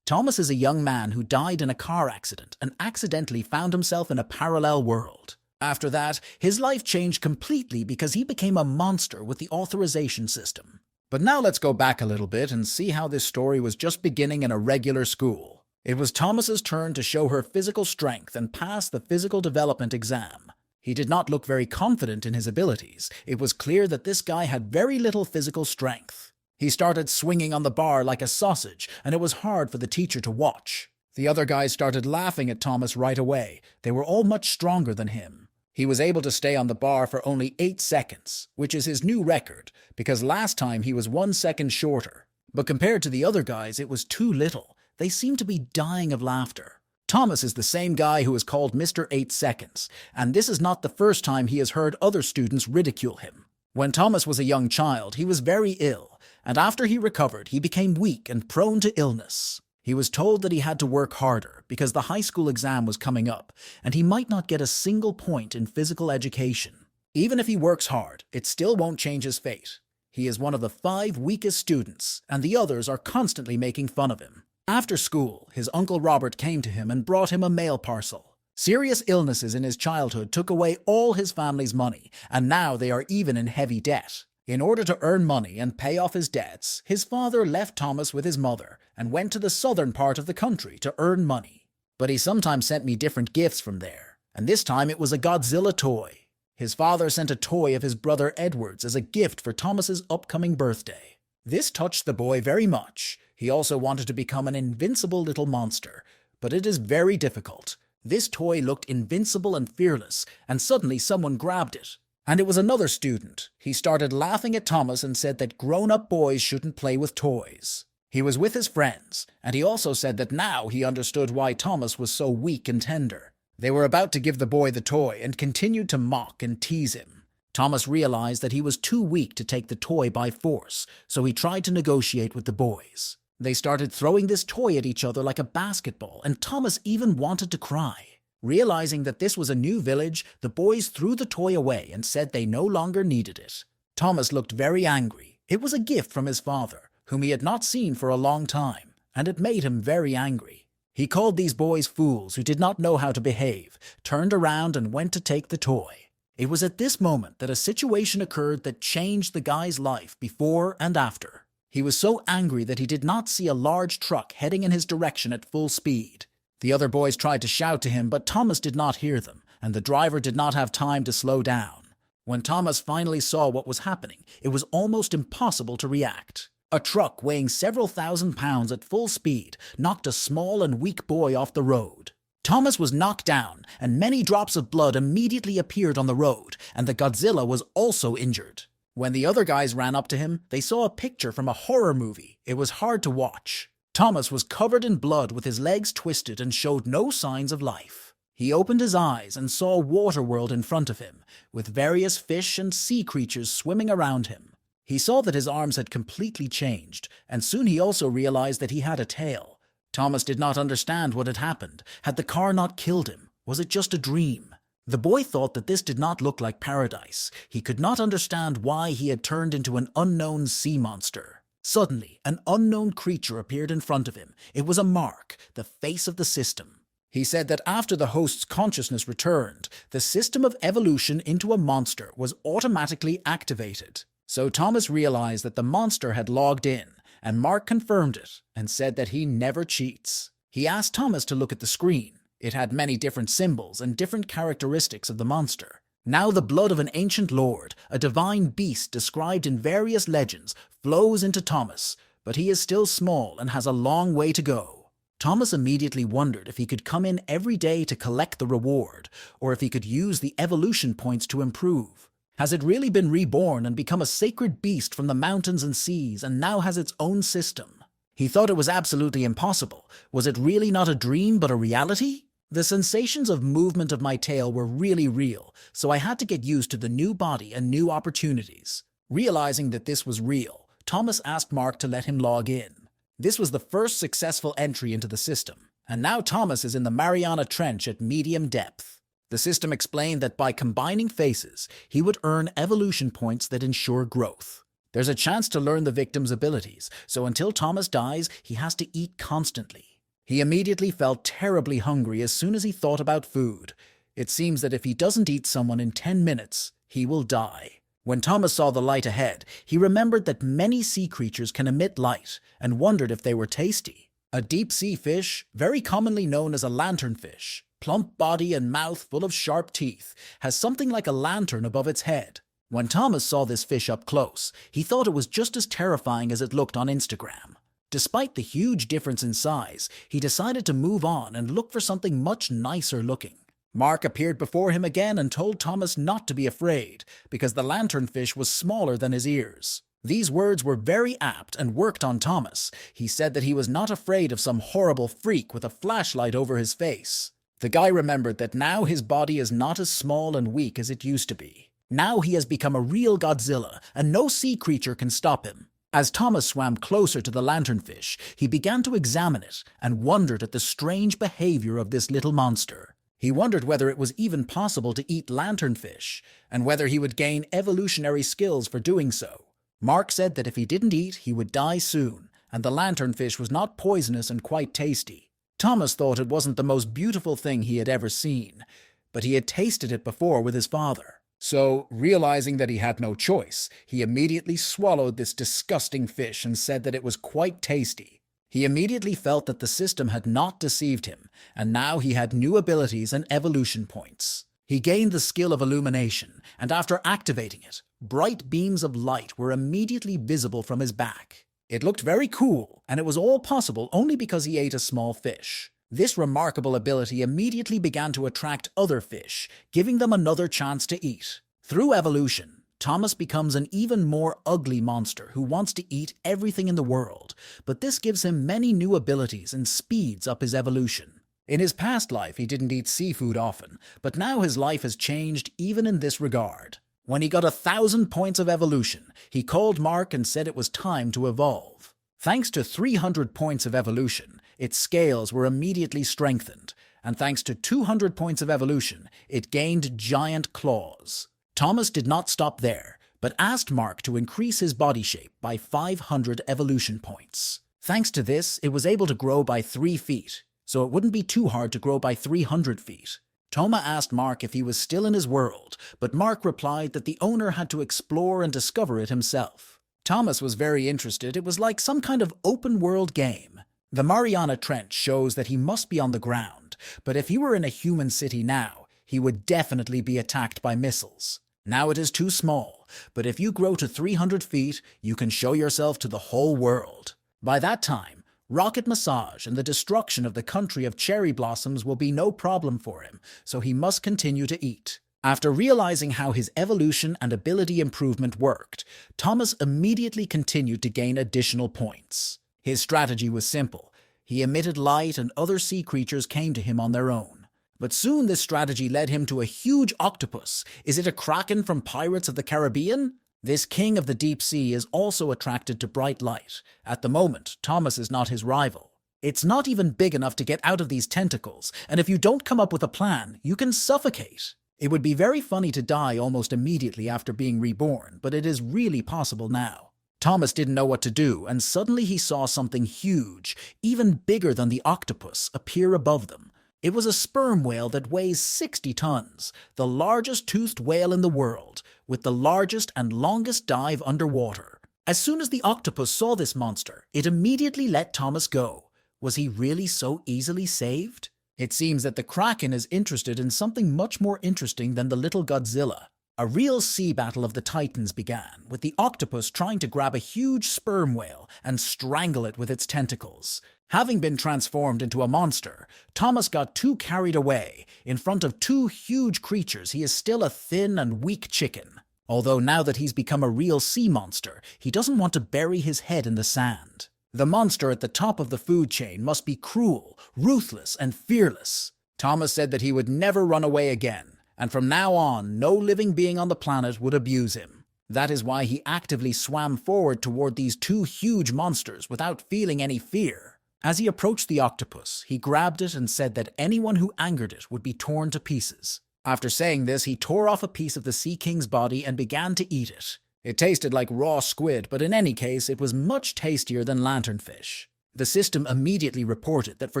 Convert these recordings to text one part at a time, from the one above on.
Thomas is a young man who died in a car accident and accidentally found himself in a parallel world. After that, his life changed completely because he became a monster with the authorization system. But now let's go back a little bit and see how this story was just beginning in a regular school. It was Thomas's turn to show her physical strength and pass the physical development exam. He did not look very confident in his abilities. It was clear that this guy had very little physical strength. He started swinging on the bar like a sausage, and it was hard for the teacher to watch. The other guys started laughing at Thomas right away. They were all much stronger than him. He was able to stay on the bar for only 8 seconds, which is his new record, because last time he was 1 second shorter. But compared to the other guys, it was too little. They seemed to be dying of laughter. Thomas is the same guy who is called Mr. 8 Seconds, and this is not the first time he has heard other students ridicule him. When Thomas was a young child, he was very ill, and after he recovered, he became weak and prone to illness. He was told that he had to work harder because the high school exam was coming up, and he might not get a single point in physical education. Even if he works hard, it still won't change his fate. He is one of the 5 weakest students, and the others are constantly making fun of him. After school, his Uncle Robert came to him and brought him a mail parcel. Serious illnesses in his childhood took away all his family's money, and now they are even in heavy debt. In order to earn money and pay off his debts, his father left Thomas with his mother and went to the southern part of the country to earn money. But he sometimes sent me different gifts from there, and this time it was a Godzilla toy. His father sent a toy of his brother Edward's as a gift for Thomas's upcoming birthday. This touched the boy very much. He also wanted to become an invincible little monster, but it is very difficult. This toy looked invincible and fearless, and suddenly someone grabbed it. And it was another student. He started laughing at Thomas and said that grown-up boys shouldn't play with toys. He was with his friends, and he also said that now he understood why Thomas was so weak and tender. They were about to give the boy the toy and continued to mock and tease him. Thomas realized that he was too weak to take the toy by force, so he tried to negotiate with the boys. They started throwing this toy at each other like a basketball, and Thomas even wanted to cry. Realizing that this was a new village, the boys threw the toy away and said they no longer needed it. Thomas looked very angry. It was a gift from his father, whom he had not seen for a long time, and it made him very angry. He called these boys fools who did not know how to behave, turned around and went to take the toy. It was at this moment that a situation occurred that changed the guy's life before and after. He was so angry that he did not see a large truck heading in his direction at full speed. The other boys tried to shout to him, but Thomas did not hear them, and the driver did not have time to slow down. When Thomas finally saw what was happening, it was almost impossible to react. A truck weighing several thousand pounds at full speed knocked a small and weak boy off the road. Thomas was knocked down, and many drops of blood immediately appeared on the road, and the Godzilla was also injured. When the other guys ran up to him, they saw a picture from a horror movie. It was hard to watch. Thomas was covered in blood with his legs twisted and showed no signs of life. He opened his eyes and saw a water world in front of him, with various fish and sea creatures swimming around him. He saw that his arms had completely changed, and soon he also realized that he had a tail. Thomas did not understand what had happened. Had the car not killed him? Was it just a dream? The boy thought that this did not look like paradise. He could not understand why he had turned into an unknown sea monster. Suddenly, an unknown creature appeared in front of him. It was a mark, the face of the system. He said that after the host's consciousness returned, the system of evolution into a monster was automatically activated. So Thomas realized that the monster had logged in, and Mark confirmed it and said that he never cheats. He asked Thomas to look at the screen. It had many different symbols and different characteristics of the monster. Now the blood of an ancient lord, a divine beast described in various legends, flows into Thomas, but he is still small and has a long way to go. Thomas immediately wondered if he could come in every day to collect the reward, or if he could use the evolution points to improve. Has it really been reborn and become a sacred beast from the mountains and seas and now has its own system? He thought it was absolutely impossible. Was it really not a dream but a reality? The sensations of movement of my tail were really real, so I had to get used to the new body and new opportunities. Realizing that this was real, Thomas asked Mark to let him log in. This was the first successful entry into the system, and now Thomas is in the Mariana Trench at medium depth. The system explained that by combining faces, he would earn evolution points that ensure growth. There's a chance to learn the victim's abilities, so until Thomas dies, he has to eat constantly. He immediately felt terribly hungry as soon as he thought about food. It seems that if he doesn't eat someone in 10 minutes, he will die. When Thomas saw the light ahead, he remembered that many sea creatures can emit light and wondered if they were tasty. A deep-sea fish, very commonly known as a lanternfish, plump body and mouth full of sharp teeth, has something like a lantern above its head. When Thomas saw this fish up close, he thought it was just as terrifying as it looked on Instagram. Despite the huge difference in size, he decided to move on and look for something much nicer looking. Mark appeared before him again and told Thomas not to be afraid, because the lanternfish was smaller than his ears. These words were very apt and worked on Thomas. He said that he was not afraid of some horrible freak with a flashlight over his face. The guy remembered that now his body is not as small and weak as it used to be. Now he has become a real Godzilla, and no sea creature can stop him. As Thomas swam closer to the lanternfish, he began to examine it and wondered at the strange behavior of this little monster. He wondered whether it was even possible to eat lanternfish, and whether he would gain evolutionary skills for doing so. Mark said that if he didn't eat, he would die soon, and the lanternfish was not poisonous and quite tasty. Thomas thought it wasn't the most beautiful thing he had ever seen, but he had tasted it before with his father. So, realizing that he had no choice, he immediately swallowed this disgusting fish and said that it was quite tasty. He immediately felt that the system had not deceived him, and now he had new abilities and evolution points. He gained the skill of illumination, and after activating it, bright beams of light were immediately visible from his back. It looked very cool, and it was all possible only because he ate a small fish. This remarkable ability immediately began to attract other fish, giving them another chance to eat. Through evolution, Thomas becomes an even more ugly monster who wants to eat everything in the world, but this gives him many new abilities and speeds up his evolution. In his past life, he didn't eat seafood often, but now his life has changed even in this regard. When he got 1,000 points of evolution, he called Mark and said it was time to evolve. Thanks to 300 points of evolution, its scales were immediately strengthened, and thanks to 200 points of evolution, it gained giant claws. Thomas did not stop there, but asked Mark to increase his body shape by 500 evolution points. Thanks to this, it was able to grow by 3 feet, so it wouldn't be too hard to grow by 300 feet. Thomas asked Mark if he was still in his world, but Mark replied that the owner had to explore and discover it himself. Thomas was very interested. It was like some kind of open-world game. The Mariana Trench shows that he must be on the ground, but if he were in a human city now, he would definitely be attacked by missiles. Now it is too small, but if you grow to 300 feet, you can show yourself to the whole world. By that time, rocket massage and the destruction of the country of cherry blossoms will be no problem for him, so he must continue to eat. After realizing how his evolution and ability improvement worked, Thomas immediately continued to gain additional points. His strategy was simple. He emitted light and other sea creatures came to him on their own. But soon this strategy led him to a huge octopus. Is it a kraken from Pirates of the Caribbean? This king of the deep sea is also attracted to bright light. At the moment, Thomas is not his rival. It's not even big enough to get out of these tentacles, and if you don't come up with a plan, you can suffocate. It would be very funny to die almost immediately after being reborn, but it is really possible now. Thomas didn't know what to do, and suddenly he saw something huge, even bigger than the octopus, appear above them. It was a sperm whale that weighs 60 tons, the largest toothed whale in the world, with the largest and longest dive underwater. As soon as the octopus saw this monster, it immediately let Thomas go. Was he really so easily saved? It seems that the Kraken is interested in something much more interesting than the little Godzilla. A real sea battle of the Titans began, with the octopus trying to grab a huge sperm whale and strangle it with its tentacles. Having been transformed into a monster, Thomas got too carried away. In front of 2 huge creatures, he is still a thin and weak chicken. Although now that he's become a real sea monster, he doesn't want to bury his head in the sand. The monster at the top of the food chain must be cruel, ruthless, and fearless. Thomas said that he would never run away again, and from now on, no living being on the planet would abuse him. That is why he actively swam forward toward these 2 huge monsters without feeling any fear. As he approached the octopus, he grabbed it and said that anyone who angered it would be torn to pieces. After saying this, he tore off a piece of the Sea King's body and began to eat it. It tasted like raw squid, but in any case, it was much tastier than lanternfish. The system immediately reported that for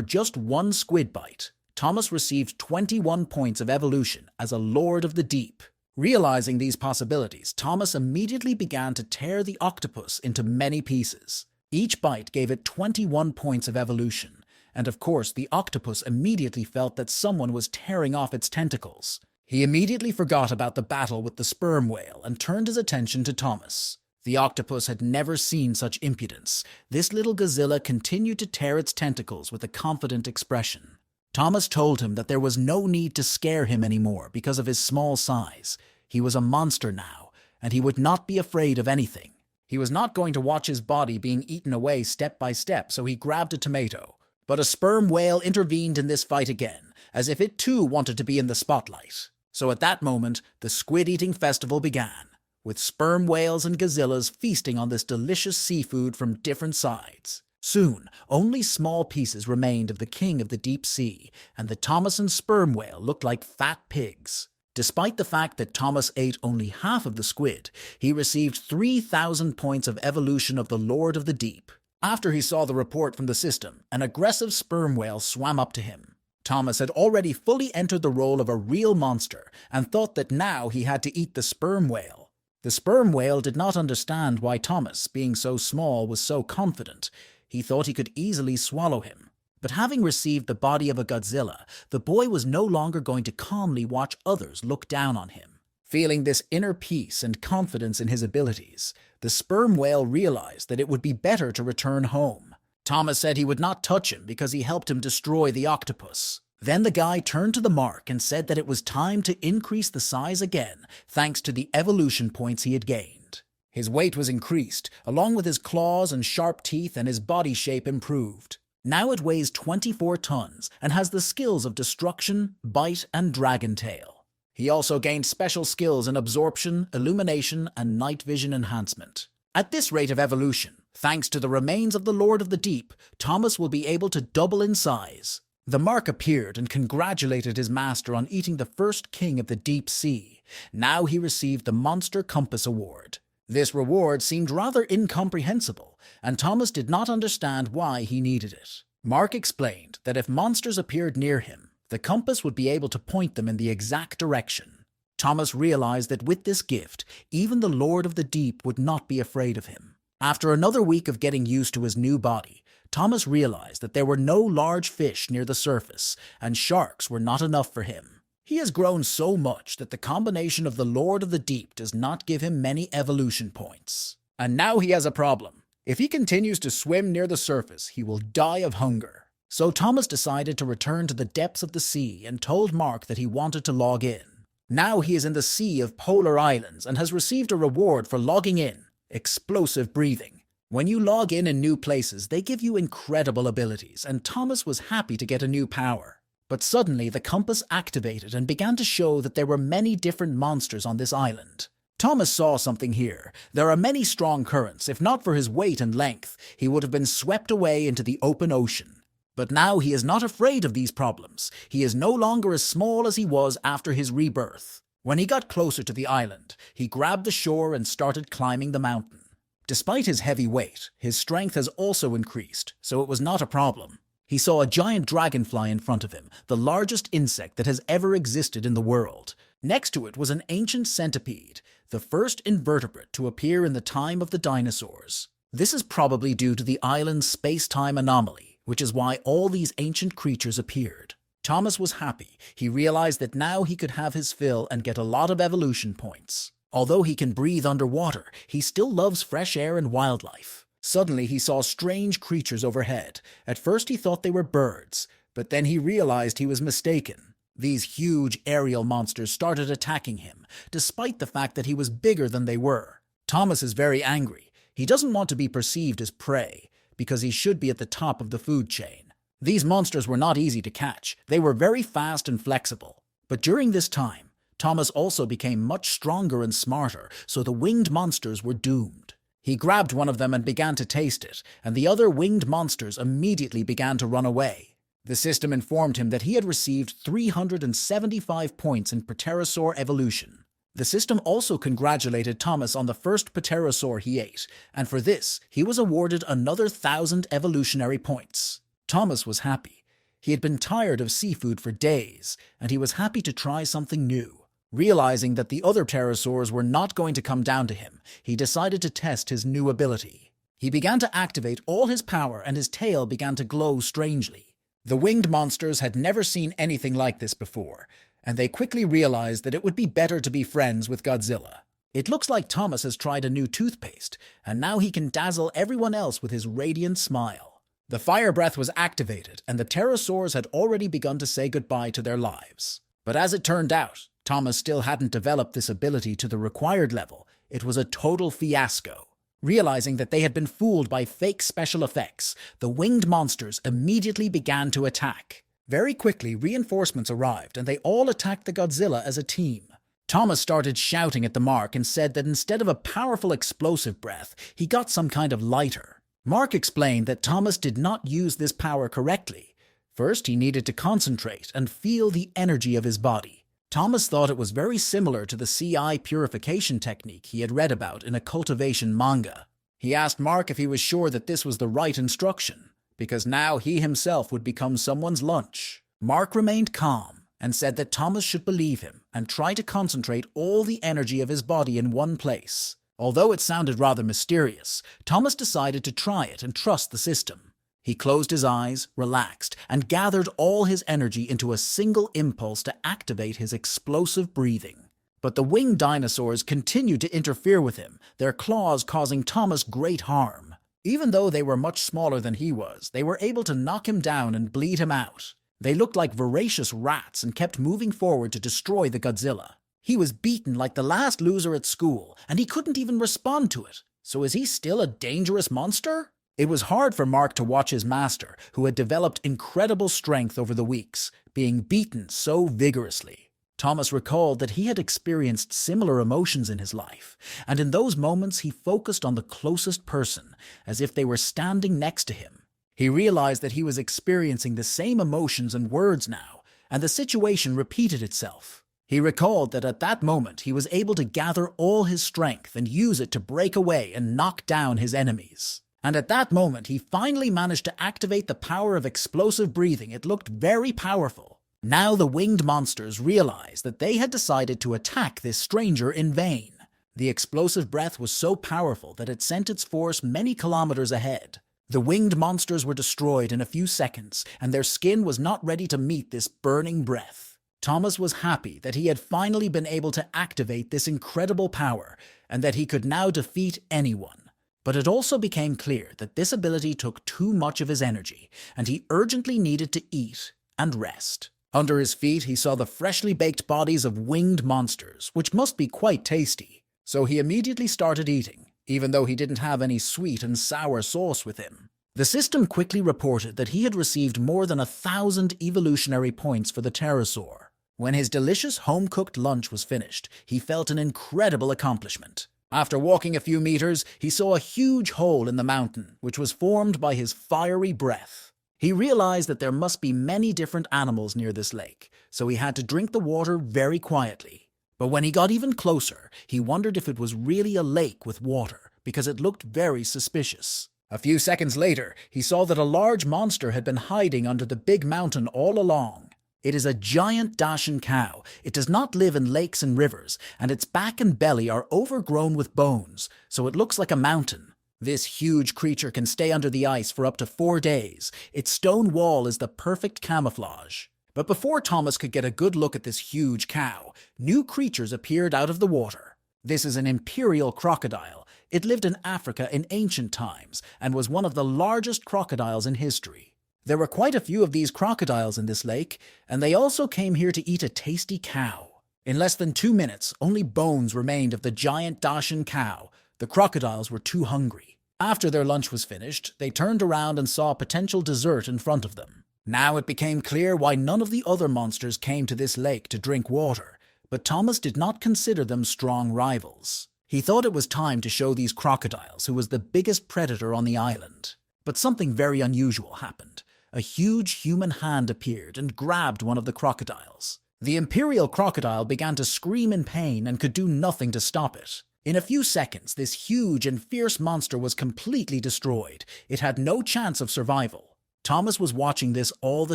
just one squid bite, Thomas received 21 points of evolution as a Lord of the Deep. Realizing these possibilities, Thomas immediately began to tear the octopus into many pieces. Each bite gave it 21 points of evolution, and of course the octopus immediately felt that someone was tearing off its tentacles. He immediately forgot about the battle with the sperm whale and turned his attention to Thomas. The octopus had never seen such impudence. This little Godzilla continued to tear its tentacles with a confident expression. Thomas told him that there was no need to scare him anymore because of his small size. He was a monster now, and he would not be afraid of anything. He was not going to watch his body being eaten away step by step, so he grabbed a tomato. But a sperm whale intervened in this fight again, as if it too wanted to be in the spotlight. So at that moment, the squid-eating festival began, with sperm whales and Godzillas feasting on this delicious seafood from different sides. Soon, only small pieces remained of the king of the deep sea, and the Thomas and sperm whale looked like fat pigs. Despite the fact that Thomas ate only half of the squid, he received 3,000 points of evolution of the Lord of the Deep. After he saw the report from the system, an aggressive sperm whale swam up to him. Thomas had already fully entered the role of a real monster and thought that now he had to eat the sperm whale. The sperm whale did not understand why Thomas, being so small, was so confident. He thought he could easily swallow him. But having received the body of a Godzilla, the boy was no longer going to calmly watch others look down on him. Feeling this inner peace and confidence in his abilities, the sperm whale realized that it would be better to return home. Thomas said he would not touch him because he helped him destroy the octopus. Then the guy turned to the mark and said that it was time to increase the size again, thanks to the evolution points he had gained. His weight was increased, along with his claws and sharp teeth, and his body shape improved. Now it weighs 24 tons and has the skills of destruction, bite, and dragon tail. He also gained special skills in absorption, illumination, and night vision enhancement. At this rate of evolution, thanks to the remains of the Lord of the Deep, Thomas will be able to double in size. The mark appeared and congratulated his master on eating the first king of the deep sea. Now he received the Monster Compass Award. This reward seemed rather incomprehensible, and Thomas did not understand why he needed it. Mark explained that if monsters appeared near him, the compass would be able to point them in the exact direction. Thomas realized that with this gift, even the Lord of the Deep would not be afraid of him. After another week of getting used to his new body, Thomas realized that there were no large fish near the surface, and sharks were not enough for him. He has grown so much that the combination of the Lord of the Deep does not give him many evolution points. And now he has a problem. If he continues to swim near the surface, he will die of hunger. So Thomas decided to return to the depths of the sea and told Mark that he wanted to log in. Now he is in the Sea of Polar Islands and has received a reward for logging in: explosive breathing. When you log in new places, they give you incredible abilities, and Thomas was happy to get a new power. But suddenly the compass activated and began to show that there were many different monsters on this island. Thomas saw something here. There are many strong currents. If not for his weight and length, he would have been swept away into the open ocean. But now he is not afraid of these problems. He is no longer as small as he was after his rebirth. When he got closer to the island, he grabbed the shore and started climbing the mountain. Despite his heavy weight, his strength has also increased, so it was not a problem. He saw a giant dragonfly in front of him, the largest insect that has ever existed in the world. Next to it was an ancient centipede, the first invertebrate to appear in the time of the dinosaurs. This is probably due to the island's space-time anomaly, which is why all these ancient creatures appeared. Thomas was happy. He realized that now he could have his fill and get a lot of evolution points. Although he can breathe underwater, he still loves fresh air and wildlife. Suddenly he saw strange creatures overhead. At first he thought they were birds, but then he realized he was mistaken. These huge aerial monsters started attacking him, despite the fact that he was bigger than they were. Thomas is very angry. He doesn't want to be perceived as prey, because he should be at the top of the food chain. These monsters were not easy to catch. They were very fast and flexible. But during this time, Thomas also became much stronger and smarter, so the winged monsters were doomed. He grabbed one of them and began to taste it, and the other winged monsters immediately began to run away. The system informed him that he had received 375 points in Pterosaur evolution. The system also congratulated Thomas on the first pterosaur he ate, and for this, he was awarded another 1,000 evolutionary points. Thomas was happy. He had been tired of seafood for days, and he was happy to try something new. Realizing that the other pterosaurs were not going to come down to him, he decided to test his new ability. He began to activate all his power, and his tail began to glow strangely. The winged monsters had never seen anything like this before, and they quickly realized that it would be better to be friends with Godzilla. It looks like Thomas has tried a new toothpaste, and now he can dazzle everyone else with his radiant smile. The fire breath was activated, and the pterosaurs had already begun to say goodbye to their lives. But as it turned out, Thomas still hadn't developed this ability to the required level. It was a total fiasco. Realizing that they had been fooled by fake special effects, the winged monsters immediately began to attack. Very quickly, reinforcements arrived, and they all attacked the Godzilla as a team. Thomas started shouting at the Mark and said that instead of a powerful explosive breath, he got some kind of lighter. Mark explained that Thomas did not use this power correctly. First, he needed to concentrate and feel the energy of his body. Thomas thought it was very similar to the CI purification technique he had read about in a cultivation manga. He asked Mark if he was sure that this was the right instruction, because now he himself would become someone's lunch. Mark remained calm and said that Thomas should believe him and try to concentrate all the energy of his body in one place. Although it sounded rather mysterious, Thomas decided to try it and trust the system. He closed his eyes, relaxed, and gathered all his energy into a single impulse to activate his explosive breathing. But the winged dinosaurs continued to interfere with him, their claws causing Thomas great harm. Even though they were much smaller than he was, they were able to knock him down and bleed him out. They looked like voracious rats and kept moving forward to destroy the Godzilla. He was beaten like the last loser at school, and he couldn't even respond to it. So is he still a dangerous monster? It was hard for Mark to watch his master, who had developed incredible strength over the weeks, being beaten so vigorously. Thomas recalled that he had experienced similar emotions in his life, and in those moments he focused on the closest person, as if they were standing next to him. He realized that he was experiencing the same emotions and words now, and the situation repeated itself. He recalled that at that moment he was able to gather all his strength and use it to break away and knock down his enemies. And at that moment, he finally managed to activate the power of explosive breathing. It looked very powerful. Now the winged monsters realized that they had decided to attack this stranger in vain. The explosive breath was so powerful that it sent its force many kilometers ahead. The winged monsters were destroyed in a few seconds, and their skin was not ready to meet this burning breath. Thomas was happy that he had finally been able to activate this incredible power, and that he could now defeat anyone. But it also became clear that this ability took too much of his energy, and he urgently needed to eat and rest. Under his feet, he saw the freshly baked bodies of winged monsters, which must be quite tasty. So he immediately started eating, even though he didn't have any sweet and sour sauce with him. The system quickly reported that he had received more than 1,000 evolutionary points for the pterosaur. When his delicious home-cooked lunch was finished, he felt an incredible accomplishment. After walking a few meters, he saw a huge hole in the mountain, which was formed by his fiery breath. He realized that there must be many different animals near this lake, so he had to drink the water very quietly. But when he got even closer, he wondered if it was really a lake with water, because it looked very suspicious. A few seconds later, he saw that a large monster had been hiding under the big mountain all along. It is a giant Dashan cow. It does not live in lakes and rivers, and its back and belly are overgrown with bones, so it looks like a mountain. This huge creature can stay under the ice for up to 4 days. Its stone wall is the perfect camouflage. But before Thomas could get a good look at this huge cow, new creatures appeared out of the water. This is an imperial crocodile. It lived in Africa in ancient times, and was one of the largest crocodiles in history. There were quite a few of these crocodiles in this lake, and they also came here to eat a tasty cow. In less than 2 minutes, only bones remained of the giant Dashan cow. The crocodiles were too hungry. After their lunch was finished, they turned around and saw a potential dessert in front of them. Now it became clear why none of the other monsters came to this lake to drink water, but Thomas did not consider them strong rivals. He thought it was time to show these crocodiles who was the biggest predator on the island. But something very unusual happened. A huge human hand appeared and grabbed one of the crocodiles. The imperial crocodile began to scream in pain and could do nothing to stop it. In a few seconds, this huge and fierce monster was completely destroyed. It had no chance of survival. Thomas was watching this all the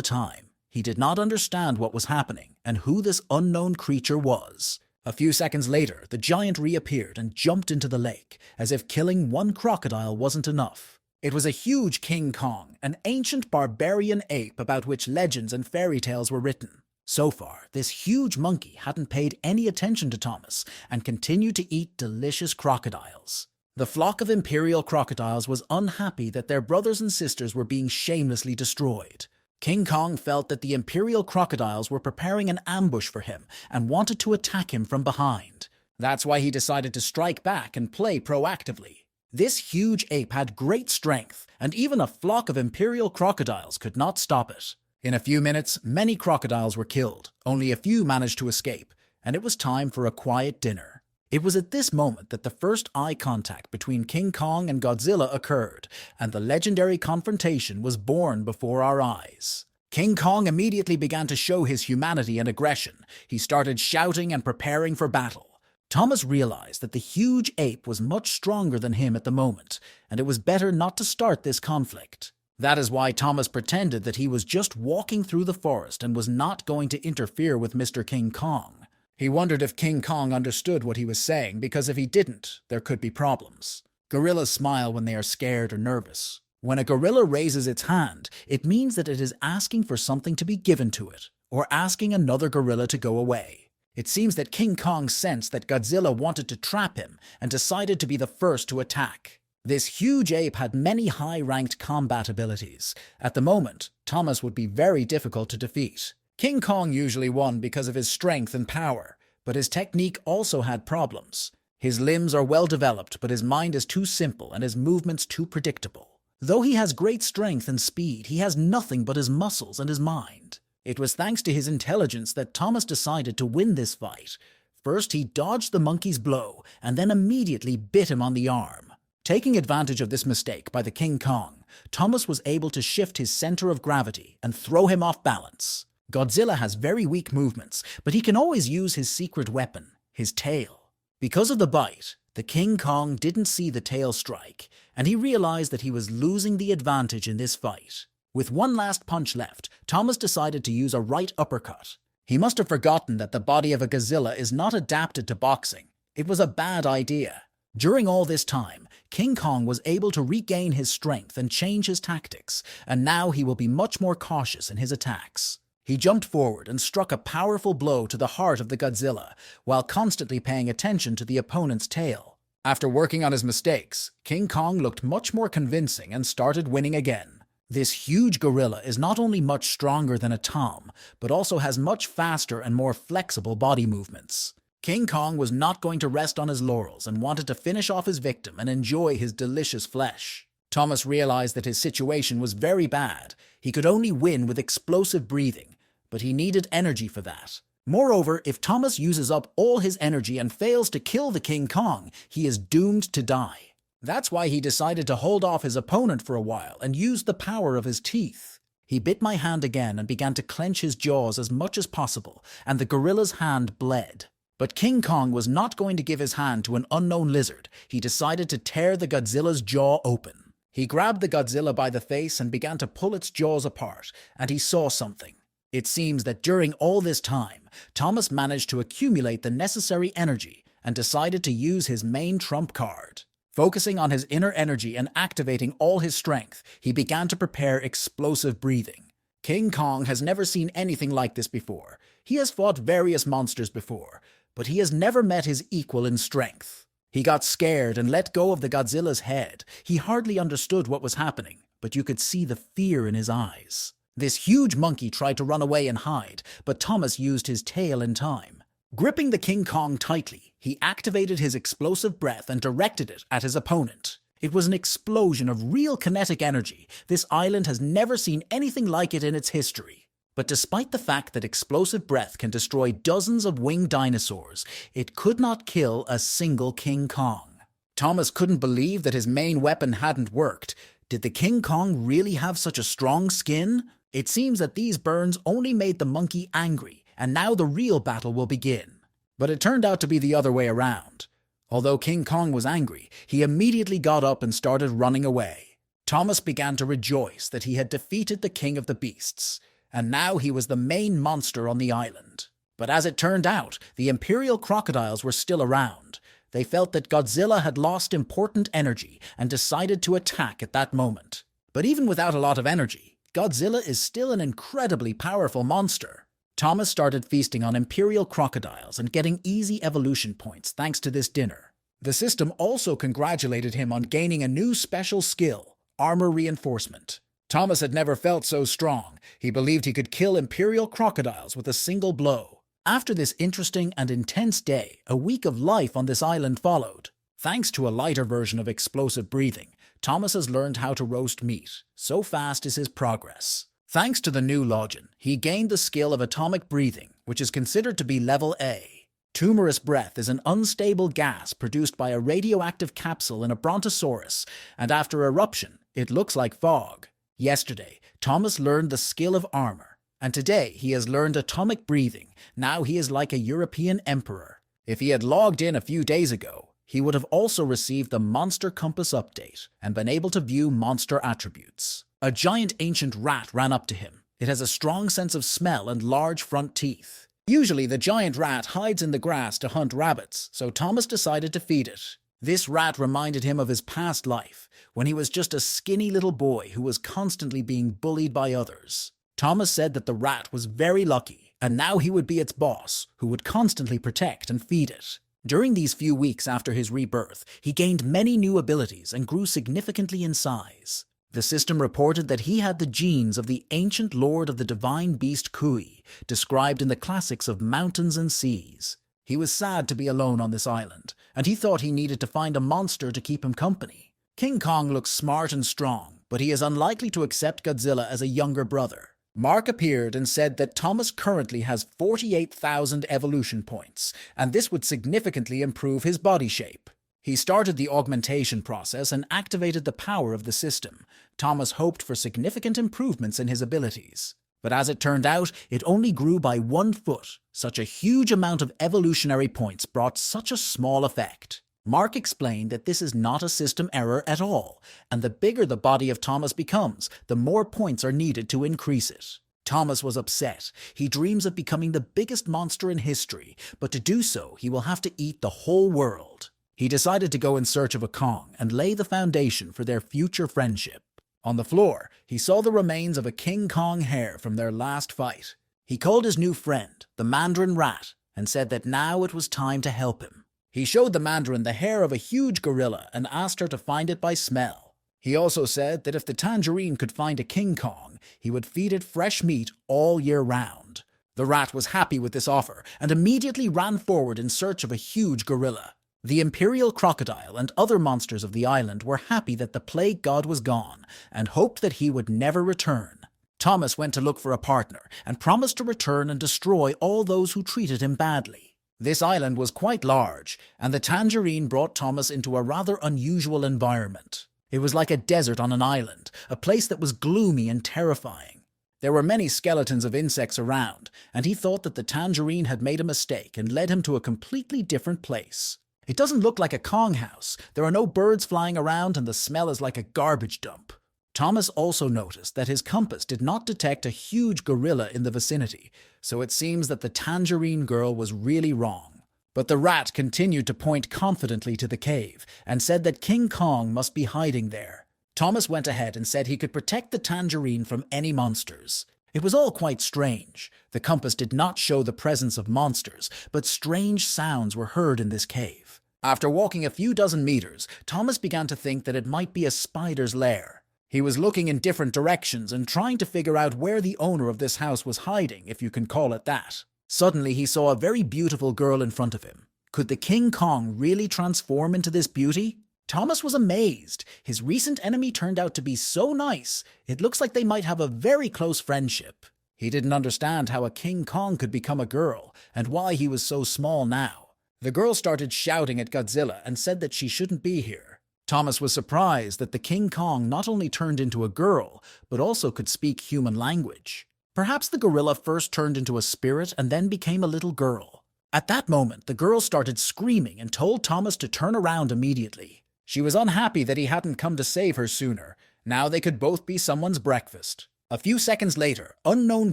time. He did not understand what was happening and who this unknown creature was. A few seconds later, the giant reappeared and jumped into the lake, as if killing one crocodile wasn't enough. It was a huge King Kong, an ancient barbarian ape about which legends and fairy tales were written. So far, this huge monkey hadn't paid any attention to Thomas and continued to eat delicious crocodiles. The flock of imperial crocodiles was unhappy that their brothers and sisters were being shamelessly destroyed. King Kong felt that the imperial crocodiles were preparing an ambush for him and wanted to attack him from behind. That's why he decided to strike back and play proactively. This huge ape had great strength, and even a flock of imperial crocodiles could not stop it. In a few minutes, many crocodiles were killed. Only a few managed to escape, and it was time for a quiet dinner. It was at this moment that the first eye contact between King Kong and Godzilla occurred, and the legendary confrontation was born before our eyes. King Kong immediately began to show his humanity and aggression. He started shouting and preparing for battle. Thomas realized that the huge ape was much stronger than him at the moment, and it was better not to start this conflict. That is why Thomas pretended that he was just walking through the forest and was not going to interfere with Mr. King Kong. He wondered if King Kong understood what he was saying, because if he didn't, there could be problems. Gorillas smile when they are scared or nervous. When a gorilla raises its hand, it means that it is asking for something to be given to it, or asking another gorilla to go away. It seems that King Kong sensed that Godzilla wanted to trap him and decided to be the first to attack. This huge ape had many high-ranked combat abilities. At the moment, Thomas would be very difficult to defeat. King Kong usually won because of his strength and power, but his technique also had problems. His limbs are well developed, but his mind is too simple and his movements too predictable. Though he has great strength and speed, he has nothing but his muscles and his mind. It was thanks to his intelligence that Thomas decided to win this fight. First, he dodged the monkey's blow and then immediately bit him on the arm. Taking advantage of this mistake by the King Kong, Thomas was able to shift his center of gravity and throw him off balance. Godzilla has very weak movements, but he can always use his secret weapon, his tail. Because of the bite, the King Kong didn't see the tail strike, and he realized that he was losing the advantage in this fight. With one last punch left, Thomas decided to use a right uppercut. He must have forgotten that the body of a Godzilla is not adapted to boxing. It was a bad idea. During all this time, King Kong was able to regain his strength and change his tactics, and now he will be much more cautious in his attacks. He jumped forward and struck a powerful blow to the heart of the Godzilla, while constantly paying attention to the opponent's tail. After working on his mistakes, King Kong looked much more convincing and started winning again. This huge gorilla is not only much stronger than a Tom, but also has much faster and more flexible body movements. King Kong was not going to rest on his laurels and wanted to finish off his victim and enjoy his delicious flesh. Thomas realized that his situation was very bad. He could only win with explosive breathing, but he needed energy for that. Moreover, if Thomas uses up all his energy and fails to kill the King Kong, he is doomed to die. That's why he decided to hold off his opponent for a while and use the power of his teeth. He bit my hand again and began to clench his jaws as much as possible, and the gorilla's hand bled. But King Kong was not going to give his hand to an unknown lizard. He decided to tear the Godzilla's jaw open. He grabbed the Godzilla by the face and began to pull its jaws apart, and he saw something. It seems that during all this time, Thomas managed to accumulate the necessary energy and decided to use his main trump card. Focusing on his inner energy and activating all his strength, he began to prepare explosive breathing. King Kong has never seen anything like this before. He has fought various monsters before, but he has never met his equal in strength. He got scared and let go of the Godzilla's head. He hardly understood what was happening, but you could see the fear in his eyes. This huge monkey tried to run away and hide, but Thomas used his tail in time. Gripping the King Kong tightly, he activated his explosive breath and directed it at his opponent. It was an explosion of real kinetic energy. This island has never seen anything like it in its history. But despite the fact that explosive breath can destroy dozens of winged dinosaurs, it could not kill a single King Kong. Thomas couldn't believe that his main weapon hadn't worked. Did the King Kong really have such a strong skin? It seems that these burns only made the monkey angry, and now the real battle will begin. But it turned out to be the other way around. Although King Kong was angry, he immediately got up and started running away. Thomas began to rejoice that he had defeated the King of the Beasts, and now he was the main monster on the island. But as it turned out, the Imperial crocodiles were still around. They felt that Godzilla had lost important energy and decided to attack at that moment. But even without a lot of energy, Godzilla is still an incredibly powerful monster. Thomas started feasting on Imperial crocodiles and getting easy evolution points thanks to this dinner. The system also congratulated him on gaining a new special skill, armor reinforcement. Thomas had never felt so strong. He believed he could kill Imperial crocodiles with a single blow. After this interesting and intense day, a week of life on this island followed. Thanks to a lighter version of explosive breathing, Thomas has learned how to roast meat. So fast is his progress. Thanks to the new login, he gained the skill of atomic breathing, which is considered to be level A. Tumorous breath is an unstable gas produced by a radioactive capsule in a brontosaurus, and after eruption, it looks like fog. Yesterday, Thomas learned the skill of armor, and today he has learned atomic breathing. Now he is like a European emperor. If he had logged in a few days ago, he would have also received the Monster Compass update and been able to view monster attributes. A giant ancient rat ran up to him. It has a strong sense of smell and large front teeth. Usually the giant rat hides in the grass to hunt rabbits, so Thomas decided to feed it. This rat reminded him of his past life, when he was just a skinny little boy who was constantly being bullied by others. Thomas said that the rat was very lucky, and now he would be its boss, who would constantly protect and feed it. During these few weeks after his rebirth, he gained many new abilities and grew significantly in size. The system reported that he had the genes of the ancient lord of the divine beast Kui, described in the classics of Mountains and Seas. He was sad to be alone on this island, and he thought he needed to find a monster to keep him company. King Kong looks smart and strong, but he is unlikely to accept Godzilla as a younger brother. Mark appeared and said that Thomas currently has 48,000 evolution points, and this would significantly improve his body shape. He started the augmentation process and activated the power of the system. Thomas hoped for significant improvements in his abilities. But as it turned out, it only grew by 1 foot. Such a huge amount of evolutionary points brought such a small effect. Mark explained that this is not a system error at all, and the bigger the body of Thomas becomes, the more points are needed to increase it. Thomas was upset. He dreams of becoming the biggest monster in history, but to do so, he will have to eat the whole world. He decided to go in search of a Kong and lay the foundation for their future friendship. On the floor, he saw the remains of a King Kong hare from their last fight. He called his new friend, the Mandarin Rat, and said that now it was time to help him. He showed the Mandarin the hair of a huge gorilla and asked her to find it by smell. He also said that if the Tangerine could find a King Kong, he would feed it fresh meat all year round. The rat was happy with this offer and immediately ran forward in search of a huge gorilla. The Imperial crocodile and other monsters of the island were happy that the plague god was gone and hoped that he would never return. Thomas went to look for a partner and promised to return and destroy all those who treated him badly. This island was quite large, and the Tangerine brought Thomas into a rather unusual environment. It was like a desert on an island, a place that was gloomy and terrifying. There were many skeletons of insects around, and he thought that the Tangerine had made a mistake and led him to a completely different place. It doesn't look like a Kong house. There are no birds flying around, and the smell is like a garbage dump. Thomas also noticed that his compass did not detect a huge gorilla in the vicinity, so it seems that the Tangerine girl was really wrong. But the rat continued to point confidently to the cave and said that King Kong must be hiding there. Thomas went ahead and said he could protect the Tangerine from any monsters. It was all quite strange. The compass did not show the presence of monsters, but strange sounds were heard in this cave. After walking a few dozen meters, Thomas began to think that it might be a spider's lair. He was looking in different directions and trying to figure out where the owner of this house was hiding, if you can call it that. Suddenly he saw a very beautiful girl in front of him. Could the King Kong really transform into this beauty? Thomas was amazed. His recent enemy turned out to be so nice. It looks like they might have a very close friendship. He didn't understand how a King Kong could become a girl and why he was so small now. The girl started shouting at Godzilla and said that she shouldn't be here. Thomas was surprised that the King Kong not only turned into a girl, but also could speak human language. Perhaps the gorilla first turned into a spirit and then became a little girl. At that moment, the girl started screaming and told Thomas to turn around immediately. She was unhappy that he hadn't come to save her sooner. Now they could both be someone's breakfast. A few seconds later, unknown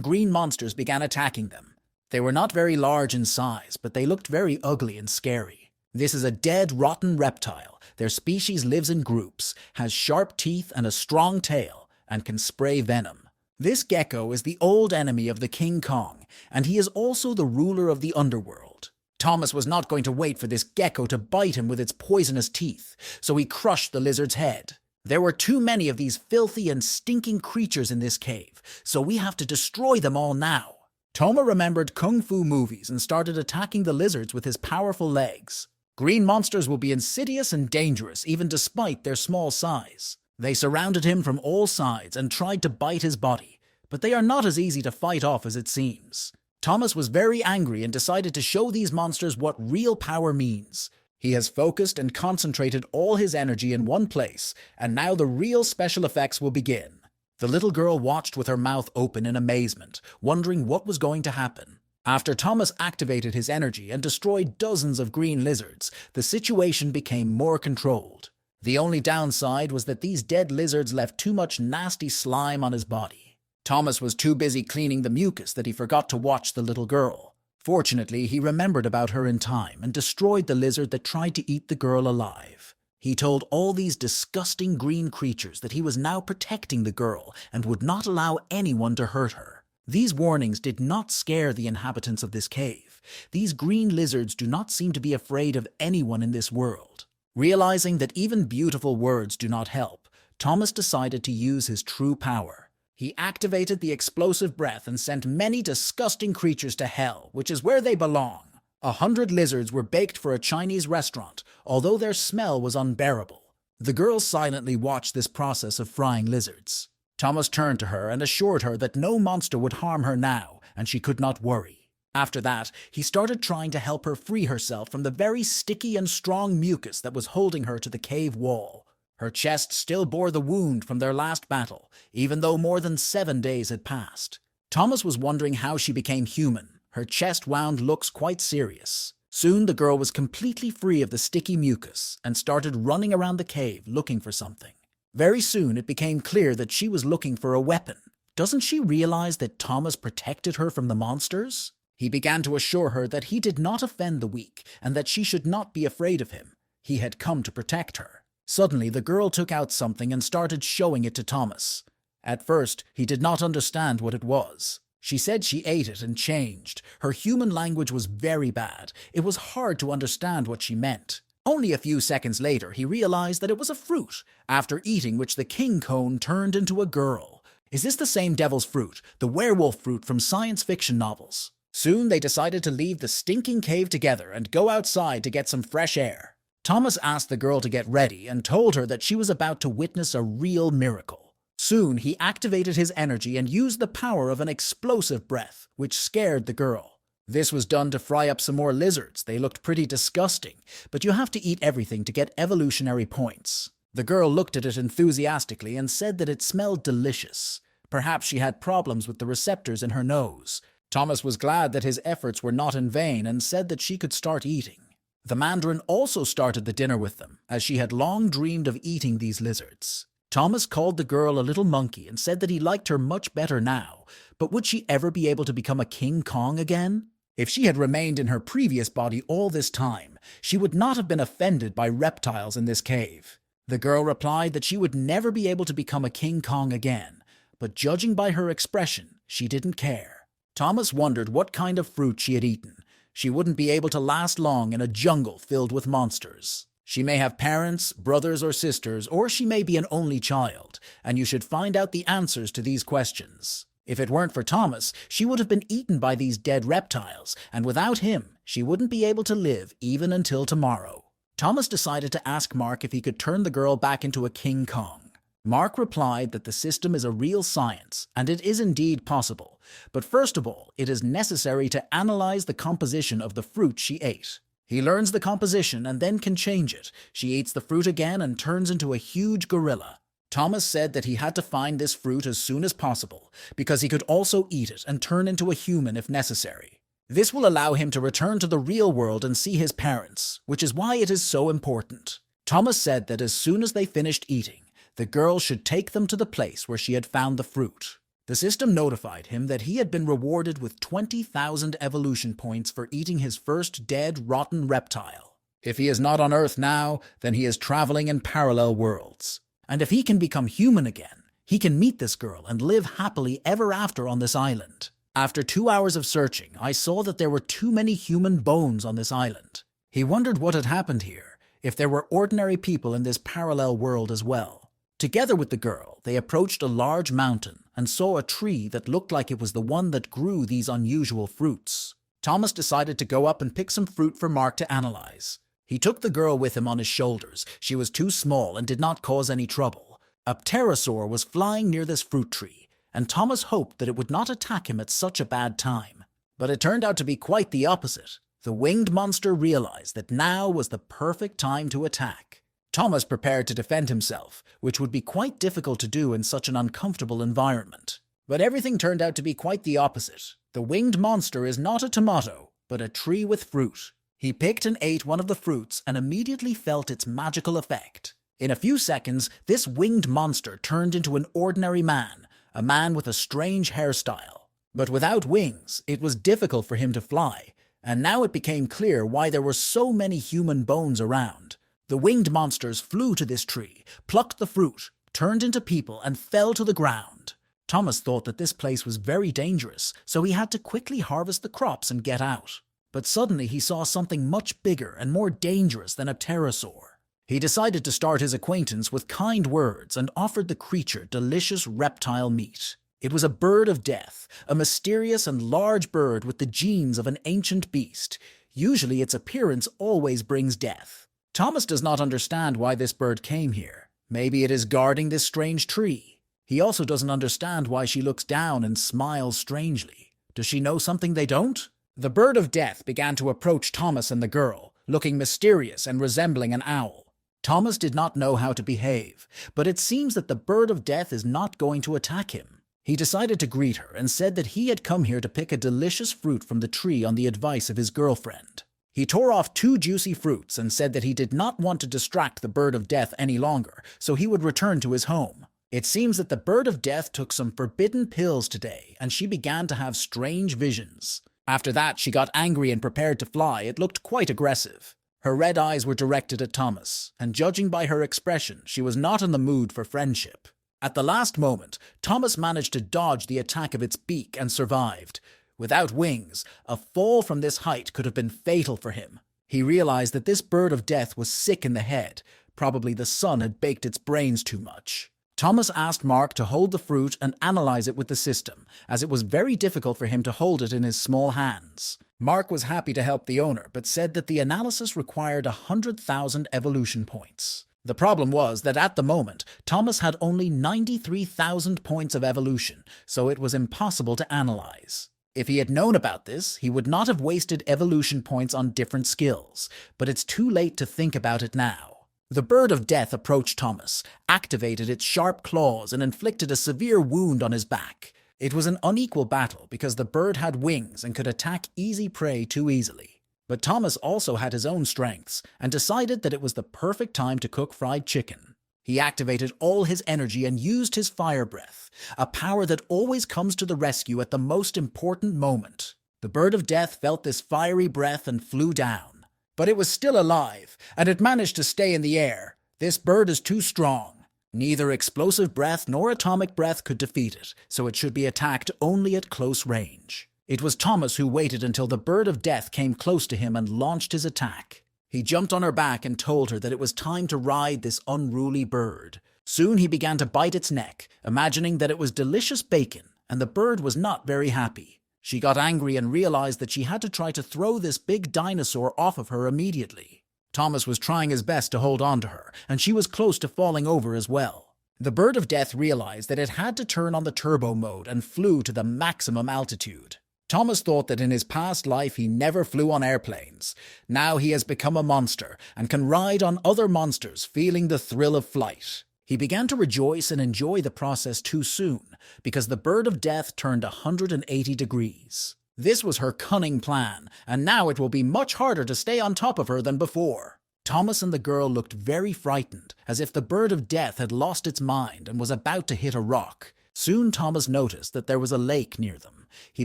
green monsters began attacking them. They were not very large in size, but they looked very ugly and scary. This is a dead, rotten reptile. Their species lives in groups, has sharp teeth and a strong tail, and can spray venom. This gecko is the old enemy of the King Kong, and he is also the ruler of the underworld. Thomas was not going to wait for this gecko to bite him with its poisonous teeth, so he crushed the lizard's head. There were too many of these filthy and stinking creatures in this cave, so we have to destroy them all now. Toma remembered kung fu movies and started attacking the lizards with his powerful legs. Green monsters will be insidious and dangerous even despite their small size. They surrounded him from all sides and tried to bite his body, but they are not as easy to fight off as it seems. Thomas was very angry and decided to show these monsters what real power means. He has focused and concentrated all his energy in one place, and now the real special effects will begin. The little girl watched with her mouth open in amazement, wondering what was going to happen. After Thomas activated his energy and destroyed dozens of green lizards, the situation became more controlled. The only downside was that these dead lizards left too much nasty slime on his body. Thomas was too busy cleaning the mucus that he forgot to watch the little girl. Fortunately, he remembered about her in time and destroyed the lizard that tried to eat the girl alive. He told all these disgusting green creatures that he was now protecting the girl and would not allow anyone to hurt her. These warnings did not scare the inhabitants of this cave. These green lizards do not seem to be afraid of anyone in this world. Realizing that even beautiful words do not help, Thomas decided to use his true power. He activated the explosive breath and sent many disgusting creatures to hell, which is where they belong. 100 lizards were baked for a Chinese restaurant, although their smell was unbearable. The girl silently watched this process of frying lizards. Thomas turned to her and assured her that no monster would harm her now, and she could not worry. After that, he started trying to help her free herself from the very sticky and strong mucus that was holding her to the cave wall. Her chest still bore the wound from their last battle, even though more than 7 days had passed. Thomas was wondering how she became human. Her chest wound looks quite serious. Soon the girl was completely free of the sticky mucus and started running around the cave looking for something. Very soon it became clear that she was looking for a weapon. Doesn't she realize that Thomas protected her from the monsters? He began to assure her that he did not offend the weak and that she should not be afraid of him. He had come to protect her. Suddenly, the girl took out something and started showing it to Thomas. At first, he did not understand what it was. She said she ate it and changed. Her human language was very bad. It was hard to understand what she meant. Only a few seconds later, he realized that it was a fruit, after eating which the king cone turned into a girl. Is this the same devil's fruit, the werewolf fruit from science fiction novels? Soon they decided to leave the stinking cave together and go outside to get some fresh air. Thomas asked the girl to get ready and told her that she was about to witness a real miracle. Soon he activated his energy and used the power of an explosive breath, which scared the girl. This was done to fry up some more lizards. They looked pretty disgusting, but you have to eat everything to get evolutionary points. The girl looked at it enthusiastically and said that it smelled delicious. Perhaps she had problems with the receptors in her nose. Thomas was glad that his efforts were not in vain and said that she could start eating. The mandarin also started the dinner with them, as she had long dreamed of eating these lizards. Thomas called the girl a little monkey and said that he liked her much better now, but would she ever be able to become a King Kong again? If she had remained in her previous body all this time, she would not have been offended by reptiles in this cave. The girl replied that she would never be able to become a King Kong again, but judging by her expression, she didn't care. Thomas wondered what kind of fruit she had eaten. She wouldn't be able to last long in a jungle filled with monsters. She may have parents, brothers or sisters, or she may be an only child, and you should find out the answers to these questions. If it weren't for Thomas, she would have been eaten by these dead reptiles, and without him, she wouldn't be able to live even until tomorrow. Thomas decided to ask Mark if he could turn the girl back into a King Kong. Mark replied that the system is a real science, and it is indeed possible. But first of all, it is necessary to analyze the composition of the fruit she ate. He learns the composition and then can change it. She eats the fruit again and turns into a huge gorilla. Thomas said that he had to find this fruit as soon as possible because he could also eat it and turn into a human if necessary. This will allow him to return to the real world and see his parents, which is why it is so important. Thomas said that as soon as they finished eating, the girl should take them to the place where she had found the fruit. The system notified him that he had been rewarded with 20,000 evolution points for eating his first dead, rotten reptile. If he is not on Earth now, then he is traveling in parallel worlds. And if he can become human again, he can meet this girl and live happily ever after on this island. After 2 hours of searching, I saw that there were too many human bones on this island. He wondered what had happened here, if there were ordinary people in this parallel world as well. Together with the girl, they approached a large mountain and saw a tree that looked like it was the one that grew these unusual fruits. Thomas decided to go up and pick some fruit for Mark to analyze. He took the girl with him on his shoulders. She was too small and did not cause any trouble. A pterosaur was flying near this fruit tree, and Thomas hoped that it would not attack him at such a bad time. But it turned out to be quite the opposite. The winged monster realized that now was the perfect time to attack. Thomas prepared to defend himself, which would be quite difficult to do in such an uncomfortable environment. But everything turned out to be quite the opposite. The winged monster is not a tomato, but a tree with fruit. He picked and ate one of the fruits and immediately felt its magical effect. In a few seconds, this winged monster turned into an ordinary man, a man with a strange hairstyle. But without wings, it was difficult for him to fly, and now it became clear why there were so many human bones around. The winged monsters flew to this tree, plucked the fruit, turned into people, and fell to the ground. Thomas thought that this place was very dangerous, so he had to quickly harvest the crops and get out. But suddenly he saw something much bigger and more dangerous than a pterosaur. He decided to start his acquaintance with kind words and offered the creature delicious reptile meat. It was a bird of death, a mysterious and large bird with the genes of an ancient beast. Usually its appearance always brings death. Thomas does not understand why this bird came here. Maybe it is guarding this strange tree. He also doesn't understand why she looks down and smiles strangely. Does she know something they don't? The bird of death began to approach Thomas and the girl, looking mysterious and resembling an owl. Thomas did not know how to behave, but it seems that the bird of death is not going to attack him. He decided to greet her and said that he had come here to pick a delicious fruit from the tree on the advice of his girlfriend. He tore off 2 juicy fruits and said that he did not want to distract the bird of death any longer, so he would return to his home. It seems that the bird of death took some forbidden pills today, and she began to have strange visions. After that, she got angry and prepared to fly. It looked quite aggressive. Her red eyes were directed at Thomas, and judging by her expression, she was not in the mood for friendship. At the last moment, Thomas managed to dodge the attack of its beak and survived. Without wings, a fall from this height could have been fatal for him. He realized that this bird of death was sick in the head. Probably the sun had baked its brains too much. Thomas asked Mark to hold the fruit and analyze it with the system, as it was very difficult for him to hold it in his small hands. Mark was happy to help the owner, but said that the analysis required 100,000 evolution points. The problem was that at the moment, Thomas had only 93,000 points of evolution, so it was impossible to analyze. If he had known about this, he would not have wasted evolution points on different skills, but it's too late to think about it now. The bird of death approached Thomas, activated its sharp claws, and inflicted a severe wound on his back. It was an unequal battle because the bird had wings and could attack easy prey too easily. But Thomas also had his own strengths and decided that it was the perfect time to cook fried chicken. He activated all his energy and used his fire breath, a power that always comes to the rescue at the most important moment. The bird of death felt this fiery breath and flew down. But it was still alive, and it managed to stay in the air. This bird is too strong. Neither explosive breath nor atomic breath could defeat it, so it should be attacked only at close range. It was Thomas who waited until the bird of death came close to him and launched his attack. He jumped on her back and told her that it was time to ride this unruly bird. Soon he began to bite its neck, imagining that it was delicious bacon, and the bird was not very happy. She got angry and realized that she had to try to throw this big dinosaur off of her immediately. Thomas was trying his best to hold on to her, and she was close to falling over as well. The bird of death realized that it had to turn on the turbo mode and flew to the maximum altitude. Thomas thought that in his past life he never flew on airplanes. Now he has become a monster and can ride on other monsters, feeling the thrill of flight. He began to rejoice and enjoy the process too soon, because the bird of death turned 180 degrees. This was her cunning plan, and now it will be much harder to stay on top of her than before. Thomas and the girl looked very frightened, as if the bird of death had lost its mind and was about to hit a rock. Soon Thomas noticed that there was a lake near them. He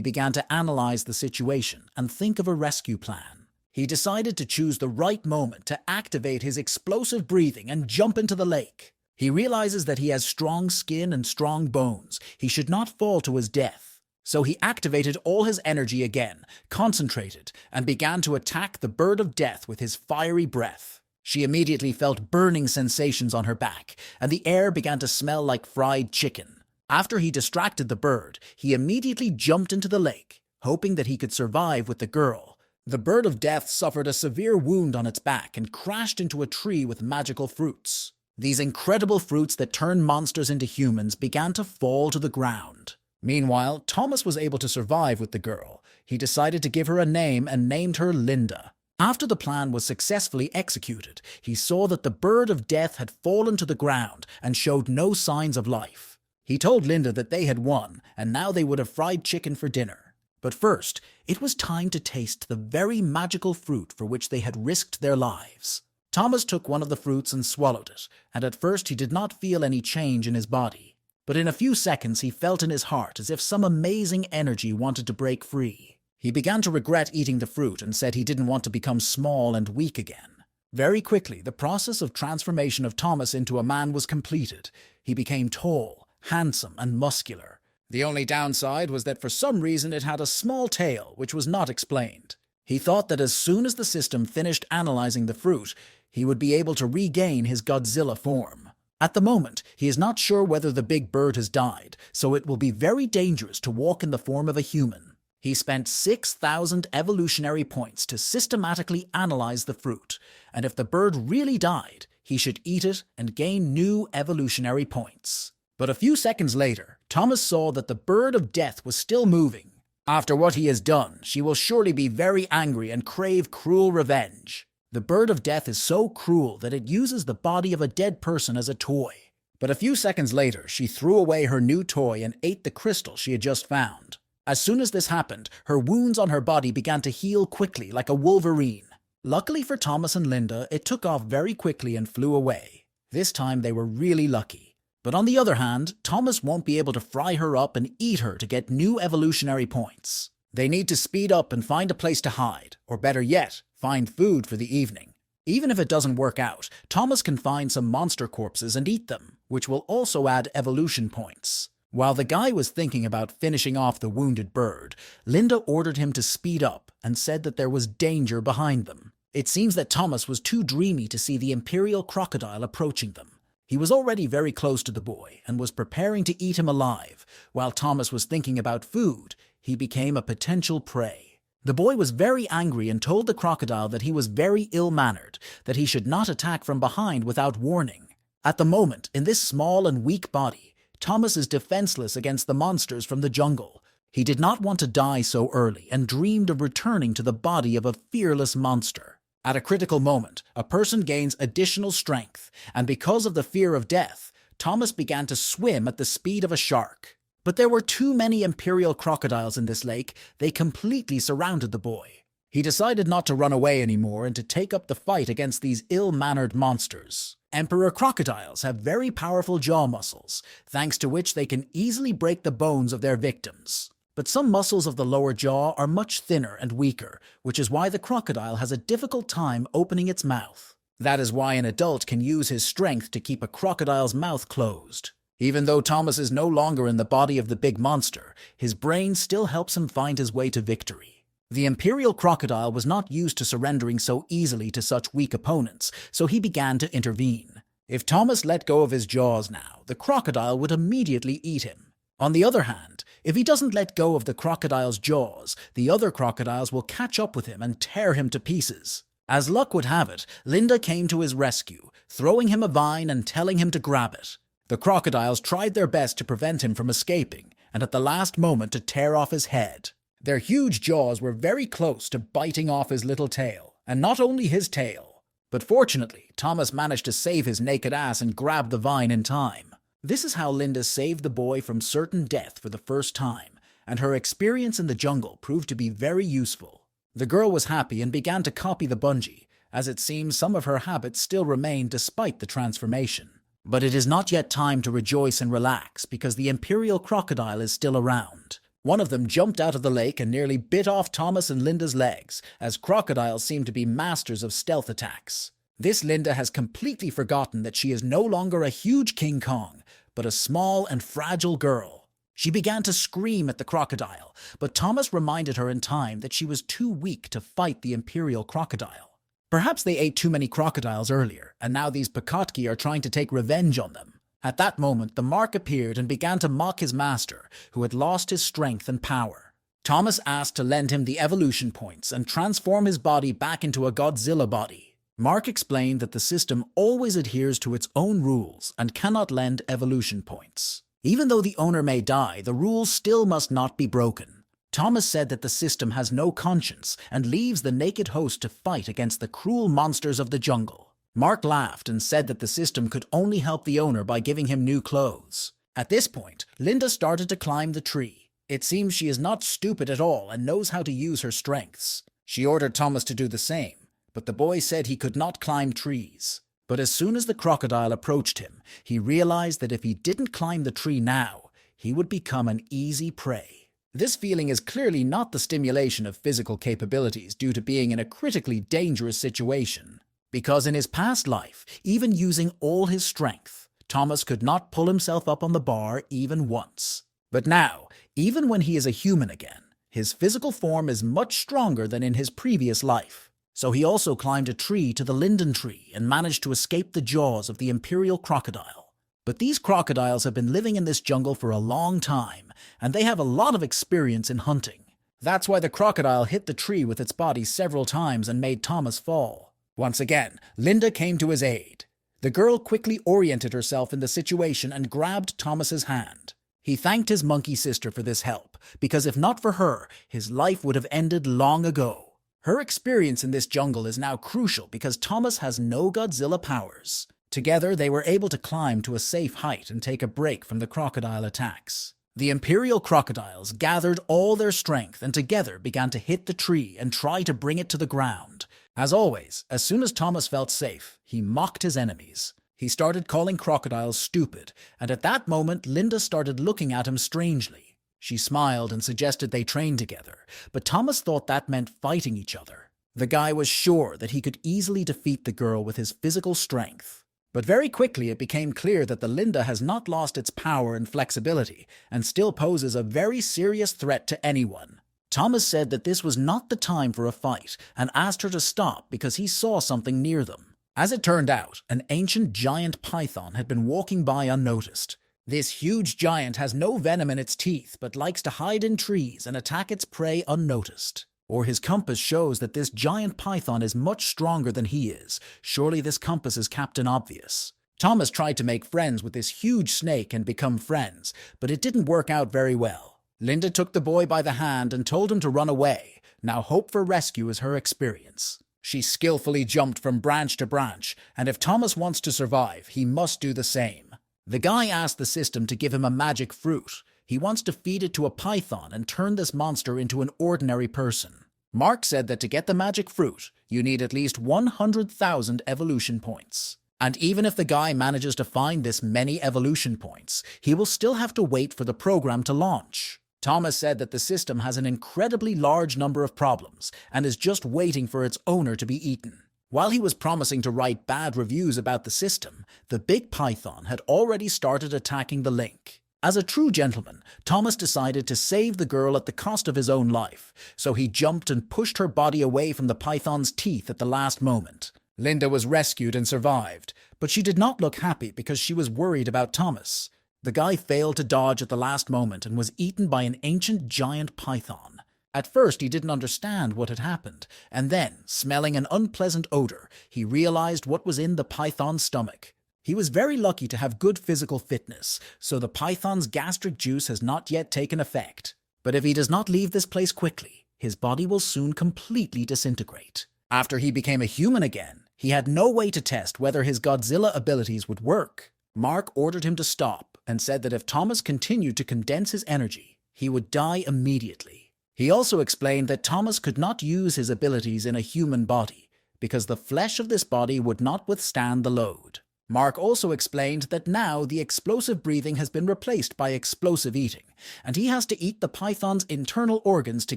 began to analyze the situation and think of a rescue plan. He decided to choose the right moment to activate his explosive breathing and jump into the lake. He realizes that he has strong skin and strong bones. He should not fall to his death. So he activated all his energy again, concentrated, and began to attack the bird of death with his fiery breath. She immediately felt burning sensations on her back, and the air began to smell like fried chicken. After he distracted the bird, he immediately jumped into the lake, hoping that he could survive with the girl. The bird of death suffered a severe wound on its back and crashed into a tree with magical fruits. These incredible fruits that turn monsters into humans began to fall to the ground. Meanwhile, Thomas was able to survive with the girl. He decided to give her a name and named her Linda. After the plan was successfully executed, he saw that the bird of death had fallen to the ground and showed no signs of life. He told Linda that they had won, and now they would have fried chicken for dinner. But first, it was time to taste the very magical fruit for which they had risked their lives. Thomas took one of the fruits and swallowed it, and at first he did not feel any change in his body. But in a few seconds he felt in his heart as if some amazing energy wanted to break free. He began to regret eating the fruit and said he didn't want to become small and weak again. Very quickly, the process of transformation of Thomas into a man was completed. He became tall, handsome, and muscular. The only downside was that for some reason it had a small tail, which was not explained. He thought that as soon as the system finished analyzing the fruit, he would be able to regain his Godzilla form. At the moment, he is not sure whether the big bird has died, so it will be very dangerous to walk in the form of a human. He spent 6,000 evolutionary points to systematically analyze the fruit, and if the bird really died, he should eat it and gain new evolutionary points. But a few seconds later, Thomas saw that the bird of death was still moving. After what he has done, she will surely be very angry and crave cruel revenge. The bird of death is so cruel that it uses the body of a dead person as a toy. But a few seconds later, she threw away her new toy and ate the crystal she had just found. As soon as this happened, her wounds on her body began to heal quickly like a wolverine. Luckily for Thomas and Linda, it took off very quickly and flew away. This time they were really lucky. But on the other hand, Thomas won't be able to fry her up and eat her to get new evolutionary points. They need to speed up and find a place to hide, or better yet, find food for the evening. Even if it doesn't work out, Thomas can find some monster corpses and eat them, which will also add evolution points. While the guy was thinking about finishing off the wounded bird, Linda ordered him to speed up and said that there was danger behind them. It seems that Thomas was too dreamy to see the imperial crocodile approaching them. He was already very close to the boy and was preparing to eat him alive. While Thomas was thinking about food, he became a potential prey. The boy was very angry and told the crocodile that he was very ill-mannered, that he should not attack from behind without warning. At the moment, in this small and weak body, Thomas is defenseless against the monsters from the jungle. He did not want to die so early and dreamed of returning to the body of a fearless monster. At a critical moment, a person gains additional strength, and because of the fear of death, Thomas began to swim at the speed of a shark. But there were too many imperial crocodiles in this lake. They completely surrounded the boy. He decided not to run away anymore and to take up the fight against these ill-mannered monsters. Emperor crocodiles have very powerful jaw muscles, thanks to which they can easily break the bones of their victims. But some muscles of the lower jaw are much thinner and weaker, which is why the crocodile has a difficult time opening its mouth. That is why an adult can use his strength to keep a crocodile's mouth closed. Even though Thomas is no longer in the body of the big monster, his brain still helps him find his way to victory. The imperial crocodile was not used to surrendering so easily to such weak opponents, so he began to intervene. If Thomas let go of his jaws now, the crocodile would immediately eat him. On the other hand, if he doesn't let go of the crocodile's jaws, the other crocodiles will catch up with him and tear him to pieces. As luck would have it, Linda came to his rescue, throwing him a vine and telling him to grab it. The crocodiles tried their best to prevent him from escaping, and at the last moment to tear off his head. Their huge jaws were very close to biting off his little tail, and not only his tail. But fortunately, Thomas managed to save his naked ass and grab the vine in time. This is how Linda saved the boy from certain death for the first time, and her experience in the jungle proved to be very useful. The girl was happy and began to copy the bungee, as it seems some of her habits still remain despite the transformation. But it is not yet time to rejoice and relax because the imperial crocodile is still around. One of them jumped out of the lake and nearly bit off Thomas and Linda's legs, as crocodiles seem to be masters of stealth attacks. This Linda has completely forgotten that she is no longer a huge King Kong, but a small and fragile girl. She began to scream at the crocodile, but Thomas reminded her in time that she was too weak to fight the imperial crocodile. Perhaps they ate too many crocodiles earlier, and now these Pakotki are trying to take revenge on them. At that moment, the Mark appeared and began to mock his master, who had lost his strength and power. Thomas asked to lend him the evolution points and transform his body back into a Godzilla body. Mark explained that the system always adheres to its own rules and cannot lend evolution points. Even though the owner may die, the rules still must not be broken. Thomas said that the system has no conscience and leaves the naked host to fight against the cruel monsters of the jungle. Mark laughed and said that the system could only help the owner by giving him new clothes. At this point, Linda started to climb the tree. It seems she is not stupid at all and knows how to use her strengths. She ordered Thomas to do the same, but the boy said he could not climb trees. But as soon as the crocodile approached him, he realized that if he didn't climb the tree now, he would become an easy prey. This feeling is clearly not the stimulation of physical capabilities due to being in a critically dangerous situation. Because in his past life, even using all his strength, Thomas could not pull himself up on the bar even once. But now, even when he is a human again, his physical form is much stronger than in his previous life. So he also climbed a tree to the linden tree and managed to escape the jaws of the imperial crocodile. But these crocodiles have been living in this jungle for a long time, and they have a lot of experience in hunting. That's why the crocodile hit the tree with its body several times and made Thomas fall. Once again, Linda came to his aid. The girl quickly oriented herself in the situation and grabbed Thomas's hand. He thanked his monkey sister for this help, because if not for her, his life would have ended long ago. Her experience in this jungle is now crucial because Thomas has no Godzilla powers. Together, they were able to climb to a safe height and take a break from the crocodile attacks. The imperial crocodiles gathered all their strength and together began to hit the tree and try to bring it to the ground. As always, as soon as Thomas felt safe, he mocked his enemies. He started calling crocodiles stupid, and at that moment Linda started looking at him strangely. She smiled and suggested they train together, but Thomas thought that meant fighting each other. The guy was sure that he could easily defeat the girl with his physical strength. But very quickly it became clear that the Linda has not lost its power and flexibility, and still poses a very serious threat to anyone. Thomas said that this was not the time for a fight, and asked her to stop because he saw something near them. As it turned out, an ancient giant python had been walking by unnoticed. This huge giant has no venom in its teeth, but likes to hide in trees and attack its prey unnoticed. Or his compass shows that this giant python is much stronger than he is. Surely this compass is Captain Obvious. Thomas tried to make friends with this huge snake and become friends, but it didn't work out very well. Linda took the boy by the hand and told him to run away. Now hope for rescue is her experience. She skillfully jumped from branch to branch, and if Thomas wants to survive, he must do the same. The guy asked the system to give him a magic fruit. He wants to feed it to a python and turn this monster into an ordinary person. Mark said that to get the magic fruit, you need at least 100,000 evolution points. And even if the guy manages to find this many evolution points, he will still have to wait for the program to launch. Thomas said that the system has an incredibly large number of problems and is just waiting for its owner to be eaten. While he was promising to write bad reviews about the system, the big python had already started attacking the Link. As a true gentleman, Thomas decided to save the girl at the cost of his own life, so he jumped and pushed her body away from the python's teeth at the last moment. Linda was rescued and survived, but she did not look happy because she was worried about Thomas. The guy failed to dodge at the last moment and was eaten by an ancient giant python. At first he didn't understand what had happened, and then, smelling an unpleasant odor, he realized what was in the python's stomach. He was very lucky to have good physical fitness, so the python's gastric juice has not yet taken effect. But if he does not leave this place quickly, his body will soon completely disintegrate. After he became a human again, He had no way to test whether his Godzilla abilities would work. Mark ordered him to stop and said that if Thomas continued to condense his energy, he would die immediately. He also explained that Thomas could not use his abilities in a human body because the flesh of this body would not withstand the load. Mark also explained that now the explosive breathing has been replaced by explosive eating, and he has to eat the python's internal organs to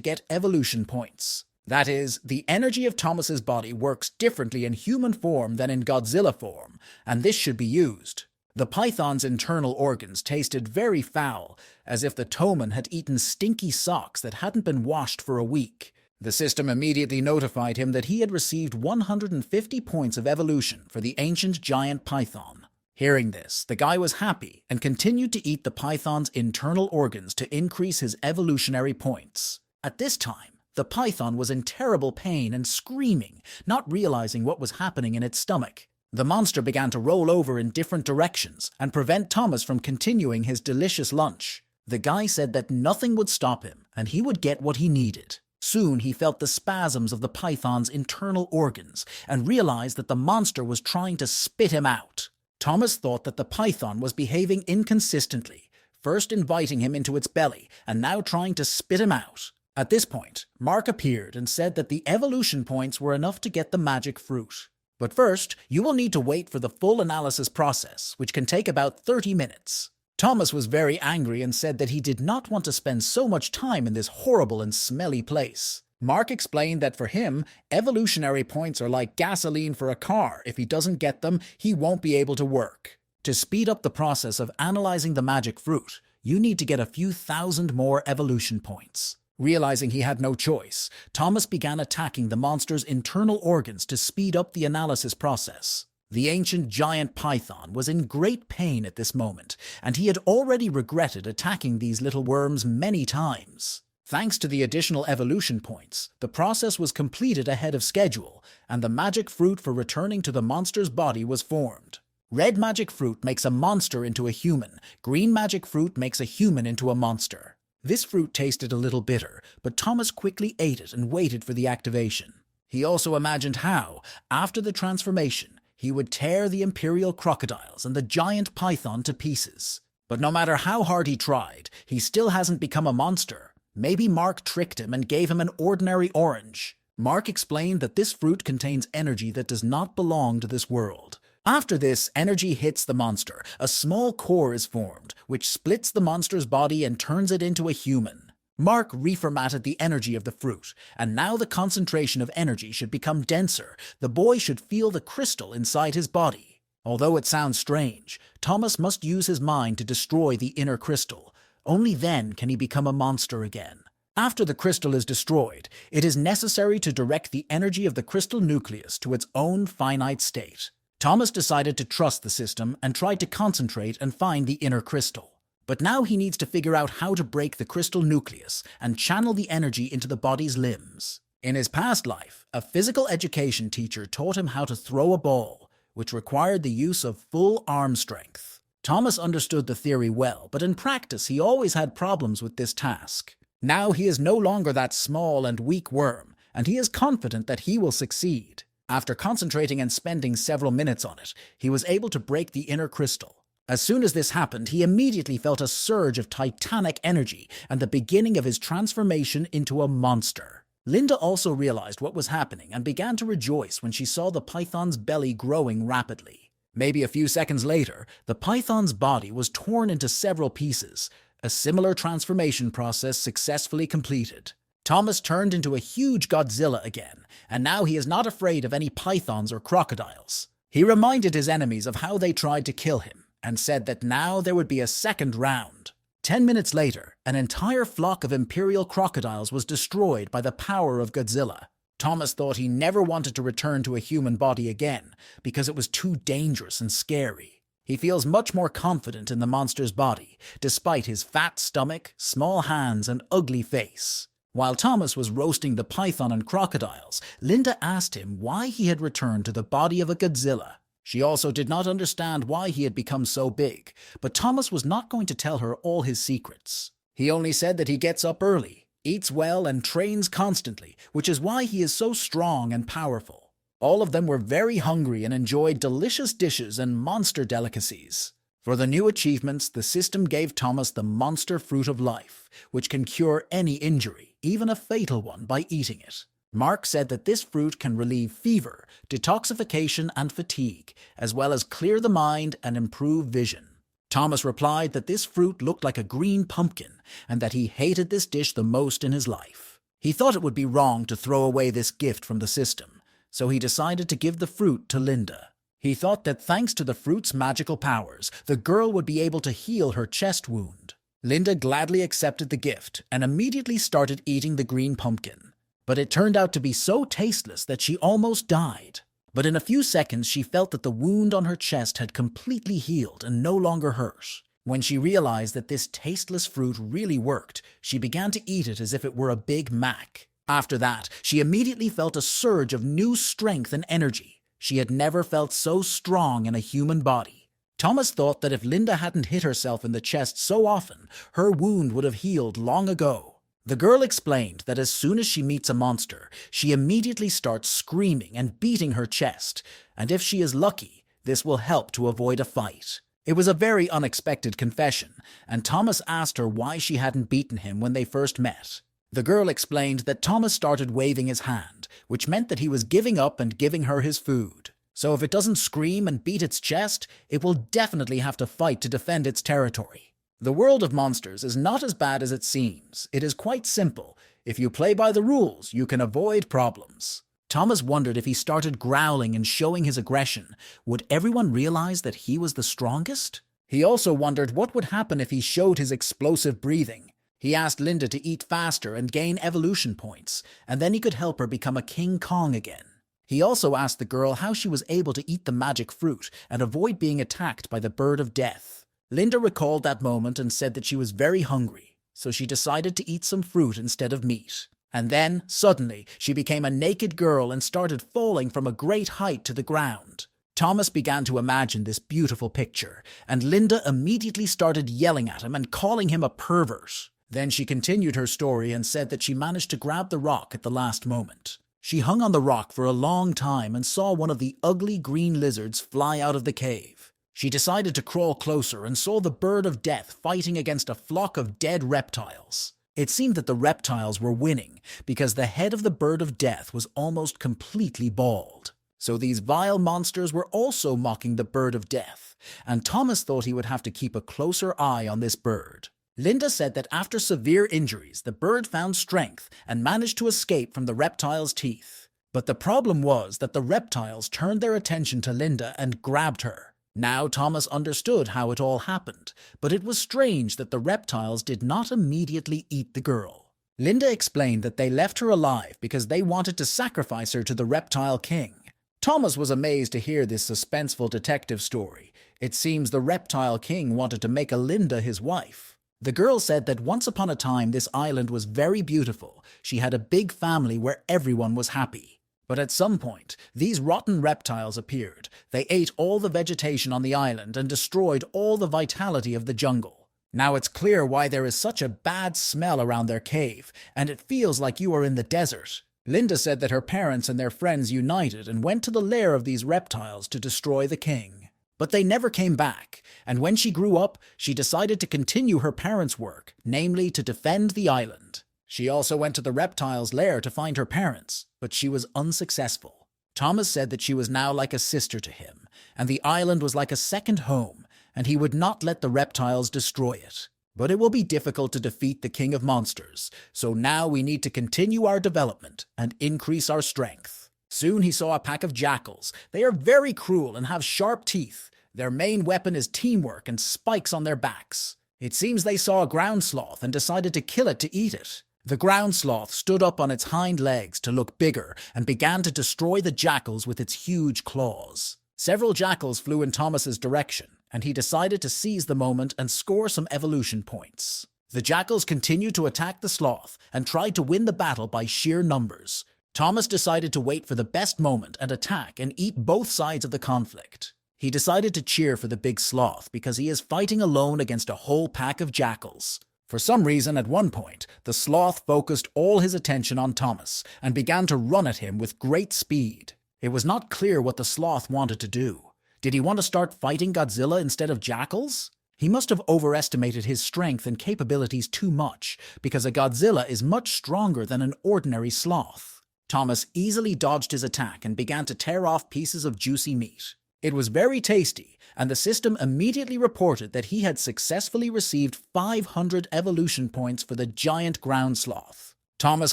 get evolution points. That is, the energy of Thomas's body works differently in human form than in Godzilla form, and this should be used. The python's internal organs tasted very foul, as if the Toman had eaten stinky socks that hadn't been washed for a week. The system immediately notified him that he had received 150 points of evolution for the ancient giant python. Hearing this, the guy was happy and continued to eat the python's internal organs to increase his evolutionary points. At this time, the python was in terrible pain and screaming, not realizing what was happening in its stomach. The monster began to roll over in different directions and prevent Thomas from continuing his delicious lunch. The guy said that nothing would stop him and he would get what he needed. Soon he felt the spasms of the python's internal organs and realized that the monster was trying to spit him out. Thomas thought that the python was behaving inconsistently, first inviting him into its belly and now trying to spit him out. At this point, Mark appeared and said that the evolution points were enough to get the magic fruit. But first, you will need to wait for the full analysis process, which can take about 30 minutes. Thomas was very angry and said that he did not want to spend so much time in this horrible and smelly place. Mark explained that for him, evolutionary points are like gasoline for a car. If he doesn't get them, he won't be able to work. To speed up the process of analyzing the magic fruit, you need to get a few thousand more evolution points. Realizing he had no choice, Thomas began attacking the monster's internal organs to speed up the analysis process. The ancient giant python was in great pain at this moment, and he had already regretted attacking these little worms many times. Thanks to the additional evolution points, the process was completed ahead of schedule, and the magic fruit for returning to the monster's body was formed. Red magic fruit makes a monster into a human. Green magic fruit makes a human into a monster. This fruit tasted a little bitter, but Thomas quickly ate it and waited for the activation. He also imagined how, after the transformation, he would tear the imperial crocodiles and the giant python to pieces. But no matter how hard he tried, he still hasn't become a monster. Maybe Mark tricked him and gave him an ordinary orange. Mark explained that this fruit contains energy that does not belong to this world. After this energy hits the monster, a small core is formed, which splits the monster's body and turns it into a human. Mark reformatted the energy of the fruit, and now the concentration of energy should become denser. The boy should feel the crystal inside his body. Although it sounds strange, Thomas must use his mind to destroy the inner crystal. Only then can he become a monster again. After the crystal is destroyed, it is necessary to direct the energy of the crystal nucleus to its own finite state. Thomas decided to trust the system and tried to concentrate and find the inner crystal. But now he needs to figure out how to break the crystal nucleus and channel the energy into the body's limbs. In his past life, a physical education teacher taught him how to throw a ball, which required the use of full arm strength. Thomas understood the theory well, but in practice he always had problems with this task. Now he is no longer that small and weak worm, and he is confident that he will succeed. After concentrating and spending several minutes on it, he was able to break the inner crystal. As soon as this happened, he immediately felt a surge of titanic energy and the beginning of his transformation into a monster. Linda also realized what was happening and began to rejoice when she saw the python's belly growing rapidly. Maybe a few seconds later, the python's body was torn into several pieces, a similar transformation process successfully completed. Thomas turned into a huge Godzilla again, and now he is not afraid of any pythons or crocodiles. He reminded his enemies of how they tried to kill him, and said that now there would be a second round. 10 minutes later, an entire flock of imperial crocodiles was destroyed by the power of Godzilla. Thomas thought he never wanted to return to a human body again, because it was too dangerous and scary. He feels much more confident in the monster's body, despite his fat stomach, small hands, and ugly face. While Thomas was roasting the python and crocodiles, Linda asked him why he had returned to the body of a Godzilla. She also did not understand why he had become so big, but Thomas was not going to tell her all his secrets. He only said that he gets up early, eats well, and trains constantly, which is why he is so strong and powerful. All of them were very hungry and enjoyed delicious dishes and monster delicacies. For the new achievements, the system gave Thomas the monster fruit of life, which can cure any injury, even a fatal one, by eating it. Mark said that this fruit can relieve fever, detoxification, and fatigue, as well as clear the mind and improve vision. Thomas replied that this fruit looked like a green pumpkin and that he hated this dish the most in his life. He thought it would be wrong to throw away this gift from the system, so he decided to give the fruit to Linda. He thought that thanks to the fruit's magical powers, the girl would be able to heal her chest wound. Linda gladly accepted the gift and immediately started eating the green pumpkin. But it turned out to be so tasteless that she almost died. But in a few seconds, she felt that the wound on her chest had completely healed and no longer hurt. When she realized that this tasteless fruit really worked, she began to eat it as if it were a Big Mac. After that, she immediately felt a surge of new strength and energy. She had never felt so strong in a human body. Thomas thought that if Linda hadn't hit herself in the chest so often, her wound would have healed long ago. The girl explained that as soon as she meets a monster, she immediately starts screaming and beating her chest, and if she is lucky, this will help to avoid a fight. It was a very unexpected confession, and Thomas asked her why she hadn't beaten him when they first met. The girl explained that Thomas started waving his hand, which meant that he was giving up and giving her his food. So if it doesn't scream and beat its chest, it will definitely have to fight to defend its territory. The world of monsters is not as bad as it seems. It is quite simple. If you play by the rules, you can avoid problems. Thomas wondered if he started growling and showing his aggression, would everyone realize that he was the strongest? He also wondered what would happen if he showed his explosive breathing. He asked Linda to eat faster and gain evolution points, and then he could help her become a King Kong again. He also asked the girl how she was able to eat the magic fruit and avoid being attacked by the bird of death. Linda recalled that moment and said that she was very hungry, so she decided to eat some fruit instead of meat. And then, suddenly, she became a naked girl and started falling from a great height to the ground. Thomas began to imagine this beautiful picture, and Linda immediately started yelling at him and calling him a pervert. Then she continued her story and said that she managed to grab the rock at the last moment. She hung on the rock for a long time and saw one of the ugly green lizards fly out of the cave. She decided to crawl closer and saw the bird of death fighting against a flock of dead reptiles. It seemed that the reptiles were winning because the head of the bird of death was almost completely bald. So these vile monsters were also mocking the bird of death, and Thomas thought he would have to keep a closer eye on this bird. Linda said that after severe injuries, the bird found strength and managed to escape from the reptile's teeth. But the problem was that the reptiles turned their attention to Linda and grabbed her. Now Thomas understood how it all happened, but it was strange that the reptiles did not immediately eat the girl. Linda explained that they left her alive because they wanted to sacrifice her to the reptile king. Thomas was amazed to hear this suspenseful detective story. It seems the reptile king wanted to make Linda his wife. The girl said that once upon a time this island was very beautiful. She had a big family where everyone was happy. But at some point, these rotten reptiles appeared. They ate all the vegetation on the island and destroyed all the vitality of the jungle. Now it's clear why there is such a bad smell around their cave, and it feels like you are in the desert. Linda said that her parents and their friends united and went to the lair of these reptiles to destroy the king. But they never came back, and when she grew up, she decided to continue her parents' work, namely to defend the island. She also went to the reptiles' lair to find her parents, but she was unsuccessful. Thomas said that she was now like a sister to him, and the island was like a second home, and he would not let the reptiles destroy it. But it will be difficult to defeat the King of Monsters, so now we need to continue our development and increase our strength. Soon he saw a pack of jackals. They are very cruel and have sharp teeth. Their main weapon is teamwork and spikes on their backs. It seems they saw a ground sloth and decided to kill it to eat it. The ground sloth stood up on its hind legs to look bigger and began to destroy the jackals with its huge claws. Several jackals flew in Thomas's direction, and he decided to seize the moment and score some evolution points. The jackals continued to attack the sloth and tried to win the battle by sheer numbers. Thomas decided to wait for the best moment and attack and eat both sides of the conflict. He decided to cheer for the big sloth because he is fighting alone against a whole pack of jackals. For some reason, at one point, the sloth focused all his attention on Thomas and began to run at him with great speed. It was not clear what the sloth wanted to do. Did he want to start fighting Godzilla instead of jackals? He must have overestimated his strength and capabilities too much, because a Godzilla is much stronger than an ordinary sloth. Thomas easily dodged his attack and began to tear off pieces of juicy meat. It was very tasty, and the system immediately reported that he had successfully received 500 evolution points for the giant ground sloth. Thomas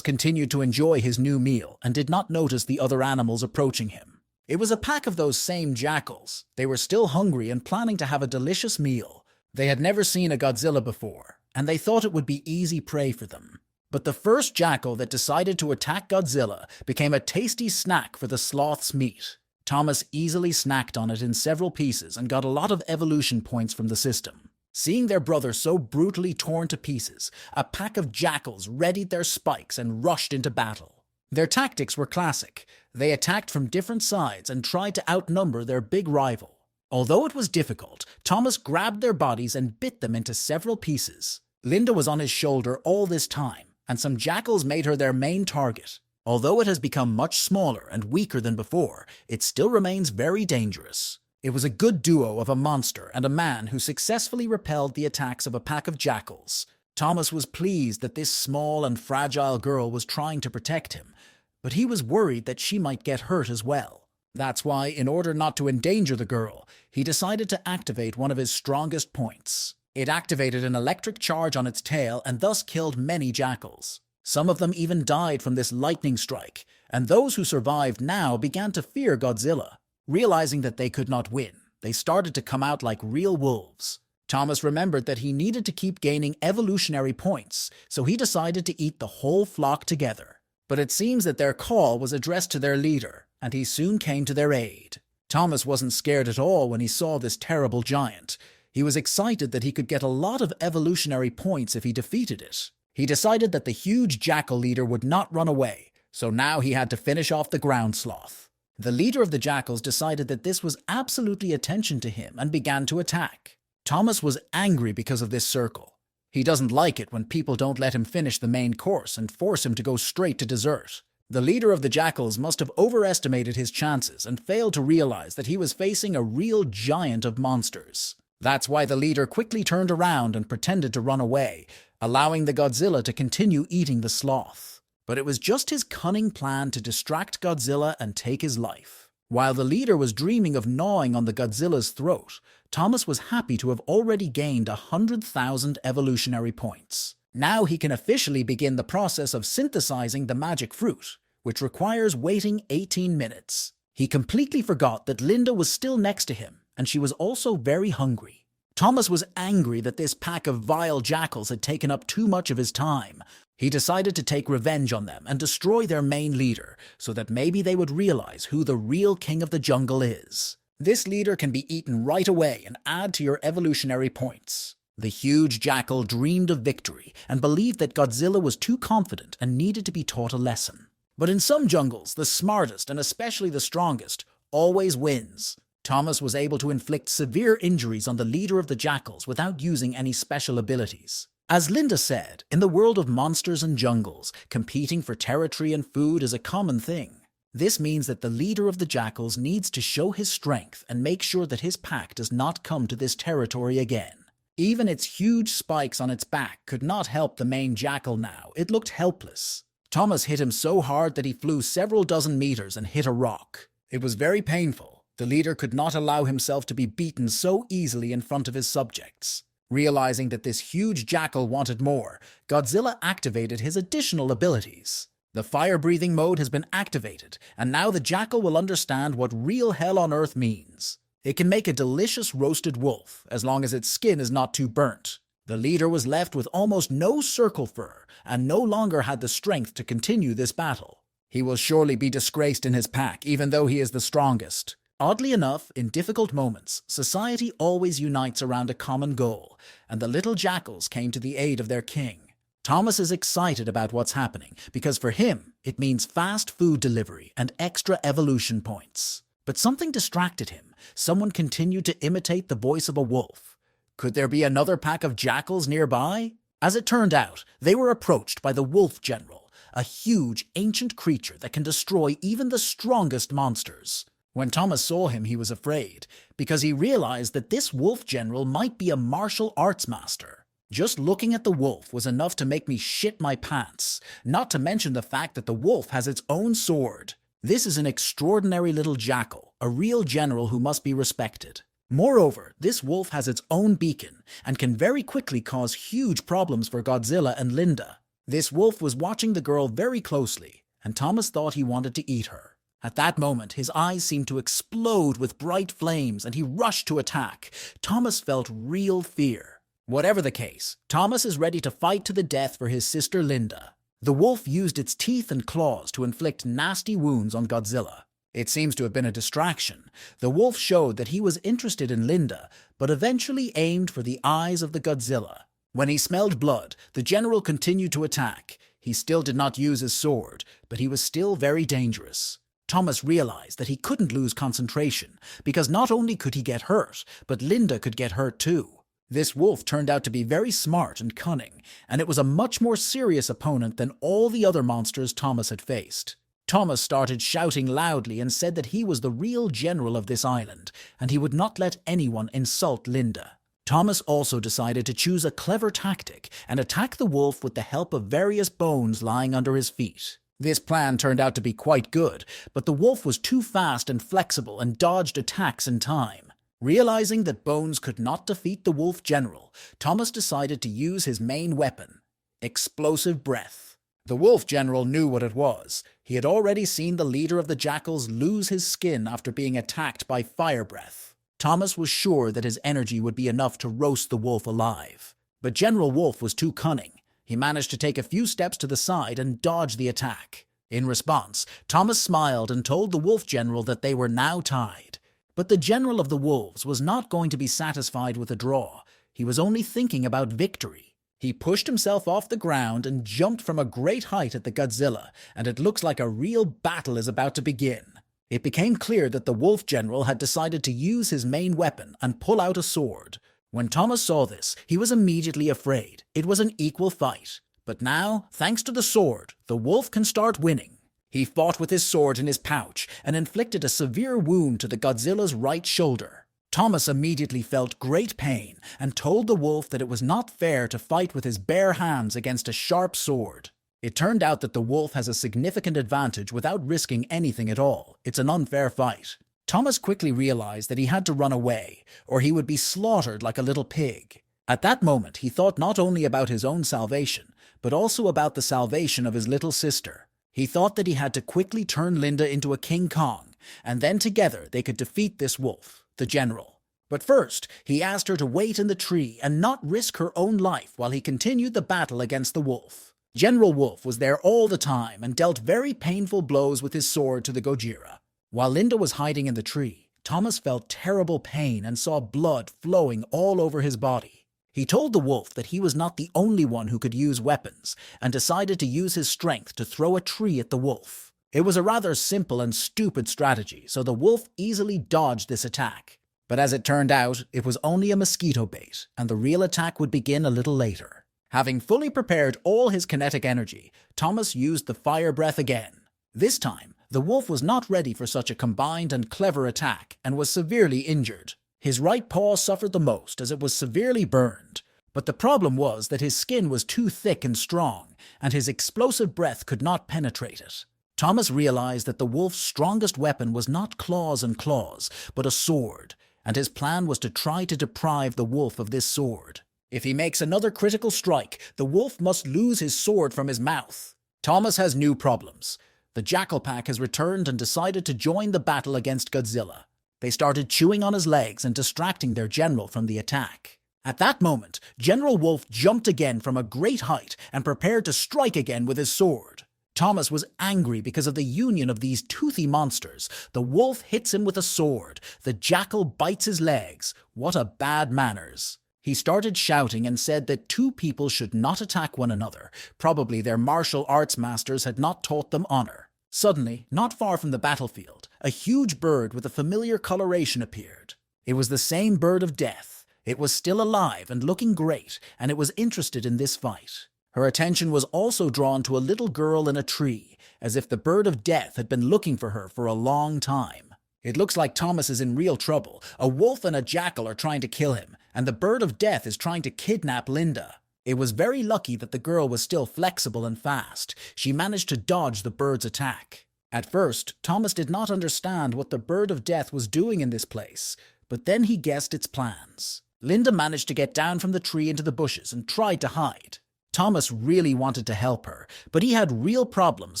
continued to enjoy his new meal and did not notice the other animals approaching him. It was a pack of those same jackals. They were still hungry and planning to have a delicious meal. They had never seen a Godzilla before, and they thought it would be easy prey for them. But the first jackal that decided to attack Godzilla became a tasty snack for the sloth's meat. Thomas easily snacked on it in several pieces and got a lot of evolution points from the system. Seeing their brother so brutally torn to pieces, a pack of jackals readied their spikes and rushed into battle. Their tactics were classic. They attacked from different sides and tried to outnumber their big rival. Although it was difficult, Thomas grabbed their bodies and bit them into several pieces. Linda was on his shoulder all this time, and some jackals made her their main target. Although it has become much smaller and weaker than before, it still remains very dangerous. It was a good duo of a monster and a man who successfully repelled the attacks of a pack of jackals. Thomas was pleased that this small and fragile girl was trying to protect him, but he was worried that she might get hurt as well. That's why, in order not to endanger the girl, he decided to activate one of his strongest points. It activated an electric charge on its tail and thus killed many jackals. Some of them even died from this lightning strike, and those who survived now began to fear Godzilla. Realizing that they could not win, they started to come out like real wolves. Thomas remembered that he needed to keep gaining evolutionary points, so he decided to eat the whole flock together. But it seems that their call was addressed to their leader, and he soon came to their aid. Thomas wasn't scared at all when he saw this terrible giant. He was excited that he could get a lot of evolutionary points if he defeated it. He decided that the huge jackal leader would not run away, so now he had to finish off the ground sloth. The leader of the jackals decided that this was absolutely attention to him and began to attack. Thomas was angry because of this circle. He doesn't like it when people don't let him finish the main course and force him to go straight to dessert. The leader of the jackals must have overestimated his chances and failed to realize that he was facing a real giant of monsters. That's why the leader quickly turned around and pretended to run away, allowing the Godzilla to continue eating the sloth. But it was just his cunning plan to distract Godzilla and take his life. While the leader was dreaming of gnawing on the Godzilla's throat, Thomas was happy to have already gained 100,000 evolutionary points. Now he can officially begin the process of synthesizing the magic fruit, which requires waiting 18 minutes. He completely forgot that Linda was still next to him, and she was also very hungry. Thomas was angry that this pack of vile jackals had taken up too much of his time. He decided to take revenge on them and destroy their main leader, so that maybe they would realize who the real king of the jungle is. This leader can be eaten right away and add to your evolutionary points. The huge jackal dreamed of victory and believed that Godzilla was too confident and needed to be taught a lesson. But in some jungles, the smartest and especially the strongest always wins. Thomas was able to inflict severe injuries on the leader of the jackals without using any special abilities. As Linda said, in the world of monsters and jungles, competing for territory and food is a common thing. This means that the leader of the jackals needs to show his strength and make sure that his pack does not come to this territory again. Even its huge spikes on its back could not help the main jackal now. It looked helpless. Thomas hit him so hard that he flew several dozen meters and hit a rock. It was very painful. The leader could not allow himself to be beaten so easily in front of his subjects. Realizing that this huge jackal wanted more, Godzilla activated his additional abilities. The fire-breathing mode has been activated, and now the jackal will understand what real hell on earth means. It can make a delicious roasted wolf, as long as its skin is not too burnt. The leader was left with almost no circle fur, and no longer had the strength to continue this battle. He will surely be disgraced in his pack, even though he is the strongest. Oddly enough, in difficult moments, society always unites around a common goal, and the little jackals came to the aid of their king. Thomas is excited about what's happening, because for him, it means fast food delivery and extra evolution points. But something distracted him. Someone continued to imitate the voice of a wolf. Could there be another pack of jackals nearby? As it turned out, they were approached by the wolf general, a huge, ancient creature that can destroy even the strongest monsters. When Thomas saw him, he was afraid, because he realized that this wolf general might be a martial arts master. Just looking at the wolf was enough to make me shit my pants, not to mention the fact that the wolf has its own sword. This is an extraordinary little jackal, a real general who must be respected. Moreover, this wolf has its own beacon and can very quickly cause huge problems for Godzilla and Linda. This wolf was watching the girl very closely, and Thomas thought he wanted to eat her. At that moment, his eyes seemed to explode with bright flames and he rushed to attack. Thomas felt real fear. Whatever the case, Thomas is ready to fight to the death for his sister Linda. The wolf used its teeth and claws to inflict nasty wounds on Godzilla. It seems to have been a distraction. The wolf showed that he was interested in Linda, but eventually aimed for the eyes of the Godzilla. When he smelled blood, the general continued to attack. He still did not use his sword, but he was still very dangerous. Thomas realized that he couldn't lose concentration, because not only could he get hurt, but Linda could get hurt too. This wolf turned out to be very smart and cunning, and it was a much more serious opponent than all the other monsters Thomas had faced. Thomas started shouting loudly and said that he was the real general of this island, and he would not let anyone insult Linda. Thomas also decided to choose a clever tactic and attack the wolf with the help of various bones lying under his feet. This plan turned out to be quite good, but the wolf was too fast and flexible and dodged attacks in time. Realizing that bones could not defeat the wolf general, Thomas decided to use his main weapon, explosive breath. The wolf general knew what it was. He had already seen the leader of the jackals lose his skin after being attacked by fire breath. Thomas was sure that his energy would be enough to roast the wolf alive. But General Wolf was too cunning. He managed to take a few steps to the side and dodge the attack. In response, Thomas smiled and told the wolf general that they were now tied. But the general of the wolves was not going to be satisfied with a draw. He was only thinking about victory. He pushed himself off the ground and jumped from a great height at the Godzilla, and it looks like a real battle is about to begin. It became clear that the wolf general had decided to use his main weapon and pull out a sword. When Thomas saw this, he was immediately afraid. It was an equal fight. But now, thanks to the sword, the wolf can start winning. He fought with his sword in his pouch and inflicted a severe wound to the Godzilla's right shoulder. Thomas immediately felt great pain and told the wolf that it was not fair to fight with his bare hands against a sharp sword. It turned out that the wolf has a significant advantage without risking anything at all. It's an unfair fight. Thomas quickly realized that he had to run away, or he would be slaughtered like a little pig. At that moment, he thought not only about his own salvation, but also about the salvation of his little sister. He thought that he had to quickly turn Linda into a King Kong, and then together they could defeat this wolf, the general. But first, he asked her to wait in the tree and not risk her own life while he continued the battle against the wolf. General Wolf was there all the time and dealt very painful blows with his sword to the Gojira. While Linda was hiding in the tree, Thomas felt terrible pain and saw blood flowing all over his body. He told the wolf that he was not the only one who could use weapons, and decided to use his strength to throw a tree at the wolf. It was a rather simple and stupid strategy, so the wolf easily dodged this attack. But as it turned out, it was only a mosquito bait, and the real attack would begin a little later. Having fully prepared all his kinetic energy, Thomas used the fire breath again. This time, the wolf was not ready for such a combined and clever attack, and was severely injured. His right paw suffered the most as it was severely burned. But the problem was that his skin was too thick and strong, and his explosive breath could not penetrate it. Thomas realized that the wolf's strongest weapon was not claws and claws, but a sword, and his plan was to try to deprive the wolf of this sword. If he makes another critical strike, the wolf must lose his sword from his mouth. Thomas has new problems. The Jackal Pack has returned and decided to join the battle against Godzilla. They started chewing on his legs and distracting their general from the attack. At that moment, General Wolf jumped again from a great height and prepared to strike again with his sword. Thomas was angry because of the union of these toothy monsters. The wolf hits him with a sword. The jackal bites his legs. What a bad manners. He started shouting and said that two people should not attack one another. Probably their martial arts masters had not taught them honor. Suddenly, not far from the battlefield, a huge bird with a familiar coloration appeared. It was the same bird of death. It was still alive and looking great, and it was interested in this fight. Her attention was also drawn to a little girl in a tree, as if the bird of death had been looking for her for a long time. It looks like Thomas is in real trouble. A wolf and a jackal are trying to kill him, and the bird of death is trying to kidnap Linda. It was very lucky that the girl was still flexible and fast. She managed to dodge the bird's attack. At first, Thomas did not understand what the bird of death was doing in this place, but then he guessed its plans. Linda managed to get down from the tree into the bushes and tried to hide. Thomas really wanted to help her, but he had real problems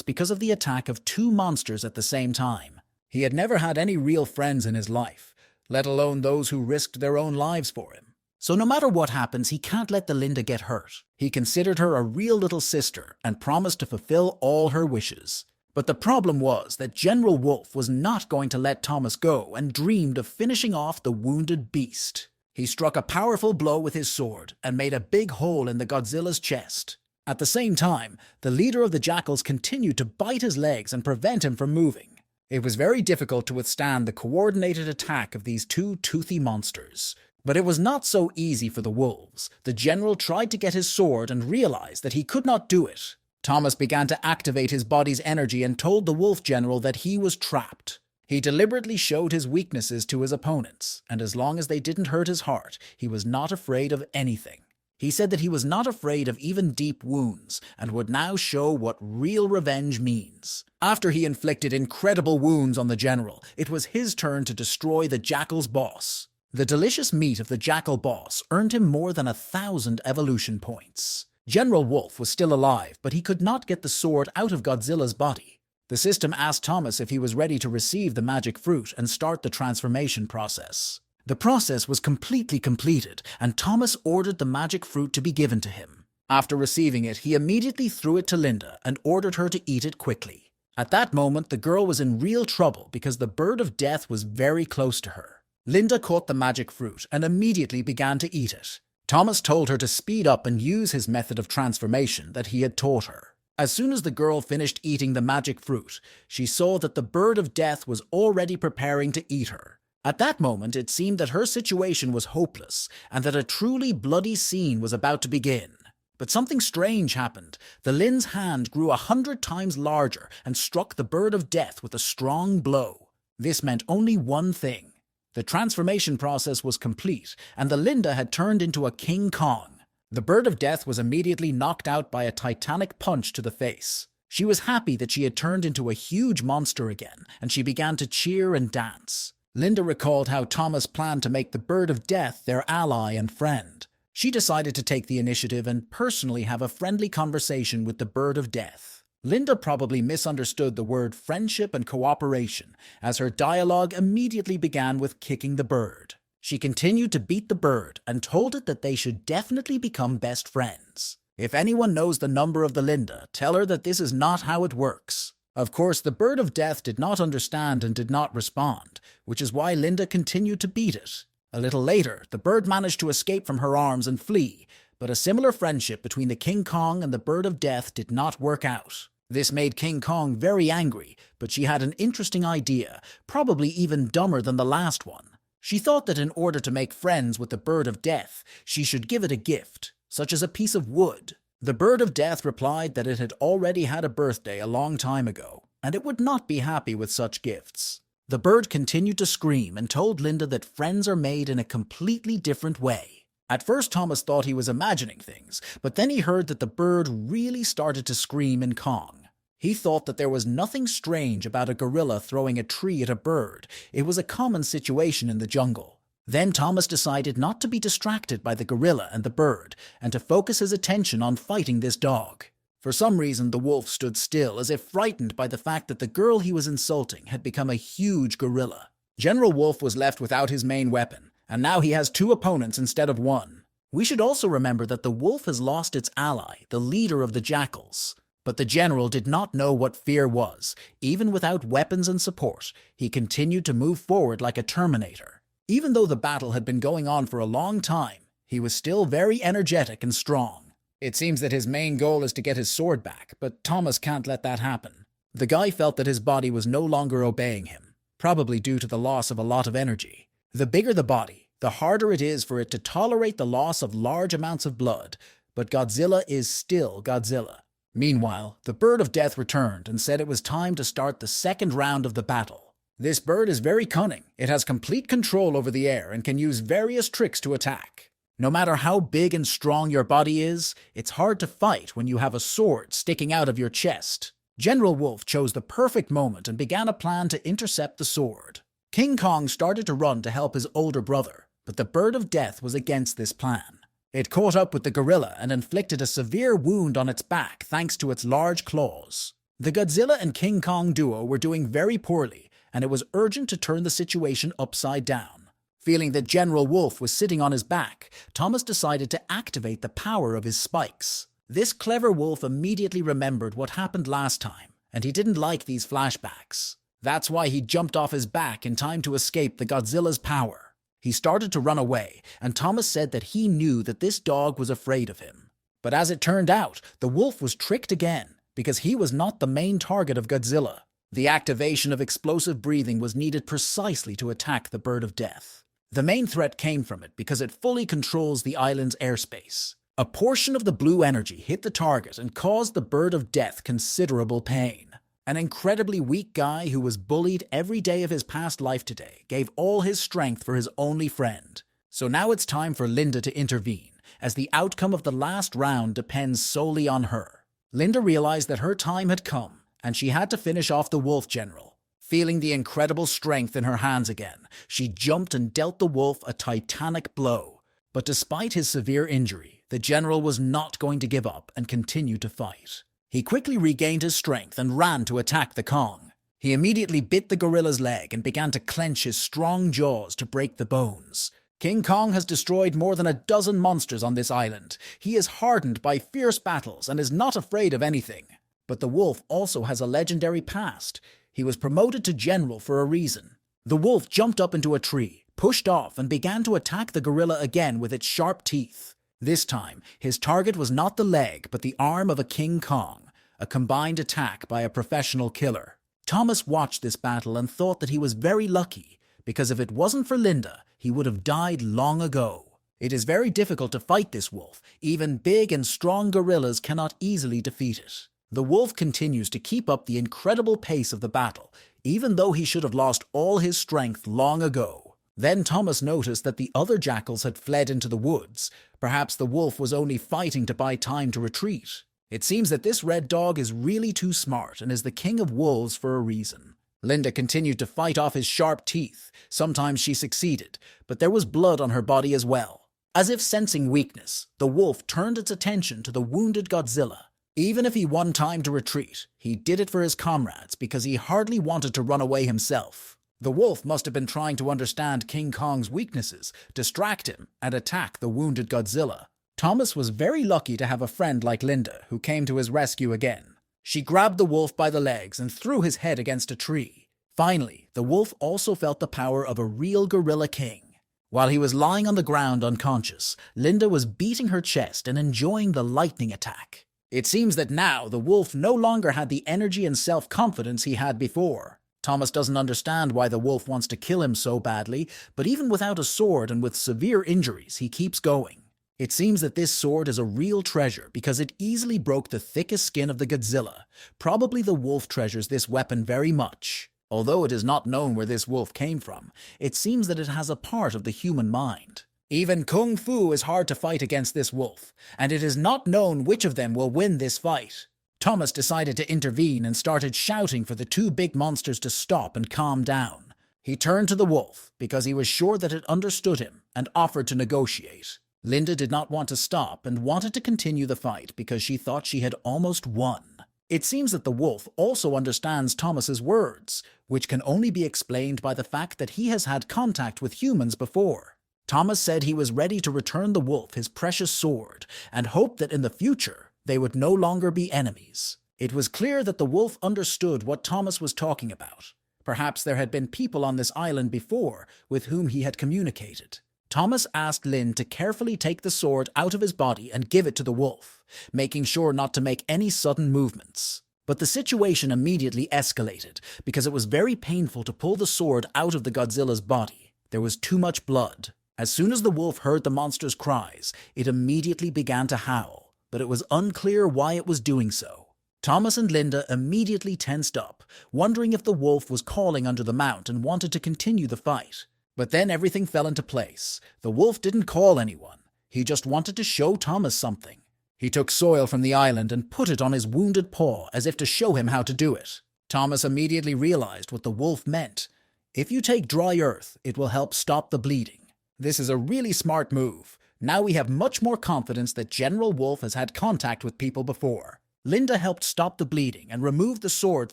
because of the attack of two monsters at the same time. He had never had any real friends in his life, let alone those who risked their own lives for him. So no matter what happens, he can't let the Linda get hurt. He considered her a real little sister and promised to fulfill all her wishes. But the problem was that General Wolf was not going to let Thomas go and dreamed of finishing off the wounded beast. He struck a powerful blow with his sword and made a big hole in the Godzilla's chest. At the same time, the leader of the jackals continued to bite his legs and prevent him from moving. It was very difficult to withstand the coordinated attack of these two toothy monsters. But it was not so easy for the wolves. The general tried to get his sword and realized that he could not do it. Thomas began to activate his body's energy and told the wolf general that he was trapped. He deliberately showed his weaknesses to his opponents, and as long as they didn't hurt his heart, he was not afraid of anything. He said that he was not afraid of even deep wounds, and would now show what real revenge means. After he inflicted incredible wounds on the general, it was his turn to destroy the jackal's boss. The delicious meat of the jackal boss earned him more than 1,000 evolution points. General Wolf was still alive, but he could not get the sword out of Godzilla's body. The system asked Thomas if he was ready to receive the magic fruit and start the transformation process. The process was completely completed, and Thomas ordered the magic fruit to be given to him. After receiving it, he immediately threw it to Linda and ordered her to eat it quickly. At that moment, the girl was in real trouble because the bird of death was very close to her. Linda caught the magic fruit and immediately began to eat it. Thomas told her to speed up and use his method of transformation that he had taught her. As soon as the girl finished eating the magic fruit, she saw that the bird of death was already preparing to eat her. At that moment, it seemed that her situation was hopeless and that a truly bloody scene was about to begin. But something strange happened. The Lin's hand grew 100 times larger and struck the bird of death with a strong blow. This meant only one thing. The transformation process was complete, and the Linda had turned into a King Kong. The bird of death was immediately knocked out by a titanic punch to the face. She was happy that she had turned into a huge monster again, and she began to cheer and dance. Linda recalled how Thomas planned to make the bird of death their ally and friend. She decided to take the initiative and personally have a friendly conversation with the bird of death. Linda probably misunderstood the word friendship and cooperation, as her dialogue immediately began with kicking the bird. She continued to beat the bird and told it that they should definitely become best friends. If anyone knows the number of the Linda, tell her that this is not how it works. Of course, the bird of death did not understand and did not respond, which is why Linda continued to beat it. A little later, the bird managed to escape from her arms and flee, but a similar friendship between the King Kong and the bird of death did not work out. This made King Kong very angry, but she had an interesting idea, probably even dumber than the last one. She thought that in order to make friends with the bird of death, she should give it a gift, such as a piece of wood. The bird of death replied that it had already had a birthday a long time ago, and it would not be happy with such gifts. The bird continued to scream and told Linda that friends are made in a completely different way. At first, Thomas thought he was imagining things, but then he heard that the bird really started to scream in Kong. He thought that there was nothing strange about a gorilla throwing a tree at a bird. It was a common situation in the jungle. Then Thomas decided not to be distracted by the gorilla and the bird, and to focus his attention on fighting this dog. For some reason, the wolf stood still, as if frightened by the fact that the girl he was insulting had become a huge gorilla. General Wolf was left without his main weapon, and now he has two opponents instead of one. We should also remember that the wolf has lost its ally, the leader of the jackals. But the general did not know what fear was. Even without weapons and support, he continued to move forward like a Terminator. Even though the battle had been going on for a long time, he was still very energetic and strong. It seems that his main goal is to get his sword back, but Thomas can't let that happen. The guy felt that his body was no longer obeying him, probably due to the loss of a lot of energy. The bigger the body, the harder it is for it to tolerate the loss of large amounts of blood, but Godzilla is still Godzilla. Meanwhile, the Bird of Death returned and said it was time to start the second round of the battle. This bird is very cunning. It has complete control over the air and can use various tricks to attack. No matter how big and strong your body is, it's hard to fight when you have a sword sticking out of your chest. General Wolf chose the perfect moment and began a plan to intercept the sword. King Kong started to run to help his older brother, but the Bird of Death was against this plan. It caught up with the gorilla and inflicted a severe wound on its back thanks to its large claws. The Godzilla and King Kong duo were doing very poorly, and it was urgent to turn the situation upside down. Feeling that General Wolf was sitting on his back, Thomas decided to activate the power of his spikes. This clever wolf immediately remembered what happened last time, and he didn't like these flashbacks. That's why he jumped off his back in time to escape the Godzilla's power. He started to run away, and Thomas said that he knew that this dog was afraid of him. But as it turned out, the wolf was tricked again, because he was not the main target of Godzilla. The activation of explosive breathing was needed precisely to attack the Bird of Death. The main threat came from it because it fully controls the island's airspace. A portion of the blue energy hit the target and caused the Bird of Death considerable pain. An incredibly weak guy who was bullied every day of his past life today gave all his strength for his only friend. So now it's time for Linda to intervene, as the outcome of the last round depends solely on her. Linda realized that her time had come, and she had to finish off the wolf general. Feeling the incredible strength in her hands again, she jumped and dealt the wolf a titanic blow. But despite his severe injury, the general was not going to give up and continue to fight. He quickly regained his strength and ran to attack the Kong. He immediately bit the gorilla's leg and began to clench his strong jaws to break the bones. King Kong has destroyed more than a dozen monsters on this island. He is hardened by fierce battles and is not afraid of anything. But the wolf also has a legendary past. He was promoted to general for a reason. The wolf jumped up into a tree, pushed off, and began to attack the gorilla again with its sharp teeth. This time, his target was not the leg, but the arm of a King Kong, a combined attack by a professional killer. Thomas watched this battle and thought that he was very lucky, because if it wasn't for Linda, he would have died long ago. It is very difficult to fight this wolf. Even big and strong gorillas cannot easily defeat it. The wolf continues to keep up the incredible pace of the battle, even though he should have lost all his strength long ago. Then Thomas noticed that the other jackals had fled into the woods. Perhaps the wolf was only fighting to buy time to retreat. It seems that this red dog is really too smart and is the king of wolves for a reason. Linda continued to fight off his sharp teeth. Sometimes she succeeded, but there was blood on her body as well. As if sensing weakness, the wolf turned its attention to the wounded Godzilla. Even if he won time to retreat, he did it for his comrades because he hardly wanted to run away himself. The wolf must have been trying to understand King Kong's weaknesses, distract him, and attack the wounded Godzilla. Thomas was very lucky to have a friend like Linda, who came to his rescue again. She grabbed the wolf by the legs and threw his head against a tree. Finally, the wolf also felt the power of a real gorilla king. While he was lying on the ground unconscious, Linda was beating her chest and enjoying the lightning attack. It seems that now the wolf no longer had the energy and self-confidence he had before. Thomas doesn't understand why the wolf wants to kill him so badly, but even without a sword and with severe injuries, he keeps going. It seems that this sword is a real treasure because it easily broke the thickest skin of the Godzilla. Probably the wolf treasures this weapon very much. Although it is not known where this wolf came from, it seems that it has a part of the human mind. Even Kung Fu is hard to fight against this wolf, and it is not known which of them will win this fight. Thomas decided to intervene and started shouting for the two big monsters to stop and calm down. He turned to the wolf because he was sure that it understood him and offered to negotiate. Linda did not want to stop and wanted to continue the fight because she thought she had almost won. It seems that the wolf also understands Thomas's words, which can only be explained by the fact that he has had contact with humans before. Thomas said he was ready to return the wolf his precious sword and hoped that in the future they would no longer be enemies. It was clear that the wolf understood what Thomas was talking about. Perhaps there had been people on this island before with whom he had communicated. Thomas asked Lin to carefully take the sword out of his body and give it to the wolf, making sure not to make any sudden movements. But the situation immediately escalated because it was very painful to pull the sword out of the Godzilla's body. There was too much blood. As soon as the wolf heard the monster's cries, it immediately began to howl. but it was unclear why it was doing so. Thomas and Linda immediately tensed up, wondering if the wolf was calling under the mount and wanted to continue the fight. But then everything fell into place. The wolf didn't call anyone. He just wanted to show Thomas something. He took soil from the island and put it on his wounded paw as if to show him how to do it. Thomas immediately realized what the wolf meant. If you take dry earth, it will help stop the bleeding. This is a really smart move. Now we have much more confidence that General Wolf has had contact with people before. Linda helped stop the bleeding and removed the sword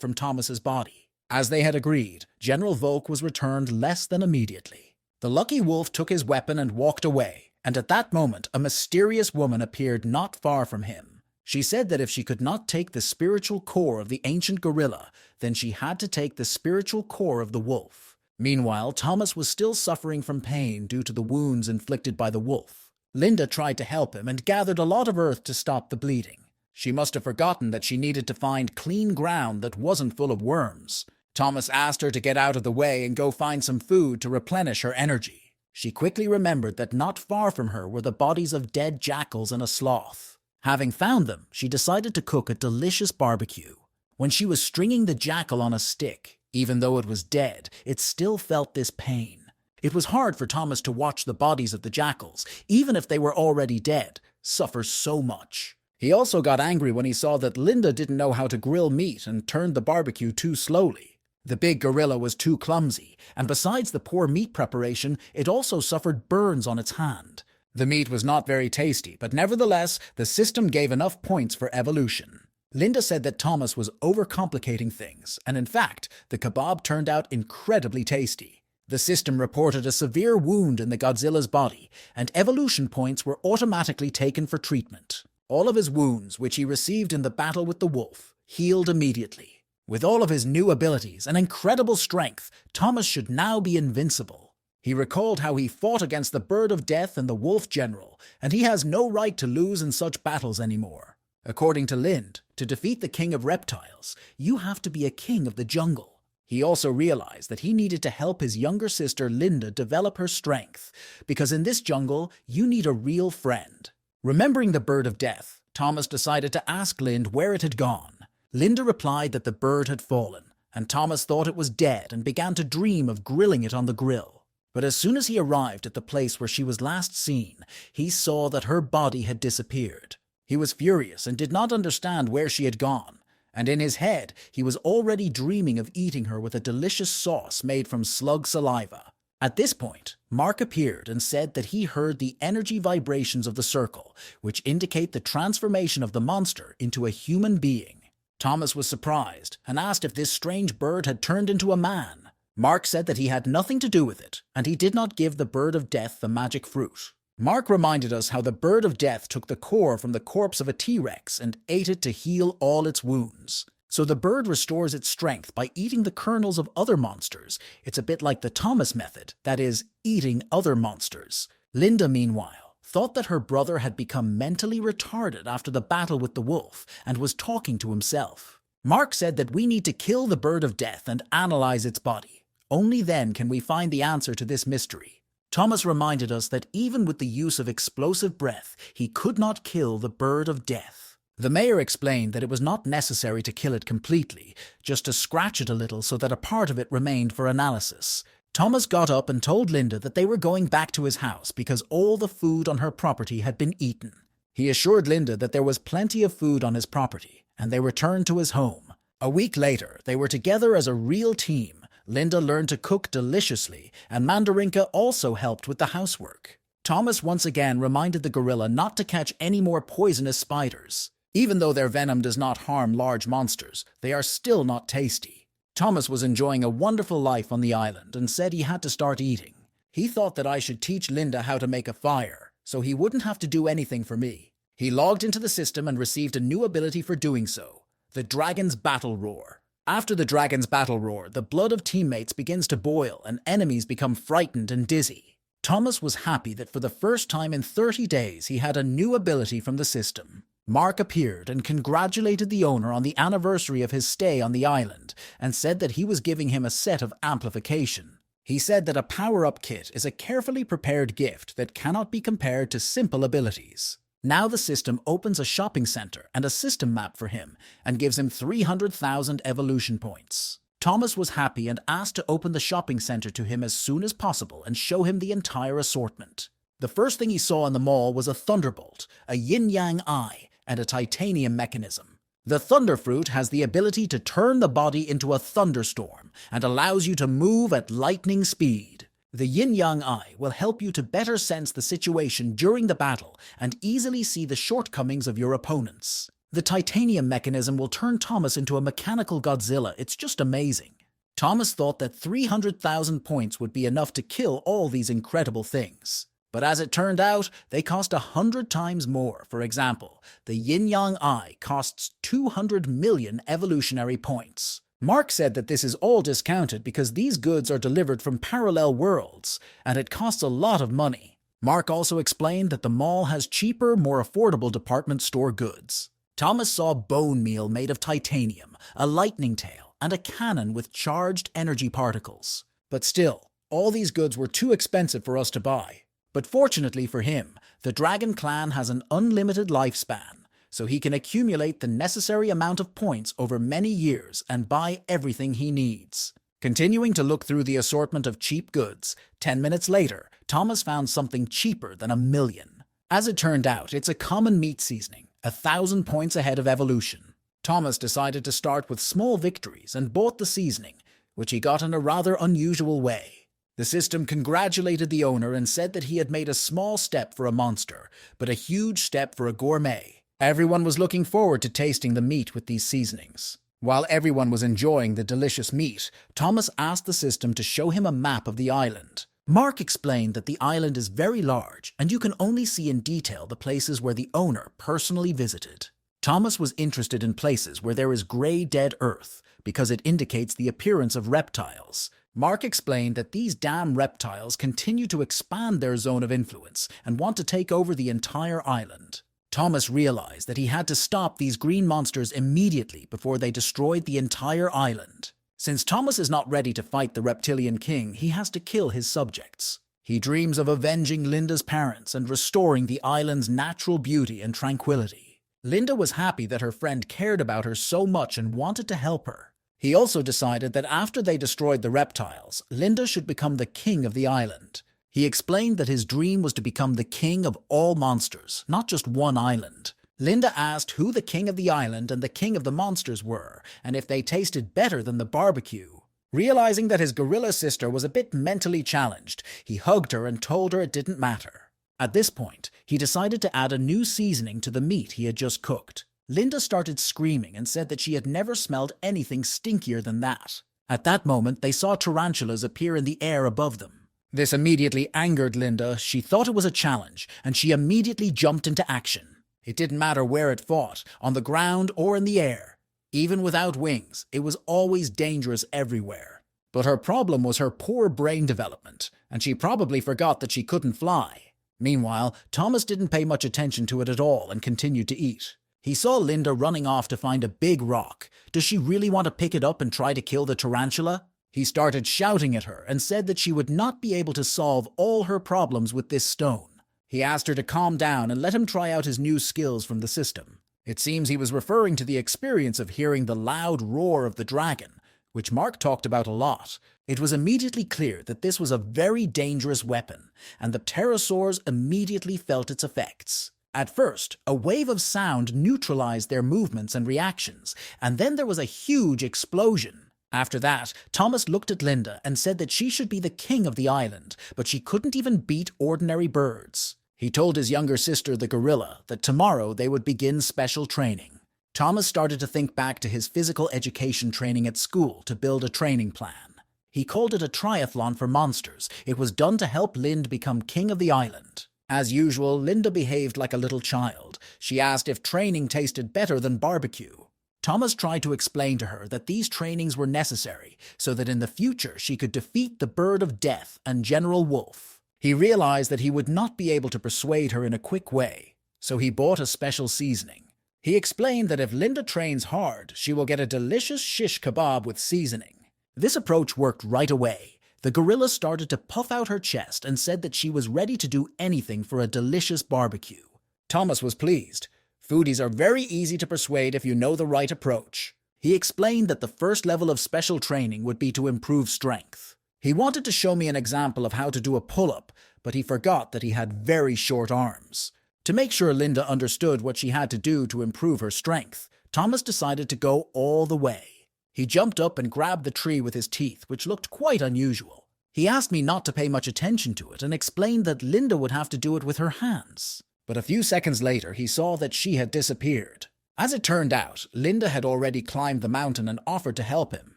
from Thomas's body. As they had agreed, General Volk was returned less than immediately. The lucky wolf took his weapon and walked away, and at that moment a mysterious woman appeared not far from him. She said that if she could not take the spiritual core of the ancient gorilla, then she had to take the spiritual core of the wolf. Meanwhile, Thomas was still suffering from pain due to the wounds inflicted by the wolf. Linda tried to help him and gathered a lot of earth to stop the bleeding. She must have forgotten that she needed to find clean ground that wasn't full of worms. Thomas asked her to get out of the way and go find some food to replenish her energy. She quickly remembered that not far from her were the bodies of dead jackals and a sloth. Having found them, she decided to cook a delicious barbecue. When she was stringing the jackal on a stick, even though it was dead, it still felt this pain. It was hard for Thomas to watch the bodies of the jackals, even if they were already dead, suffer so much. He also got angry when he saw that Linda didn't know how to grill meat and turned the barbecue too slowly. The big gorilla was too clumsy, and besides the poor meat preparation, it also suffered burns on its hand. The meat was not very tasty, but nevertheless, the system gave enough points for evolution. Linda said that Thomas was overcomplicating things, and in fact, the kebab turned out incredibly tasty. The system reported a severe wound in the Godzilla's body, and evolution points were automatically taken for treatment. All of his wounds, which he received in the battle with the wolf, healed immediately. With all of his new abilities and incredible strength, Thomas should now be invincible. He recalled how he fought against the Bird of Death and the Wolf General, and he has no right to lose in such battles anymore. According to Lind, to defeat the King of Reptiles, you have to be a king of the jungle. He also realized that he needed to help his younger sister Linda develop her strength, because in this jungle, you need a real friend. Remembering the Bird of Death, Thomas decided to ask Lind where it had gone. Linda replied that the bird had fallen, and Thomas thought it was dead and began to dream of grilling it on the grill. But as soon as he arrived at the place where she was last seen, he saw that her body had disappeared. He was furious and did not understand where she had gone, and in his head he was already dreaming of eating her with a delicious sauce made from slug saliva. At this point, Mark appeared and said that he heard the energy vibrations of the circle, which indicate the transformation of the monster into a human being. Thomas was surprised and asked if this strange bird had turned into a man. Mark said that he had nothing to do with it, and he did not give the Bird of Death the magic fruit. Mark reminded us how the Bird of Death took the core from the corpse of a T-Rex and ate it to heal all its wounds. So the bird restores its strength by eating the kernels of other monsters. It's a bit like the Thomas method, that is, eating other monsters. Linda, meanwhile, thought that her brother had become mentally retarded after the battle with the wolf and was talking to himself. Mark said that we need to kill the Bird of Death and analyze its body. Only then can we find the answer to this mystery. Thomas reminded us that even with the use of explosive breath, he could not kill the Bird of Death. The mayor explained that it was not necessary to kill it completely, just to scratch it a little so that a part of it remained for analysis. Thomas got up and told Linda that they were going back to his house because all the food on her property had been eaten. He assured Linda that there was plenty of food on his property, and they returned to his home. A week later, they were together as a real team. Linda learned to cook deliciously, and Mandarinka also helped with the housework. Thomas once again reminded the gorilla not to catch any more poisonous spiders. Even though their venom does not harm large monsters, they are still not tasty. Thomas was enjoying a wonderful life on the island and said he had to start eating. He thought that I should teach Linda how to make a fire, so he wouldn't have to do anything for me. He logged into the system and received a new ability for doing so, the Dragon's Battle Roar. After the Dragon's Battle Roar, the blood of teammates begins to boil and enemies become frightened and dizzy. Thomas was happy that for the first time in 30 days he had a new ability from the system. Mark appeared and congratulated the owner on the anniversary of his stay on the island and said that he was giving him a set of amplification. He said that a power-up kit is a carefully prepared gift that cannot be compared to simple abilities. Now the system opens a shopping center and a system map for him and gives him 300,000 evolution points. Thomas was happy and asked to open the shopping center to him as soon as possible and show him the entire assortment. The first thing he saw in the mall was a thunderbolt, a yin-yang eye, and a titanium mechanism. The thunder fruit has the ability to turn the body into a thunderstorm and allows you to move at lightning speed. The yin-yang eye will help you to better sense the situation during the battle and easily see the shortcomings of your opponents. The titanium mechanism will turn Thomas into a mechanical Godzilla. It's just amazing. Thomas thought that 300,000 points would be enough to kill all these incredible things. But as it turned out, they cost 100 times more. For example, the yin-yang eye costs 200 million evolutionary points. Mark said that this is all discounted because these goods are delivered from parallel worlds, and it costs a lot of money. Mark also explained that the mall has cheaper, more affordable department store goods. Thomas saw bone meal made of titanium, a lightning tail, and a cannon with charged energy particles. But still, all these goods were too expensive for us to buy. But fortunately for him, the Dragon Clan has an unlimited lifespan, so he can accumulate the necessary amount of points over many years and buy everything he needs. Continuing to look through the assortment of cheap goods, 10 minutes later, Thomas found something cheaper than 1 million. As it turned out, it's a common meat seasoning, 1,000 points ahead of evolution. Thomas decided to start with small victories and bought the seasoning, which he got in a rather unusual way. The system congratulated the owner and said that he had made a small step for a monster, but a huge step for a gourmet. Everyone was looking forward to tasting the meat with these seasonings. While everyone was enjoying the delicious meat, Thomas asked the system to show him a map of the island. Mark explained that the island is very large and you can only see in detail the places where the owner personally visited. Thomas was interested in places where there is gray dead earth because it indicates the appearance of reptiles. Mark explained that these damn reptiles continue to expand their zone of influence and want to take over the entire island. Thomas realized that he had to stop these green monsters immediately before they destroyed the entire island. Since Thomas is not ready to fight the reptilian king, he has to kill his subjects. He dreams of avenging Linda's parents and restoring the island's natural beauty and tranquility. Linda was happy that her friend cared about her so much and wanted to help her. He also decided that after they destroyed the reptiles, Linda should become the king of the island. He explained that his dream was to become the king of all monsters, not just one island. Linda asked who the king of the island and the king of the monsters were, and if they tasted better than the barbecue. Realizing that his gorilla sister was a bit mentally challenged, he hugged her and told her it didn't matter. At this point, he decided to add a new seasoning to the meat he had just cooked. Linda started screaming and said that she had never smelled anything stinkier than that. At that moment, they saw tarantulas appear in the air above them. This immediately angered Linda. She thought it was a challenge, and she immediately jumped into action. It didn't matter where it fought, on the ground or in the air. Even without wings, it was always dangerous everywhere. But her problem was her poor brain development, and she probably forgot that she couldn't fly. Meanwhile, Thomas didn't pay much attention to it at all and continued to eat. He saw Linda running off to find a big rock. Does she really want to pick it up and try to kill the tarantula? He started shouting at her and said that she would not be able to solve all her problems with this stone. He asked her to calm down and let him try out his new skills from the system. It seems he was referring to the experience of hearing the loud roar of the dragon, which Mark talked about a lot. It was immediately clear that this was a very dangerous weapon, and the pterosaurs immediately felt its effects. At first, a wave of sound neutralized their movements and reactions, and then there was a huge explosion. After that, Thomas looked at Linda and said that she should be the king of the island, but she couldn't even beat ordinary birds. He told his younger sister, the gorilla, that tomorrow they would begin special training. Thomas started to think back to his physical education training at school to build a training plan. He called it a triathlon for monsters. It was done to help Lind become king of the island. As usual, Linda behaved like a little child. She asked if training tasted better than barbecue. Thomas tried to explain to her that these trainings were necessary so that in the future she could defeat the Bird of Death and General Wolf. He realized that he would not be able to persuade her in a quick way, so he bought a special seasoning. He explained that if Linda trains hard, she will get a delicious shish kebab with seasoning. This approach worked right away. The gorilla started to puff out her chest and said that she was ready to do anything for a delicious barbecue. Thomas was pleased. Foodies are very easy to persuade if you know the right approach. He explained that the first level of special training would be to improve strength. He wanted to show me an example of how to do a pull-up, but he forgot that he had very short arms. To make sure Linda understood what she had to do to improve her strength, Thomas decided to go all the way. He jumped up and grabbed the tree with his teeth, which looked quite unusual. He asked me not to pay much attention to it and explained that Linda would have to do it with her hands. But a few seconds later, he saw that she had disappeared. As it turned out, Linda had already climbed the mountain and offered to help him.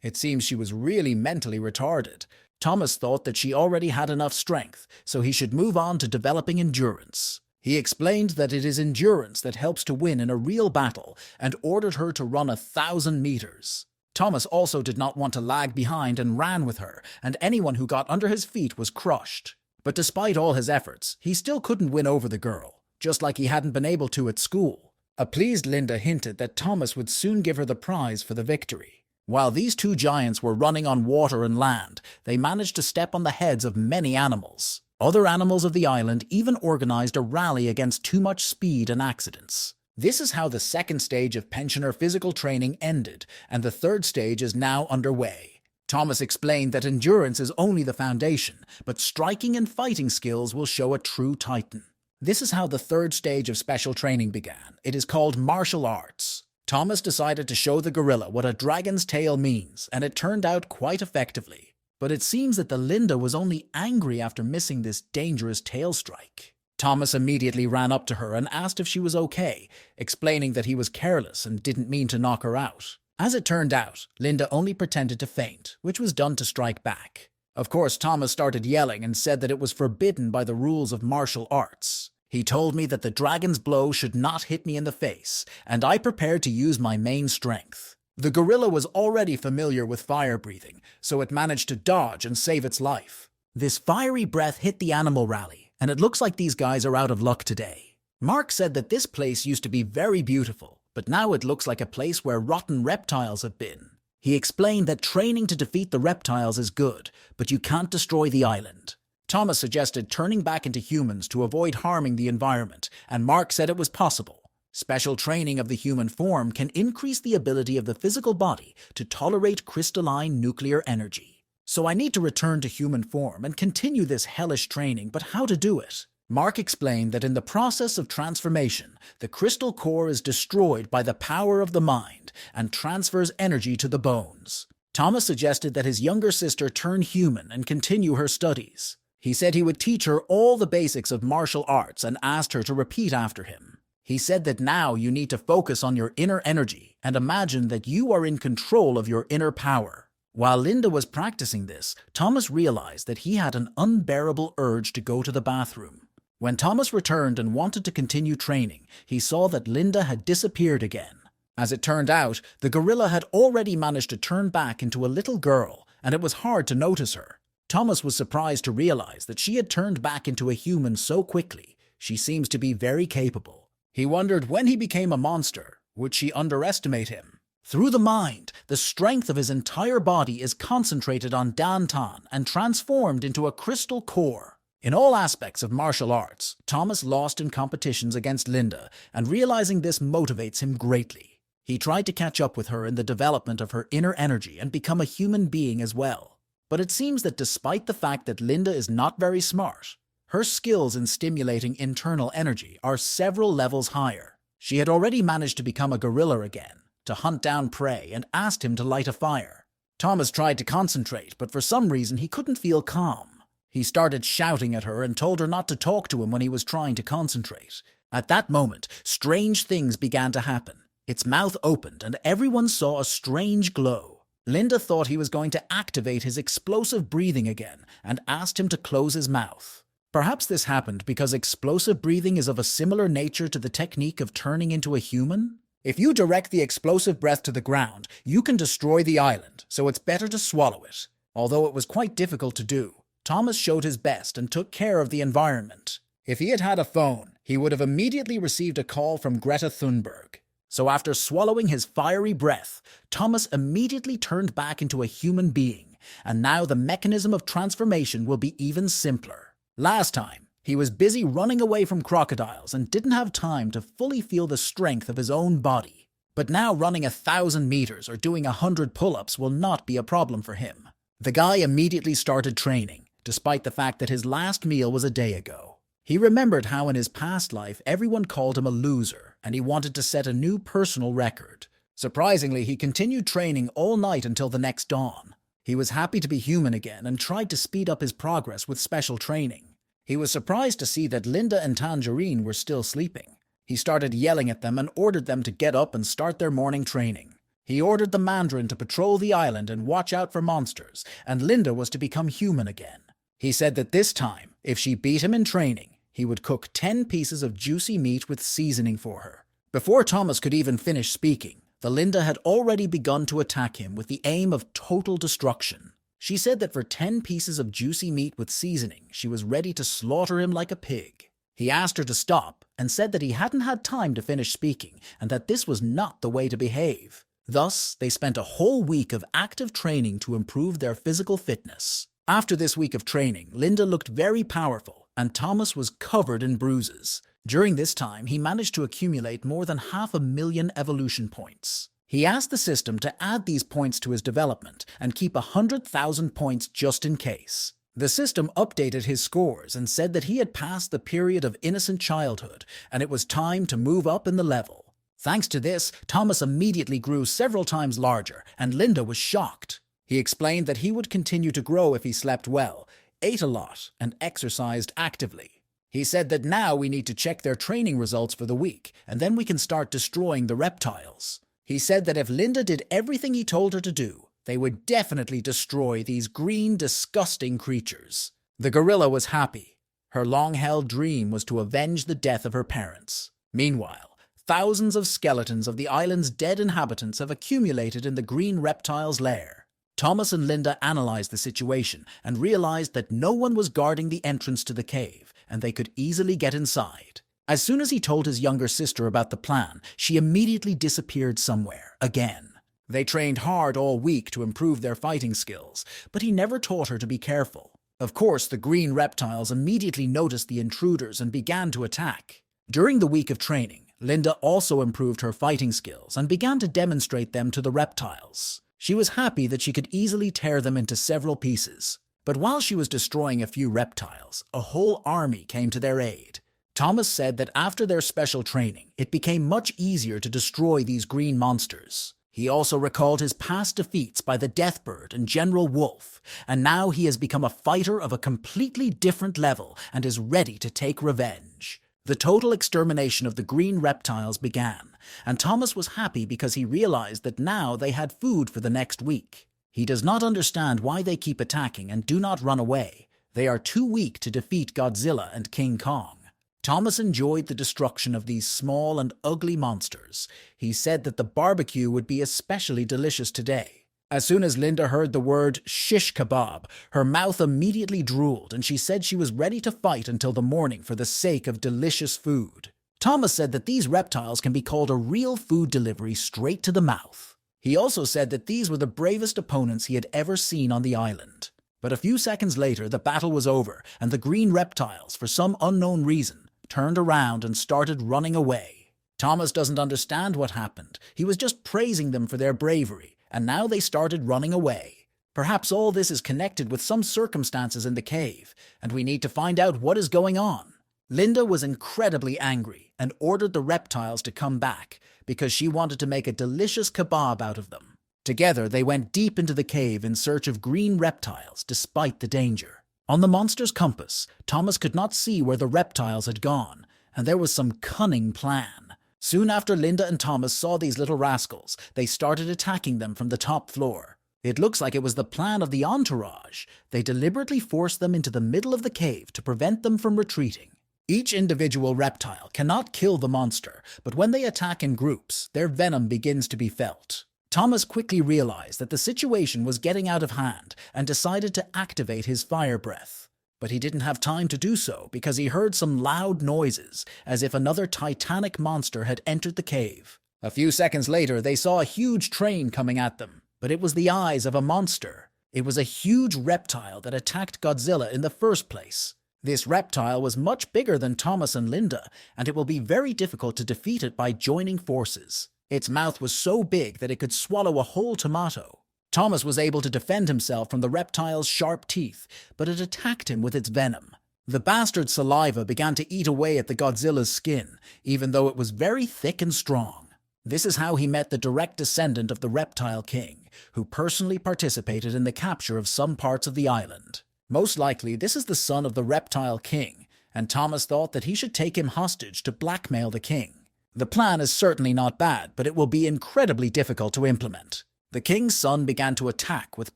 It seems she was really mentally retarded. Thomas thought that she already had enough strength, so he should move on to developing endurance. He explained that it is endurance that helps to win in a real battle and ordered her to run 1,000 meters. Thomas also did not want to lag behind and ran with her, and anyone who got under his feet was crushed. But despite all his efforts, he still couldn't win over the girl, just like he hadn't been able to at school. A pleased Linda hinted that Thomas would soon give her the prize for the victory. While these two giants were running on water and land, they managed to step on the heads of many animals. Other animals of the island even organized a rally against too much speed and accidents. This is how the second stage of pensioner physical training ended, and the third stage is now underway. Thomas explained that endurance is only the foundation, but striking and fighting skills will show a true titan. This is how the third stage of special training began. It is called martial arts. Thomas decided to show the gorilla what a dragon's tail means, and it turned out quite effectively. But it seems that the Linda was only angry after missing this dangerous tail strike. Thomas immediately ran up to her and asked if she was okay, explaining that he was careless and didn't mean to knock her out. As it turned out, Linda only pretended to faint, which was done to strike back. Of course, Thomas started yelling and said that it was forbidden by the rules of martial arts. He told me that the dragon's blow should not hit me in the face, and I prepared to use my main strength. The gorilla was already familiar with fire breathing, so it managed to dodge and save its life. This fiery breath hit the animal rally, and it looks like these guys are out of luck today. Mark said that this place used to be very beautiful, but now it looks like a place where rotten reptiles have been. He explained that training to defeat the reptiles is good, but you can't destroy the island. Thomas suggested turning back into humans to avoid harming the environment, and Mark said it was possible. Special training of the human form can increase the ability of the physical body to tolerate crystalline nuclear energy. So I need to return to human form and continue this hellish training, but how to do it? Mark explained that in the process of transformation, the crystal core is destroyed by the power of the mind and transfers energy to the bones. Thomas suggested that his younger sister turn human and continue her studies. He said he would teach her all the basics of martial arts and asked her to repeat after him. He said that now you need to focus on your inner energy and imagine that you are in control of your inner power. While Linda was practicing this, Thomas realized that he had an unbearable urge to go to the bathroom. When Thomas returned and wanted to continue training, he saw that Linda had disappeared again. As it turned out, the gorilla had already managed to turn back into a little girl, and it was hard to notice her. Thomas was surprised to realize that she had turned back into a human so quickly. She seems to be very capable. He wondered when he became a monster, would she underestimate him? Through the mind, the strength of his entire body is concentrated on Dantan and transformed into a crystal core. In all aspects of martial arts, Thomas lost in competitions against Linda, and realizing this motivates him greatly. He tried to catch up with her in the development of her inner energy and become a human being as well. But it seems that despite the fact that Linda is not very smart, her skills in stimulating internal energy are several levels higher. She had already managed to become a gorilla again, to hunt down prey, and asked him to light a fire. Thomas tried to concentrate, but for some reason he couldn't feel calm. He started shouting at her and told her not to talk to him when he was trying to concentrate. At that moment, strange things began to happen. Its mouth opened and everyone saw a strange glow. Linda thought he was going to activate his explosive breathing again and asked him to close his mouth. Perhaps this happened because explosive breathing is of a similar nature to the technique of turning into a human? If you direct the explosive breath to the ground, you can destroy the island, so it's better to swallow it. Although it was quite difficult to do, Thomas showed his best and took care of the environment. If he had had a phone, he would have immediately received a call from Greta Thunberg. So after swallowing his fiery breath, Thomas immediately turned back into a human being, and now the mechanism of transformation will be even simpler. Last time, He was busy running away from crocodiles and didn't have time to fully feel the strength of his own body. But now running 1,000 meters or doing 100 pull-ups will not be a problem for him. The guy immediately started training, despite the fact that his last meal was a day ago. He remembered how in his past life everyone called him a loser, and he wanted to set a new personal record. Surprisingly, he continued training all night until the next dawn. He was happy to be human again and tried to speed up his progress with special training. He was surprised to see that Linda and Tangerine were still sleeping. He started yelling at them and ordered them to get up and start their morning training. He ordered the Mandarin to patrol the island and watch out for monsters, and Linda was to become human again. He said that this time, if she beat him in training, he would cook 10 pieces of juicy meat with seasoning for her. Before Thomas could even finish speaking, the Linda had already begun to attack him with the aim of total destruction. She said that for 10 pieces of juicy meat with seasoning, she was ready to slaughter him like a pig. He asked her to stop and said that he hadn't had time to finish speaking and that this was not the way to behave. Thus, they spent a whole week of active training to improve their physical fitness. After this week of training, Linda looked very powerful and Thomas was covered in bruises. During this time, he managed to accumulate more than 500,000 evolution points. He asked the system to add these points to his development and keep 100,000 points just in case. The system updated his scores and said that he had passed the period of innocent childhood and it was time to move up in the level. Thanks to this, Thomas immediately grew several times larger and Linda was shocked. He explained that he would continue to grow if he slept well, ate a lot, and exercised actively. He said that now we need to check their training results for the week and then we can start destroying the reptiles. He said that if Linda did everything he told her to do, they would definitely destroy these green, disgusting creatures. The gorilla was happy. Her long-held dream was to avenge the death of her parents. Meanwhile, thousands of skeletons of the island's dead inhabitants have accumulated in the green reptile's lair. Thomas and Linda analyzed the situation and realized that no one was guarding the entrance to the cave, and they could easily get inside. As soon as he told his younger sister about the plan, she immediately disappeared somewhere, again. They trained hard all week to improve their fighting skills, but he never taught her to be careful. Of course, the green reptiles immediately noticed the intruders and began to attack. During the week of training, Linda also improved her fighting skills and began to demonstrate them to the reptiles. She was happy that she could easily tear them into several pieces. But while she was destroying a few reptiles, a whole army came to their aid. Thomas said that after their special training, it became much easier to destroy these green monsters. He also recalled his past defeats by the Deathbird and General Wolf, and now he has become a fighter of a completely different level and is ready to take revenge. The total extermination of the green reptiles began, and Thomas was happy because he realized that now they had food for the next week. He does not understand why they keep attacking and do not run away. They are too weak to defeat Godzilla and King Kong. Thomas enjoyed the destruction of these small and ugly monsters. He said that the barbecue would be especially delicious today. As soon as Linda heard the word shish kebab, her mouth immediately drooled and she said she was ready to fight until the morning for the sake of delicious food. Thomas said that these reptiles can be called a real food delivery straight to the mouth. He also said that these were the bravest opponents he had ever seen on the island. But a few seconds later, the battle was over and the green reptiles, for some unknown reason, turned around and started running away. Thomas doesn't understand what happened. He was just praising them for their bravery, and now they started running away. Perhaps all this is connected with some circumstances in the cave, and we need to find out what is going on. Linda was incredibly angry and ordered the reptiles to come back because she wanted to make a delicious kebab out of them. Together, they went deep into the cave in search of green reptiles despite the danger. On the monster's compass, Thomas could not see where the reptiles had gone, and there was some cunning plan. Soon after Linda and Thomas saw these little rascals, they started attacking them from the top floor. It looks like it was the plan of the entourage. They deliberately forced them into the middle of the cave to prevent them from retreating. Each individual reptile cannot kill the monster, but when they attack in groups, their venom begins to be felt. Thomas quickly realized that the situation was getting out of hand and decided to activate his fire breath. But he didn't have time to do so because he heard some loud noises, as if another titanic monster had entered the cave. A few seconds later, they saw a huge train coming at them, but it was the eyes of a monster. It was a huge reptile that attacked Godzilla in the first place. This reptile was much bigger than Thomas and Linda, and it will be very difficult to defeat it by joining forces. Its mouth was so big that it could swallow a whole tomato. Thomas was able to defend himself from the reptile's sharp teeth, but it attacked him with its venom. The bastard's saliva began to eat away at the Godzilla's skin, even though it was very thick and strong. This is how he met the direct descendant of the Reptile King, who personally participated in the capture of some parts of the island. Most likely, this is the son of the Reptile King, and Thomas thought that he should take him hostage to blackmail the king. The plan is certainly not bad, but it will be incredibly difficult to implement. The king's son began to attack with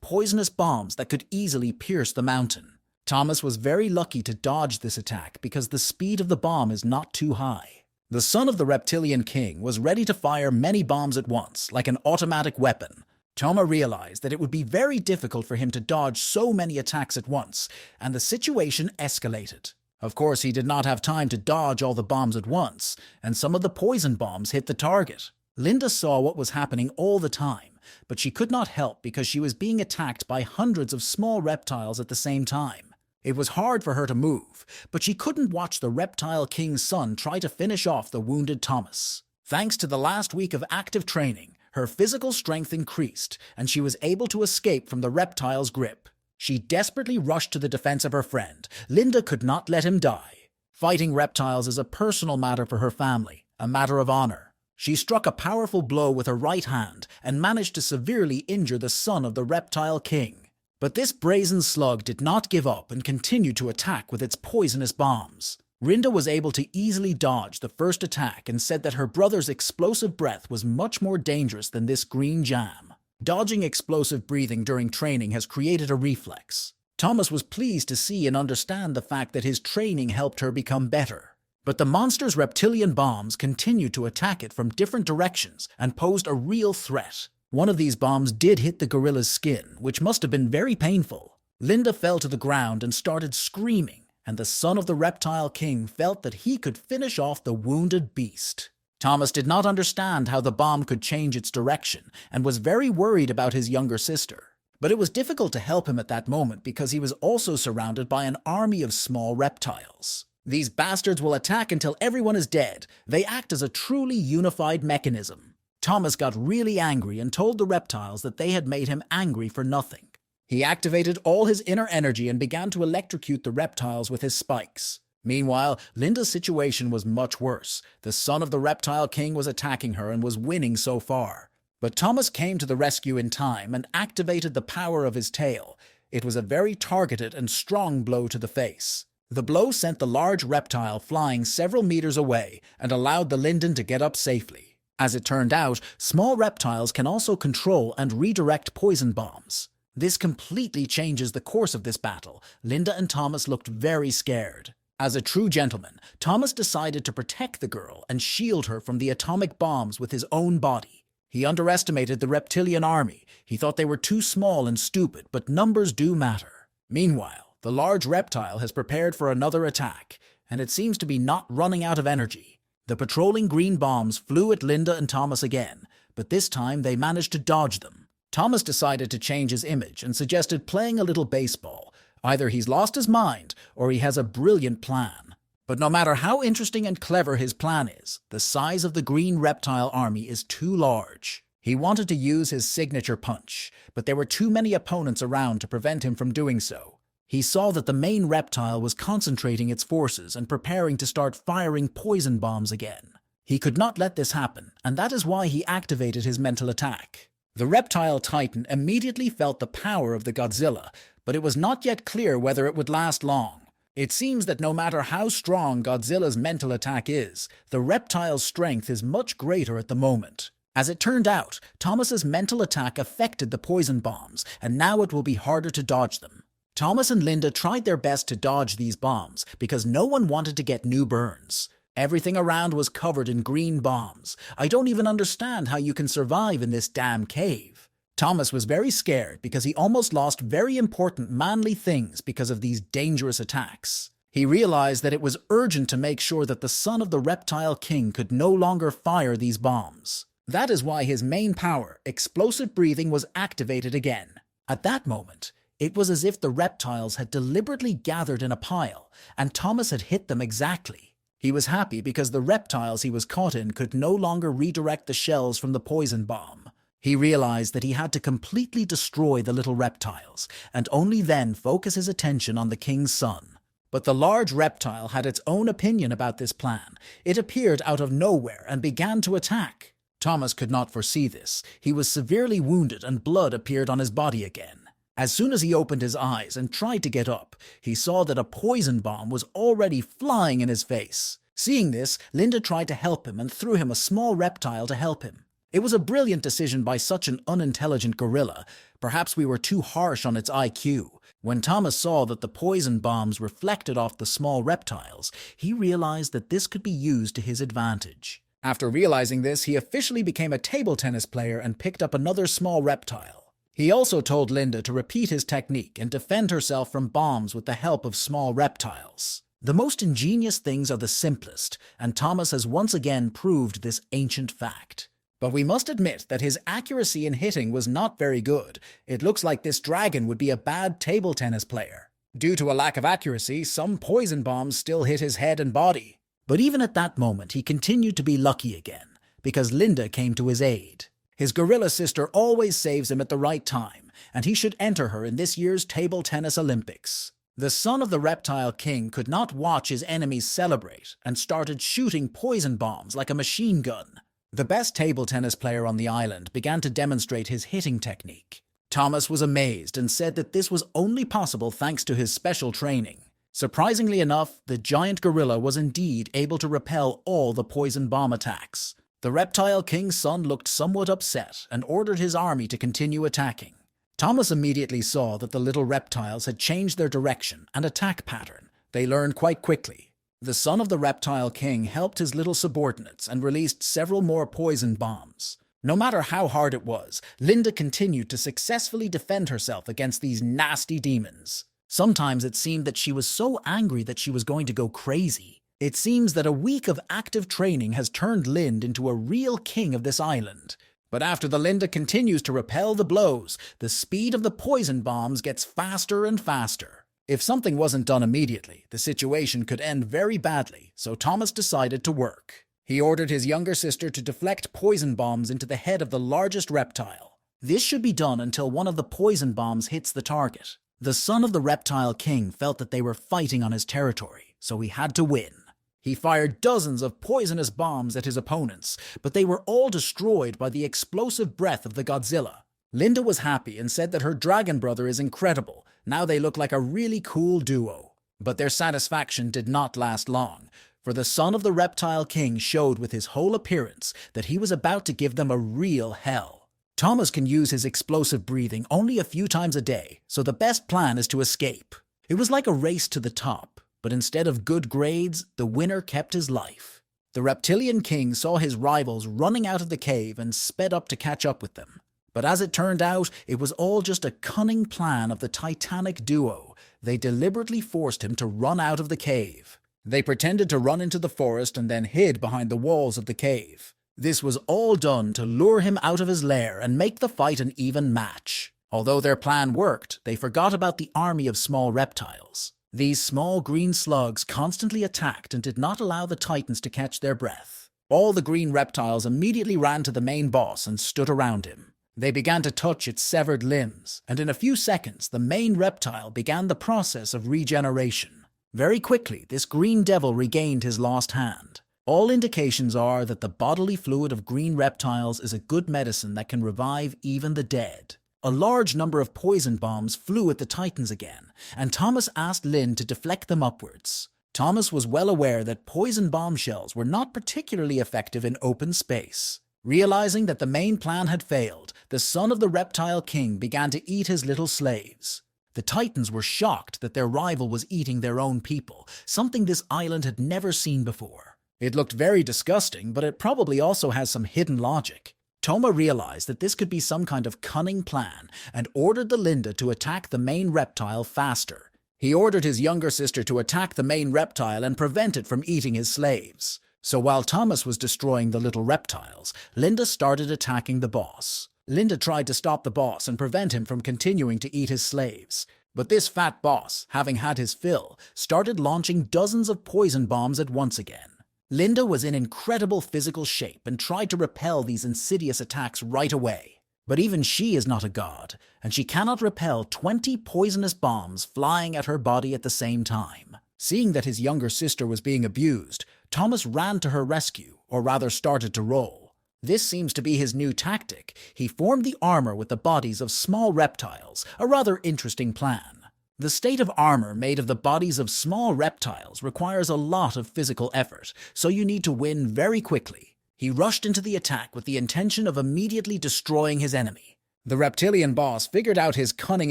poisonous bombs that could easily pierce the mountain. Thomas was very lucky to dodge this attack because the speed of the bomb is not too high. The son of the Reptilian King was ready to fire many bombs at once, like an automatic weapon. Toma realized that it would be very difficult for him to dodge so many attacks at once, and the situation escalated. Of course, he did not have time to dodge all the bombs at once, and some of the poison bombs hit the target. Linda saw what was happening all the time, but she could not help because she was being attacked by hundreds of small reptiles at the same time. It was hard for her to move, but she couldn't watch the Reptile King's son try to finish off the wounded Thomas. Thanks to the last week of active training, her physical strength increased, and she was able to escape from the reptile's grip. She desperately rushed to the defense of her friend. Linda could not let him die. Fighting reptiles is a personal matter for her family, a matter of honor. She struck a powerful blow with her right hand and managed to severely injure the son of the Reptile King. But this brazen slug did not give up and continued to attack with its poisonous bombs. Rinda was able to easily dodge the first attack and said that her brother's explosive breath was much more dangerous than this green jam. Dodging explosive breathing during training has created a reflex. Thomas was pleased to see and understand the fact that his training helped her become better. But the monster's reptilian bombs continued to attack it from different directions and posed a real threat. One of these bombs did hit the gorilla's skin, which must have been very painful. Linda fell to the ground and started screaming, and the son of the Reptile King felt that he could finish off the wounded beast. Thomas did not understand how the bomb could change its direction and was very worried about his younger sister. But it was difficult to help him at that moment because he was also surrounded by an army of small reptiles. These bastards will attack until everyone is dead. They act as a truly unified mechanism. Thomas got really angry and told the reptiles that they had made him angry for nothing. He activated all his inner energy and began to electrocute the reptiles with his spikes. Meanwhile, Linda's situation was much worse. The son of the Reptile King was attacking her and was winning so far. But Thomas came to the rescue in time and activated the power of his tail. It was a very targeted and strong blow to the face. The blow sent the large reptile flying several meters away and allowed the Linden to get up safely. As it turned out, small reptiles can also control and redirect poison bombs. This completely changes the course of this battle. Linda and Thomas looked very scared. As a true gentleman, Thomas decided to protect the girl and shield her from the atomic bombs with his own body. He underestimated the reptilian army. He thought they were too small and stupid, but numbers do matter. Meanwhile, the large reptile has prepared for another attack, and it seems to be not running out of energy. The patrolling green bombs flew at Linda and Thomas again, but this time they managed to dodge them. Thomas decided to change his image and suggested playing a little baseball. Either he's lost his mind or he has a brilliant plan. But no matter how interesting and clever his plan is, the size of the green reptile army is too large. He wanted to use his signature punch, but there were too many opponents around to prevent him from doing so. He saw that the main reptile was concentrating its forces and preparing to start firing poison bombs again. He could not let this happen, and that is why he activated his mental attack. The reptile titan immediately felt the power of the Godzilla, but it was not yet clear whether it would last long. It seems that no matter how strong Godzilla's mental attack is, the reptile's strength is much greater at the moment. As it turned out, Thomas's mental attack affected the poison bombs, and now it will be harder to dodge them. Thomas and Linda tried their best to dodge these bombs because no one wanted to get new burns. Everything around was covered in green bombs. I don't even understand how you can survive in this damn cave. Thomas was very scared because he almost lost very important manly things because of these dangerous attacks. He realized that it was urgent to make sure that the son of the Reptile King could no longer fire these bombs. That is why his main power, explosive breathing, was activated again. At that moment, It was as if the reptiles had deliberately gathered in a pile, and Thomas had hit them exactly. He was happy because the reptiles he was caught in could no longer redirect the shells from the poison bomb. He realized that he had to completely destroy the little reptiles, and only then focus his attention on the king's son. But the large reptile had its own opinion about this plan. It appeared out of nowhere and began to attack. Thomas could not foresee this. He was severely wounded and blood appeared on his body again. As soon as he opened his eyes and tried to get up, he saw that a poison bomb was already flying in his face. Seeing this, Linda tried to help him and threw him a small reptile to help him. It was a brilliant decision by such an unintelligent gorilla. Perhaps we were too harsh on its IQ. When Thomas saw that the poison bombs reflected off the small reptiles, he realized that this could be used to his advantage. After realizing this, he officially became a table tennis player and picked up another small reptile. He also told Linda to repeat his technique and defend herself from bombs with the help of small reptiles. The most ingenious things are the simplest, and Thomas has once again proved this ancient fact. But we must admit that his accuracy in hitting was not very good. It looks like this dragon would be a bad table tennis player. Due to a lack of accuracy, some poison bombs still hit his head and body. But even at that moment, he continued to be lucky again, because Linda came to his aid. His gorilla sister always saves him at the right time, and he should enter her in this year's Table Tennis Olympics. The son of the reptile king could not watch his enemies celebrate and started shooting poison bombs like a machine gun. The best table tennis player on the island began to demonstrate his hitting technique. Thomas was amazed and said that this was only possible thanks to his special training. Surprisingly enough, the giant gorilla was indeed able to repel all the poison bomb attacks. The reptile king's son looked somewhat upset and ordered his army to continue attacking. Thomas immediately saw that the little reptiles had changed their direction and attack pattern. They learned quite quickly. The son of the reptile king helped his little subordinates and released several more poison bombs. No matter how hard it was, Linda continued to successfully defend herself against these nasty demons. Sometimes it seemed that she was so angry that she was going to go crazy. It seems that a week of active training has turned Lind into a real king of this island. But after the Linda continues to repel the blows, the speed of the poison bombs gets faster and faster. If something wasn't done immediately, the situation could end very badly, so Thomas decided to work. He ordered his younger sister to deflect poison bombs into the head of the largest reptile. This should be done until one of the poison bombs hits the target. The son of the reptile king felt that they were fighting on his territory, so he had to win. He fired dozens of poisonous bombs at his opponents, but they were all destroyed by the explosive breath of the Godzilla. Linda was happy and said that her dragon brother is incredible. Now they look like a really cool duo. But their satisfaction did not last long, for the son of the reptile king showed with his whole appearance that he was about to give them a real hell. Thomas can use his explosive breathing only a few times a day, so the best plan is to escape. It was like a race to the top, but instead of good grades, the winner kept his life. The reptilian king saw his rivals running out of the cave and sped up to catch up with them. But as it turned out, it was all just a cunning plan of the titanic duo. They deliberately forced him to run out of the cave. They pretended to run into the forest and then hid behind the walls of the cave. This was all done to lure him out of his lair and make the fight an even match. Although their plan worked, they forgot about the army of small reptiles. These small green slugs constantly attacked and did not allow the titans to catch their breath. All the green reptiles immediately ran to the main boss and stood around him. They began to touch its severed limbs, and in a few seconds the main reptile began the process of regeneration. Very quickly, this green devil regained his lost hand. All indications are that the bodily fluid of green reptiles is a good medicine that can revive even the dead. A large number of poison bombs flew at the titans again, and Thomas asked Lind to deflect them upwards. Thomas was well aware that poison bombshells were not particularly effective in open space. Realizing that the main plan had failed, the son of the reptile king began to eat his little slaves. The titans were shocked that their rival was eating their own people, something this island had never seen before. It looked very disgusting, but it probably also has some hidden logic. Toma realized that this could be some kind of cunning plan and ordered the Linda to attack the main reptile faster. He ordered his younger sister to attack the main reptile and prevent it from eating his slaves. So while Thomas was destroying the little reptiles, Linda started attacking the boss. Linda tried to stop the boss and prevent him from continuing to eat his slaves. But this fat boss, having had his fill, started launching dozens of poison bombs at once again. Linda was in incredible physical shape and tried to repel these insidious attacks right away. But even she is not a god, and she cannot repel 20 poisonous bombs flying at her body at the same time. Seeing that his younger sister was being abused, Thomas ran to her rescue, or rather started to roll. This seems to be his new tactic. He formed the armor with the bodies of small reptiles, a rather interesting plan. The state of armor made of the bodies of small reptiles requires a lot of physical effort, so you need to win very quickly. He rushed into the attack with the intention of immediately destroying his enemy. The reptilian boss figured out his cunning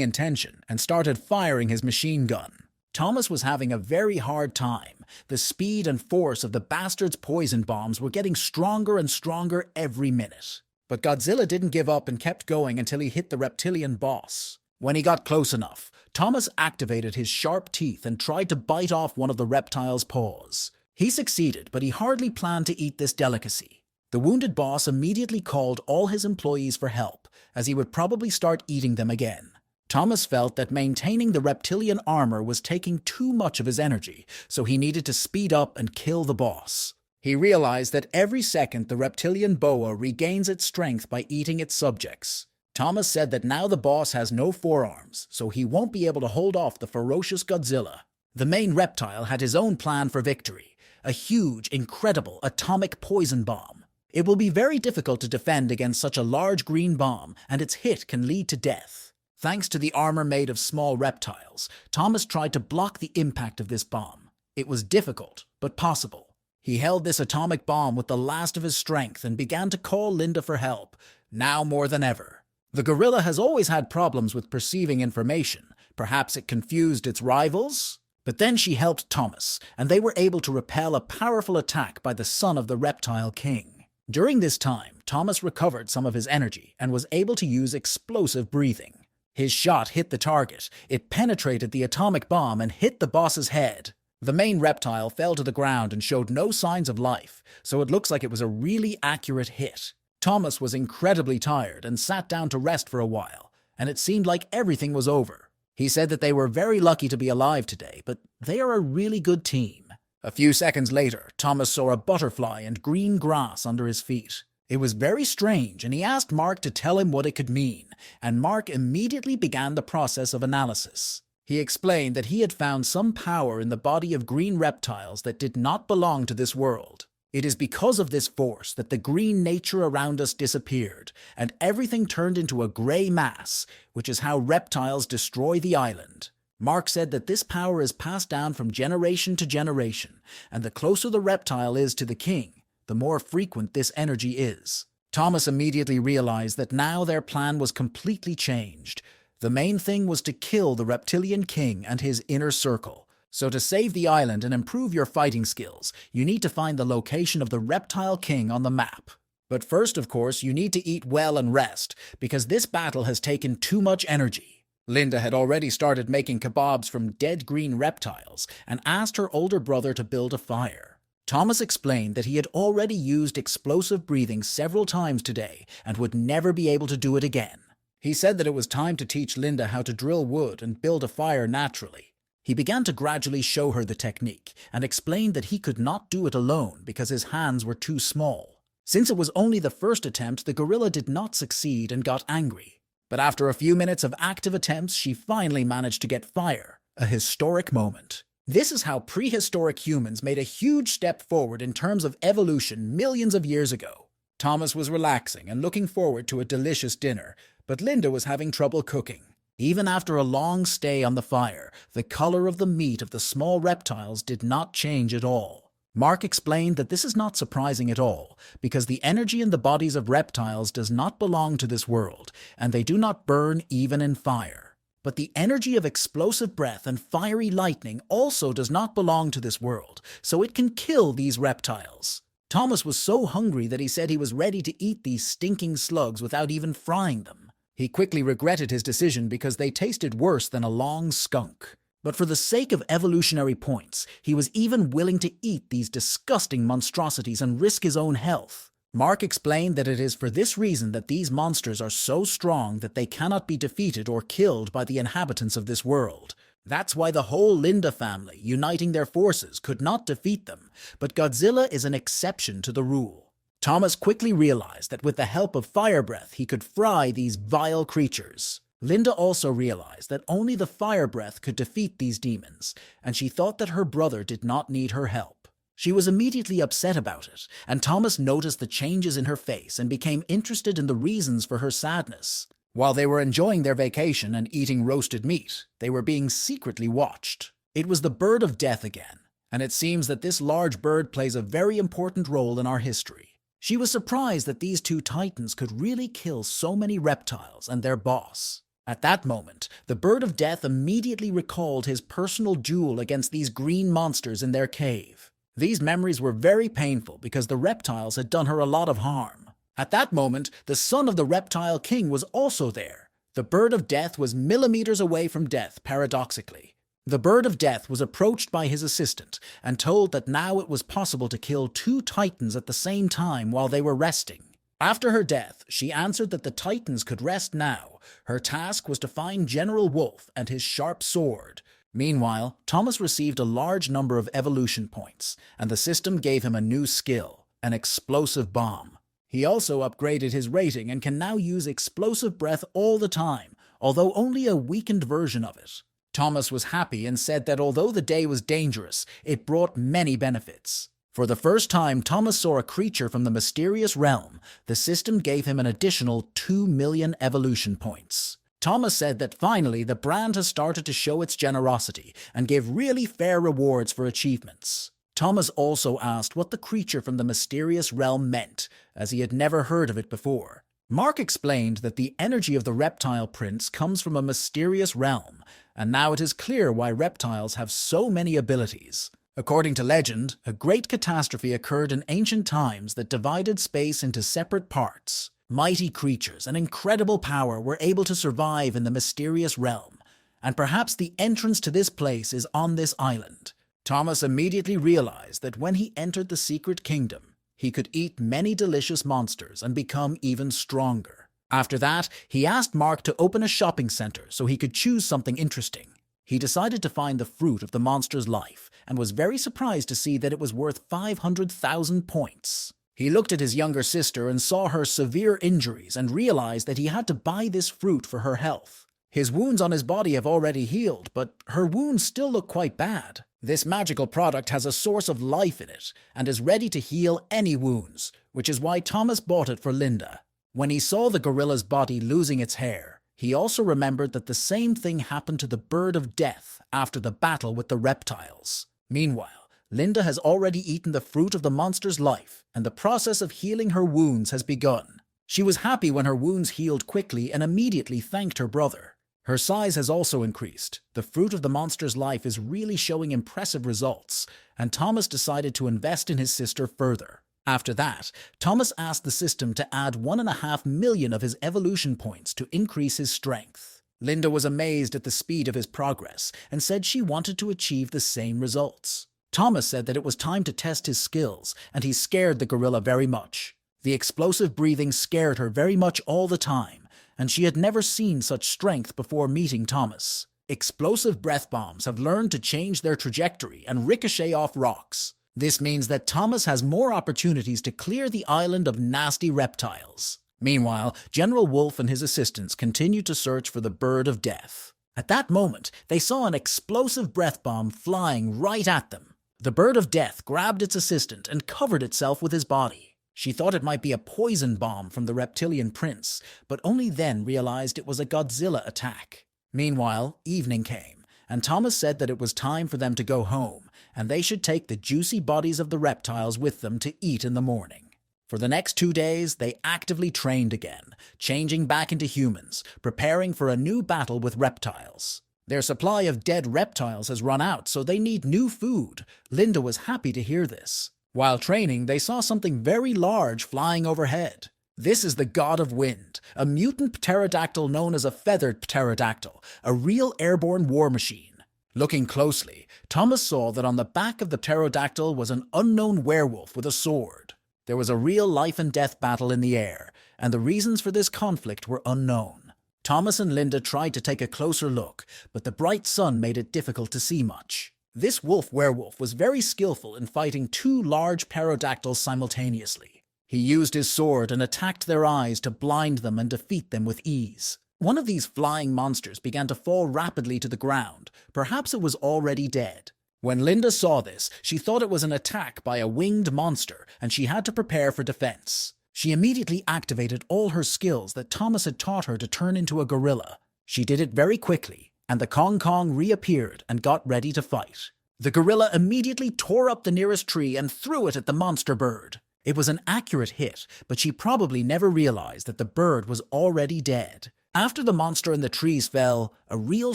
intention and started firing his machine gun. Thomas was having a very hard time. The speed and force of the bastard's poison bombs were getting stronger and stronger every minute. But Godzilla didn't give up and kept going until he hit the reptilian boss. When he got close enough, Thomas activated his sharp teeth and tried to bite off one of the reptile's paws. He succeeded, but he hardly planned to eat this delicacy. The wounded boss immediately called all his employees for help, as he would probably start eating them again. Thomas felt that maintaining the reptilian armor was taking too much of his energy, so he needed to speed up and kill the boss. He realized that every second the reptilian boa regains its strength by eating its subjects. Thomas said that now the boss has no forearms, so he won't be able to hold off the ferocious Godzilla. The main reptile had his own plan for victory, a huge, incredible atomic poison bomb. It will be very difficult to defend against such a large green bomb, and its hit can lead to death. Thanks to the armor made of small reptiles, Thomas tried to block the impact of this bomb. It was difficult, but possible. He held this atomic bomb with the last of his strength and began to call Linda for help, now more than ever. The gorilla has always had problems with perceiving information. Perhaps it confused its rivals? But then she helped Thomas, and they were able to repel a powerful attack by the son of the reptile king. During this time, Thomas recovered some of his energy and was able to use explosive breathing. His shot hit the target. It penetrated the atomic bomb and hit the boss's head. The main reptile fell to the ground and showed no signs of life, so it looks like it was a really accurate hit. Thomas was incredibly tired and sat down to rest for a while, and it seemed like everything was over. He said that they were very lucky to be alive today, but they are a really good team. A few seconds later, Thomas saw a butterfly and green grass under his feet. It was very strange, and he asked Mark to tell him what it could mean, and Mark immediately began the process of analysis. He explained that he had found some power in the body of green reptiles that did not belong to this world. It is because of this force that the green nature around us disappeared, and everything turned into a grey mass, which is how reptiles destroy the island. Mark said that this power is passed down from generation to generation, and the closer the reptile is to the king, the more frequent this energy is. Thomas immediately realized that now their plan was completely changed. The main thing was to kill the reptilian king and his inner circle. So to save the island and improve your fighting skills, you need to find the location of the reptile king on the map. But first, of course, you need to eat well and rest, because this battle has taken too much energy. Linda had already started making kebabs from dead green reptiles and asked her older brother to build a fire. Thomas explained that he had already used explosive breathing several times today and would never be able to do it again. He said that it was time to teach Linda how to drill wood and build a fire naturally. He began to gradually show her the technique and explained that he could not do it alone because his hands were too small. Since it was only the first attempt, the gorilla did not succeed and got angry. But after a few minutes of active attempts, she finally managed to get fire, a historic moment. This is how prehistoric humans made a huge step forward in terms of evolution millions of years ago. Thomas was relaxing and looking forward to a delicious dinner, but Linda was having trouble cooking. Even after a long stay on the fire, the color of the meat of the small reptiles did not change at all. Mark explained that this is not surprising at all, because the energy in the bodies of reptiles does not belong to this world, and they do not burn even in fire. But the energy of explosive breath and fiery lightning also does not belong to this world, so it can kill these reptiles. Thomas was so hungry that he said he was ready to eat these stinking slugs without even frying them. He quickly regretted his decision because they tasted worse than a long skunk. But for the sake of evolutionary points, he was even willing to eat these disgusting monstrosities and risk his own health. Mark explained that it is for this reason that these monsters are so strong that they cannot be defeated or killed by the inhabitants of this world. That's why the whole Linda family, uniting their forces, could not defeat them, but Godzilla is an exception to the rule. Thomas quickly realized that with the help of fire breath he could fry these vile creatures. Linda also realized that only the fire breath could defeat these demons, and she thought that her brother did not need her help. She was immediately upset about it, and Thomas noticed the changes in her face and became interested in the reasons for her sadness. While they were enjoying their vacation and eating roasted meat, they were being secretly watched. It was the bird of death again, and it seems that this large bird plays a very important role in our history. She was surprised that these two titans could really kill so many reptiles and their boss. At that moment, the bird of death immediately recalled his personal duel against these green monsters in their cave. These memories were very painful because the reptiles had done her a lot of harm. At that moment, the son of the reptile king was also there. The bird of death was millimeters away from death, paradoxically. The bird of death was approached by his assistant and told that now it was possible to kill two titans at the same time while they were resting. After her death, she answered that the titans could rest now. Her task was to find General Wolf and his sharp sword. Meanwhile, Thomas received a large number of evolution points, and the system gave him a new skill, an explosive bomb. He also upgraded his rating and can now use explosive breath all the time, although only a weakened version of it. Thomas was happy and said that although the day was dangerous, it brought many benefits. For the first time Thomas saw a creature from the mysterious realm. The system gave him an additional 2 million evolution points. Thomas said that finally the brand has started to show its generosity and give really fair rewards for achievements. Thomas also asked what the creature from the mysterious realm meant, as he had never heard of it before. Mark explained that the energy of the reptile prince comes from a mysterious realm, and now it is clear why reptiles have so many abilities. According to legend, a great catastrophe occurred in ancient times that divided space into separate parts. Mighty creatures and incredible power were able to survive in the mysterious realm, and perhaps the entrance to this place is on this island. Thomas immediately realized that when he entered the secret kingdom, he could eat many delicious monsters and become even stronger. After that, he asked Mark to open a shopping center so he could choose something interesting. He decided to find the fruit of the monster's life, and was very surprised to see that it was worth 500,000 points. He looked at his younger sister and saw her severe injuries and realized that he had to buy this fruit for her health. His wounds on his body have already healed, but her wounds still look quite bad. This magical product has a source of life in it and is ready to heal any wounds, which is why Thomas bought it for Linda. When he saw the gorilla's body losing its hair, he also remembered that the same thing happened to the bird of death after the battle with the reptiles. Meanwhile, Linda has already eaten the fruit of the monster's life, and the process of healing her wounds has begun. She was happy when her wounds healed quickly and immediately thanked her brother. Her size has also increased. The fruit of the monster's life is really showing impressive results, and Thomas decided to invest in his sister further. After that, Thomas asked the system to add 1.5 million of his evolution points to increase his strength. Linda was amazed at the speed of his progress and said she wanted to achieve the same results. Thomas said that it was time to test his skills, and he scared the gorilla very much. The explosive breathing scared her very much all the time, and she had never seen such strength before meeting Thomas. Explosive breath bombs have learned to change their trajectory and ricochet off rocks. This means that Thomas has more opportunities to clear the island of nasty reptiles. Meanwhile, General Wolf and his assistants continued to search for the bird of death. At that moment, they saw an explosive breath bomb flying right at them. The bird of death grabbed its assistant and covered itself with his body. She thought it might be a poison bomb from the reptilian prince, but only then realized it was a Godzilla attack. Meanwhile, evening came, and Thomas said that it was time for them to go home, and they should take the juicy bodies of the reptiles with them to eat in the morning. For the next 2 days, they actively trained again, changing back into humans, preparing for a new battle with reptiles. Their supply of dead reptiles has run out, so they need new food. Linda was happy to hear this. While training, they saw something very large flying overhead. This is the god of wind, a mutant pterodactyl known as a feathered pterodactyl, a real airborne war machine. Looking closely, Thomas saw that on the back of the pterodactyl was an unknown werewolf with a sword. There was a real life-and-death battle in the air, and the reasons for this conflict were unknown. Thomas and Linda tried to take a closer look, but the bright sun made it difficult to see much. This wolf-werewolf was very skillful in fighting two large pterodactyls simultaneously. He used his sword and attacked their eyes to blind them and defeat them with ease. One of these flying monsters began to fall rapidly to the ground. Perhaps it was already dead. When Linda saw this, she thought it was an attack by a winged monster, and she had to prepare for defense. She immediately activated all her skills that Thomas had taught her to turn into a gorilla. She did it very quickly, and the Kong Kong reappeared and got ready to fight. The gorilla immediately tore up the nearest tree and threw it at the monster bird. It was an accurate hit, but she probably never realized that the bird was already dead. After the monster in the trees fell, a real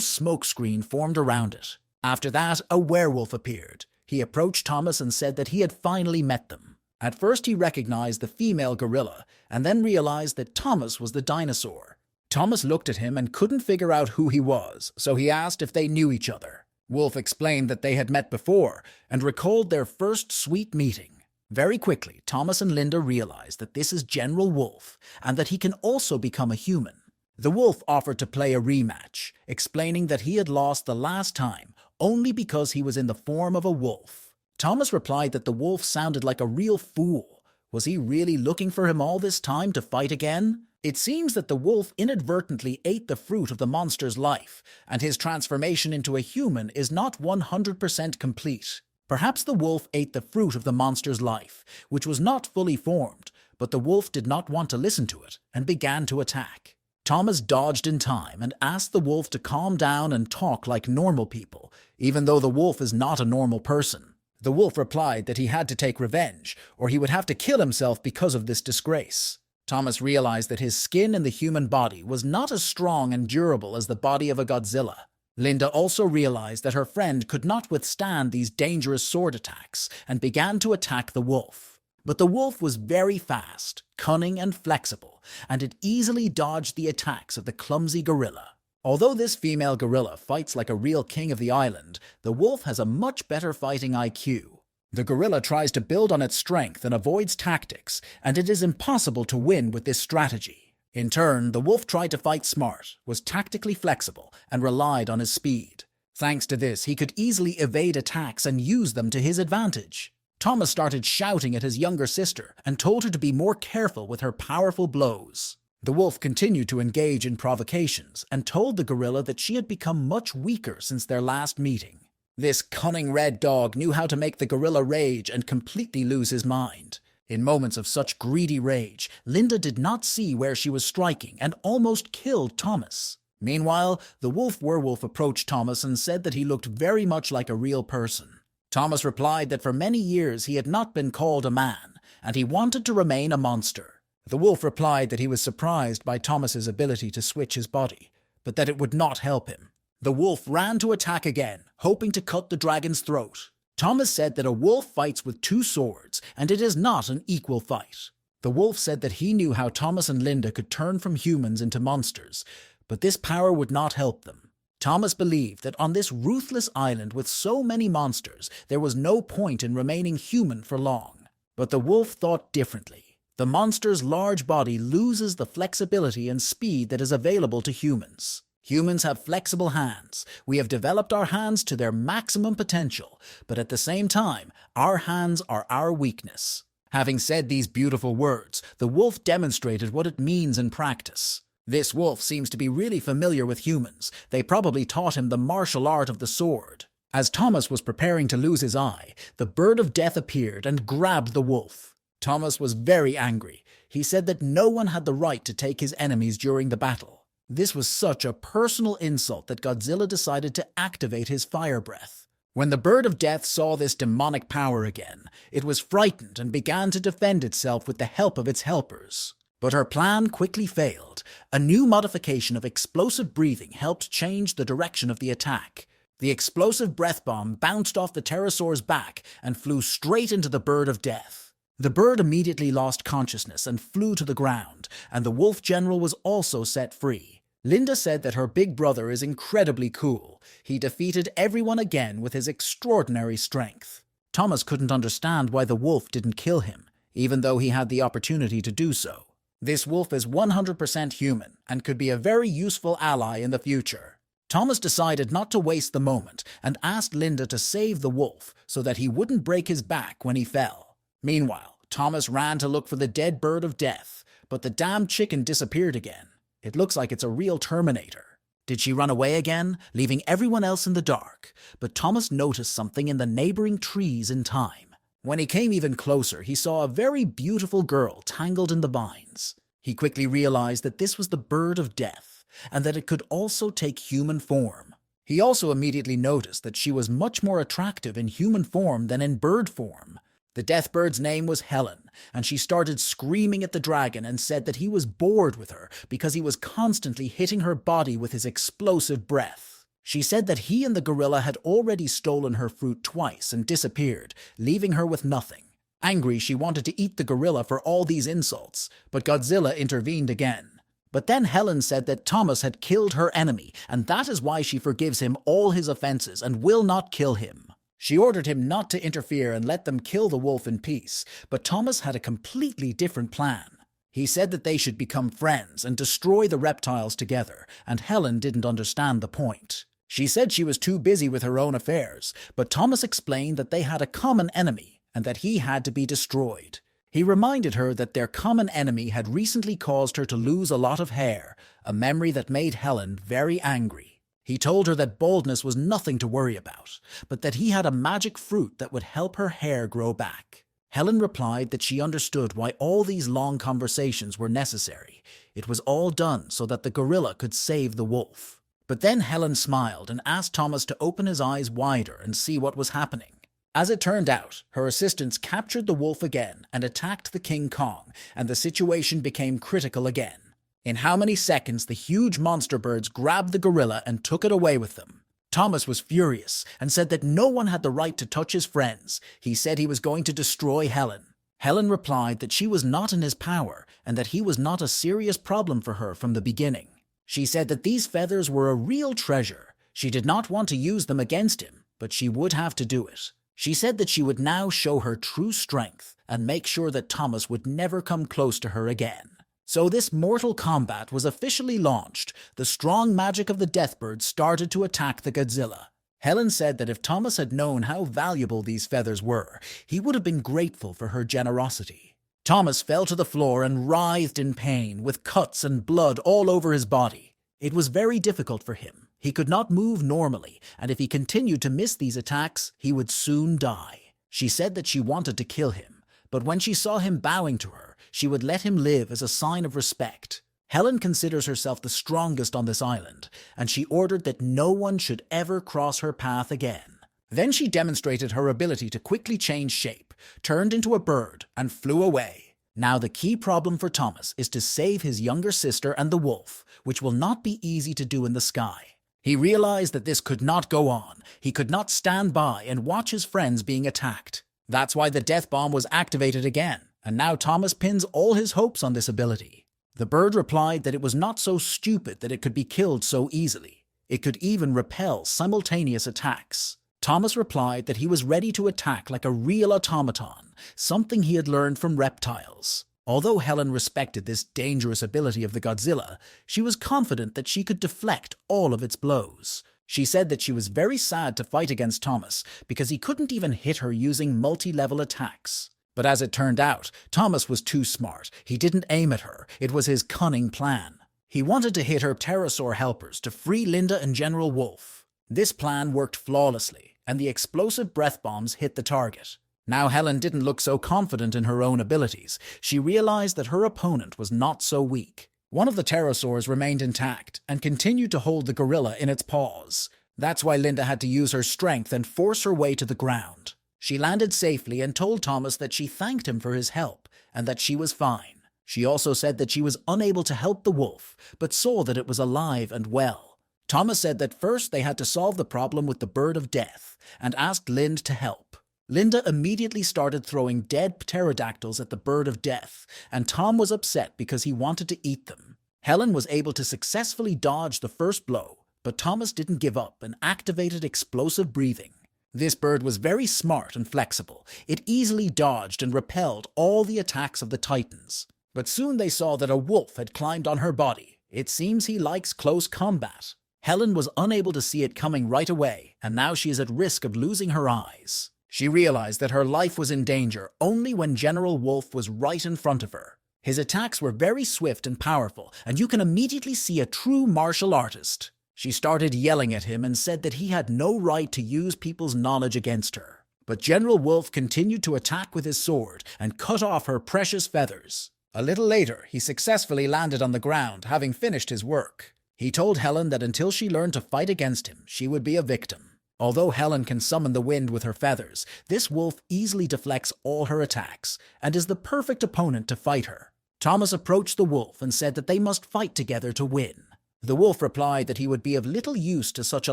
smoke screen formed around it. After that, a werewolf appeared. He approached Thomas and said that he had finally met them. At first he recognized the female gorilla, and then realized that Thomas was the dinosaur. Thomas looked at him and couldn't figure out who he was, so he asked if they knew each other. Wolf explained that they had met before, and recalled their first sweet meeting. Very quickly, Thomas and Linda realized that this is General Wolf, and that he can also become a human. The wolf offered to play a rematch, explaining that he had lost the last time only because he was in the form of a wolf. Thomas replied that the wolf sounded like a real fool. Was he really looking for him all this time to fight again? It seems that the wolf inadvertently ate the fruit of the monster's life, and his transformation into a human is not 100% complete. Perhaps the wolf ate the fruit of the monster's life, which was not fully formed, but the wolf did not want to listen to it and began to attack. Thomas dodged in time and asked the wolf to calm down and talk like normal people, even though the wolf is not a normal person. The wolf replied that he had to take revenge, or he would have to kill himself because of this disgrace. Thomas realized that his skin in the human body was not as strong and durable as the body of a Godzilla. Linda also realized that her friend could not withstand these dangerous sword attacks and began to attack the wolf. But the wolf was very fast, cunning and flexible, and it easily dodged the attacks of the clumsy gorilla. Although this female gorilla fights like a real king of the island, the wolf has a much better fighting IQ. The gorilla tries to build on its strength and avoids tactics, and it is impossible to win with this strategy. In turn, the wolf tried to fight smart, was tactically flexible, and relied on his speed. Thanks to this, he could easily evade attacks and use them to his advantage. Thomas started shouting at his younger sister and told her to be more careful with her powerful blows. The wolf continued to engage in provocations and told the gorilla that she had become much weaker since their last meeting. This cunning red dog knew how to make the gorilla rage and completely lose his mind. In moments of such greedy rage, Linda did not see where she was striking and almost killed Thomas. Meanwhile, the wolf-werewolf approached Thomas and said that he looked very much like a real person. Thomas replied that for many years he had not been called a man, and he wanted to remain a monster. The wolf replied that he was surprised by Thomas's ability to switch his body, but that it would not help him. The wolf ran to attack again, hoping to cut the dragon's throat. Thomas said that a wolf fights with two swords, and it is not an equal fight. The wolf said that he knew how Thomas and Linda could turn from humans into monsters, but this power would not help them. Thomas believed that on this ruthless island with so many monsters, there was no point in remaining human for long. But the wolf thought differently. The monster's large body loses the flexibility and speed that is available to humans. Humans have flexible hands. We have developed our hands to their maximum potential, but at the same time, our hands are our weakness. Having said these beautiful words, the wolf demonstrated what it means in practice. This wolf seems to be really familiar with humans. They probably taught him the martial art of the sword. As Thomas was preparing to lose his eye, the bird of death appeared and grabbed the wolf. Thomas was very angry. He said that no one had the right to take his enemies during the battle. This was such a personal insult that Godzilla decided to activate his fire breath. When the bird of death saw this demonic power again, it was frightened and began to defend itself with the help of its helpers. But her plan quickly failed. A new modification of explosive breathing helped change the direction of the attack. The explosive breath bomb bounced off the pterosaur's back and flew straight into the bird of death. The bird immediately lost consciousness and flew to the ground, and the wolf general was also set free. Linda said that her big brother is incredibly cool. He defeated everyone again with his extraordinary strength. Thomas couldn't understand why the wolf didn't kill him. even though he had the opportunity to do so. This wolf is 100% human and could be a very useful ally in the future. Thomas decided not to waste the moment and asked Linda to save the wolf so that he wouldn't break his back when he fell. Meanwhile, Thomas ran to look for the dead bird of death, but the damned chicken disappeared again. It looks like it's a real Terminator. Did she run away again, leaving everyone else in the dark? But Thomas noticed something in the neighboring trees in time. When he came even closer, he saw a very beautiful girl tangled in the vines. He quickly realized that this was the bird of death, and that it could also take human form. He also immediately noticed that she was much more attractive in human form than in bird form. The death bird's name was Helen, and she started screaming at the dragon and said that he was bored with her because he was constantly hitting her body with his explosive breath. She said that he and the gorilla had already stolen her fruit twice and disappeared, leaving her with nothing. Angry, she wanted to eat the gorilla for all these insults, but Godzilla intervened again. But then Helen said that Thomas had killed her enemy, and that is why she forgives him all his offenses and will not kill him. She ordered him not to interfere and let them kill the wolf in peace, but Thomas had a completely different plan. He said that they should become friends and destroy the reptiles together, and Helen didn't understand the point. She said she was too busy with her own affairs, but Thomas explained that they had a common enemy and that he had to be destroyed. He reminded her that their common enemy had recently caused her to lose a lot of hair, a memory that made Helen very angry. He told her that baldness was nothing to worry about, but that he had a magic fruit that would help her hair grow back. Helen replied that she understood why all these long conversations were necessary. It was all done so that the gorilla could save the wolf. But then Helen smiled and asked Thomas to open his eyes wider and see what was happening. As it turned out, her assistants captured the wolf again and attacked the King Kong, and the situation became critical again. In how many seconds the huge monster birds grabbed the gorilla and took it away with them. Thomas was furious and said that no one had the right to touch his friends. He said he was going to destroy Helen. Helen replied that she was not in his power and that he was not a serious problem for her from the beginning. She said that these feathers were a real treasure. She did not want to use them against him, but she would have to do it. She said that she would now show her true strength and make sure that Thomas would never come close to her again. So this mortal combat was officially launched. The strong magic of the Deathbird started to attack the Godzilla. Helen said that if Thomas had known how valuable these feathers were, he would have been grateful for her generosity. Thomas fell to the floor and writhed in pain, with cuts and blood all over his body. It was very difficult for him. He could not move normally, and if he continued to miss these attacks, he would soon die. She said that she wanted to kill him, but when she saw him bowing to her, she would let him live as a sign of respect. Helen considers herself the strongest on this island, and she ordered that no one should ever cross her path again. Then she demonstrated her ability to quickly change shape, turned into a bird, and flew away. Now the key problem for Thomas is to save his younger sister and the wolf, which will not be easy to do in the sky. He realized that this could not go on. He could not stand by and watch his friends being attacked. That's why the death bomb was activated again. And now Thomas pins all his hopes on this ability. The bird replied that it was not so stupid that it could be killed so easily. It could even repel simultaneous attacks. Thomas replied that he was ready to attack like a real automaton, something he had learned from reptiles. Although Helen respected this dangerous ability of the Godzilla, she was confident that she could deflect all of its blows. She said that she was very sad to fight against Thomas because he couldn't even hit her using multi-level attacks. But as it turned out, Thomas was too smart. He didn't aim at her. It was his cunning plan. He wanted to hit her pterosaur helpers to free Linda and General Wolf. This plan worked flawlessly, and the explosive breath bombs hit the target. Now Helen didn't look so confident in her own abilities. She realized that her opponent was not so weak. One of the pterosaurs remained intact and continued to hold the gorilla in its paws. That's why Linda had to use her strength and force her way to the ground. She landed safely and told Thomas that she thanked him for his help and that she was fine. She also said that she was unable to help the wolf, but saw that it was alive and well. Thomas said that first they had to solve the problem with the bird of death and asked Lind to help. Linda immediately started throwing dead pterodactyls at the bird of death, and Tom was upset because he wanted to eat them. Helen was able to successfully dodge the first blow, but Thomas didn't give up and activated explosive breathing. This bird was very smart and flexible. It easily dodged and repelled all the attacks of the Titans. But soon they saw that a wolf had climbed on her body. It seems he likes close combat. Helen was unable to see it coming right away, and now she is at risk of losing her eyes. She realized that her life was in danger only when General Wolf was right in front of her. His attacks were very swift and powerful, and you can immediately see a true martial artist. She started yelling at him and said that he had no right to use people's knowledge against her. But General Wolf continued to attack with his sword and cut off her precious feathers. A little later, he successfully landed on the ground, having finished his work. He told Helen that until she learned to fight against him, she would be a victim. Although Helen can summon the wind with her feathers, this wolf easily deflects all her attacks and is the perfect opponent to fight her. Thomas approached the wolf and said that they must fight together to win. The wolf replied that he would be of little use to such a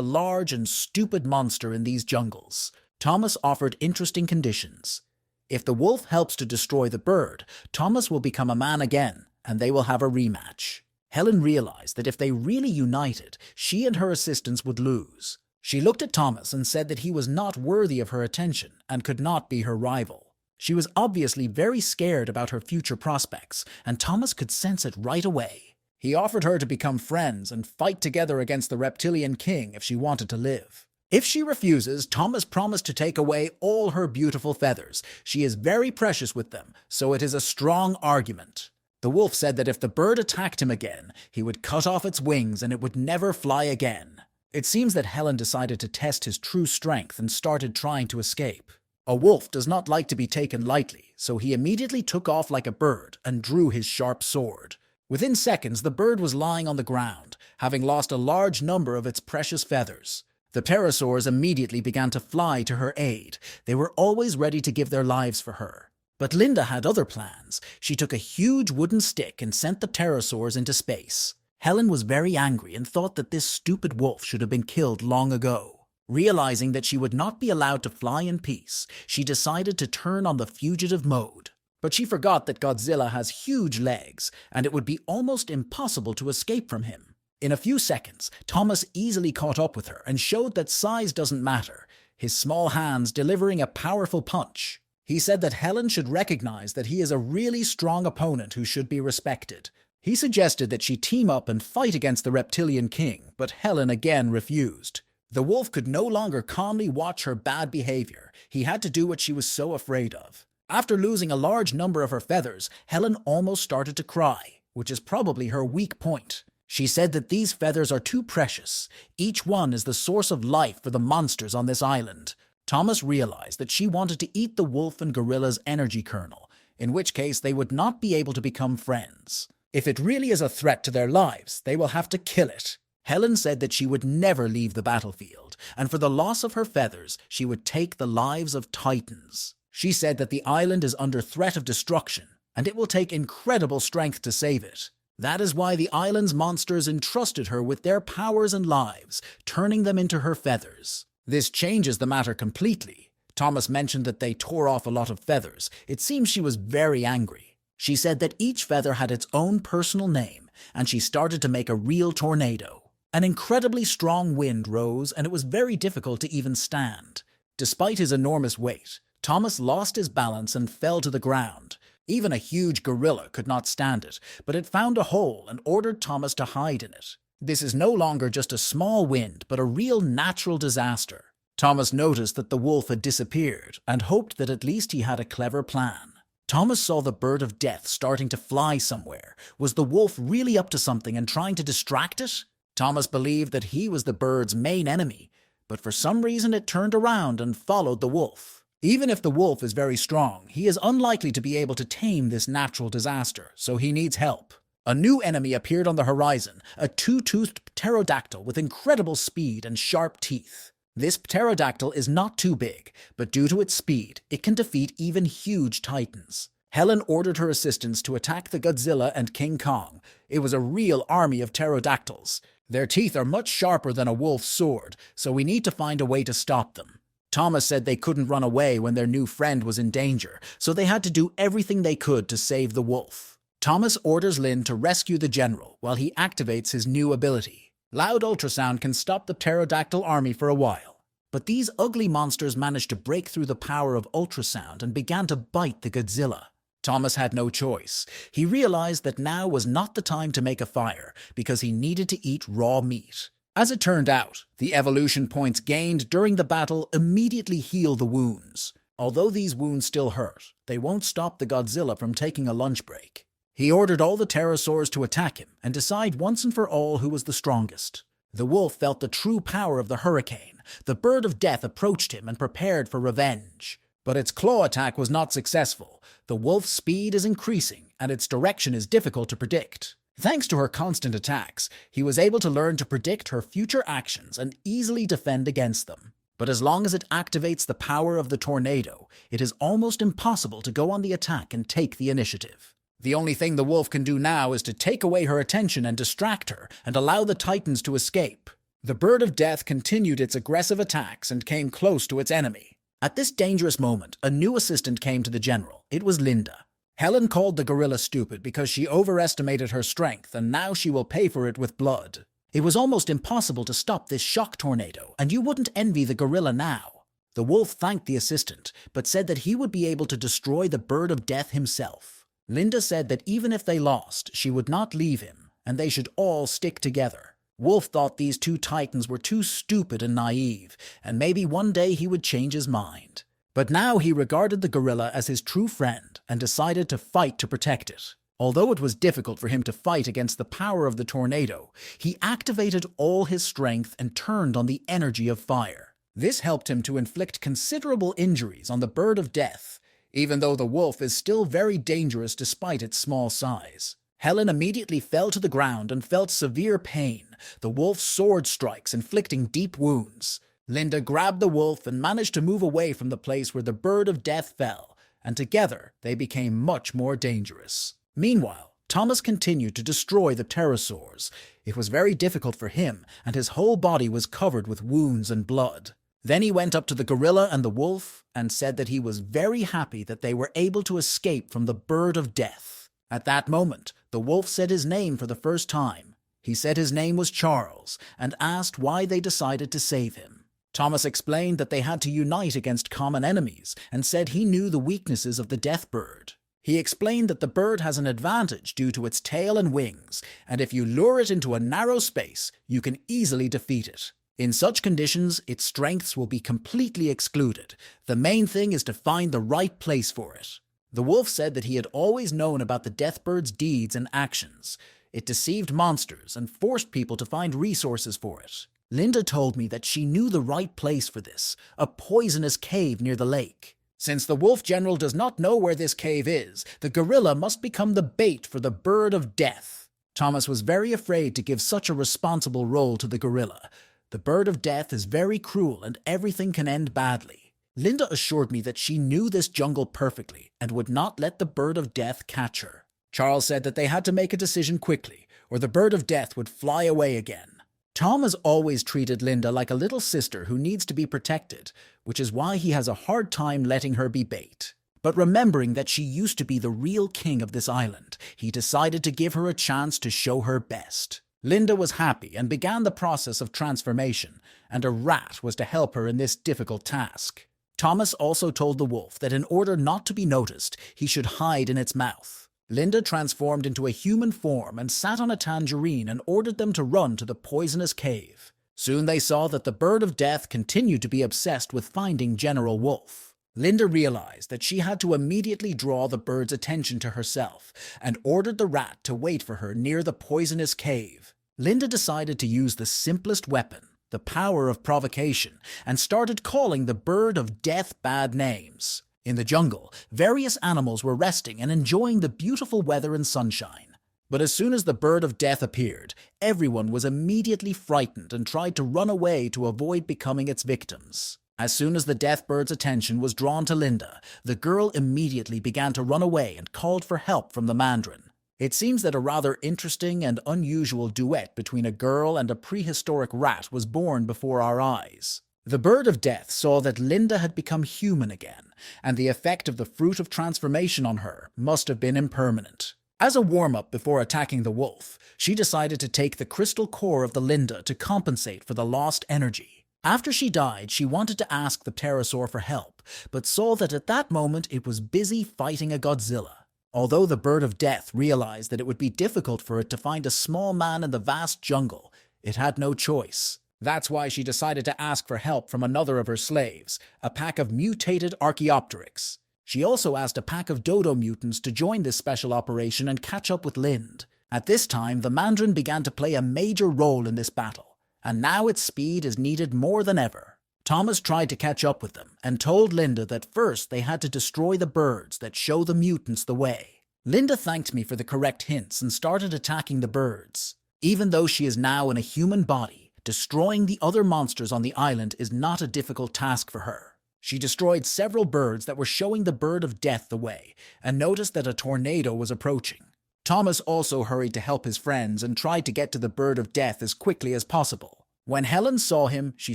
large and stupid monster in these jungles. Thomas offered interesting conditions. If the wolf helps to destroy the bird, Thomas will become a man again, and they will have a rematch. Helen realized that if they really united, she and her assistants would lose. She looked at Thomas and said that he was not worthy of her attention and could not be her rival. She was obviously very scared about her future prospects, and Thomas could sense it right away. He offered her to become friends and fight together against the reptilian king if she wanted to live. If she refuses, Thomas promised to take away all her beautiful feathers. She is very precious with them, so it is a strong argument. The wolf said that if the bird attacked him again, he would cut off its wings and it would never fly again. It seems that Helen decided to test his true strength and started trying to escape. A wolf does not like to be taken lightly, so he immediately took off like a bird and drew his sharp sword. Within seconds, the bird was lying on the ground, having lost a large number of its precious feathers. The pterosaurs immediately began to fly to her aid. They were always ready to give their lives for her. But Linda had other plans. She took a huge wooden stick and sent the pterosaurs into space. Helen was very angry and thought that this stupid wolf should have been killed long ago. Realizing that she would not be allowed to fly in peace, she decided to turn on the fugitive mode. But she forgot that Godzilla has huge legs, and it would be almost impossible to escape from him. In a few seconds, Thomas easily caught up with her and showed that size doesn't matter, his small hands delivering a powerful punch. He said that Helen should recognize that he is a really strong opponent who should be respected. He suggested that she team up and fight against the reptilian king, but Helen again refused. The wolf could no longer calmly watch her bad behavior. He had to do what she was so afraid of. After losing a large number of her feathers, Helen almost started to cry, which is probably her weak point. She said that these feathers are too precious. Each one is the source of life for the monsters on this island. Thomas realized that she wanted to eat the wolf and gorilla's energy kernel, in which case they would not be able to become friends. If it really is a threat to their lives, they will have to kill it. Helen said that she would never leave the battlefield, and for the loss of her feathers, she would take the lives of Titans. She said that the island is under threat of destruction, and it will take incredible strength to save it. That is why the island's monsters entrusted her with their powers and lives, turning them into her feathers. This changes the matter completely. Thomas mentioned that they tore off a lot of feathers. It seems she was very angry. She said that each feather had its own personal name, and she started to make a real tornado. An incredibly strong wind rose, and it was very difficult to even stand. Despite his enormous weight, Thomas lost his balance and fell to the ground. Even a huge gorilla could not stand it, but it found a hole and ordered Thomas to hide in it. This is no longer just a small wind, but a real natural disaster. Thomas noticed that the wolf had disappeared and hoped that at least he had a clever plan. Thomas saw the bird of death starting to fly somewhere. Was the wolf really up to something and trying to distract it? Thomas believed that he was the bird's main enemy, but for some reason it turned around and followed the wolf. Even if the wolf is very strong, he is unlikely to be able to tame this natural disaster, so he needs help. A new enemy appeared on the horizon, a two-toothed pterodactyl with incredible speed and sharp teeth. This pterodactyl is not too big, but due to its speed, it can defeat even huge titans. Helen ordered her assistants to attack the Godzilla and King Kong. It was a real army of pterodactyls. Their teeth are much sharper than a wolf's sword, so we need to find a way to stop them. Thomas said they couldn't run away when their new friend was in danger, so they had to do everything they could to save the wolf. Thomas orders Lynn to rescue the general while he activates his new ability. Loud ultrasound can stop the pterodactyl army for a while. But these ugly monsters managed to break through the power of ultrasound and began to bite the Godzilla. Thomas had no choice. He realized that now was not the time to make a fire because he needed to eat raw meat. As it turned out, the evolution points gained during the battle immediately heal the wounds. Although these wounds still hurt, they won't stop the Godzilla from taking a lunch break. He ordered all the pterosaurs to attack him and decide once and for all who was the strongest. The wolf felt the true power of the hurricane. The bird of death approached him and prepared for revenge. But its claw attack was not successful. The wolf's speed is increasing, and its direction is difficult to predict. Thanks to her constant attacks, he was able to learn to predict her future actions and easily defend against them. But as long as it activates the power of the tornado, it is almost impossible to go on the attack and take the initiative. The only thing the wolf can do now is to take away her attention and distract her and allow the titans to escape. The bird of death continued its aggressive attacks and came close to its enemy. At this dangerous moment, a new assistant came to the general. It was Linda. Helen called the gorilla stupid because she overestimated her strength, and now she will pay for it with blood. It was almost impossible to stop this shock tornado, and you wouldn't envy the gorilla now. The wolf thanked the assistant, but said that he would be able to destroy the bird of death himself. Linda said that even if they lost, she would not leave him, and they should all stick together. Wolf thought these two titans were too stupid and naive, and maybe one day he would change his mind. But now he regarded the gorilla as his true friend and decided to fight to protect it. Although it was difficult for him to fight against the power of the tornado, he activated all his strength and turned on the energy of fire. This helped him to inflict considerable injuries on the bird of death, even though the wolf is still very dangerous despite its small size. Helen immediately fell to the ground and felt severe pain, the wolf's sword strikes inflicting deep wounds. Linda grabbed the wolf and managed to move away from the place where the bird of death fell, and together they became much more dangerous. Meanwhile, Thomas continued to destroy the pterosaurs. It was very difficult for him, and his whole body was covered with wounds and blood. Then he went up to the gorilla and the wolf and said that he was very happy that they were able to escape from the bird of death. At that moment, the wolf said his name for the first time. He said his name was Charles and asked why they decided to save him. Thomas explained that they had to unite against common enemies and said he knew the weaknesses of the death bird. He explained that the bird has an advantage due to its tail and wings, and if you lure it into a narrow space, you can easily defeat it. In such conditions, its strengths will be completely excluded. The main thing is to find the right place for it. The wolf said that he had always known about the death bird's deeds and actions. It deceived monsters and forced people to find resources for it. Linda told me that she knew the right place for this, a poisonous cave near the lake. Since the wolf general does not know where this cave is, the gorilla must become the bait for the bird of death. Thomas was very afraid to give such a responsible role to the gorilla. The bird of death is very cruel and everything can end badly. Linda assured me that she knew this jungle perfectly and would not let the bird of death catch her. Charles said that they had to make a decision quickly, or the bird of death would fly away again. Tom has always treated Linda like a little sister who needs to be protected, which is why he has a hard time letting her be bait. But remembering that she used to be the real king of this island, he decided to give her a chance to show her best. Linda was happy and began the process of transformation, and a rat was to help her in this difficult task. Thomas also told the wolf that in order not to be noticed, he should hide in its mouth. Linda transformed into a human form and sat on a tangerine and ordered them to run to the poisonous cave. Soon they saw that the bird of death continued to be obsessed with finding General Wolf. Linda realized that she had to immediately draw the bird's attention to herself and ordered the rat to wait for her near the poisonous cave. Linda decided to use the simplest weapon, the power of provocation, and started calling the bird of death bad names. In the jungle, various animals were resting and enjoying the beautiful weather and sunshine. But as soon as the bird of death appeared, everyone was immediately frightened and tried to run away to avoid becoming its victims. As soon as the death bird's attention was drawn to Linda, the girl immediately began to run away and called for help from the mandarin. It seems that a rather interesting and unusual duet between a girl and a prehistoric rat was born before our eyes. The bird of death saw that Linda had become human again, and the effect of the fruit of transformation on her must have been impermanent. As a warm-up before attacking the wolf, she decided to take the crystal core of the Linda to compensate for the lost energy. After she died, she wanted to ask the pterosaur for help, but saw that at that moment it was busy fighting a Godzilla. Although the bird of death realized that it would be difficult for it to find a small man in the vast jungle, it had no choice. That's why she decided to ask for help from another of her slaves, a pack of mutated Archaeopteryx. She also asked a pack of dodo mutants to join this special operation and catch up with Lind. At this time, the Mandarin began to play a major role in this battle, and now its speed is needed more than ever. Thomas tried to catch up with them and told Linda that first they had to destroy the birds that show the mutants the way. Linda thanked me for the correct hints and started attacking the birds. Even though she is now in a human body, destroying the other monsters on the island is not a difficult task for her. She destroyed several birds that were showing the bird of death the way and noticed that a tornado was approaching. Thomas also hurried to help his friends and tried to get to the bird of death as quickly as possible. When Helen saw him, she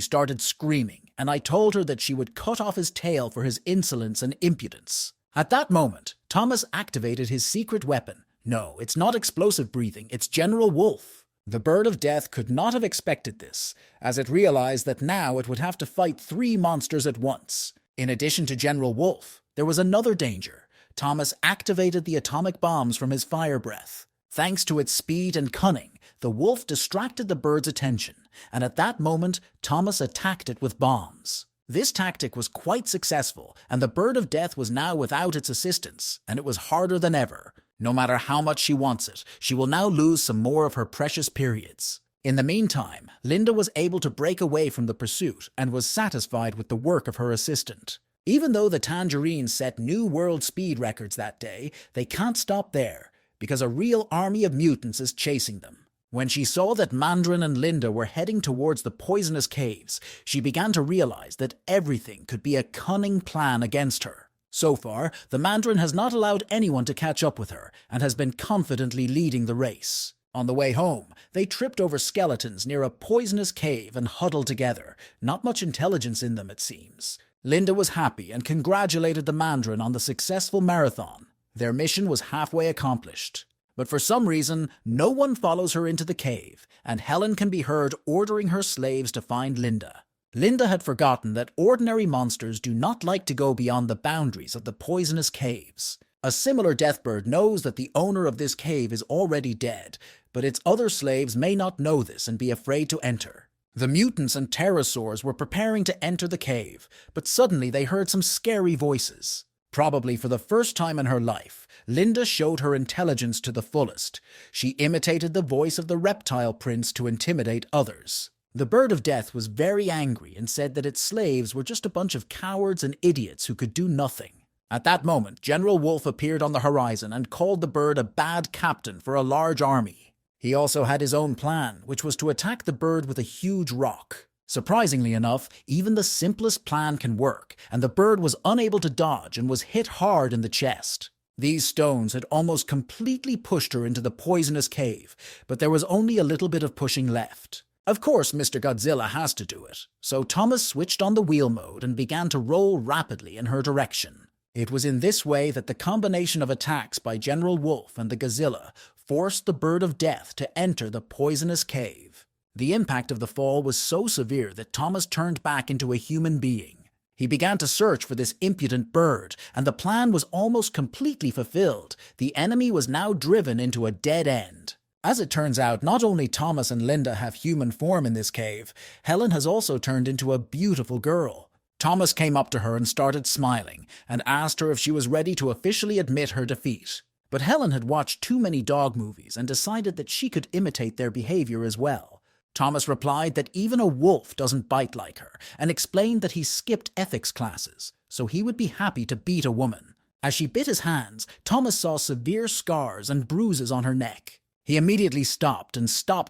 started screaming, and I told her that she would cut off his tail for his insolence and impudence. At that moment, Thomas activated his secret weapon. No, it's not explosive breathing, it's General Wolf. The bird of death could not have expected this, as it realized that now it would have to fight 3 monsters at once. In addition to General Wolf, there was another danger. Thomas activated the atomic bombs from his fire breath. Thanks to its speed and cunning, the wolf distracted the bird's attention, and at that moment, Thomas attacked it with bombs. This tactic was quite successful, and the bird of death was now without its assistance, and it was harder than ever. No matter how much she wants it, she will now lose some more of her precious periods. In the meantime, Linda was able to break away from the pursuit and was satisfied with the work of her assistant. Even though the Tangerines set new world speed records that day, they can't stop there, because a real army of mutants is chasing them. When she saw that Mandarin and Linda were heading towards the poisonous caves, she began to realize that everything could be a cunning plan against her. So far, the Mandarin has not allowed anyone to catch up with her and has been confidently leading the race. On the way home, they tripped over skeletons near a poisonous cave and huddled together. Not much intelligence in them, it seems. Linda was happy and congratulated the Mandarin on the successful marathon. Their mission was halfway accomplished. But for some reason, no one follows her into the cave, and Helen can be heard ordering her slaves to find Linda. Linda had forgotten that ordinary monsters do not like to go beyond the boundaries of the poisonous caves. A similar deathbird knows that the owner of this cave is already dead, but its other slaves may not know this and be afraid to enter. The mutants and pterosaurs were preparing to enter the cave, but suddenly they heard some scary voices. Probably for the first time in her life, Linda showed her intelligence to the fullest. She imitated the voice of the reptile prince to intimidate others. The bird of death was very angry and said that its slaves were just a bunch of cowards and idiots who could do nothing. At that moment, General Wolf appeared on the horizon and called the bird a bad captain for a large army. He also had his own plan, which was to attack the bird with a huge rock. Surprisingly enough, even the simplest plan can work, and the bird was unable to dodge and was hit hard in the chest. These stones had almost completely pushed her into the poisonous cave, but there was only a little bit of pushing left. Of course, Mr. Godzilla has to do it, so Thomas switched on the wheel mode and began to roll rapidly in her direction. It was in this way that the combination of attacks by General Wolf and the Godzilla forced the bird of death to enter the poisonous cave. The impact of the fall was so severe that Thomas turned back into a human being. He began to search for this impudent bird, and the plan was almost completely fulfilled. The enemy was now driven into a dead end. As it turns out, not only Thomas and Linda have human form in this cave, Helen has also turned into a beautiful girl. Thomas came up to her and started smiling, and asked her if she was ready to officially admit her defeat. But Helen had watched too many dog movies and decided that she could imitate their behavior as well. Thomas replied that even a wolf doesn't bite like her, and explained that he skipped ethics classes, so he would be happy to beat a woman. As she bit his hands, Thomas saw severe scars and bruises on her neck. He immediately stopped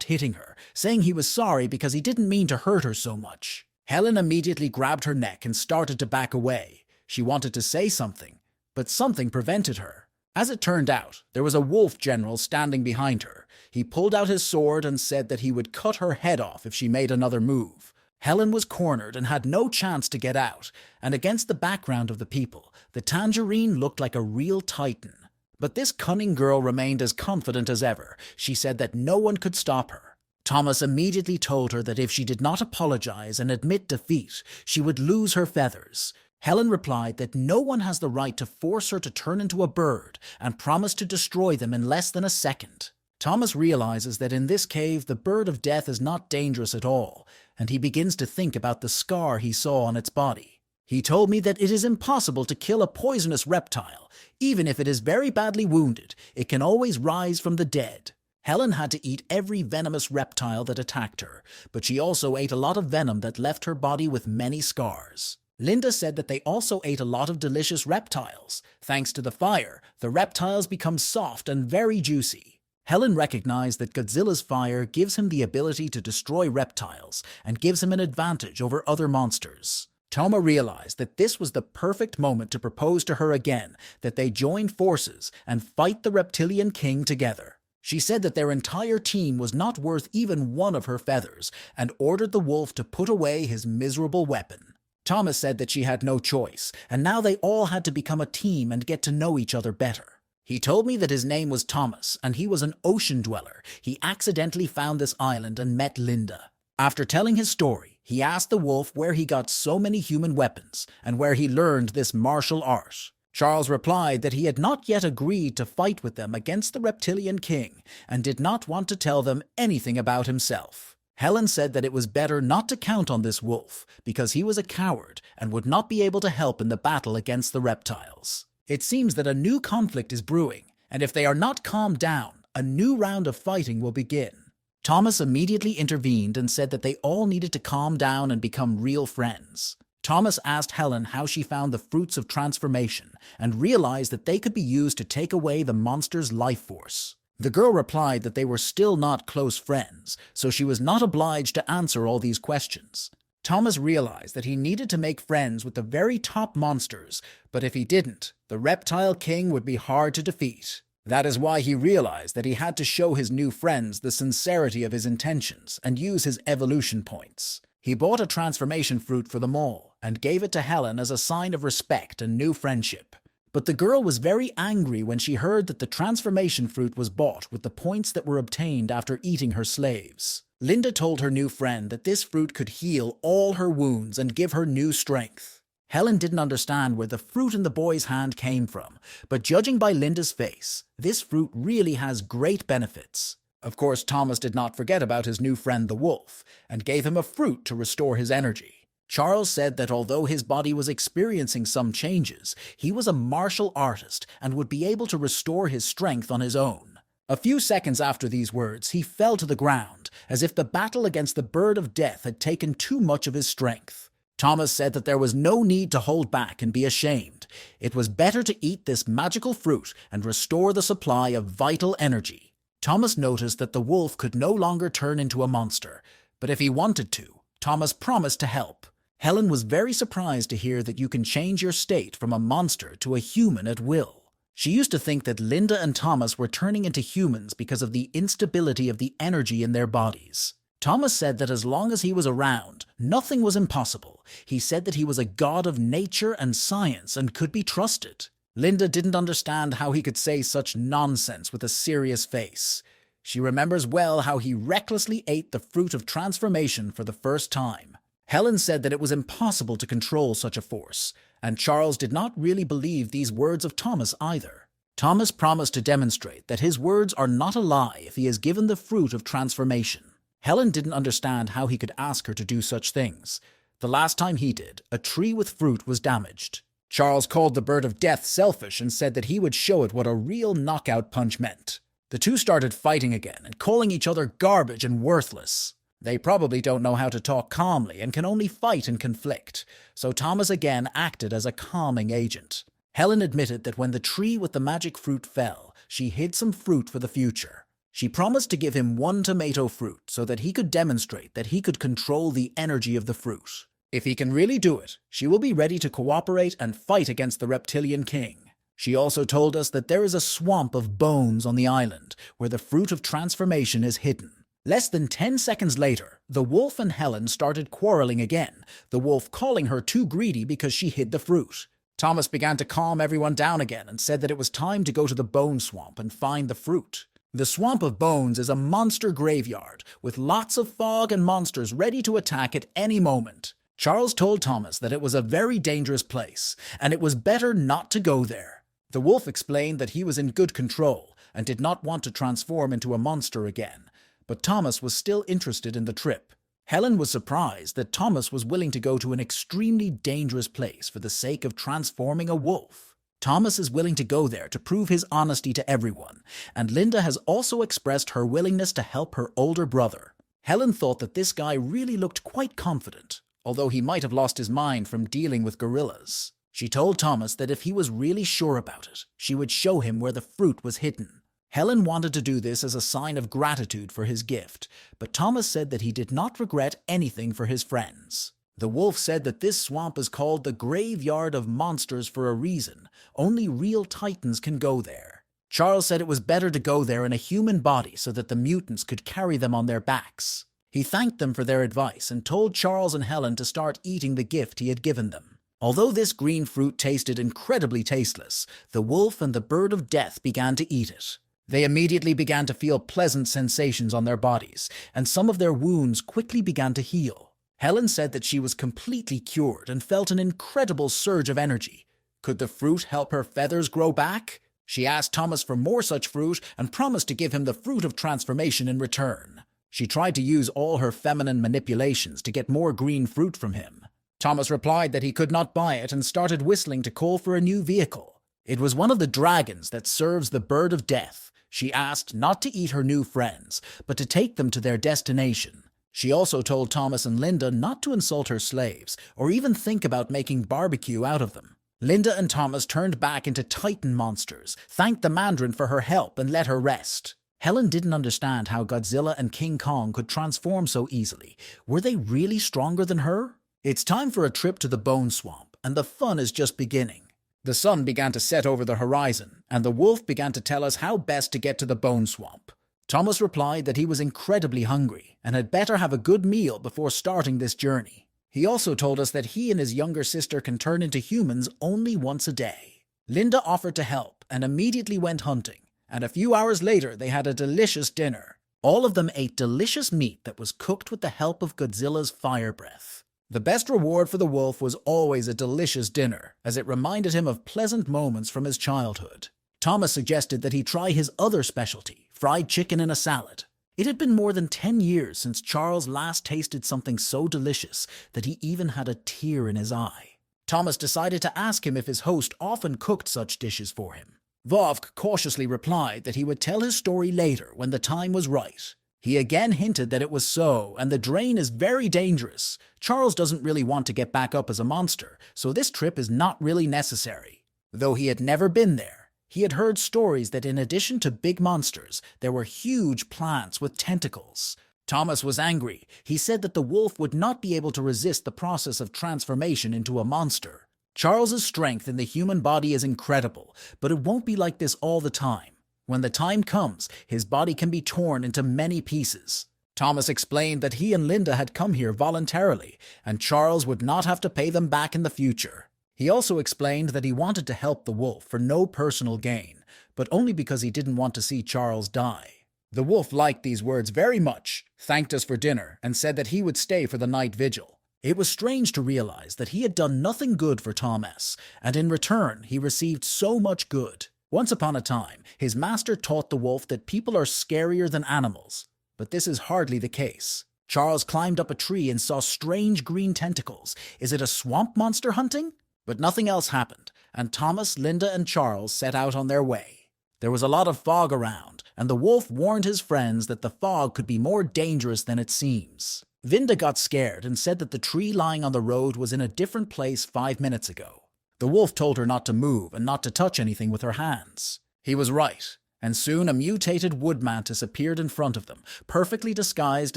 hitting her, saying he was sorry because he didn't mean to hurt her so much. Helen immediately grabbed her neck and started to back away. She wanted to say something, but something prevented her. As it turned out, there was a wolf general standing behind her. He pulled out his sword and said that he would cut her head off if she made another move. Helen was cornered and had no chance to get out, and against the background of the people, the Tangerine looked like a real titan. But this cunning girl remained as confident as ever. She said that no one could stop her. Thomas immediately told her that if she did not apologize and admit defeat, she would lose her feathers. Helen replied that no one has the right to force her to turn into a bird and promised to destroy them in less than a second. Thomas realizes that in this cave the bird of death is not dangerous at all, and he begins to think about the scar he saw on its body. He told me that it is impossible to kill a poisonous reptile. Even if it is very badly wounded, it can always rise from the dead. Helen had to eat every venomous reptile that attacked her, but she also ate a lot of venom that left her body with many scars. Linda said that they also ate a lot of delicious reptiles. Thanks to the fire, the reptiles become soft and very juicy. Helen recognized that Godzilla's fire gives him the ability to destroy reptiles and gives him an advantage over other monsters. Toma realized that this was the perfect moment to propose to her again, that they join forces and fight the reptilian king together. She said that their entire team was not worth even one of her feathers and ordered the wolf to put away his miserable weapon. Thomas said that she had no choice, and now they all had to become a team and get to know each other better. He told me that his name was Thomas, and he was an ocean dweller. He accidentally found this island and met Linda. After telling his story, he asked the wolf where he got so many human weapons and where he learned this martial art. Charles replied that he had not yet agreed to fight with them against the reptilian king and did not want to tell them anything about himself. Helen said that it was better not to count on this wolf because he was a coward and would not be able to help in the battle against the reptiles. It seems that a new conflict is brewing, and if they are not calmed down, a new round of fighting will begin. Thomas immediately intervened and said that they all needed to calm down and become real friends. Thomas asked Helen how she found the fruits of transformation and realized that they could be used to take away the monster's life force. The girl replied that they were still not close friends, so she was not obliged to answer all these questions. Thomas realized that he needed to make friends with the very top monsters, but if he didn't, the Reptile King would be hard to defeat. That is why he realized that he had to show his new friends the sincerity of his intentions and use his evolution points. He bought a transformation fruit for them all and gave it to Helen as a sign of respect and new friendship. But the girl was very angry when she heard that the transformation fruit was bought with the points that were obtained after eating her slaves. Linda told her new friend that this fruit could heal all her wounds and give her new strength. Helen didn't understand where the fruit in the boy's hand came from, but judging by Linda's face, this fruit really has great benefits. Of course, Thomas did not forget about his new friend the wolf, and gave him a fruit to restore his energy. Charles said that although his body was experiencing some changes, he was a martial artist and would be able to restore his strength on his own. A few seconds after these words, he fell to the ground, as if the battle against the bird of death had taken too much of his strength. Thomas said that there was no need to hold back and be ashamed. It was better to eat this magical fruit and restore the supply of vital energy. Thomas noticed that the wolf could no longer turn into a monster, but if he wanted to, Thomas promised to help. Helen was very surprised to hear that you can change your state from a monster to a human at will. She used to think that Linda and Thomas were turning into humans because of the instability of the energy in their bodies. Thomas said that as long as he was around, nothing was impossible. He said that he was a god of nature and science and could be trusted. Linda didn't understand how he could say such nonsense with a serious face. She remembers well how he recklessly ate the fruit of transformation for the first time. Helen said that it was impossible to control such a force, and Charles did not really believe these words of Thomas either. Thomas promised to demonstrate that his words are not a lie if he is given the fruit of transformation. Helen didn't understand how he could ask her to do such things. The last time he did, a tree with fruit was damaged. Charles called the bird of death selfish and said that he would show it what a real knockout punch meant. The two started fighting again and calling each other garbage and worthless. They probably don't know how to talk calmly and can only fight and conflict, so Thomas again acted as a calming agent. Helen admitted that when the tree with the magic fruit fell, she hid some fruit for the future. She promised to give him one tomato fruit so that he could demonstrate that he could control the energy of the fruit. If he can really do it, she will be ready to cooperate and fight against the reptilian king. She also told us that there is a swamp of bones on the island where the fruit of transformation is hidden. Less than 10 seconds later, the wolf and Helen started quarreling again, the wolf calling her too greedy because she hid the fruit. Thomas began to calm everyone down again and said that it was time to go to the bone swamp and find the fruit. The Swamp of Bones is a monster graveyard with lots of fog and monsters ready to attack at any moment. Charles told Thomas that it was a very dangerous place, and it was better not to go there. The wolf explained that he was in good control and did not want to transform into a monster again, but Thomas was still interested in the trip. Helen was surprised that Thomas was willing to go to an extremely dangerous place for the sake of transforming a wolf. Thomas is willing to go there to prove his honesty to everyone, and Linda has also expressed her willingness to help her older brother. Helen thought that this guy really looked quite confident, although he might have lost his mind from dealing with gorillas. She told Thomas that if he was really sure about it, she would show him where the fruit was hidden. Helen wanted to do this as a sign of gratitude for his gift, but Thomas said that he did not regret anything for his friends. The wolf said that this swamp is called the Graveyard of Monsters for a reason. Only real titans can go there. Charles said it was better to go there in a human body so that the mutants could carry them on their backs. He thanked them for their advice and told Charles and Helen to start eating the gift he had given them. Although this green fruit tasted incredibly tasteless, the wolf and the bird of death began to eat it. They immediately began to feel pleasant sensations on their bodies, and some of their wounds quickly began to heal. Helen said that she was completely cured and felt an incredible surge of energy. Could the fruit help her feathers grow back? She asked Thomas for more such fruit and promised to give him the fruit of transformation in return. She tried to use all her feminine manipulations to get more green fruit from him. Thomas replied that he could not buy it and started whistling to call for a new vehicle. It was one of the dragons that serves the bird of death. She asked not to eat her new friends, but to take them to their destination. She also told Thomas and Linda not to insult her slaves or even think about making barbecue out of them. Linda and Thomas turned back into Titan monsters, thanked the Mandarin for her help, and let her rest. Helen didn't understand how Godzilla and King Kong could transform so easily. Were they really stronger than her? It's time for a trip to the Bone Swamp, and the fun is just beginning. The sun began to set over the horizon, and the wolf began to tell us how best to get to the Bone Swamp. Thomas replied that he was incredibly hungry and had better have a good meal before starting this journey. He also told us that he and his younger sister can turn into humans only once a day. Linda offered to help and immediately went hunting, and a few hours later they had a delicious dinner. All of them ate delicious meat that was cooked with the help of Godzilla's fire breath. The best reward for the wolf was always a delicious dinner, as it reminded him of pleasant moments from his childhood. Thomas suggested that he try his other specialty, fried chicken in a salad. It had been more than 10 years since Charles last tasted something so delicious that he even had a tear in his eye. Thomas decided to ask him if his host often cooked such dishes for him. Vovk cautiously replied that he would tell his story later when the time was right. He again hinted that it was so, and the drain is very dangerous. Charles doesn't really want to get back up as a monster, so this trip is not really necessary. Though he had never been there, he had heard stories that in addition to big monsters, there were huge plants with tentacles. Thomas was angry. He said that the wolf would not be able to resist the process of transformation into a monster. Charles's strength in the human body is incredible, but it won't be like this all the time. When the time comes, his body can be torn into many pieces. Thomas explained that he and Linda had come here voluntarily, and Charles would not have to pay them back in the future. He also explained that he wanted to help the wolf for no personal gain, but only because he didn't want to see Charles die. The wolf liked these words very much, thanked us for dinner, and said that he would stay for the night vigil. It was strange to realize that he had done nothing good for Thomas, and in return he received so much good. Once upon a time, his master taught the wolf that people are scarier than animals, but this is hardly the case. Charles climbed up a tree and saw strange green tentacles. Is it a swamp monster hunting? But nothing else happened, and Thomas, Linda, and Charles set out on their way. There was a lot of fog around, and the wolf warned his friends that the fog could be more dangerous than it seems. Vinda got scared and said that the tree lying on the road was in a different place 5 minutes ago. The wolf told her not to move and not to touch anything with her hands. He was right, and soon a mutated wood mantis appeared in front of them, perfectly disguised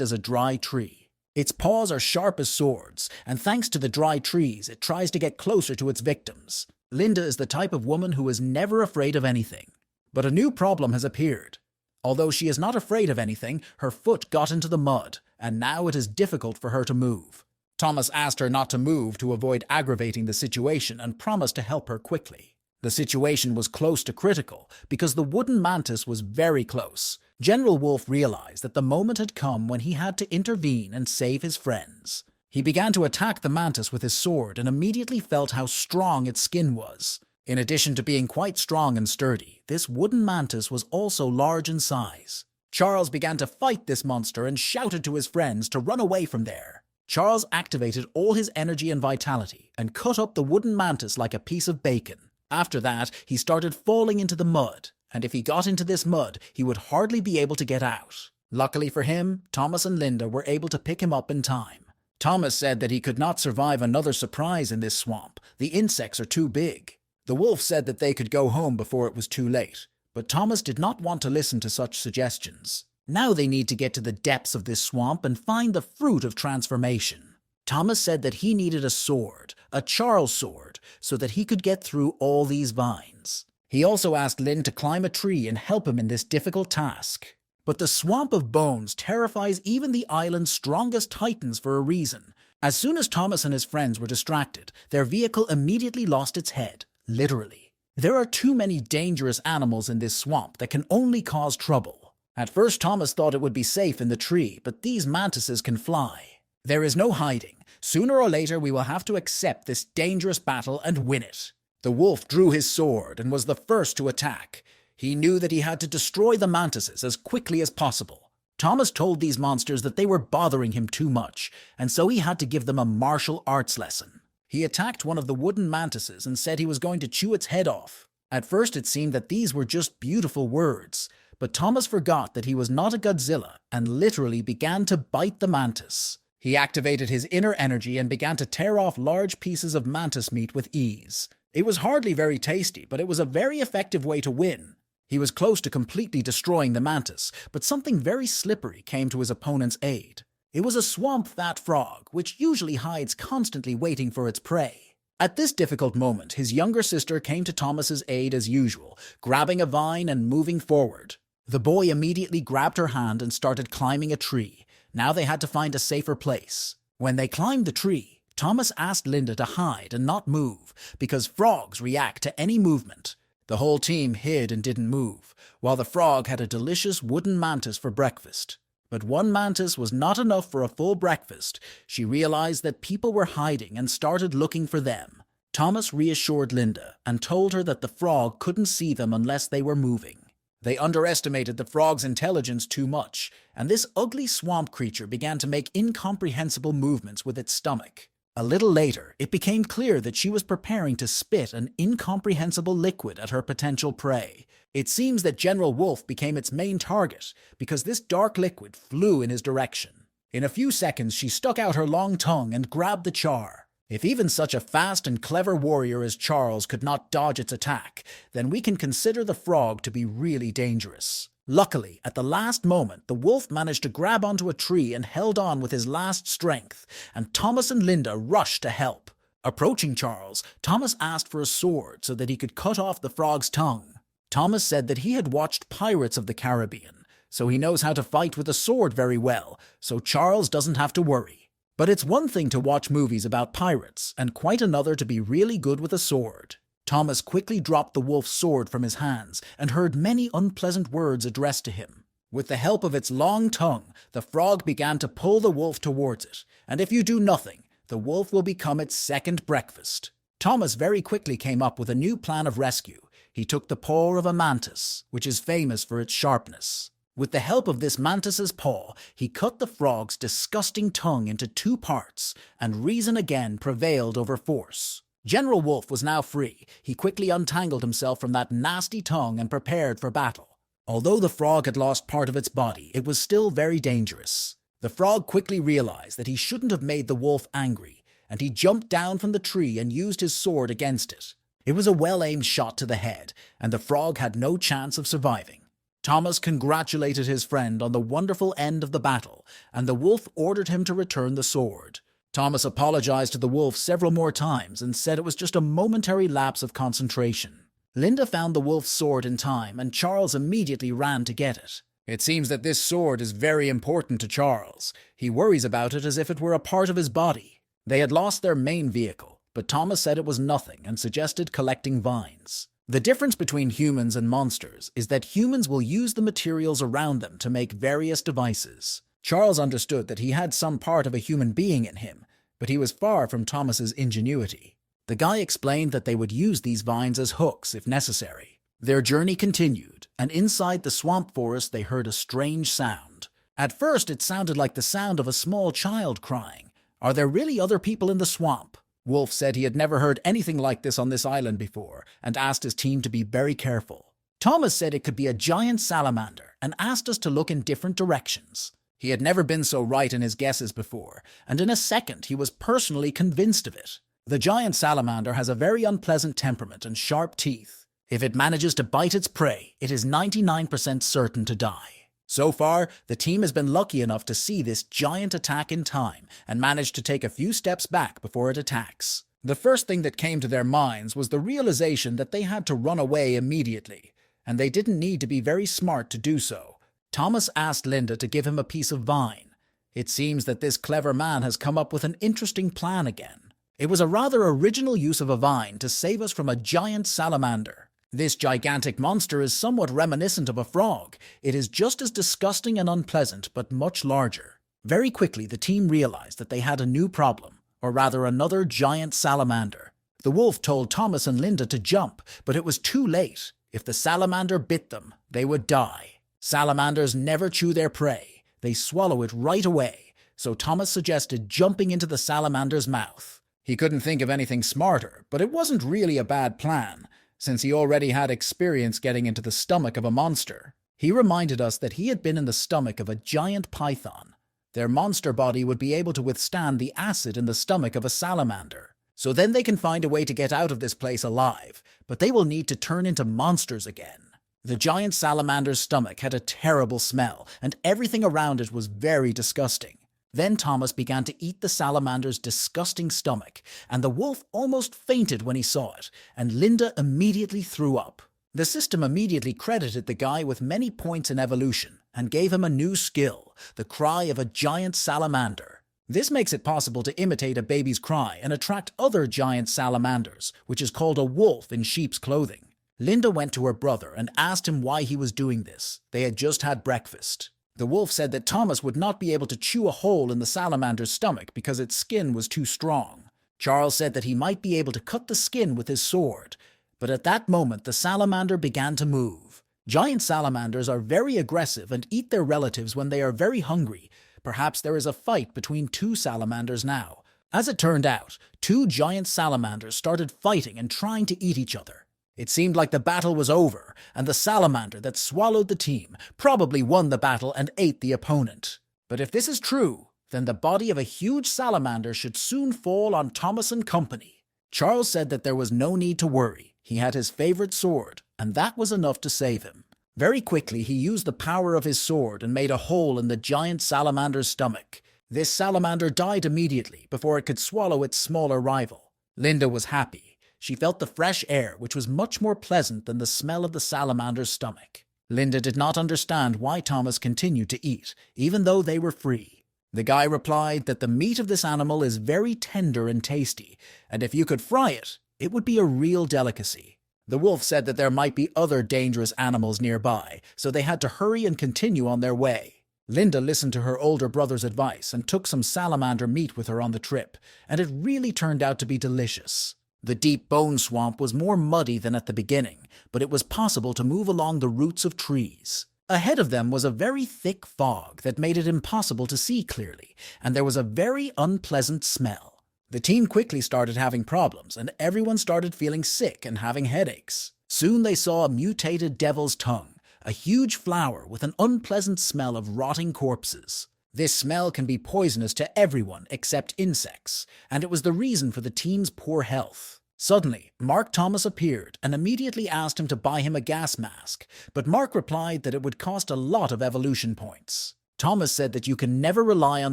as a dry tree. Its paws are sharp as swords, and thanks to the dry trees, it tries to get closer to its victims. Linda is the type of woman who is never afraid of anything. But a new problem has appeared. Although she is not afraid of anything, her foot got into the mud, and now it is difficult for her to move. Thomas asked her not to move to avoid aggravating the situation and promised to help her quickly. The situation was close to critical because the wooden mantis was very close. General Wolf realized that the moment had come when he had to intervene and save his friends. He began to attack the mantis with his sword and immediately felt how strong its skin was. In addition to being quite strong and sturdy, this wooden mantis was also large in size. Charles began to fight this monster and shouted to his friends to run away from there. Charles activated all his energy and vitality and cut up the wooden mantis like a piece of bacon. After that, he started falling into the mud, and if he got into this mud, he would hardly be able to get out. Luckily for him, Thomas and Linda were able to pick him up in time. Thomas said that he could not survive another surprise in this swamp. The insects are too big. The wolf said that they could go home before it was too late, but Thomas did not want to listen to such suggestions. Now they need to get to the depths of this swamp and find the fruit of transformation. Thomas said that he needed a sword, a Charles sword, so that he could get through all these vines. He also asked Lynn to climb a tree and help him in this difficult task. But the swamp of bones terrifies even the island's strongest titans for a reason. As soon as Thomas and his friends were distracted, their vehicle immediately lost its head, literally. There are too many dangerous animals in this swamp that can only cause trouble. At first, Thomas thought it would be safe in the tree, but these mantises can fly. There is no hiding. Sooner or later, we will have to accept this dangerous battle and win it. The wolf drew his sword and was the first to attack. He knew that he had to destroy the mantises as quickly as possible. Thomas told these monsters that they were bothering him too much, and so he had to give them a martial arts lesson. He attacked one of the wooden mantises and said he was going to chew its head off. At first it seemed that these were just beautiful words, but Thomas forgot that he was not a Godzilla and literally began to bite the mantis. He activated his inner energy and began to tear off large pieces of mantis meat with ease. It was hardly very tasty, but it was a very effective way to win. He was close to completely destroying the mantis, but something very slippery came to his opponent's aid. It was a swamp fat frog, which usually hides constantly waiting for its prey. At this difficult moment, his younger sister came to Thomas's aid as usual, grabbing a vine and moving forward. The boy immediately grabbed her hand and started climbing a tree. Now they had to find a safer place. When they climbed the tree, Thomas asked Linda to hide and not move, because frogs react to any movement. The whole team hid and didn't move, while the frog had a delicious wooden mantis for breakfast. But one mantis was not enough for a full breakfast. She realized that people were hiding and started looking for them. Thomas reassured Linda and told her that the frog couldn't see them unless they were moving. They underestimated the frog's intelligence too much, and this ugly swamp creature began to make incomprehensible movements with its stomach. A little later, it became clear that she was preparing to spit an incomprehensible liquid at her potential prey. It seems that General Wolf became its main target because this dark liquid flew in his direction. In a few seconds, she stuck out her long tongue and grabbed the char. If even such a fast and clever warrior as Charles could not dodge its attack, then we can consider the frog to be really dangerous. Luckily, at the last moment, the wolf managed to grab onto a tree and held on with his last strength, and Thomas and Linda rushed to help. Approaching Charles, Thomas asked for a sword so that he could cut off the frog's tongue. Thomas said that he had watched Pirates of the Caribbean, so he knows how to fight with a sword very well, so Charles doesn't have to worry. But it's one thing to watch movies about pirates, and quite another to be really good with a sword. Thomas quickly dropped the wolf's sword from his hands and heard many unpleasant words addressed to him. With the help of its long tongue, the frog began to pull the wolf towards it, and if you do nothing, the wolf will become its second breakfast. Thomas very quickly came up with a new plan of rescue. He took the paw of a mantis, which is famous for its sharpness. With the help of this mantis's paw, he cut the frog's disgusting tongue into 2 parts, and reason again prevailed over force. General Wolf was now free. He quickly untangled himself from that nasty tongue and prepared for battle. Although the frog had lost part of its body, it was still very dangerous. The frog quickly realized that he shouldn't have made the wolf angry, and he jumped down from the tree and used his sword against it. It was a well-aimed shot to the head, and the frog had no chance of surviving. Thomas congratulated his friend on the wonderful end of the battle, and the wolf ordered him to return the sword. Thomas apologized to the wolf several more times and said it was just a momentary lapse of concentration. Linda found the wolf's sword in time, and Charles immediately ran to get it. It seems that this sword is very important to Charles. He worries about it as if it were a part of his body. They had lost their main vehicle, but Thomas said it was nothing and suggested collecting vines. The difference between humans and monsters is that humans will use the materials around them to make various devices. Charles understood that he had some part of a human being in him, but he was far from Thomas's ingenuity. The guy explained that they would use these vines as hooks if necessary. Their journey continued, and inside the swamp forest they heard a strange sound. At first it sounded like the sound of a small child crying. Are there really other people in the swamp? Wolf said he had never heard anything like this on this island before, and asked his team to be very careful. Thomas said it could be a giant salamander, and asked us to look in different directions. He had never been so right in his guesses before, and in a second he was personally convinced of it. The giant salamander has a very unpleasant temperament and sharp teeth. If it manages to bite its prey, it is 99% certain to die. So far, the team has been lucky enough to see this giant attack in time and managed to take a few steps back before it attacks. The first thing that came to their minds was the realization that they had to run away immediately, and they didn't need to be very smart to do so. Thomas asked Linda to give him a piece of vine. It seems that this clever man has come up with an interesting plan again. It was a rather original use of a vine to save us from a giant salamander. This gigantic monster is somewhat reminiscent of a frog. It is just as disgusting and unpleasant, but much larger. Very quickly, the team realized that they had a new problem, or rather another giant salamander. The wolf told Thomas and Linda to jump, but it was too late. If the salamander bit them, they would die. Salamanders never chew their prey. They swallow it right away, so Thomas suggested jumping into the salamander's mouth. He couldn't think of anything smarter, but it wasn't really a bad plan, since he already had experience getting into the stomach of a monster. He reminded us that he had been in the stomach of a giant python. Their monster body would be able to withstand the acid in the stomach of a salamander. So then they can find a way to get out of this place alive, but they will need to turn into monsters again. The giant salamander's stomach had a terrible smell, and everything around it was very disgusting. Then Thomas began to eat the salamander's disgusting stomach, and the wolf almost fainted when he saw it, and Linda immediately threw up. The system immediately credited the guy with many points in evolution, and gave him a new skill, the cry of a giant salamander. This makes it possible to imitate a baby's cry and attract other giant salamanders, which is called a wolf in sheep's clothing. Linda went to her brother and asked him why he was doing this. They had just had breakfast. The wolf said that Thomas would not be able to chew a hole in the salamander's stomach because its skin was too strong. Charles said that he might be able to cut the skin with his sword, but at that moment the salamander began to move. Giant salamanders are very aggressive and eat their relatives when they are very hungry. Perhaps there is a fight between two salamanders now. As it turned out, two giant salamanders started fighting and trying to eat each other. It seemed like the battle was over, and the salamander that swallowed the team probably won the battle and ate the opponent. But if this is true, then the body of a huge salamander should soon fall on Thomas and company. Charles said that there was no need to worry. He had his favorite sword, and that was enough to save him. Very quickly, he used the power of his sword and made a hole in the giant salamander's stomach. This salamander died immediately before it could swallow its smaller rival. Linda was happy. She felt the fresh air, which was much more pleasant than the smell of the salamander's stomach. Linda did not understand why Thomas continued to eat, even though they were free. The guy replied that the meat of this animal is very tender and tasty, and if you could fry it, it would be a real delicacy. The wolf said that there might be other dangerous animals nearby, so they had to hurry and continue on their way. Linda listened to her older brother's advice and took some salamander meat with her on the trip, and it really turned out to be delicious. The deep bone swamp was more muddy than at the beginning, but it was possible to move along the roots of trees. Ahead of them was a very thick fog that made it impossible to see clearly, and there was a very unpleasant smell. The team quickly started having problems, and everyone started feeling sick and having headaches. Soon they saw a mutated devil's tongue, a huge flower with an unpleasant smell of rotting corpses. This smell can be poisonous to everyone except insects, and it was the reason for the team's poor health. Suddenly, Mark Thomas appeared and immediately asked him to buy him a gas mask, but Mark replied that it would cost a lot of evolution points. Thomas said that you can never rely on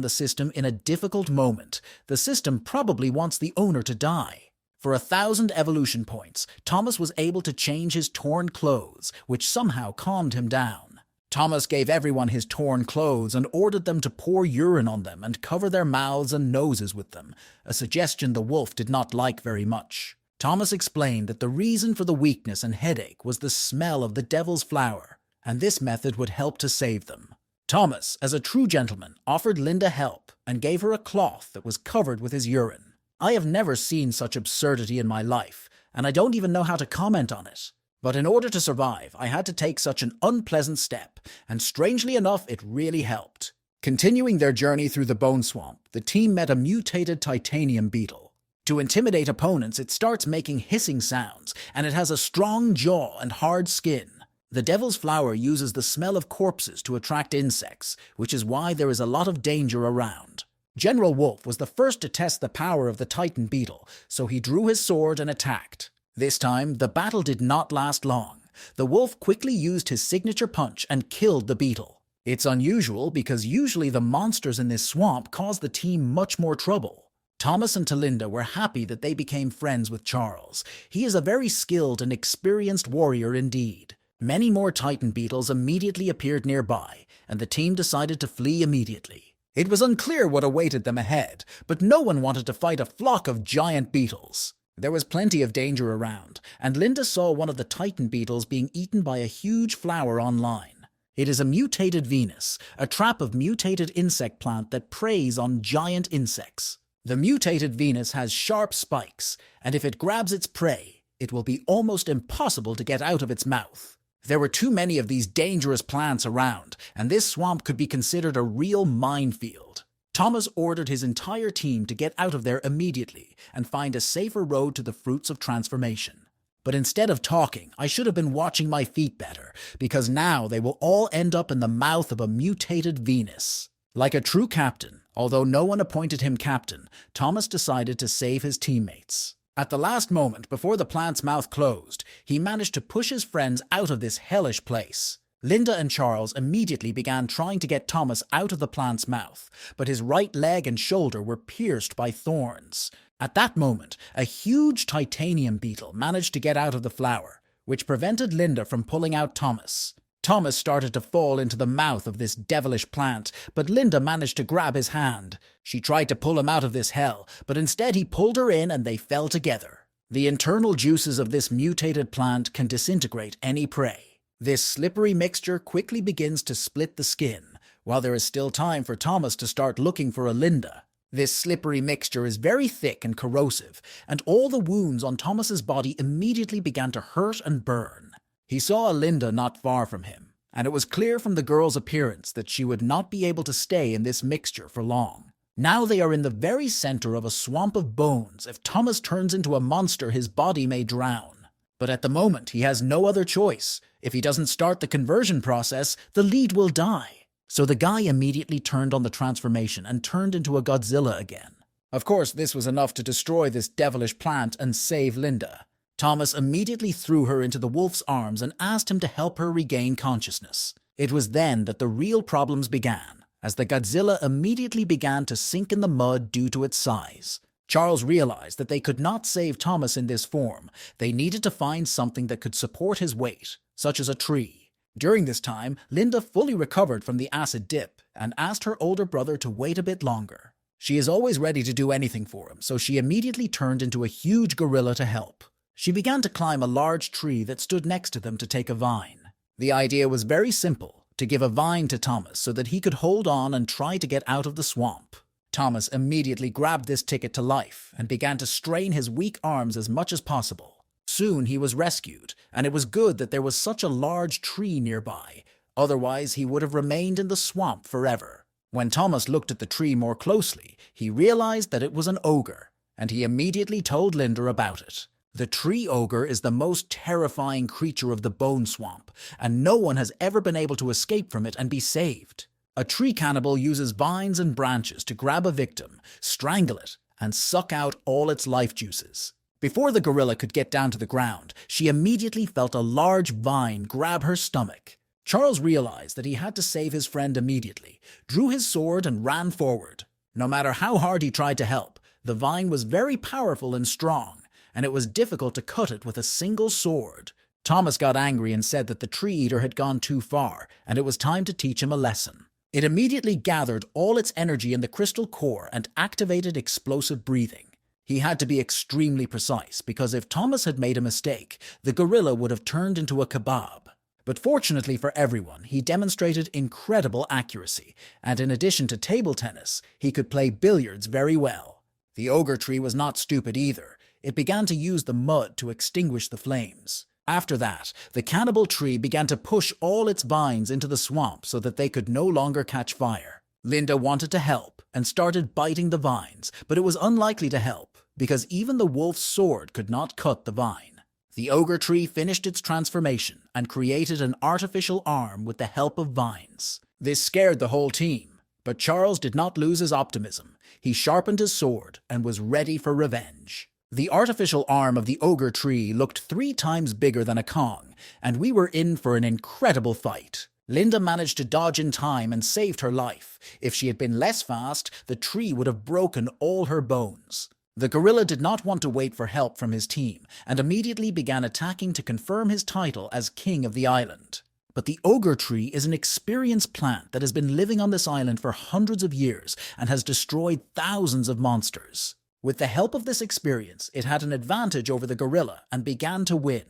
the system in a difficult moment. The system probably wants the owner to die. For 1,000 evolution points, Thomas was able to change his torn clothes, which somehow calmed him down. Thomas gave everyone his torn clothes and ordered them to pour urine on them and cover their mouths and noses with them, a suggestion the wolf did not like very much. Thomas explained that the reason for the weakness and headache was the smell of the devil's flower, and this method would help to save them. Thomas, as a true gentleman, offered Linda help and gave her a cloth that was covered with his urine. I have never seen such absurdity in my life, and I don't even know how to comment on it. But in order to survive, I had to take such an unpleasant step, and strangely enough, it really helped. Continuing their journey through the bone swamp, the team met a mutated titanium beetle. To intimidate opponents, it starts making hissing sounds, and it has a strong jaw and hard skin. The devil's flower uses the smell of corpses to attract insects, which is why there is a lot of danger around. General Wolf was the first to test the power of the Titan beetle, so he drew his sword and attacked. This time, the battle did not last long. The wolf quickly used his signature punch and killed the beetle. It's unusual because usually the monsters in this swamp cause the team much more trouble. Thomas and Talinda were happy that they became friends with Charles. He is a very skilled and experienced warrior indeed. Many more Titan beetles immediately appeared nearby, and the team decided to flee immediately. It was unclear what awaited them ahead, but no one wanted to fight a flock of giant beetles. There was plenty of danger around, and Linda saw one of the Titan beetles being eaten by a huge flower online. It is a mutated Venus, a trap of mutated insect plant that preys on giant insects. The mutated Venus has sharp spikes, and if it grabs its prey, it will be almost impossible to get out of its mouth. There were too many of these dangerous plants around, and this swamp could be considered a real minefield. Thomas ordered his entire team to get out of there immediately and find a safer road to the fruits of transformation. But instead of talking, I should have been watching my feet better, because now they will all end up in the mouth of a mutated Venus. Like a true captain, although no one appointed him captain, Thomas decided to save his teammates. At the last moment, before the plant's mouth closed, he managed to push his friends out of this hellish place. Linda and Charles immediately began trying to get Thomas out of the plant's mouth, but his right leg and shoulder were pierced by thorns. At that moment, a huge titanium beetle managed to get out of the flower, which prevented Linda from pulling out Thomas. Thomas started to fall into the mouth of this devilish plant, but Linda managed to grab his hand. She tried to pull him out of this hell, but instead he pulled her in and they fell together. The internal juices of this mutated plant can disintegrate any prey. This slippery mixture quickly begins to split the skin, while there is still time for Thomas to start looking for a Linda. This slippery mixture is very thick and corrosive, and all the wounds on Thomas's body immediately began to hurt and burn. He saw a Linda not far from him, and it was clear from the girl's appearance that she would not be able to stay in this mixture for long. Now they are in the very center of a swamp of bones. If Thomas turns into a monster, his body may drown. But at the moment, he has no other choice. If he doesn't start the conversion process, the lead will die. So the guy immediately turned on the transformation and turned into a Godzilla again. Of course, this was enough to destroy this devilish plant and save Linda. Thomas immediately threw her into the wolf's arms and asked him to help her regain consciousness. It was then that the real problems began, as the Godzilla immediately began to sink in the mud due to its size. Charles realized that they could not save Thomas in this form. They needed to find something that could support his weight, such as a tree. During this time, Linda fully recovered from the acid dip and asked her older brother to wait a bit longer. She is always ready to do anything for him, so she immediately turned into a huge gorilla to help. She began to climb a large tree that stood next to them to take a vine. The idea was very simple, to give a vine to Thomas so that he could hold on and try to get out of the swamp. Thomas immediately grabbed this ticket to life and began to strain his weak arms as much as possible. Soon he was rescued, and it was good that there was such a large tree nearby. Otherwise, he would have remained in the swamp forever. When Thomas looked at the tree more closely, he realized that it was an ogre, and he immediately told Linda about it. The tree ogre is the most terrifying creature of the bone swamp, and no one has ever been able to escape from it and be saved. A tree cannibal uses vines and branches to grab a victim, strangle it, and suck out all its life juices. Before the gorilla could get down to the ground, she immediately felt a large vine grab her stomach. Charles realized that he had to save his friend immediately, drew his sword and ran forward. No matter how hard he tried to help, the vine was very powerful and strong, and it was difficult to cut it with a single sword. Thomas got angry and said that the tree eater had gone too far, and it was time to teach him a lesson. It immediately gathered all its energy in the crystal core and activated explosive breathing. He had to be extremely precise because if Thomas had made a mistake, the gorilla would have turned into a kebab. But fortunately for everyone, he demonstrated incredible accuracy, and in addition to table tennis, he could play billiards very well. The ogre tree was not stupid either. It began to use the mud to extinguish the flames. After that, the cannibal tree began to push all its vines into the swamp so that they could no longer catch fire. Linda wanted to help and started biting the vines, but it was unlikely to help because even the wolf's sword could not cut the vine. The ogre tree finished its transformation and created an artificial arm with the help of vines. This scared the whole team, but Charles did not lose his optimism. He sharpened his sword and was ready for revenge. The artificial arm of the ogre tree looked 3 times bigger than a Kong, and we were in for an incredible fight. Linda managed to dodge in time and saved her life. If she had been less fast, the tree would have broken all her bones. The gorilla did not want to wait for help from his team, and immediately began attacking to confirm his title as king of the island. But the ogre tree is an experienced plant that has been living on this island for hundreds of years and has destroyed thousands of monsters. With the help of this experience, it had an advantage over the gorilla and began to win.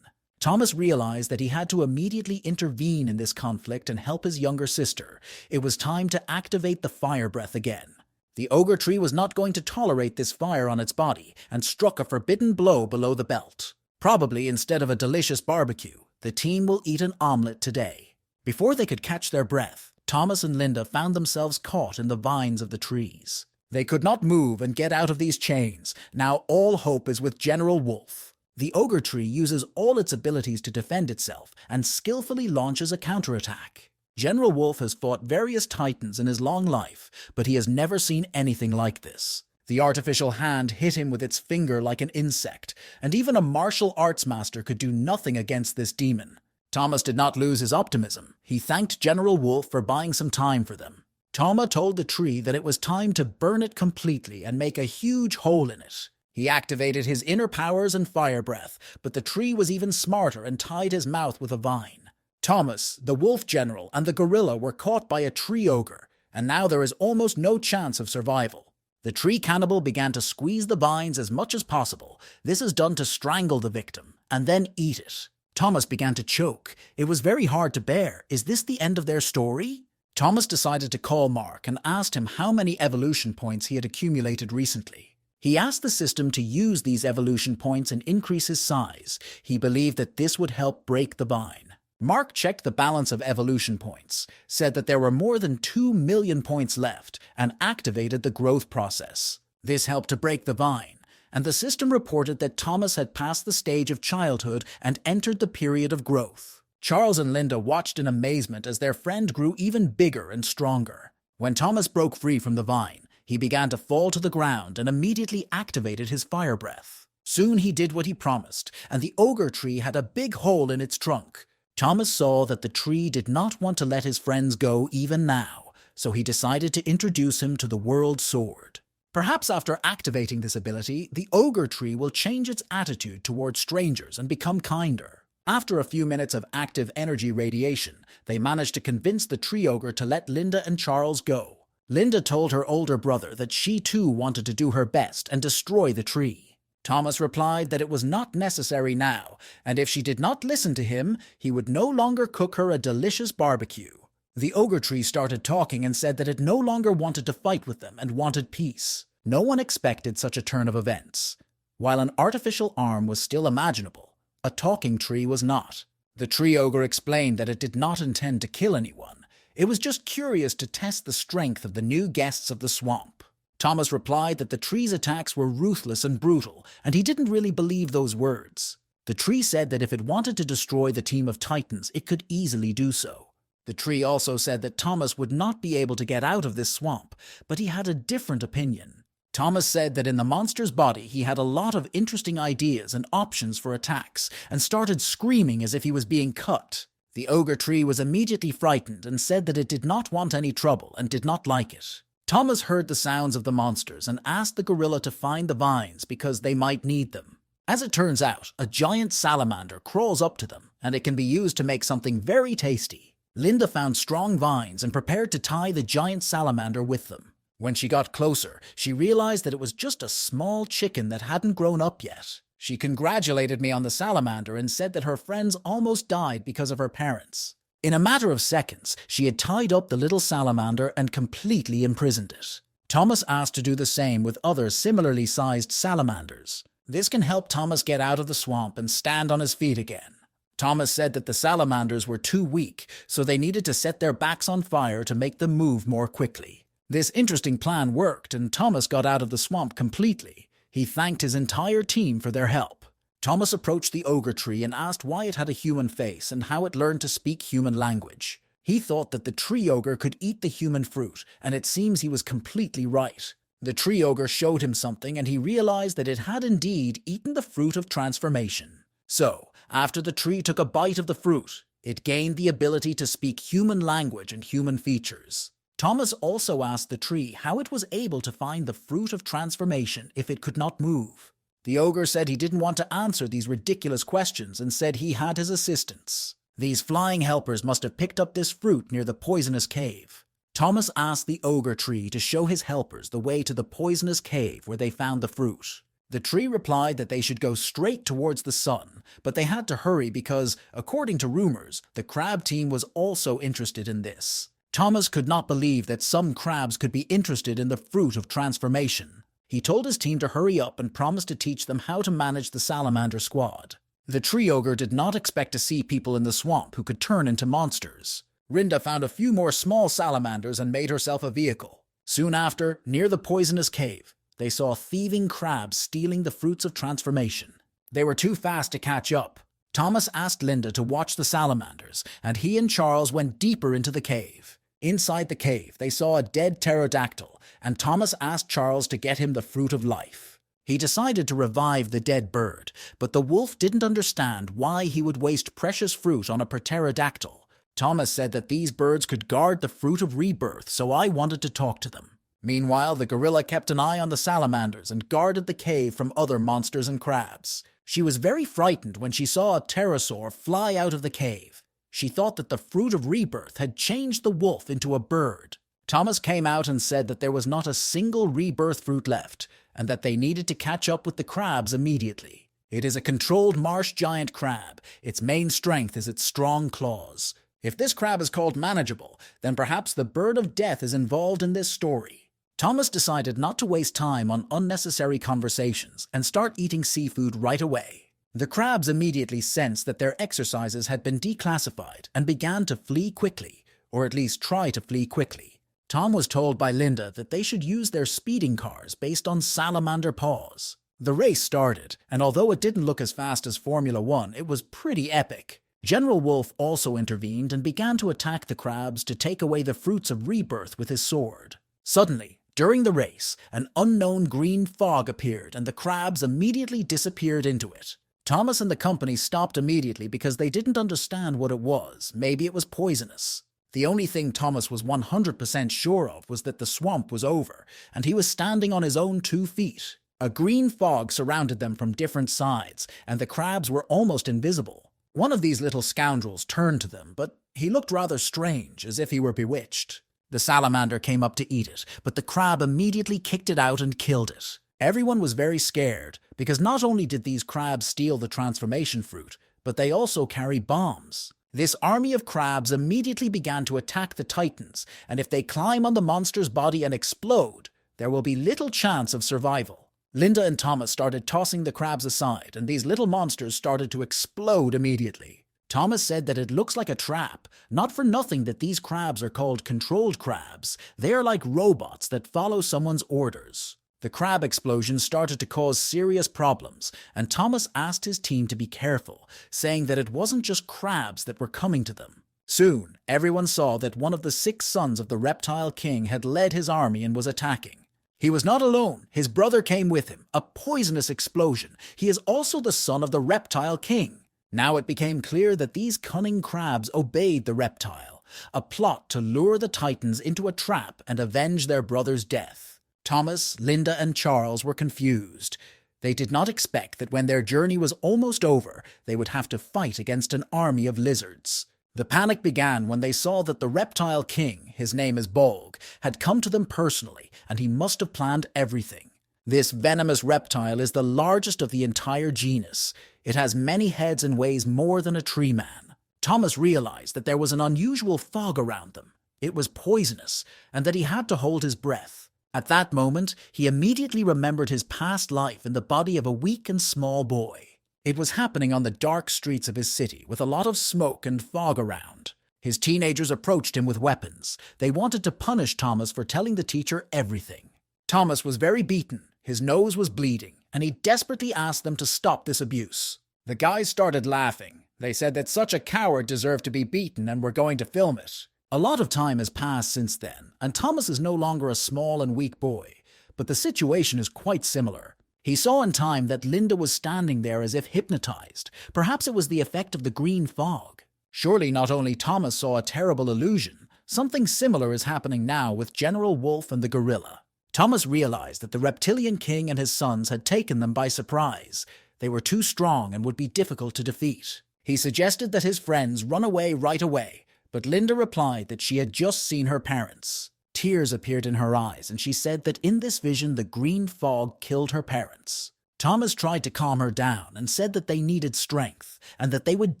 Thomas realized that he had to immediately intervene in this conflict and help his younger sister. It was time to activate the fire breath again. The ogre tree was not going to tolerate this fire on its body and struck a forbidden blow below the belt. Probably instead of a delicious barbecue, the team will eat an omelet today. Before they could catch their breath, Thomas and Linda found themselves caught in the vines of the trees. They could not move and get out of these chains. Now all hope is with General Wolf. The ogre tree uses all its abilities to defend itself and skillfully launches a counterattack. General Wolf has fought various titans in his long life, but he has never seen anything like this. The artificial hand hit him with its finger like an insect, and even a martial arts master could do nothing against this demon. Thomas did not lose his optimism. He thanked General Wolf for buying some time for them. Tama told the tree that it was time to burn it completely and make a huge hole in it. He activated his inner powers and fire breath, but the tree was even smarter and tied his mouth with a vine. Thomas, the wolf general, and the gorilla were caught by a tree ogre, and now there is almost no chance of survival. The tree cannibal began to squeeze the vines as much as possible. This is done to strangle the victim, and then eat it. Thomas began to choke. It was very hard to bear. Is this the end of their story? Thomas decided to call Mark and asked him how many evolution points he had accumulated recently. He asked the system to use these evolution points and increase his size. He believed that this would help break the vine. Mark checked the balance of evolution points, said that there were more than 2 million points left, and activated the growth process. This helped to break the vine, and the system reported that Thomas had passed the stage of childhood and entered the period of growth. Charles and Linda watched in amazement as their friend grew even bigger and stronger. When Thomas broke free from the vine, he began to fall to the ground and immediately activated his fire breath. Soon he did what he promised, and the ogre tree had a big hole in its trunk. Thomas saw that the tree did not want to let his friends go even now, so he decided to introduce him to the world sword. Perhaps after activating this ability, the ogre tree will change its attitude towards strangers and become kinder. After a few minutes of active energy radiation, they managed to convince the tree ogre to let Linda and Charles go. Linda told her older brother that she too wanted to do her best and destroy the tree. Thomas replied that it was not necessary now, and if she did not listen to him, he would no longer cook her a delicious barbecue. The ogre tree started talking and said that it no longer wanted to fight with them and wanted peace. No one expected such a turn of events. While an artificial arm was still imaginable, a talking tree was not. The tree ogre explained that it did not intend to kill anyone. It was just curious to test the strength of the new guests of the swamp. Thomas replied that the tree's attacks were ruthless and brutal, and he didn't really believe those words. The tree said that if it wanted to destroy the team of titans, it could easily do so. The tree also said that Thomas would not be able to get out of this swamp, but he had a different opinion. Thomas said that in the monster's body he had a lot of interesting ideas and options for attacks, and started screaming as if he was being cut. The ogre tree was immediately frightened and said that it did not want any trouble and did not like it. Thomas heard the sounds of the monsters and asked the gorilla to find the vines because they might need them. As it turns out, a giant salamander crawls up to them, and it can be used to make something very tasty. Linda found strong vines and prepared to tie the giant salamander with them. When she got closer, she realized that it was just a small chicken that hadn't grown up yet. She congratulated me on the salamander and said that her friends almost died because of her parents. In a matter of seconds, she had tied up the little salamander and completely imprisoned it. Thomas asked to do the same with other similarly sized salamanders. This can help Thomas get out of the swamp and stand on his feet again. Thomas said that the salamanders were too weak, so they needed to set their backs on fire to make them move more quickly. This interesting plan worked, and Thomas got out of the swamp completely. He thanked his entire team for their help. Thomas approached the ogre tree and asked why it had a human face and how it learned to speak human language. He thought that the tree ogre could eat the human fruit, and it seems he was completely right. The tree ogre showed him something, and he realized that it had indeed eaten the fruit of transformation. So, after the tree took a bite of the fruit, it gained the ability to speak human language and human features. Thomas also asked the tree how it was able to find the fruit of transformation if it could not move. The ogre said he didn't want to answer these ridiculous questions and said he had his assistants. These flying helpers must have picked up this fruit near the poisonous cave. Thomas asked the ogre tree to show his helpers the way to the poisonous cave where they found the fruit. The tree replied that they should go straight towards the sun, but they had to hurry because, according to rumors, the crab team was also interested in this. Thomas could not believe that some crabs could be interested in the fruit of transformation. He told his team to hurry up and promised to teach them how to manage the salamander squad. The tree ogre did not expect to see people in the swamp who could turn into monsters. Rinda found a few more small salamanders and made herself a vehicle. Soon after, near the poisonous cave, they saw thieving crabs stealing the fruits of transformation. They were too fast to catch up. Thomas asked Linda to watch the salamanders, and he and Charles went deeper into the cave. Inside the cave, they saw a dead pterodactyl, and Thomas asked Charles to get him the fruit of life. He decided to revive the dead bird, but the wolf didn't understand why he would waste precious fruit on a pterodactyl. Thomas said that these birds could guard the fruit of rebirth, so I wanted to talk to them. Meanwhile, the gorilla kept an eye on the salamanders and guarded the cave from other monsters and crabs. She was very frightened when she saw a pterosaur fly out of the cave. She thought that the fruit of rebirth had changed the wolf into a bird. Thomas came out and said that there was not a single rebirth fruit left, and that they needed to catch up with the crabs immediately. It is a controlled marsh giant crab. Its main strength is its strong claws. If this crab is called manageable, then perhaps the bird of death is involved in this story. Thomas decided not to waste time on unnecessary conversations and start eating seafood right away. The crabs immediately sensed that their exercises had been declassified and began to flee quickly, or at least try to flee quickly. Tom was told by Linda that they should use their speeding cars based on salamander paws. The race started, and although it didn't look as fast as Formula 1, it was pretty epic. General Wolf also intervened and began to attack the crabs to take away the fruits of rebirth with his sword. Suddenly, during the race, an unknown green fog appeared and the crabs immediately disappeared into it. Thomas and the company stopped immediately because they didn't understand what it was. Maybe it was poisonous. The only thing Thomas was 100% sure of was that the swamp was over, and he was standing on his own 2 feet. A green fog surrounded them from different sides, and the crabs were almost invisible. One of these little scoundrels turned to them, but he looked rather strange, as if he were bewitched. The salamander came up to eat it, but the crab immediately kicked it out and killed it. Everyone was very scared, because not only did these crabs steal the transformation fruit, but they also carry bombs. This army of crabs immediately began to attack the titans, and if they climb on the monster's body and explode, there will be little chance of survival. Linda and Thomas started tossing the crabs aside, and these little monsters started to explode immediately. Thomas said that it looks like a trap, not for nothing that these crabs are called controlled crabs. They are like robots that follow someone's orders. The crab explosions started to cause serious problems, and Thomas asked his team to be careful, saying that it wasn't just crabs that were coming to them. Soon, everyone saw that one of the 6 sons of the Reptile King had led his army and was attacking. He was not alone. His brother came with him, a poisonous explosion. He is also the son of the Reptile King. Now it became clear that these cunning crabs obeyed the reptile, a plot to lure the titans into a trap and avenge their brother's death. Thomas, Linda, and Charles were confused. They did not expect that when their journey was almost over, they would have to fight against an army of lizards. The panic began when they saw that the reptile king, his name is Bolg, had come to them personally, and he must have planned everything. This venomous reptile is the largest of the entire genus. It has many heads and weighs more than a tree man. Thomas realized that there was an unusual fog around them. It was poisonous, and that he had to hold his breath. At that moment, he immediately remembered his past life in the body of a weak and small boy. It was happening on the dark streets of his city, with a lot of smoke and fog around. His teenagers approached him with weapons. They wanted to punish Thomas for telling the teacher everything. Thomas was very beaten, his nose was bleeding, and he desperately asked them to stop this abuse. The guys started laughing. They said that such a coward deserved to be beaten and were going to film it. A lot of time has passed since then, and Thomas is no longer a small and weak boy, but the situation is quite similar. He saw in time that Linda was standing there as if hypnotized. Perhaps it was the effect of the green fog. Surely not only Thomas saw a terrible illusion, something similar is happening now with General Wolf and the gorilla. Thomas realized that the reptilian king and his sons had taken them by surprise. They were too strong and would be difficult to defeat. He suggested that his friends run away right away, but Linda replied that she had just seen her parents. Tears appeared in her eyes, and she said that in this vision the green fog killed her parents. Thomas tried to calm her down and said that they needed strength, and that they would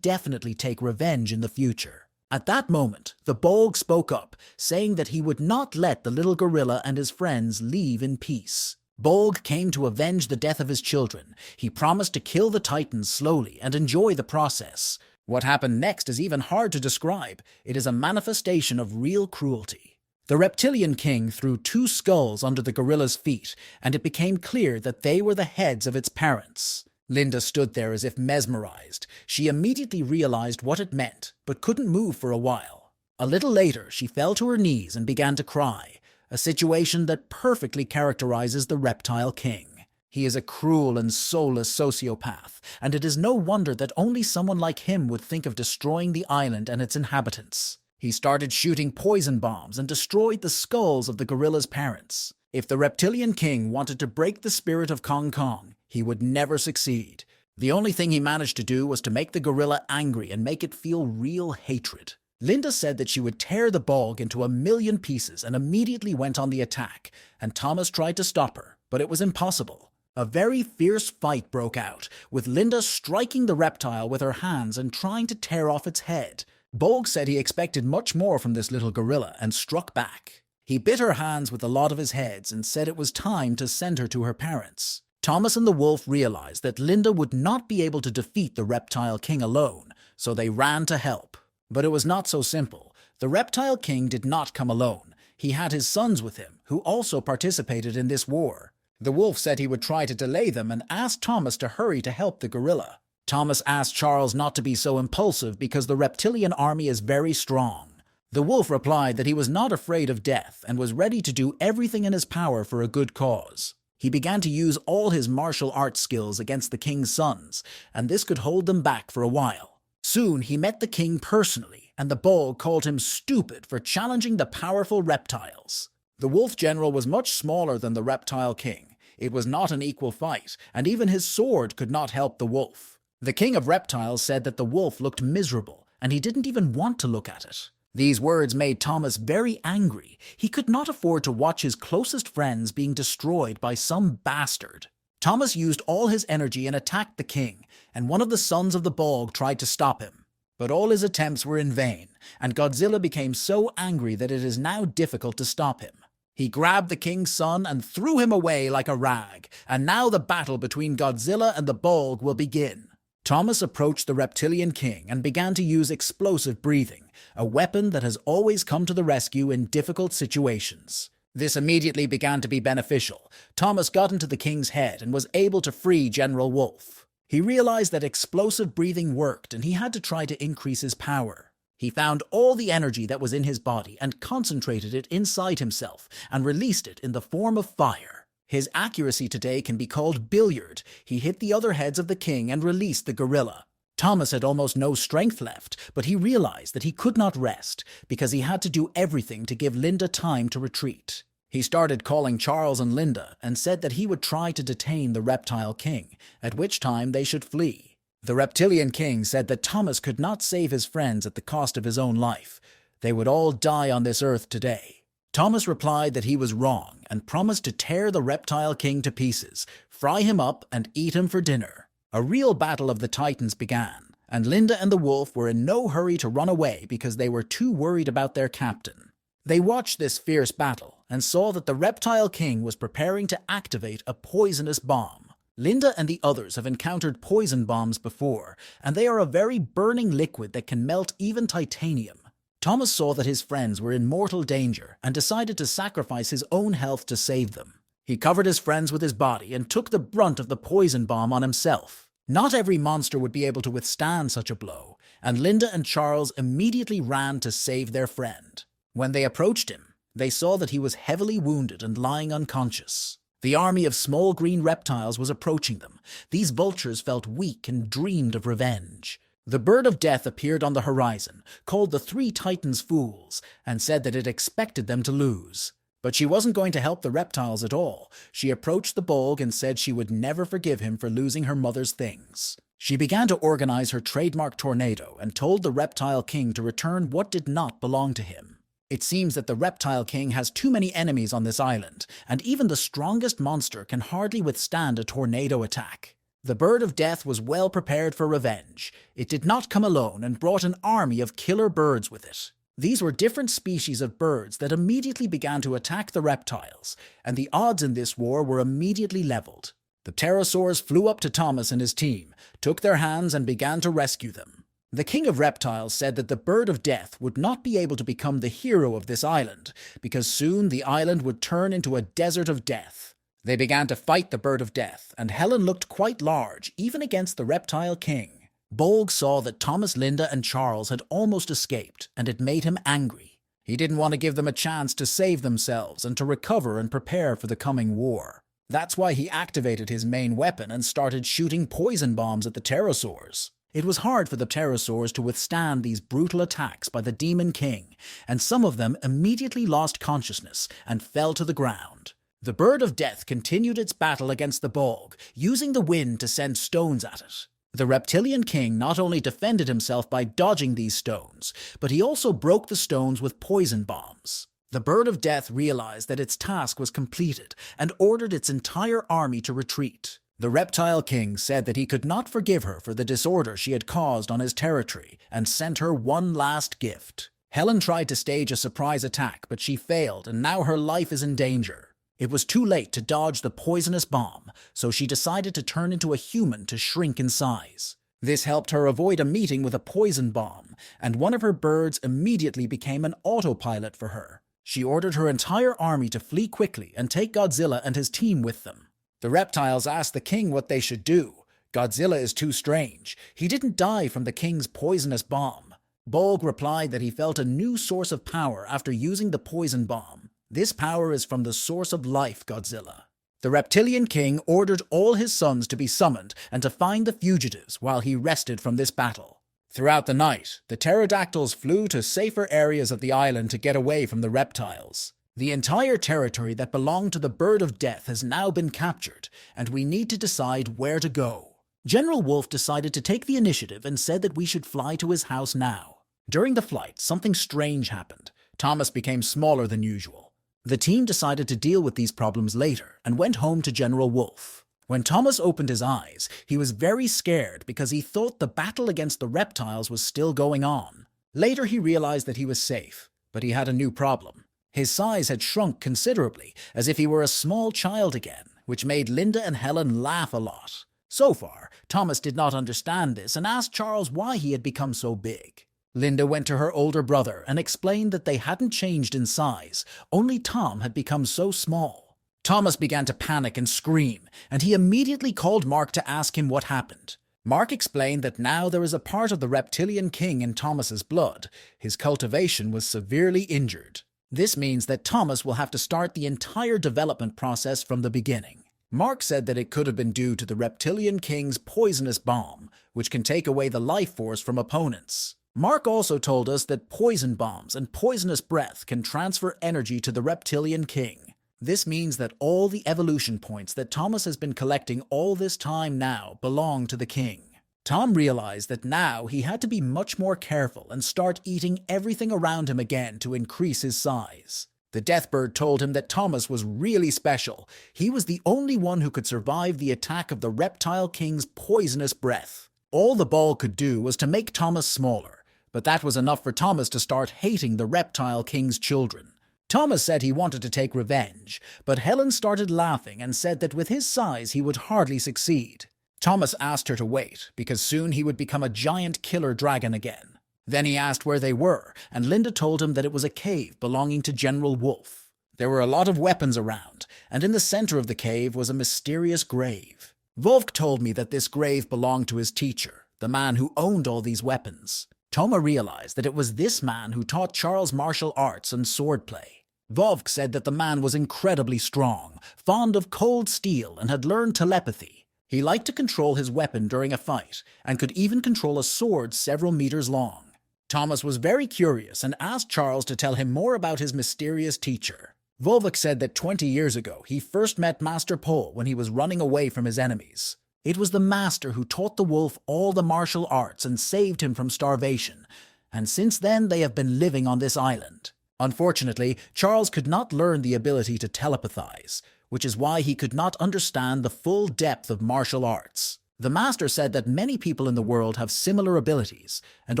definitely take revenge in the future. At that moment, the Bolg spoke up, saying that he would not let the little gorilla and his friends leave in peace. Bolg came to avenge the death of his children. He promised to kill the Titans slowly and enjoy the process. What happened next is even hard to describe. It is a manifestation of real cruelty. The reptilian king threw 2 skulls under the gorilla's feet, and it became clear that they were the heads of its parents. Linda stood there as if mesmerized. She immediately realized what it meant, but couldn't move for a while. A little later, she fell to her knees and began to cry, a situation that perfectly characterizes the reptile king. He is a cruel and soulless sociopath, and it is no wonder that only someone like him would think of destroying the island and its inhabitants. He started shooting poison bombs and destroyed the skulls of the gorilla's parents. If the reptilian king wanted to break the spirit of Kong Kong, he would never succeed. The only thing he managed to do was to make the gorilla angry and make it feel real hatred. Linda said that she would tear the Bolg into a million pieces and immediately went on the attack, and Thomas tried to stop her, but it was impossible. A very fierce fight broke out, with Linda striking the reptile with her hands and trying to tear off its head. Bolg said he expected much more from this little gorilla and struck back. He bit her hands with a lot of his heads and said it was time to send her to her parents. Thomas and the wolf realized that Linda would not be able to defeat the reptile king alone, so they ran to help. But it was not so simple. The reptile king did not come alone. He had his sons with him, who also participated in this war. The wolf said he would try to delay them and asked Thomas to hurry to help the gorilla. Thomas asked Charles not to be so impulsive because the reptilian army is very strong. The wolf replied that he was not afraid of death and was ready to do everything in his power for a good cause. He began to use all his martial arts skills against the king's sons, and this could hold them back for a while. Soon he met the king personally, and the Bolg called him stupid for challenging the powerful reptiles. The wolf general was much smaller than the reptile king. It was not an equal fight, and even his sword could not help the wolf. The king of reptiles said that the wolf looked miserable, and he didn't even want to look at it. These words made Thomas very angry. He could not afford to watch his closest friends being destroyed by some bastard. Thomas used all his energy and attacked the king, and one of the sons of the Bolg tried to stop him. But all his attempts were in vain, and Godzilla became so angry that it is now difficult to stop him. He grabbed the king's son and threw him away like a rag, and now the battle between Godzilla and the Bolg will begin. Thomas approached the reptilian king and began to use explosive breathing, a weapon that has always come to the rescue in difficult situations. This immediately began to be beneficial. Thomas got into the king's head and was able to free General Wolf. He realized that explosive breathing worked and he had to try to increase his power. He found all the energy that was in his body and concentrated it inside himself and released it in the form of fire. His accuracy today can be called billiard. He hit the other heads of the king and released the gorilla. Thomas had almost no strength left, but he realized that he could not rest because he had to do everything to give Linda time to retreat. He started calling Charles and Linda and said that he would try to detain the reptile king, at which time they should flee. The Reptilian King said that Thomas could not save his friends at the cost of his own life. They would all die on this earth today. Thomas replied that he was wrong and promised to tear the Reptile King to pieces, fry him up, and eat him for dinner. A real battle of the Titans began, and Linda and the wolf were in no hurry to run away because they were too worried about their captain. They watched this fierce battle and saw that the Reptile King was preparing to activate a poisonous bomb. Linda and the others have encountered poison bombs before, and they are a very burning liquid that can melt even titanium. Thomas saw that his friends were in mortal danger and decided to sacrifice his own health to save them. He covered his friends with his body and took the brunt of the poison bomb on himself. Not every monster would be able to withstand such a blow, and Linda and Charles immediately ran to save their friend. When they approached him, they saw that he was heavily wounded and lying unconscious. The army of small green reptiles was approaching them. These vultures felt weak and dreamed of revenge. The bird of death appeared on the horizon, called the three Titans fools, and said that it expected them to lose. But she wasn't going to help the reptiles at all. She approached the Bolg and said she would never forgive him for losing her mother's things. She began to organize her trademark tornado and told the Reptile King to return what did not belong to him. It seems that the Reptile King has too many enemies on this island, and even the strongest monster can hardly withstand a tornado attack. The bird of death was well prepared for revenge. It did not come alone and brought an army of killer birds with it. These were different species of birds that immediately began to attack the reptiles, and the odds in this war were immediately leveled. The pterosaurs flew up to Thomas and his team, took their hands and began to rescue them. The King of Reptiles said that the bird of death would not be able to become the hero of this island, because soon the island would turn into a desert of death. They began to fight the bird of death, and Helen looked quite large, even against the Reptile King. Bolg saw that Thomas, Linda, and Charles had almost escaped, and it made him angry. He didn't want to give them a chance to save themselves and to recover and prepare for the coming war. That's why he activated his main weapon and started shooting poison bombs at the pterosaurs. It was hard for the pterosaurs to withstand these brutal attacks by the Demon King, and some of them immediately lost consciousness and fell to the ground. The bird of death continued its battle against the Bolg, using the wind to send stones at it. The Reptilian King not only defended himself by dodging these stones, but he also broke the stones with poison bombs. The bird of death realized that its task was completed and ordered its entire army to retreat. The Reptile King said that he could not forgive her for the disorder she had caused on his territory and sent her one last gift. Helen tried to stage a surprise attack, but she failed, and now her life is in danger. It was too late to dodge the poisonous bomb, so she decided to turn into a human to shrink in size. This helped her avoid a meeting with a poison bomb, and one of her birds immediately became an autopilot for her. She ordered her entire army to flee quickly and take Godzilla and his team with them. The reptiles asked the king what they should do. Godzilla is too strange. He didn't die from the king's poisonous bomb. Bolg replied that he felt a new source of power after using the poison bomb. This power is from the source of life, Godzilla. The Reptilian King ordered all his sons to be summoned and to find the fugitives while he rested from this battle. Throughout the night, the pterodactyls flew to safer areas of the island to get away from the reptiles. The entire territory that belonged to the Bird of Death has now been captured, and we need to decide where to go. General Wolf decided to take the initiative and said that we should fly to his house now. During the flight, something strange happened. Thomas became smaller than usual. The team decided to deal with these problems later and went home to General Wolf. When Thomas opened his eyes, he was very scared because he thought the battle against the reptiles was still going on. Later he realized that he was safe, but he had a new problem. His size had shrunk considerably, as if he were a small child again, which made Linda and Helen laugh a lot. So far, Thomas did not understand this and asked Charles why he had become so big. Linda went to her older brother and explained that they hadn't changed in size, only Tom had become so small. Thomas began to panic and scream, and he immediately called Mark to ask him what happened. Mark explained that now there is a part of the Reptilian King in Thomas's blood. His cultivation was severely injured. This means that Thomas will have to start the entire development process from the beginning. Mark said that it could have been due to the Reptilian King's poisonous bomb, which can take away the life force from opponents. Mark also told us that poison bombs and poisonous breath can transfer energy to the Reptilian King. This means that all the evolution points that Thomas has been collecting all this time now belong to the king. Tom realized that now he had to be much more careful and start eating everything around him again to increase his size. The Deathbird told him that Thomas was really special. He was the only one who could survive the attack of the Reptile King's poisonous breath. All the ball could do was to make Thomas smaller, but that was enough for Thomas to start hating the Reptile King's children. Thomas said he wanted to take revenge, but Helen started laughing and said that with his size he would hardly succeed. Thomas asked her to wait, because soon he would become a giant killer dragon again. Then he asked where they were, and Linda told him that it was a cave belonging to General Wolf. There were a lot of weapons around, and in the center of the cave was a mysterious grave. Wolf told me that this grave belonged to his teacher, the man who owned all these weapons. Toma realized that it was this man who taught Charles martial arts and swordplay. Wolf said that the man was incredibly strong, fond of cold steel, and had learned telepathy. He liked to control his weapon during a fight, and could even control a sword several meters long. Thomas was very curious and asked Charles to tell him more about his mysterious teacher. Volvic said that 20 years ago he first met Master Pole when he was running away from his enemies. It was the master who taught the wolf all the martial arts and saved him from starvation, and since then they have been living on this island. Unfortunately, Charles could not learn the ability to telepathize, which is why he could not understand the full depth of martial arts. The master said that many people in the world have similar abilities, and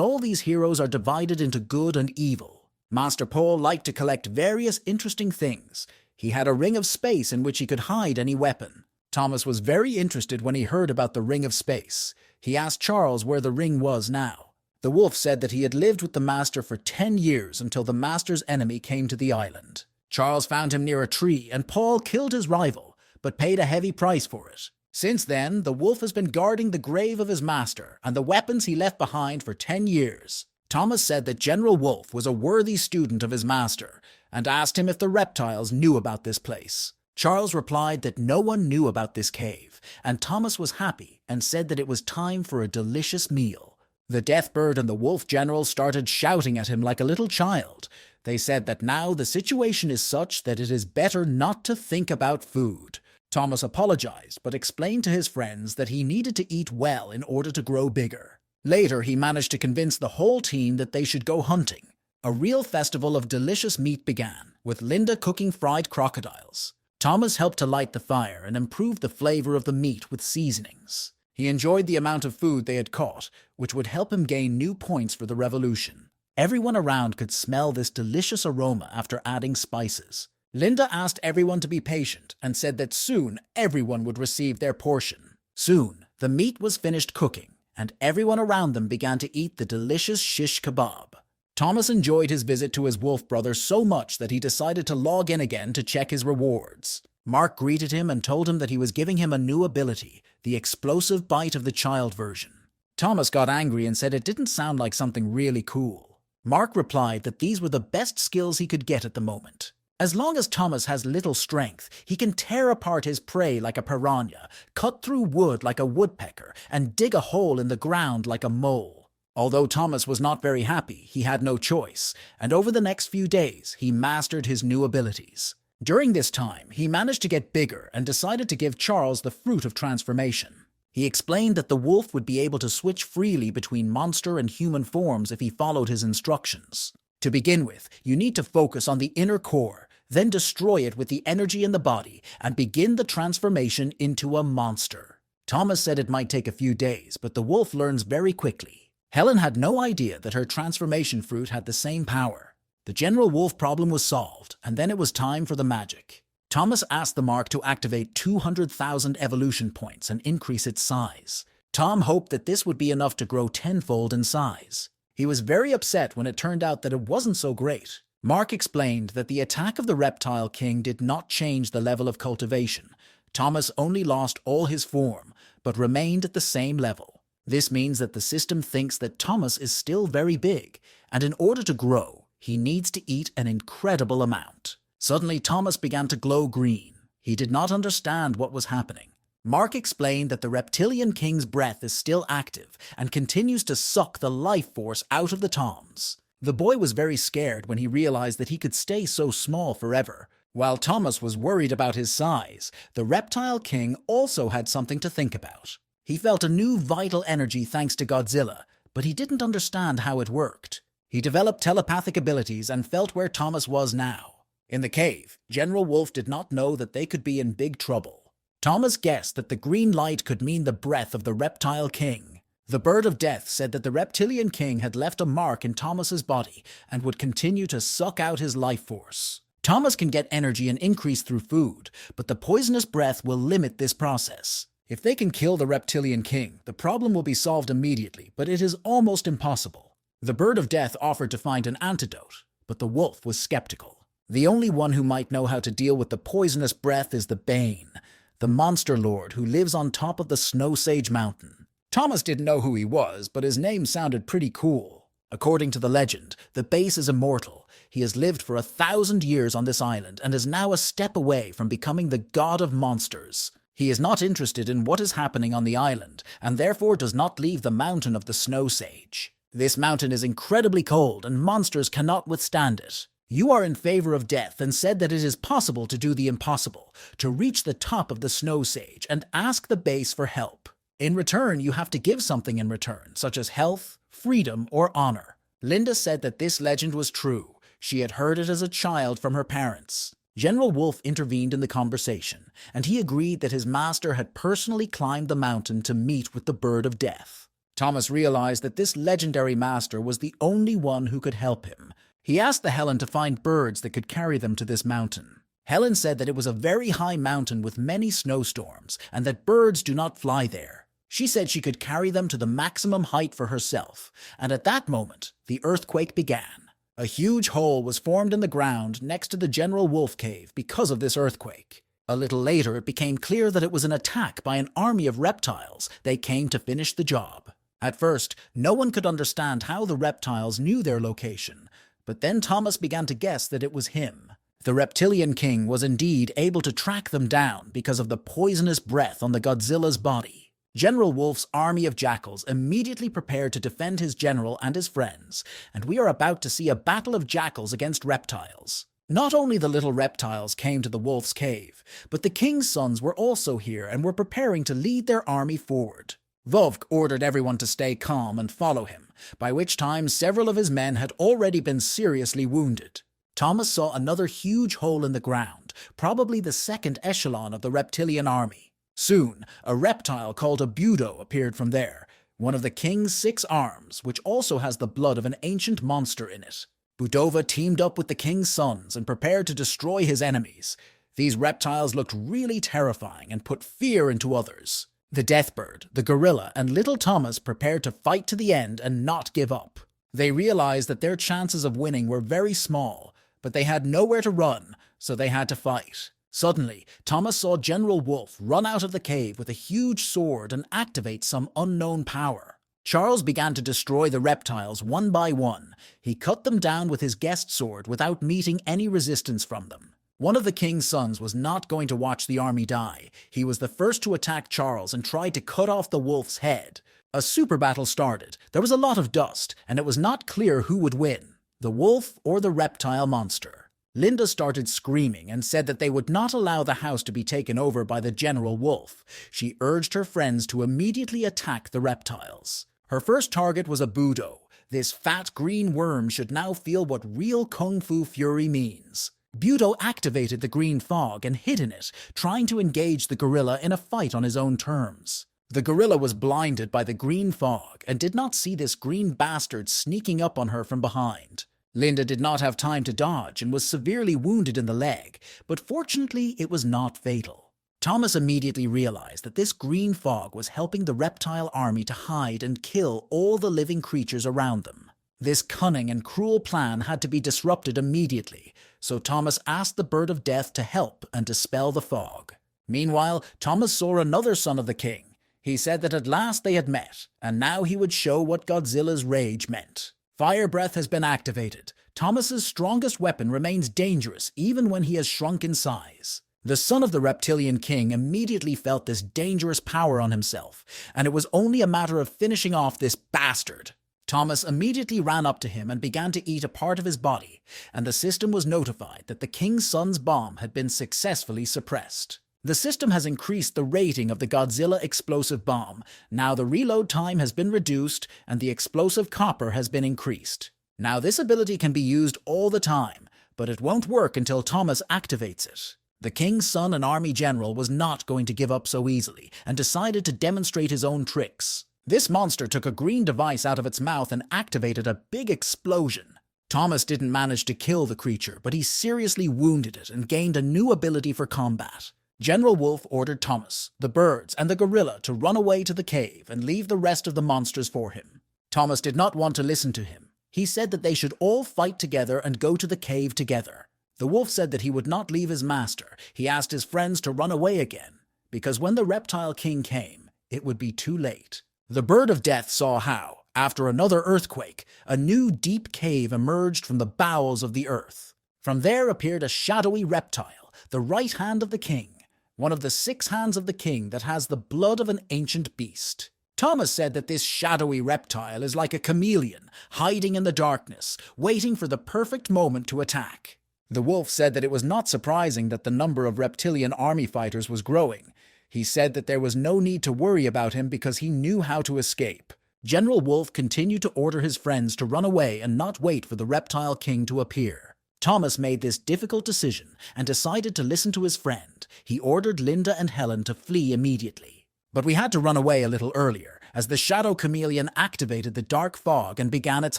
all these heroes are divided into good and evil. Master Pole liked to collect various interesting things. He had a ring of space in which he could hide any weapon. Thomas was very interested when he heard about the ring of space. He asked Charles where the ring was now. The wolf said that he had lived with the master for 10 years until the master's enemy came to the island. Charles found him near a tree, and Paul killed his rival, but paid a heavy price for it. Since then, the wolf has been guarding the grave of his master and the weapons he left behind for 10 years. Thomas said that General Wolf was a worthy student of his master, and asked him if the reptiles knew about this place. Charles replied that no one knew about this cave, and Thomas was happy and said that it was time for a delicious meal. The Deathbird and the Wolf General started shouting at him like a little child. They said that now the situation is such that it is better not to think about food. Thomas apologized, but explained to his friends that he needed to eat well in order to grow bigger. Later, he managed to convince the whole team that they should go hunting. A real festival of delicious meat began, with Linda cooking fried crocodiles. Thomas helped to light the fire and improve the flavor of the meat with seasonings. He enjoyed the amount of food they had caught, which would help him gain new points for the revolution. Everyone around could smell this delicious aroma after adding spices. Linda asked everyone to be patient and said that soon everyone would receive their portion. Soon, the meat was finished cooking, and everyone around them began to eat the delicious shish kebab. Thomas enjoyed his visit to his wolf brother so much that he decided to log in again to check his rewards. Mark greeted him and told him that he was giving him a new ability, the explosive bite of the child version. Thomas got angry and said it didn't sound like something really cool. Mark replied that these were the best skills he could get at the moment. As long as Thomas has little strength, he can tear apart his prey like a piranha, cut through wood like a woodpecker, and dig a hole in the ground like a mole. Although Thomas was not very happy, he had no choice, and over the next few days, he mastered his new abilities. During this time, he managed to get bigger and decided to give Charles the fruit of transformation. He explained that the wolf would be able to switch freely between monster and human forms if he followed his instructions. To begin with, you need to focus on the inner core, then destroy it with the energy in the body, and begin the transformation into a monster. Thomas said it might take a few days, but the wolf learns very quickly. Helen had no idea that her transformation fruit had the same power. The General Wolf problem was solved, and then it was time for the magic. Thomas asked the mark to activate 200,000 evolution points and increase its size. Tom hoped that this would be enough to grow tenfold in size. He was very upset when it turned out that it wasn't so great. Mark explained that the attack of the Reptile King did not change the level of cultivation. Thomas only lost all his form, but remained at the same level. This means that the system thinks that Thomas is still very big, and in order to grow, he needs to eat an incredible amount. Suddenly, Thomas began to glow green. He did not understand what was happening. Mark explained that the Reptilian King's breath is still active and continues to suck the life force out of the Toms. The boy was very scared when he realized that he could stay so small forever. While Thomas was worried about his size, the Reptile King also had something to think about. He felt a new vital energy thanks to Godzilla, but he didn't understand how it worked. He developed telepathic abilities and felt where Thomas was now. In the cave, General Wolf did not know that they could be in big trouble. Thomas guessed that the green light could mean the breath of the Reptile King. The Bird of Death said that the Reptilian King had left a mark in Thomas's body and would continue to suck out his life force. Thomas can get energy and increase through food, but the poisonous breath will limit this process. If they can kill the Reptilian King, the problem will be solved immediately, but it is almost impossible. The Bird of Death offered to find an antidote, but the wolf was skeptical. The only one who might know how to deal with the poisonous breath is the Bane, the monster lord who lives on top of the Snow Sage Mountain. Thomas didn't know who he was, but his name sounded pretty cool. According to the legend, the base is immortal. He has lived for 1,000 years on this island and is now a step away from becoming the god of monsters. He is not interested in what is happening on the island, and therefore does not leave the mountain of the Snow Sage. This mountain is incredibly cold, and monsters cannot withstand it. You are in favor of death and said that it is possible to do the impossible, to reach the top of the Snow Sage and ask the base for help. In return, you have to give something in return, such as health, freedom, or honor. Linda said that this legend was true. She had heard it as a child from her parents. General Wolf intervened in the conversation, and he agreed that his master had personally climbed the mountain to meet with the Bird of Death. Thomas realized that this legendary master was the only one who could help him. He asked the Helen to find birds that could carry them to this mountain. Helen said that it was a very high mountain with many snowstorms, and that birds do not fly there. She said she could carry them to the maximum height for herself, and at that moment, the earthquake began. A huge hole was formed in the ground next to the General Wolf Cave because of this earthquake. A little later, it became clear that it was an attack by an army of reptiles. They came to finish the job. At first, no one could understand how the reptiles knew their location, but then Thomas began to guess that it was him. The Reptilian King was indeed able to track them down because of the poisonous breath on the Godzilla's body. General Wolf's army of jackals immediately prepared to defend his general and his friends, and we are about to see a battle of jackals against reptiles. Not only the little reptiles came to the wolf's cave, but the king's sons were also here and were preparing to lead their army forward. Vovk ordered everyone to stay calm and follow him, by which time several of his men had already been seriously wounded. Thomas saw another huge hole in the ground, probably the second echelon of the reptilian army. Soon, a reptile called a Budo appeared from there, one of the king's 6 arms, which also has the blood of an ancient monster in it. Budova teamed up with the king's sons and prepared to destroy his enemies. These reptiles looked really terrifying and put fear into others. The Deathbird, the Gorilla, and little Thomas prepared to fight to the end and not give up. They realized that their chances of winning were very small, but they had nowhere to run, so they had to fight. Suddenly, Thomas saw General Wolf run out of the cave with a huge sword and activate some unknown power. Charles began to destroy the reptiles one by one. He cut them down with his guest sword without meeting any resistance from them. One of the king's sons was not going to watch the army die. He was the first to attack Charles and tried to cut off the wolf's head. A super battle started. There was a lot of dust, and it was not clear who would win, the wolf or the reptile monster. Linda started screaming and said that they would not allow the house to be taken over by the General Wolf. She urged her friends to immediately attack the reptiles. Her first target was a Budo. This fat green worm should now feel what real kung fu fury means. Budo activated the green fog and hid in it, trying to engage the gorilla in a fight on his own terms. The gorilla was blinded by the green fog and did not see this green bastard sneaking up on her from behind. Linda did not have time to dodge and was severely wounded in the leg, but fortunately it was not fatal. Thomas immediately realized that this green fog was helping the reptile army to hide and kill all the living creatures around them. This cunning and cruel plan had to be disrupted immediately, so Thomas asked the Bird of Death to help and dispel the fog. Meanwhile, Thomas saw another son of the king. He said that at last they had met, and now he would show what Godzilla's rage meant. Fire breath has been activated. Thomas's strongest weapon remains dangerous even when he has shrunk in size. The son of the reptilian king immediately felt this dangerous power on himself, and it was only a matter of finishing off this bastard. Thomas immediately ran up to him and began to eat a part of his body, and the system was notified that the king's son's bomb had been successfully suppressed. The system has increased the rating of the Godzilla explosive bomb. Now the reload time has been reduced and the explosive copper has been increased. Now this ability can be used all the time, but it won't work until Thomas activates it. The king's son and army general was not going to give up so easily and decided to demonstrate his own tricks. This monster took a green device out of its mouth and activated a big explosion. Thomas didn't manage to kill the creature, but he seriously wounded it and gained a new ability for combat. General Wolf ordered Thomas, the birds, and the gorilla to run away to the cave and leave the rest of the monsters for him. Thomas did not want to listen to him. He said that they should all fight together and go to the cave together. The wolf said that he would not leave his master. He asked his friends to run away again, because when the reptile king came, it would be too late. The bird of death saw how, after another earthquake, a new deep cave emerged from the bowels of the earth. From there appeared a shadowy reptile, the right hand of the king, one of the 6 hands of the king that has the blood of an ancient beast. Thomas said that this shadowy reptile is like a chameleon, hiding in the darkness, waiting for the perfect moment to attack. The wolf said that it was not surprising that the number of reptilian army fighters was growing. He said that there was no need to worry about him because he knew how to escape. General Wolf continued to order his friends to run away and not wait for the reptile king to appear. Thomas made this difficult decision and decided to listen to his friend. He ordered Linda and Helen to flee immediately. But we had to run away a little earlier, as the shadow chameleon activated the dark fog and began its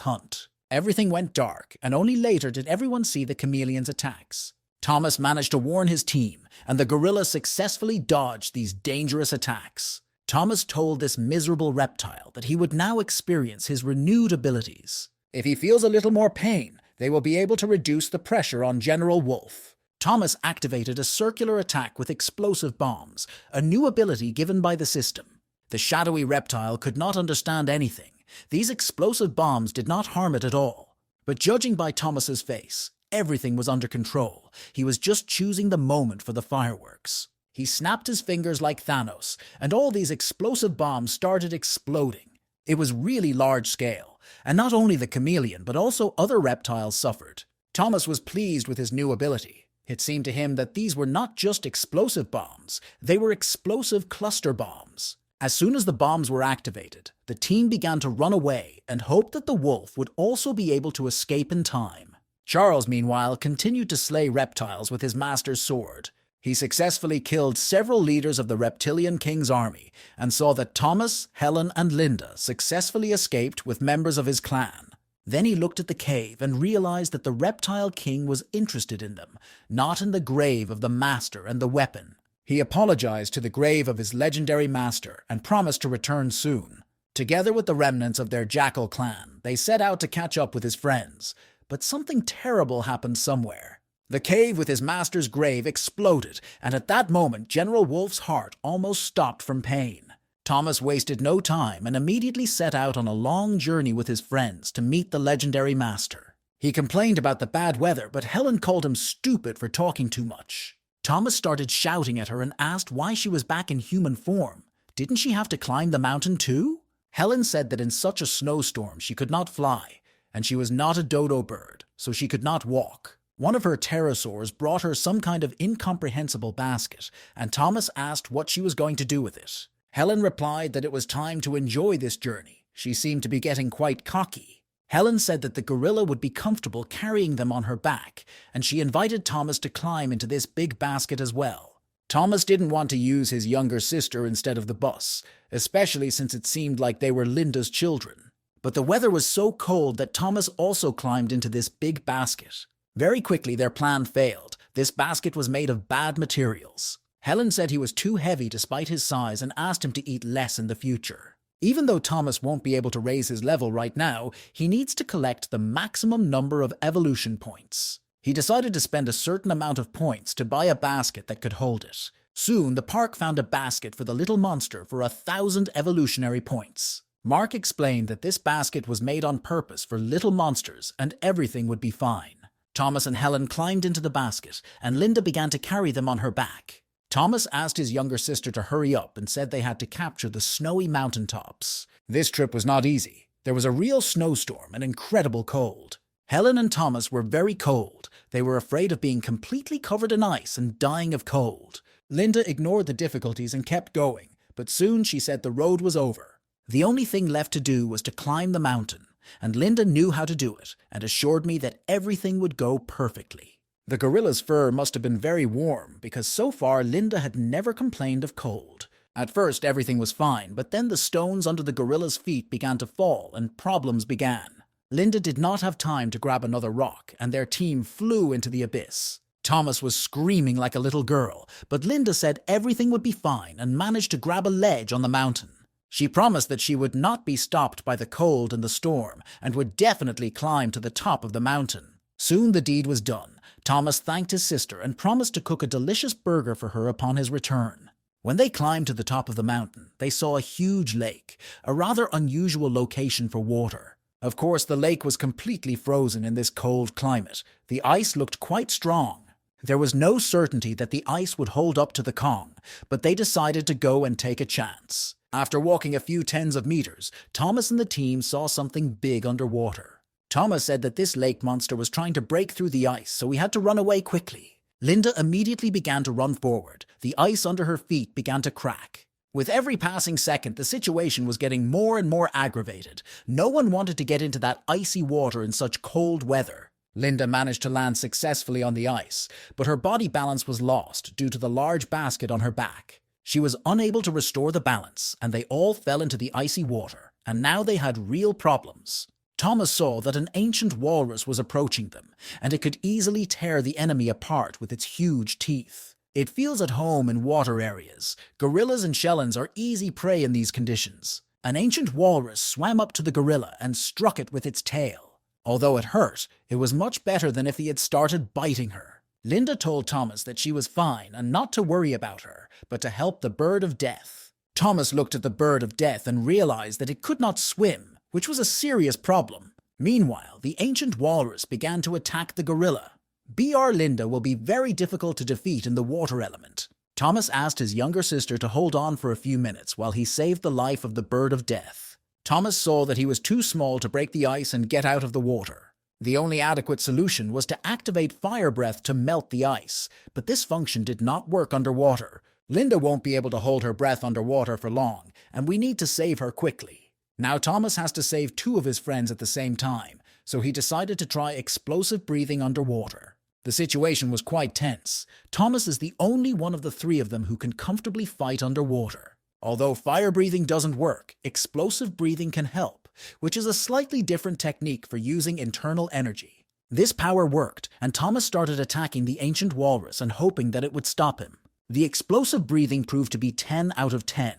hunt. Everything went dark, and only later did everyone see the chameleon's attacks. Thomas managed to warn his team, and the gorilla successfully dodged these dangerous attacks. Thomas told this miserable reptile that he would now experience his renewed abilities. If he feels a little more pain, they will be able to reduce the pressure on General Wolf. Thomas activated a circular attack with explosive bombs, a new ability given by the system. The shadowy reptile could not understand anything. These explosive bombs did not harm it at all. But judging by Thomas's face, everything was under control. He was just choosing the moment for the fireworks. He snapped his fingers like Thanos, and all these explosive bombs started exploding. It was really large scale, and not only the chameleon but also other reptiles suffered. Thomas was pleased with his new ability. It seemed to him that these were not just explosive bombs, they were explosive cluster bombs. As soon as the bombs were activated, the team began to run away and hoped that the wolf would also be able to escape in time. Charles, meanwhile, continued to slay reptiles with his master's sword. He successfully killed several leaders of the reptilian king's army and saw that Thomas, Helen, and Linda successfully escaped with members of his clan. Then he looked at the cave and realized that the reptile king was interested in them, not in the grave of the master and the weapon. He apologized to the grave of his legendary master and promised to return soon. Together with the remnants of their jackal clan, they set out to catch up with his friends. But something terrible happened somewhere. The cave with his master's grave exploded, and at that moment General Wolf's heart almost stopped from pain. Thomas wasted no time and immediately set out on a long journey with his friends to meet the legendary master. He complained about the bad weather, but Helen called him stupid for talking too much. Thomas started shouting at her and asked why she was back in human form. Didn't she have to climb the mountain too? Helen said that in such a snowstorm she could not fly, and she was not a dodo bird, so she could not walk. One of her pterosaurs brought her some kind of incomprehensible basket, and Thomas asked what she was going to do with it. Helen replied that it was time to enjoy this journey. She seemed to be getting quite cocky. Helen said that the gorilla would be comfortable carrying them on her back, and she invited Thomas to climb into this big basket as well. Thomas didn't want to use his younger sister instead of the bus, especially since it seemed like they were Linda's children. But the weather was so cold that Thomas also climbed into this big basket. Very quickly their plan failed. This basket was made of bad materials. Helen said he was too heavy despite his size and asked him to eat less in the future. Even though Thomas won't be able to raise his level right now, he needs to collect the maximum number of evolution points. He decided to spend a certain amount of points to buy a basket that could hold it. Soon the park found a basket for the little monster for 1,000 evolutionary points. Mark explained that this basket was made on purpose for little monsters and everything would be fine. Thomas and Helen climbed into the basket, and Linda began to carry them on her back. Thomas asked his younger sister to hurry up and said they had to capture the snowy mountaintops. This trip was not easy. There was a real snowstorm and incredible cold. Helen and Thomas were very cold. They were afraid of being completely covered in ice and dying of cold. Linda ignored the difficulties and kept going, but soon she said the road was over. The only thing left to do was to climb the mountain, and Linda knew how to do it and assured me that everything would go perfectly. The gorilla's fur must have been very warm because so far Linda had never complained of cold. At first everything was fine, but then the stones under the gorilla's feet began to fall and problems began. Linda did not have time to grab another rock, and their team flew into the abyss. Thomas was screaming like a little girl, but Linda said everything would be fine and managed to grab a ledge on the mountain. She promised that she would not be stopped by the cold and the storm and would definitely climb to the top of the mountain. Soon the deed was done. Thomas thanked his sister and promised to cook a delicious burger for her upon his return. When they climbed to the top of the mountain, they saw a huge lake, a rather unusual location for water. Of course, the lake was completely frozen in this cold climate. The ice looked quite strong. There was no certainty that the ice would hold up to the Kong, but they decided to go and take a chance. After walking a few tens of meters, Thomas and the team saw something big underwater. Thomas said that this lake monster was trying to break through the ice, so he had to run away quickly. Linda immediately began to run forward. The ice under her feet began to crack. With every passing second, the situation was getting more and more aggravated. No one wanted to get into that icy water in such cold weather. Linda managed to land successfully on the ice, but her body balance was lost due to the large basket on her back. She was unable to restore the balance, and they all fell into the icy water, and now they had real problems. Thomas saw that an ancient walrus was approaching them, and it could easily tear the enemy apart with its huge teeth. It feels at home in water areas. Gorillas and shelons are easy prey in these conditions. An ancient walrus swam up to the gorilla and struck it with its tail. Although it hurt, it was much better than if he had started biting her. Linda told Thomas that she was fine and not to worry about her, but to help the bird of death. Thomas looked at the bird of death and realized that it could not swim, which was a serious problem. Meanwhile, the ancient walrus began to attack the gorilla. Br. Linda will be very difficult to defeat in the water element. Thomas asked his younger sister to hold on for a few minutes while he saved the life of the bird of death. Thomas saw that he was too small to break the ice and get out of the water. The only adequate solution was to activate fire breath to melt the ice, but this function did not work underwater. Linda won't be able to hold her breath underwater for long, and we need to save her quickly. Now Thomas has to save two of his friends at the same time, so he decided to try explosive breathing underwater. The situation was quite tense. Thomas is the only one of the three of them who can comfortably fight underwater. Although fire breathing doesn't work, explosive breathing can help, which is a slightly different technique for using internal energy. This power worked, and Thomas started attacking the ancient walrus and hoping that it would stop him. The explosive breathing proved to be 10 out of 10.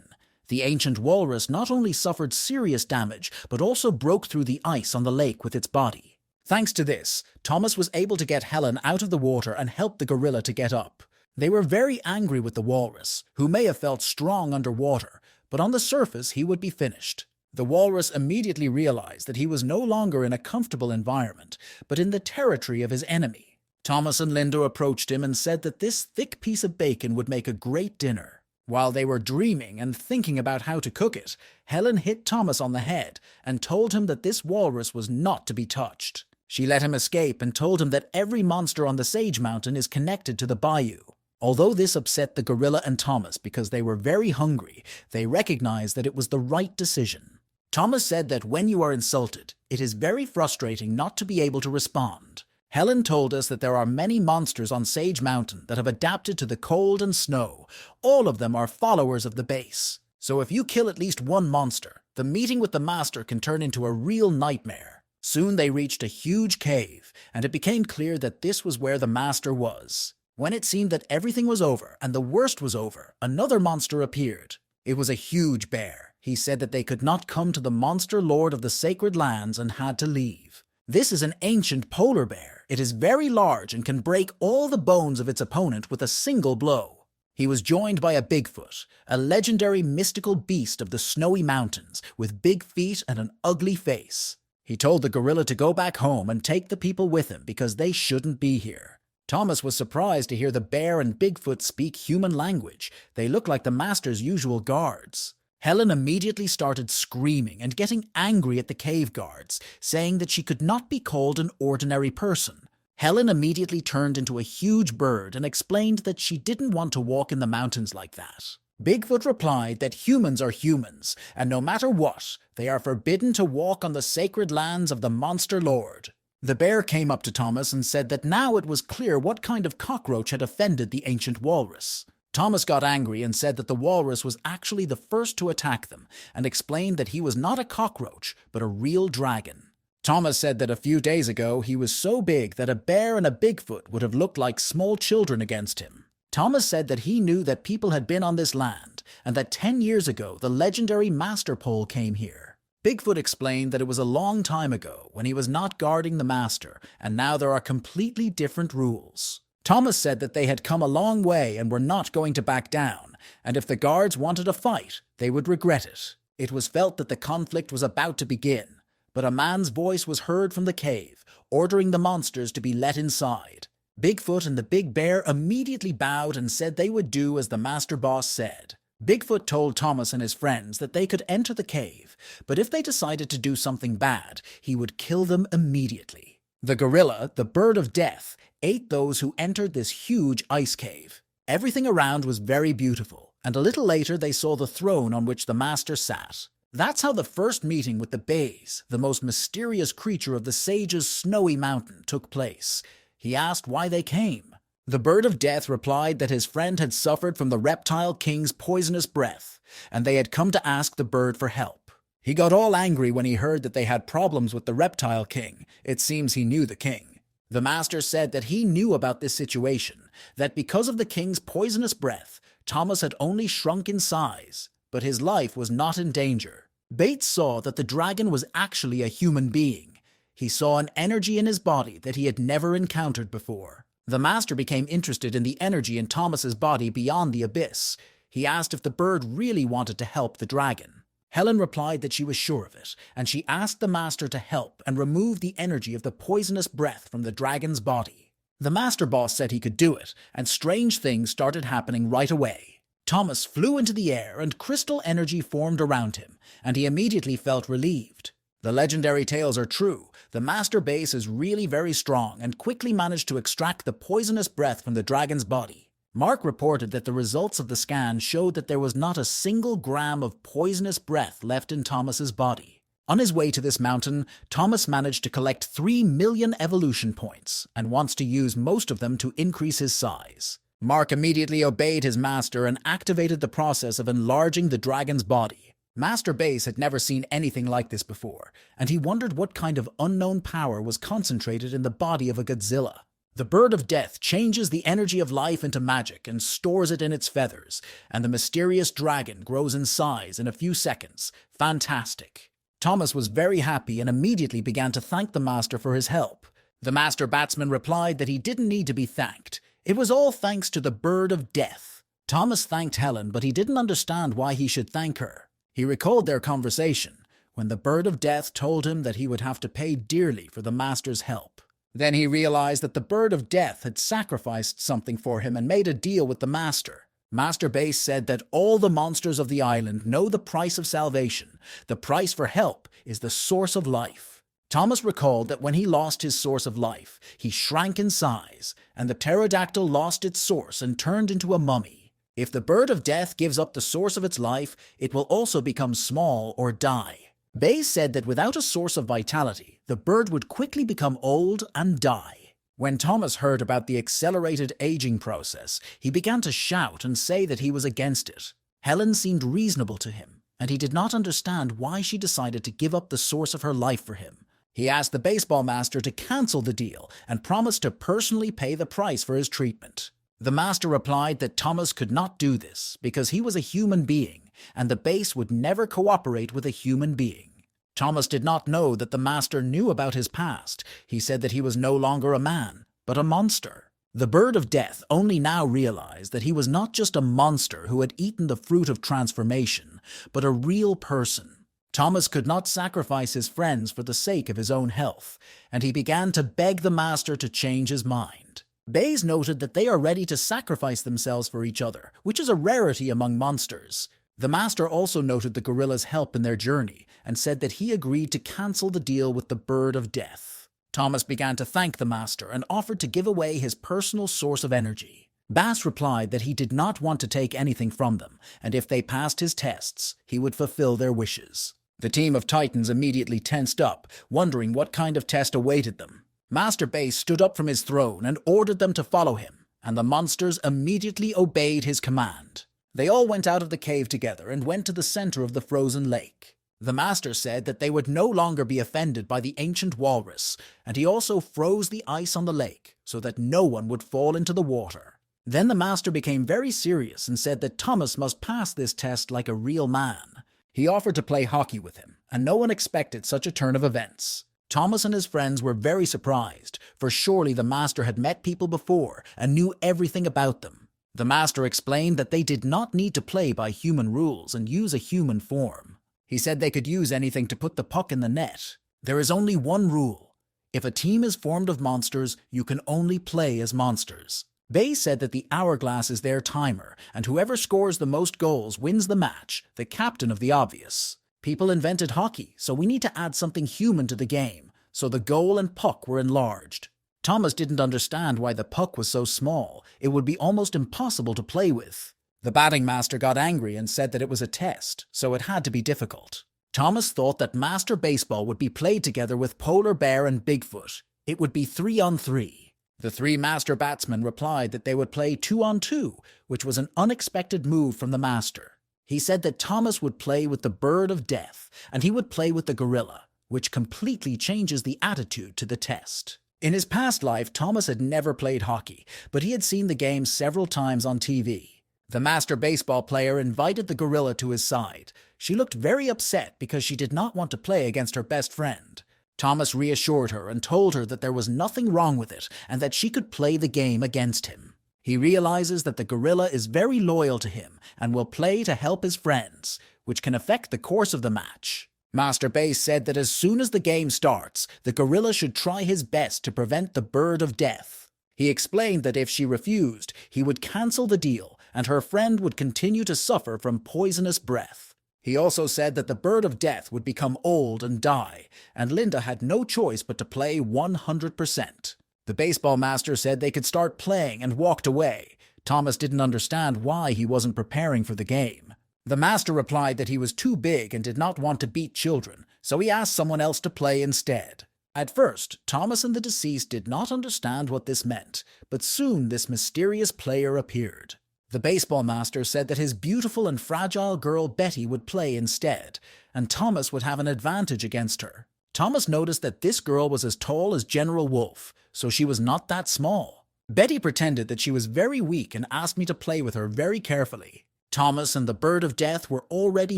The ancient walrus not only suffered serious damage, but also broke through the ice on the lake with its body. Thanks to this, Thomas was able to get Helen out of the water and help the gorilla to get up. They were very angry with the walrus, who may have felt strong underwater, but on the surface he would be finished. The walrus immediately realized that he was no longer in a comfortable environment, but in the territory of his enemy. Thomas and Linda approached him and said that this thick piece of bacon would make a great dinner. While they were dreaming and thinking about how to cook it, Helen hit Thomas on the head and told him that this walrus was not to be touched. She let him escape and told him that every monster on the Sage Mountain is connected to the bayou. Although this upset the gorilla and Thomas because they were very hungry, they recognized that it was the right decision. Thomas said that when you are insulted, it is very frustrating not to be able to respond. Helen told us that there are many monsters on Sage Mountain that have adapted to the cold and snow. All of them are followers of the base. So if you kill at least one monster, the meeting with the master can turn into a real nightmare. Soon they reached a huge cave, and it became clear that this was where the master was. When it seemed that everything was over and the worst was over, another monster appeared. It was a huge bear. He said that they could not come to the monster lord of the sacred lands and had to leave. This is an ancient polar bear. It is very large and can break all the bones of its opponent with a single blow. He was joined by a Bigfoot, a legendary mystical beast of the snowy mountains, with big feet and an ugly face. He told the gorilla to go back home and take the people with him because they shouldn't be here. Thomas was surprised to hear the bear and Bigfoot speak human language. They looked like the master's usual guards. Helen immediately started screaming and getting angry at the cave guards, saying that she could not be called an ordinary person. Helen immediately turned into a huge bird and explained that she didn't want to walk in the mountains like that. Bigfoot replied that humans are humans, and no matter what, they are forbidden to walk on the sacred lands of the Monster Lord. The bear came up to Thomas and said that now it was clear what kind of cockroach had offended the ancient walrus. Thomas got angry and said that the walrus was actually the first to attack them, and explained that he was not a cockroach, but a real dragon. Thomas said that a few days ago he was so big that a bear and a Bigfoot would have looked like small children against him. Thomas said that he knew that people had been on this land, and that 10 years ago the legendary Master Pole came here. Bigfoot explained that it was a long time ago when he was not guarding the Master, and now there are completely different rules. Thomas said that they had come a long way and were not going to back down, and if the guards wanted a fight, they would regret it. It was felt that the conflict was about to begin, but a man's voice was heard from the cave, ordering the monsters to be let inside. Bigfoot and the big bear immediately bowed and said they would do as the master boss said. Bigfoot told Thomas and his friends that they could enter the cave, but if they decided to do something bad, he would kill them immediately. The gorilla, the bird of death, ate those who entered this huge ice cave. Everything around was very beautiful, and a little later they saw the throne on which the master sat. That's how the first meeting with the Bays, the most mysterious creature of the sage's snowy mountain, took place. He asked why they came. The bird of death replied that his friend had suffered from the reptile king's poisonous breath, and they had come to ask the bird for help. He got all angry when he heard that they had problems with the reptile king. It seems he knew the king. The master said that he knew about this situation, that because of the king's poisonous breath, Thomas had only shrunk in size, but his life was not in danger. Bates saw that the dragon was actually a human being. He saw an energy in his body that he had never encountered before. The master became interested in the energy in Thomas's body beyond the abyss. He asked if the bird really wanted to help the dragon. Helen replied that she was sure of it, and she asked the master to help and remove the energy of the poisonous breath from the dragon's body. The master boss said he could do it, and strange things started happening right away. Thomas flew into the air and crystal energy formed around him, and he immediately felt relieved. The legendary tales are true. The master base is really very strong and quickly managed to extract the poisonous breath from the dragon's body. Mark reported that the results of the scan showed that there was not a single gram of poisonous breath left in Thomas's body. On his way to this mountain, Thomas managed to collect 3 million evolution points and wants to use most of them to increase his size. Mark immediately obeyed his master and activated the process of enlarging the dragon's body. Master Base had never seen anything like this before, and he wondered what kind of unknown power was concentrated in the body of a Godzilla. The bird of death changes the energy of life into magic and stores it in its feathers, and the mysterious dragon grows in size in a few seconds. Fantastic. Thomas was very happy and immediately began to thank the master for his help. The master batsman replied that he didn't need to be thanked. It was all thanks to the bird of death. Thomas thanked Helen, but he didn't understand why he should thank her. He recalled their conversation, when the bird of death told him that he would have to pay dearly for the master's help. Then he realized that the bird of death had sacrificed something for him and made a deal with the master. Master Base said that all the monsters of the island know the price of salvation. The price for help is the source of life. Thomas recalled that when he lost his source of life, he shrank in size, and the pterodactyl lost its source and turned into a mummy. If the bird of death gives up the source of its life, it will also become small or die. Bayes said that without a source of vitality, the bird would quickly become old and die. When Thomas heard about the accelerated aging process, he began to shout and say that he was against it. Helen seemed reasonable to him, and he did not understand why she decided to give up the source of her life for him. He asked the baseball master to cancel the deal and promised to personally pay the price for his treatment. The master replied that Thomas could not do this because he was a human being, and the base would never cooperate with a human being. Thomas did not know that the master knew about his past. He said that he was no longer a man, but a monster. The bird of death only now realized that he was not just a monster who had eaten the fruit of transformation, but a real person. Thomas could not sacrifice his friends for the sake of his own health, and he began to beg the master to change his mind. Bayes noted that they are ready to sacrifice themselves for each other, which is a rarity among monsters. The master also noted the gorilla's help in their journey and said that he agreed to cancel the deal with the bird of death. Thomas began to thank the master and offered to give away his personal source of energy. Bass replied that he did not want to take anything from them, and if they passed his tests, he would fulfill their wishes. The team of Titans immediately tensed up, wondering what kind of test awaited them. Master Bass stood up from his throne and ordered them to follow him, and the monsters immediately obeyed his command. They all went out of the cave together and went to the center of the frozen lake. The master said that they would no longer be offended by the ancient walrus, and he also froze the ice on the lake so that no one would fall into the water. Then the master became very serious and said that Thomas must pass this test like a real man. He offered to play hockey with him, and no one expected such a turn of events. Thomas and his friends were very surprised, for surely the master had met people before and knew everything about them. The master explained that they did not need to play by human rules and use a human form. He said they could use anything to put the puck in the net. There is only one rule. If a team is formed of monsters, you can only play as monsters. Bay said that the hourglass is their timer, and whoever scores the most goals wins the match, the captain of the obvious. People invented hockey, so we need to add something human to the game, so the goal and puck were enlarged. Thomas didn't understand why the puck was so small. It would be almost impossible to play with. The batting master got angry and said that it was a test, so it had to be difficult. Thomas thought that Master Baseball would be played together with Polar Bear and Bigfoot. It would be 3-on-3. The three master batsmen replied that they would play 2-on-2, which was an unexpected move from the master. He said that Thomas would play with the Bird of Death, and he would play with the Gorilla, which completely changes the attitude to the test. In his past life, Thomas had never played hockey, but he had seen the game several times on TV. The master baseball player invited the gorilla to his side. She looked very upset because she did not want to play against her best friend. Thomas reassured her and told her that there was nothing wrong with it and that she could play the game against him. He realizes that the gorilla is very loyal to him and will play to help his friends, which can affect the course of the match. Master Bass said that as soon as the game starts, the gorilla should try his best to prevent the Bird of Death. He explained that if she refused, he would cancel the deal and her friend would continue to suffer from poisonous breath. He also said that the Bird of Death would become old and die, and Linda had no choice but to play 100%. The baseball master said they could start playing and walked away. Thomas didn't understand why he wasn't preparing for the game. The master replied that he was too big and did not want to beat children, so he asked someone else to play instead. At first, Thomas and the deceased did not understand what this meant, but soon this mysterious player appeared. The baseball master said that his beautiful and fragile girl Betty would play instead, and Thomas would have an advantage against her. Thomas noticed that this girl was as tall as General Wolf, so she was not that small. Betty pretended that she was very weak and asked me to play with her very carefully. Thomas and the Bird of Death were already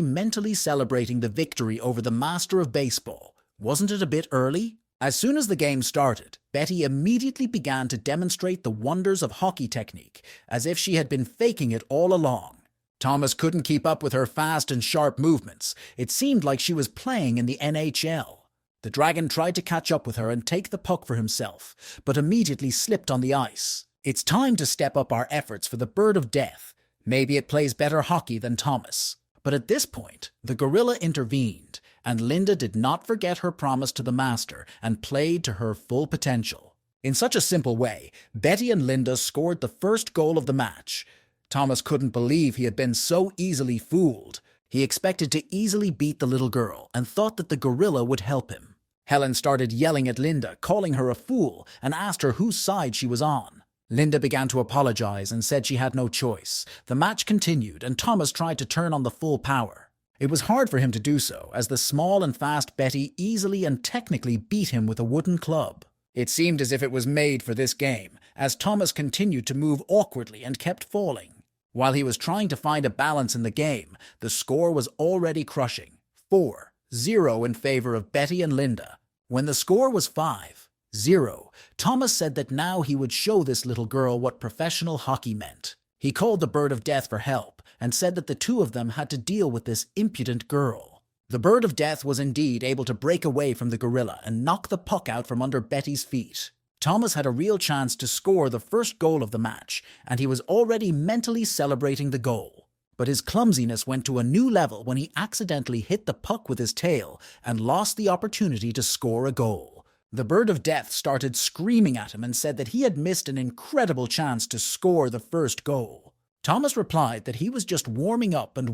mentally celebrating the victory over the Master of Baseball. Wasn't it a bit early? As soon as the game started, Betty immediately began to demonstrate the wonders of hockey technique, as if she had been faking it all along. Thomas couldn't keep up with her fast and sharp movements. It seemed like she was playing in the NHL. The dragon tried to catch up with her and take the puck for himself, but immediately slipped on the ice. It's time to step up our efforts for the Bird of Death. Maybe it plays better hockey than Thomas. But at this point, the gorilla intervened, and Linda did not forget her promise to the master and played to her full potential. In such a simple way, Betty and Linda scored the first goal of the match. Thomas couldn't believe he had been so easily fooled. He expected to easily beat the little girl and thought that the gorilla would help him. Helen started yelling at Linda, calling her a fool, and asked her whose side she was on. Linda began to apologize and said she had no choice. The match continued, and Thomas tried to turn on the full power. It was hard for him to do so, as the small and fast Betty easily and technically beat him with a wooden club. It seemed as if it was made for this game, as Thomas continued to move awkwardly and kept falling. While he was trying to find a balance in the game, the score was already crushing, 4-0 in favor of Betty and Linda. When the score was 5-0, Thomas said that now he would show this little girl what professional hockey meant. He called the Bird of Death for help and said that the two of them had to deal with this impudent girl. The Bird of Death was indeed able to break away from the gorilla and knock the puck out from under Betty's feet. Thomas had a real chance to score the first goal of the match, and he was already mentally celebrating the goal. But his clumsiness went to a new level when he accidentally hit the puck with his tail and lost the opportunity to score a goal. The Bird of Death started screaming at him and said that he had missed an incredible chance to score the first goal. Thomas replied that he was just warming up, and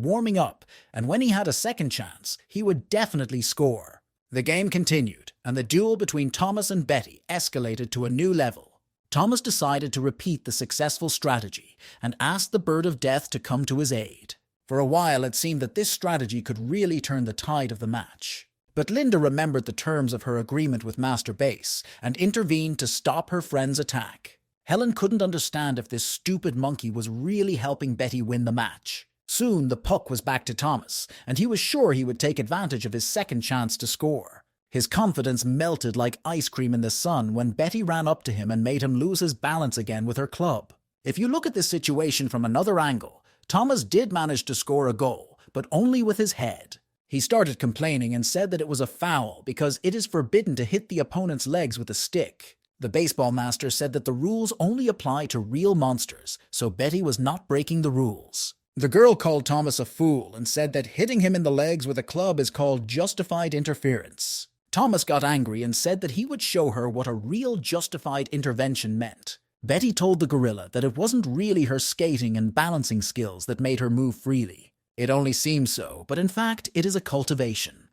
when he had a second chance, he would definitely score. The game continued, and the duel between Thomas and Betty escalated to a new level. Thomas decided to repeat the successful strategy and asked the Bird of Death to come to his aid. For a while, it seemed that this strategy could really turn the tide of the match. But Linda remembered the terms of her agreement with Master Base and intervened to stop her friend's attack. Helen couldn't understand if this stupid monkey was really helping Betty win the match. Soon, the puck was back to Thomas, and he was sure he would take advantage of his second chance to score. His confidence melted like ice cream in the sun when Betty ran up to him and made him lose his balance again with her club. If you look at this situation from another angle, Thomas did manage to score a goal, but only with his head. He started complaining and said that it was a foul because it is forbidden to hit the opponent's legs with a stick. The baseball master said that the rules only apply to real monsters, so Betty was not breaking the rules. The girl called Thomas a fool and said that hitting him in the legs with a club is called justified interference. Thomas got angry and said that he would show her what a real justified intervention meant. Betty told the gorilla that it wasn't really her skating and balancing skills that made her move freely. It only seems so, but in fact, it is a cultivation.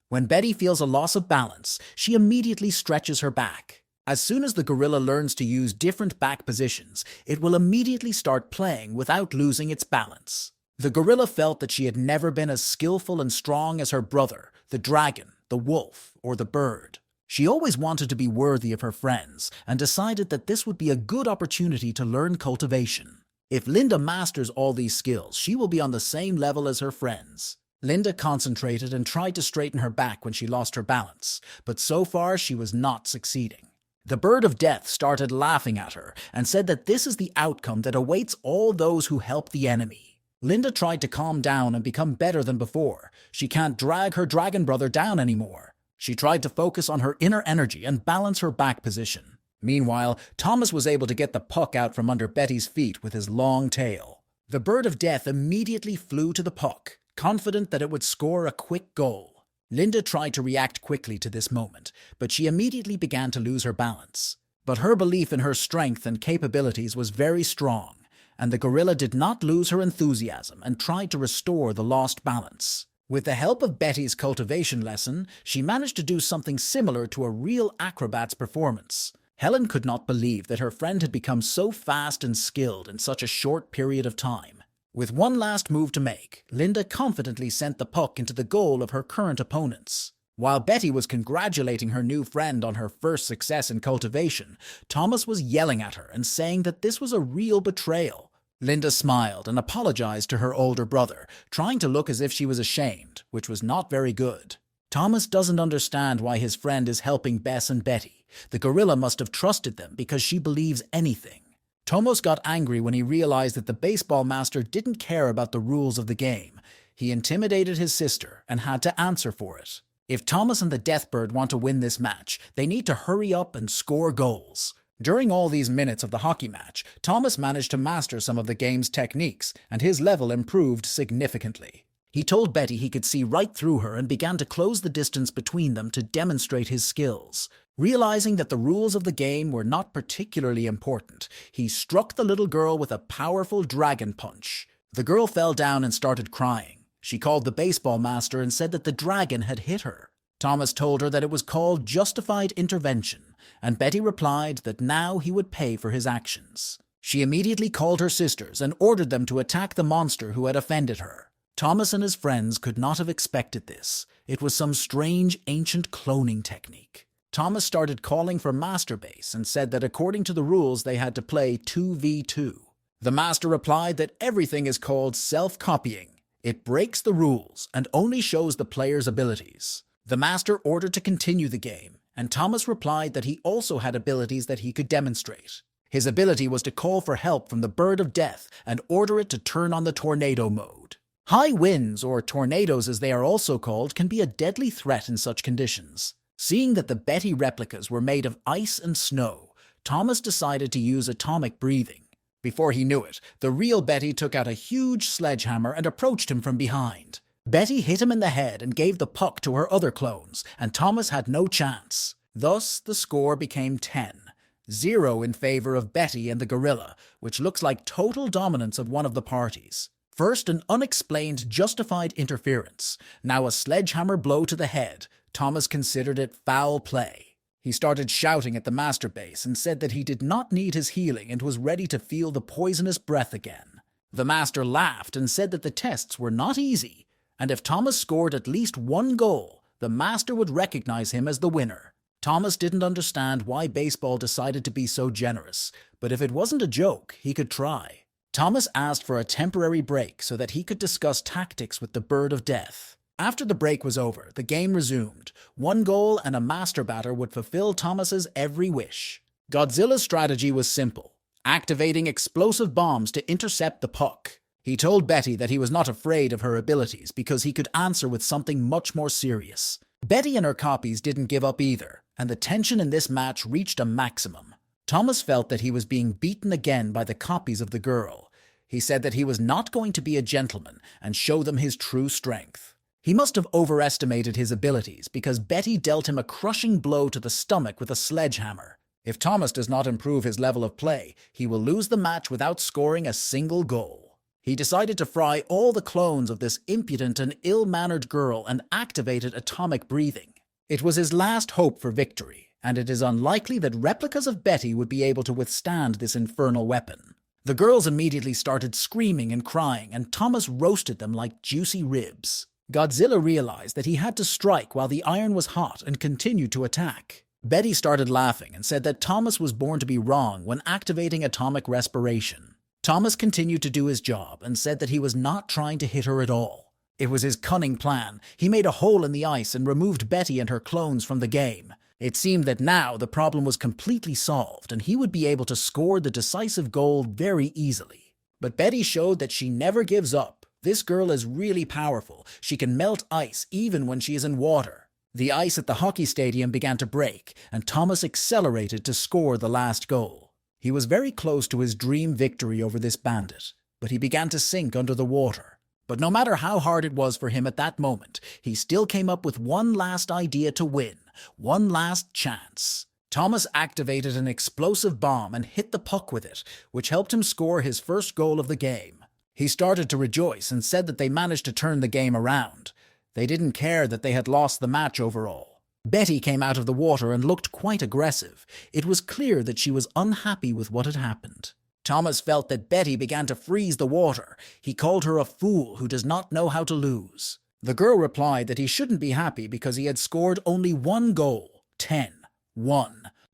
When Betty feels a loss of balance, she immediately stretches her back. As soon as the gorilla learns to use different back positions, it will immediately start playing without losing its balance. The gorilla felt that she had never been as skillful and strong as her brother, the dragon, the wolf, or the bird. She always wanted to be worthy of her friends and decided that this would be a good opportunity to learn cultivation. If Linda masters all these skills, she will be on the same level as her friends. Linda concentrated and tried to straighten her back when she lost her balance, but so far she was not succeeding. The Bird of Death started laughing at her and said that this is the outcome that awaits all those who help the enemy. Linda tried to calm down and become better than before. She can't drag her dragon brother down anymore. She tried to focus on her inner energy and balance her back position. Meanwhile, Thomas was able to get the puck out from under Betty's feet with his long tail. The Bird of Death immediately flew to the puck, confident that it would score a quick goal. Linda tried to react quickly to this moment, but she immediately began to lose her balance. But her belief in her strength and capabilities was very strong, and the gorilla did not lose her enthusiasm and tried to restore the lost balance. With the help of Betty's cultivation lesson, she managed to do something similar to a real acrobat's performance. Helen could not believe that her friend had become so fast and skilled in such a short period of time. With one last move to make, Linda confidently sent the puck into the goal of her current opponents. While Betty was congratulating her new friend on her first success in cultivation, Thomas was yelling at her and saying that this was a real betrayal. Linda smiled and apologized to her older brother, trying to look as if she was ashamed, which was not very good. Thomas doesn't understand why his friend is helping Bess and Betty. The gorilla must have trusted them because she believes anything. Thomas got angry when he realized that the baseball master didn't care about the rules of the game. He intimidated his sister and had to answer for it. If Thomas and the Deathbird want to win this match, they need to hurry up and score goals. During all these minutes of the hockey match, Thomas managed to master some of the game's techniques, and his level improved significantly. He told Betty he could see right through her and began to close the distance between them to demonstrate his skills. Realizing that the rules of the game were not particularly important, he struck the little girl with a powerful dragon punch. The girl fell down and started crying. She called the baseball master and said that the dragon had hit her. Thomas told her that it was called justified intervention, and Betty replied that now he would pay for his actions. She immediately called her sisters and ordered them to attack the monster who had offended her. Thomas and his friends could not have expected this. It was some strange ancient cloning technique. Thomas started calling for Master Base and said that according to the rules they had to play 2v2. The Master replied that everything is called self-copying. It breaks the rules and only shows the player's abilities. The Master ordered to continue the game, and Thomas replied that he also had abilities that he could demonstrate. His ability was to call for help from the Bird of Death and order it to turn on the tornado mode. High winds, or tornadoes as they are also called, can be a deadly threat in such conditions. Seeing that the Betty replicas were made of ice and snow, Thomas decided to use atomic breathing. Before he knew it, the real Betty took out a huge sledgehammer and approached him from behind. Betty hit him in the head and gave the puck to her other clones, and Thomas had no chance. Thus, the score became 10-0 in favor of Betty and the gorilla, which looks like total dominance of one of the parties. First, an unexplained, justified interference. Now a sledgehammer blow to the head. Thomas considered it foul play. He started shouting at the master base and said that he did not need his healing and was ready to feel the poisonous breath again. The master laughed and said that the tests were not easy, and if Thomas scored at least one goal, the master would recognize him as the winner. Thomas didn't understand why baseball decided to be so generous, but if it wasn't a joke, he could try. Thomas asked for a temporary break so that he could discuss tactics with the Bird of Death. After the break was over, the game resumed. One goal and a master batter would fulfill Thomas's every wish. Godzilla's strategy was simple, activating explosive bombs to intercept the puck. He told Betty that he was not afraid of her abilities because he could answer with something much more serious. Betty and her copies didn't give up either, and the tension in this match reached a maximum. Thomas felt that he was being beaten again by the copies of the girl. He said that he was not going to be a gentleman and show them his true strength. He must have overestimated his abilities because Betty dealt him a crushing blow to the stomach with a sledgehammer. If Thomas does not improve his level of play, he will lose the match without scoring a single goal. He decided to fry all the clones of this impudent and ill-mannered girl and activated atomic breathing. It was his last hope for victory, and it is unlikely that replicas of Betty would be able to withstand this infernal weapon. The girls immediately started screaming and crying, and Thomas roasted them like juicy ribs. Godzilla realized that he had to strike while the iron was hot and continued to attack. Betty started laughing and said that Thomas was born to be wrong when activating atomic respiration. Thomas continued to do his job and said that he was not trying to hit her at all. It was his cunning plan. He made a hole in the ice and removed Betty and her clones from the game. It seemed that now the problem was completely solved and he would be able to score the decisive goal very easily. But Betty showed that she never gives up. This girl is really powerful. She can melt ice even when she is in water. The ice at the hockey stadium began to break, and Thomas accelerated to score the last goal. He was very close to his dream victory over this bandit, but he began to sink under the water. But no matter how hard it was for him at that moment, he still came up with one last idea to win, one last chance. Thomas activated an explosive bomb and hit the puck with it, which helped him score his first goal of the game. He started to rejoice and said that they managed to turn the game around. They didn't care that they had lost the match overall. Betty came out of the water and looked quite aggressive. It was clear that she was unhappy with what had happened. Thomas felt that Betty began to freeze the water. He called her a fool who does not know how to lose. The girl replied that he shouldn't be happy because he had scored only one goal, 10-1.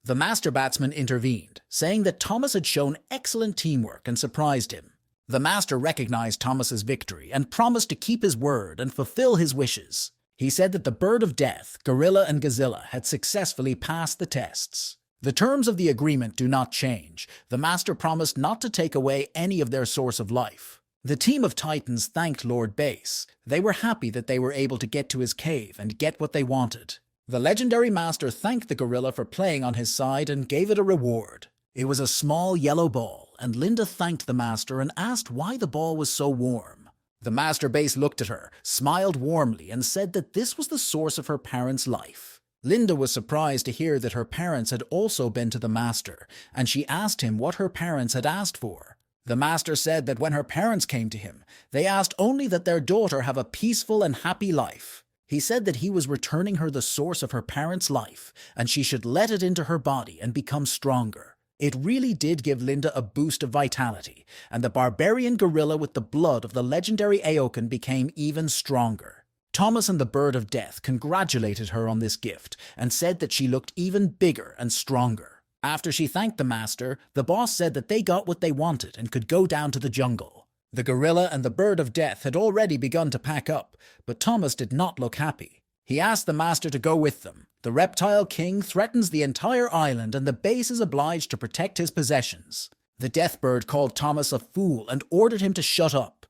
The master batsman intervened, saying that Thomas had shown excellent teamwork and surprised him. The master recognized Thomas's victory and promised to keep his word and fulfill his wishes. He said that the Bird of Death, Gorilla and Godzilla had successfully passed the tests. The terms of the agreement do not change. The master promised not to take away any of their source of life. The team of Titans thanked Lord Base. They were happy that they were able to get to his cave and get what they wanted. The legendary master thanked the gorilla for playing on his side and gave it a reward. It was a small yellow ball, and Linda thanked the master and asked why the ball was so warm. The master base looked at her, smiled warmly, and said that this was the source of her parents' life. Linda was surprised to hear that her parents had also been to the master, and she asked him what her parents had asked for. The master said that when her parents came to him, they asked only that their daughter have a peaceful and happy life. He said that he was returning her the source of her parents' life, and she should let it into her body and become stronger. It really did give Linda a boost of vitality, and the barbarian gorilla with the blood of the legendary Aoken became even stronger. Thomas and the Bird of Death congratulated her on this gift and said that she looked even bigger and stronger. After she thanked the master, the boss said that they got what they wanted and could go down to the jungle. The gorilla and the Bird of Death had already begun to pack up, but Thomas did not look happy. He asked the master to go with them. The Reptile King threatens the entire island and the base is obliged to protect his possessions. The Deathbird called Thomas a fool and ordered him to shut up.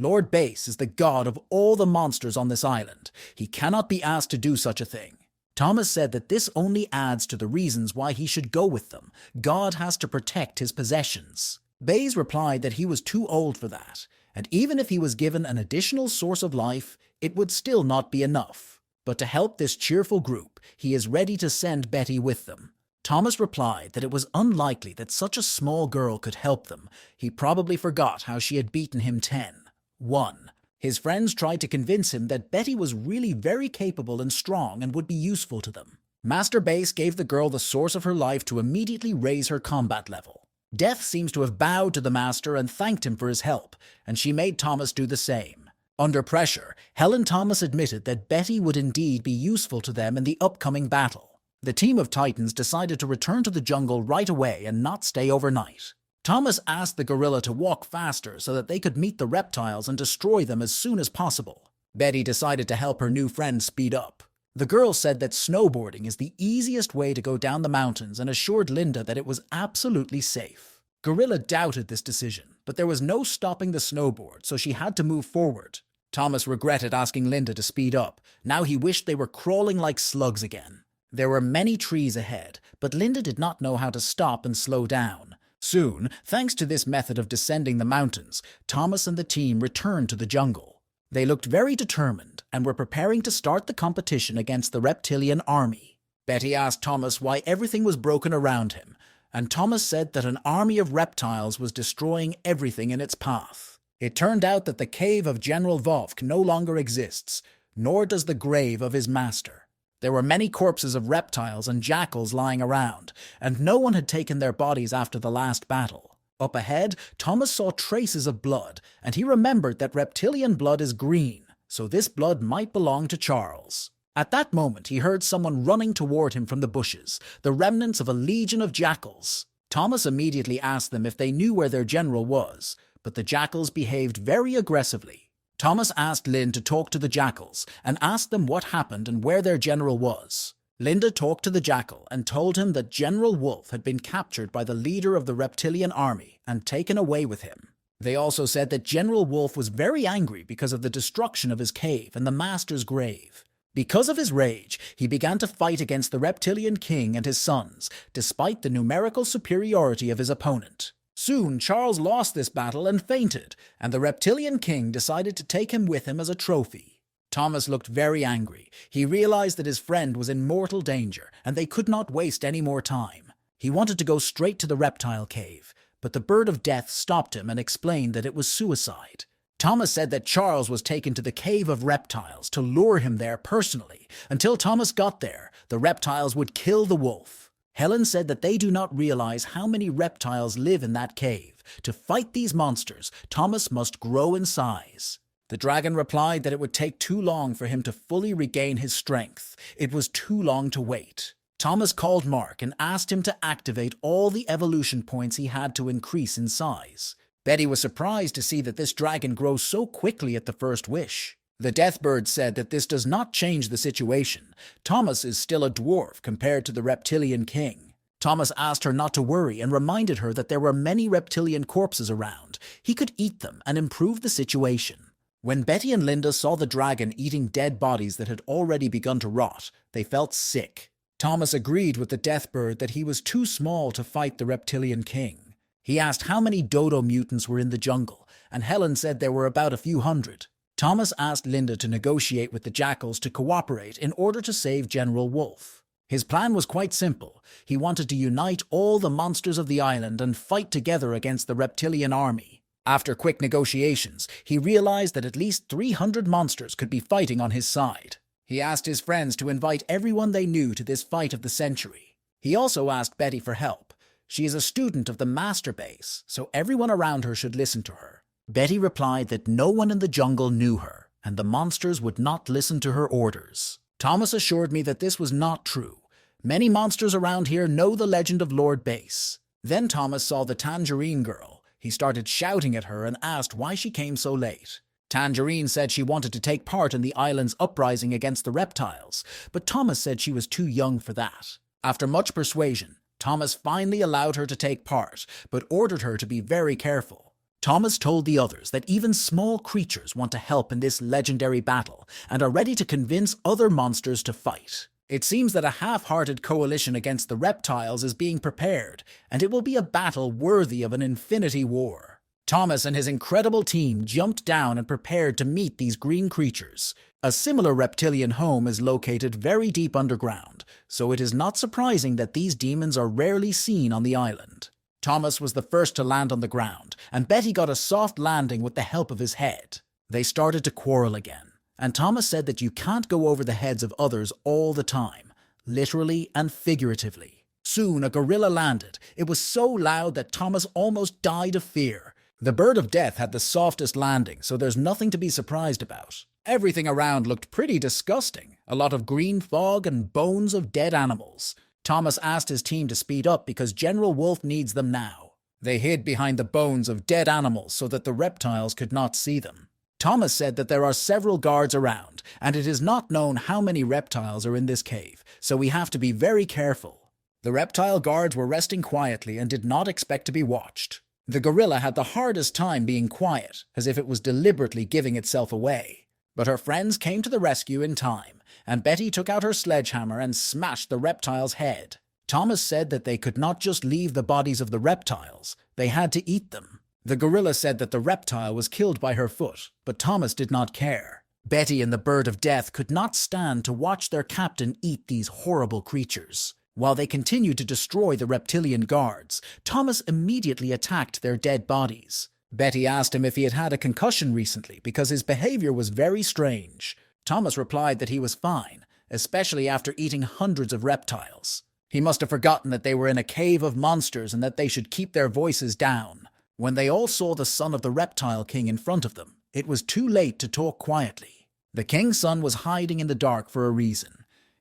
Lord Base is the god of all the monsters on this island. He cannot be asked to do such a thing. Thomas said that this only adds to the reasons why he should go with them. God has to protect his possessions. Base replied that he was too old for that, and even if he was given an additional source of life, it would still not be enough. but to help this cheerful group, he is ready to send Betty with them. Thomas replied that it was unlikely that such a small girl could help them. He probably forgot how she had beaten him 10-1. His friends tried to convince him that Betty was really very capable and strong and would be useful to them. Master Base gave the girl the source of her life to immediately raise her combat level. Death seems to have bowed to the Master and thanked him for his help, and she made Thomas do the same. Under pressure, Hell and Thomas admitted that Betty would indeed be useful to them in the upcoming battle. The team of Titans decided to return to the jungle right away and not stay overnight. Thomas asked the gorilla to walk faster so that they could meet the reptiles and destroy them as soon as possible. Betty decided to help her new friend speed up. The girl said that snowboarding is the easiest way to go down the mountains and assured Linda that it was absolutely safe. Gorilla doubted this decision, but there was no stopping the snowboard, so she had to move forward. Thomas regretted asking Linda to speed up. Now he wished they were crawling like slugs again. There were many trees ahead, but Linda did not know how to stop and slow down. Soon, thanks to this method of descending the mountains, Thomas and the team returned to the jungle. They looked very determined and were preparing to start the competition against the reptilian army. Betty asked Thomas why everything was broken around him, and Thomas said that an army of reptiles was destroying everything in its path. It turned out that the cave of General Volk no longer exists, nor does the grave of his master. There were many corpses of reptiles and jackals lying around, and no one had taken their bodies after the last battle. Up ahead, Thomas saw traces of blood, and he remembered that reptilian blood is green, so this blood might belong to Charles. At that moment, he heard someone running toward him from the bushes, the remnants of a legion of jackals. Thomas immediately asked them if they knew where their general was, but the jackals behaved very aggressively. Thomas asked Lynn to talk to the jackals and asked them what happened and where their general was. Linda talked to the jackal and told him that General Wolf had been captured by the leader of the reptilian army and taken away with him. They also said that General Wolf was very angry because of the destruction of his cave and the Master's grave. Because of his rage, he began to fight against the reptilian king and his sons, despite the numerical superiority of his opponent. Soon, Charles lost this battle and fainted, and the reptilian king decided to take him with him as a trophy. Thomas looked very angry. He realized that his friend was in mortal danger, and they could not waste any more time. He wanted to go straight to the reptile cave, but the bird of death stopped him and explained that it was suicide. Thomas said that Charles was taken to the cave of reptiles to lure him there personally. Until Thomas got there, the reptiles would kill the wolf. Helen said that they do not realize how many reptiles live in that cave. To fight these monsters, Thomas must grow in size. The dragon replied that it would take too long for him to fully regain his strength. It was too long to wait. Thomas called Mark and asked him to activate all the evolution points he had to increase in size. Betty was surprised to see that this dragon grows so quickly at the first wish. The Deathbird said that this does not change the situation. Thomas is still a dwarf compared to the reptilian king. Thomas asked her not to worry and reminded her that there were many reptilian corpses around. He could eat them and improve the situation. When Betty and Linda saw the dragon eating dead bodies that had already begun to rot, they felt sick. Thomas agreed with the Deathbird that he was too small to fight the reptilian king. He asked how many dodo mutants were in the jungle, and Helen said there were about a few hundred. Thomas asked Linda to negotiate with the jackals to cooperate in order to save General Wolf. His plan was quite simple. He wanted to unite all the monsters of the island and fight together against the reptilian army. After quick negotiations, he realized that at least 300 monsters could be fighting on his side. He asked his friends to invite everyone they knew to this fight of the century. He also asked Betty for help. She is a student of the Master Base, so everyone around her should listen to her. Betty replied that no one in the jungle knew her, and the monsters would not listen to her orders. Thomas assured me that this was not true. Many monsters around here know the legend of Lord Base. Then Thomas saw the Tangerine Girl. He started shouting at her and asked why she came so late. Tangerine said she wanted to take part in the island's uprising against the reptiles, but Thomas said she was too young for that. After much persuasion, Thomas finally allowed her to take part, but ordered her to be very careful. Thomas told the others that even small creatures want to help in this legendary battle and are ready to convince other monsters to fight. It seems that a half-hearted coalition against the reptiles is being prepared, and it will be a battle worthy of an infinity war. Thomas and his incredible team jumped down and prepared to meet these green creatures. A similar reptilian home is located very deep underground, so it is not surprising that these demons are rarely seen on the island. Thomas was the first to land on the ground, and Betty got a soft landing with the help of his head. They started to quarrel again, and Thomas said that you can't go over the heads of others all the time, literally and figuratively. Soon a gorilla landed. It was so loud that Thomas almost died of fear. The bird of death had the softest landing, so there's nothing to be surprised about. Everything around looked pretty disgusting. A lot of green fog and bones of dead animals. Thomas asked his team to speed up because General Wolf needs them now. They hid behind the bones of dead animals so that the reptiles could not see them. Thomas said that there are several guards around, and it is not known how many reptiles are in this cave, so we have to be very careful. The reptile guards were resting quietly and did not expect to be watched. The gorilla had the hardest time being quiet, as if it was deliberately giving itself away. But her friends came to the rescue in time, and Betty took out her sledgehammer and smashed the reptile's head. Thomas said that they could not just leave the bodies of the reptiles, they had to eat them. The gorilla said that the reptile was killed by her foot, but Thomas did not care. Betty and the bird of death could not stand to watch their captain eat these horrible creatures. While they continued to destroy the reptilian guards, Thomas immediately attacked their dead bodies. Betty asked him if he had had a concussion recently because his behavior was very strange. Thomas replied that he was fine, especially after eating hundreds of reptiles. He must have forgotten that they were in a cave of monsters and that they should keep their voices down. When they all saw the son of the reptile king in front of them, it was too late to talk quietly. The king's son was hiding in the dark for a reason.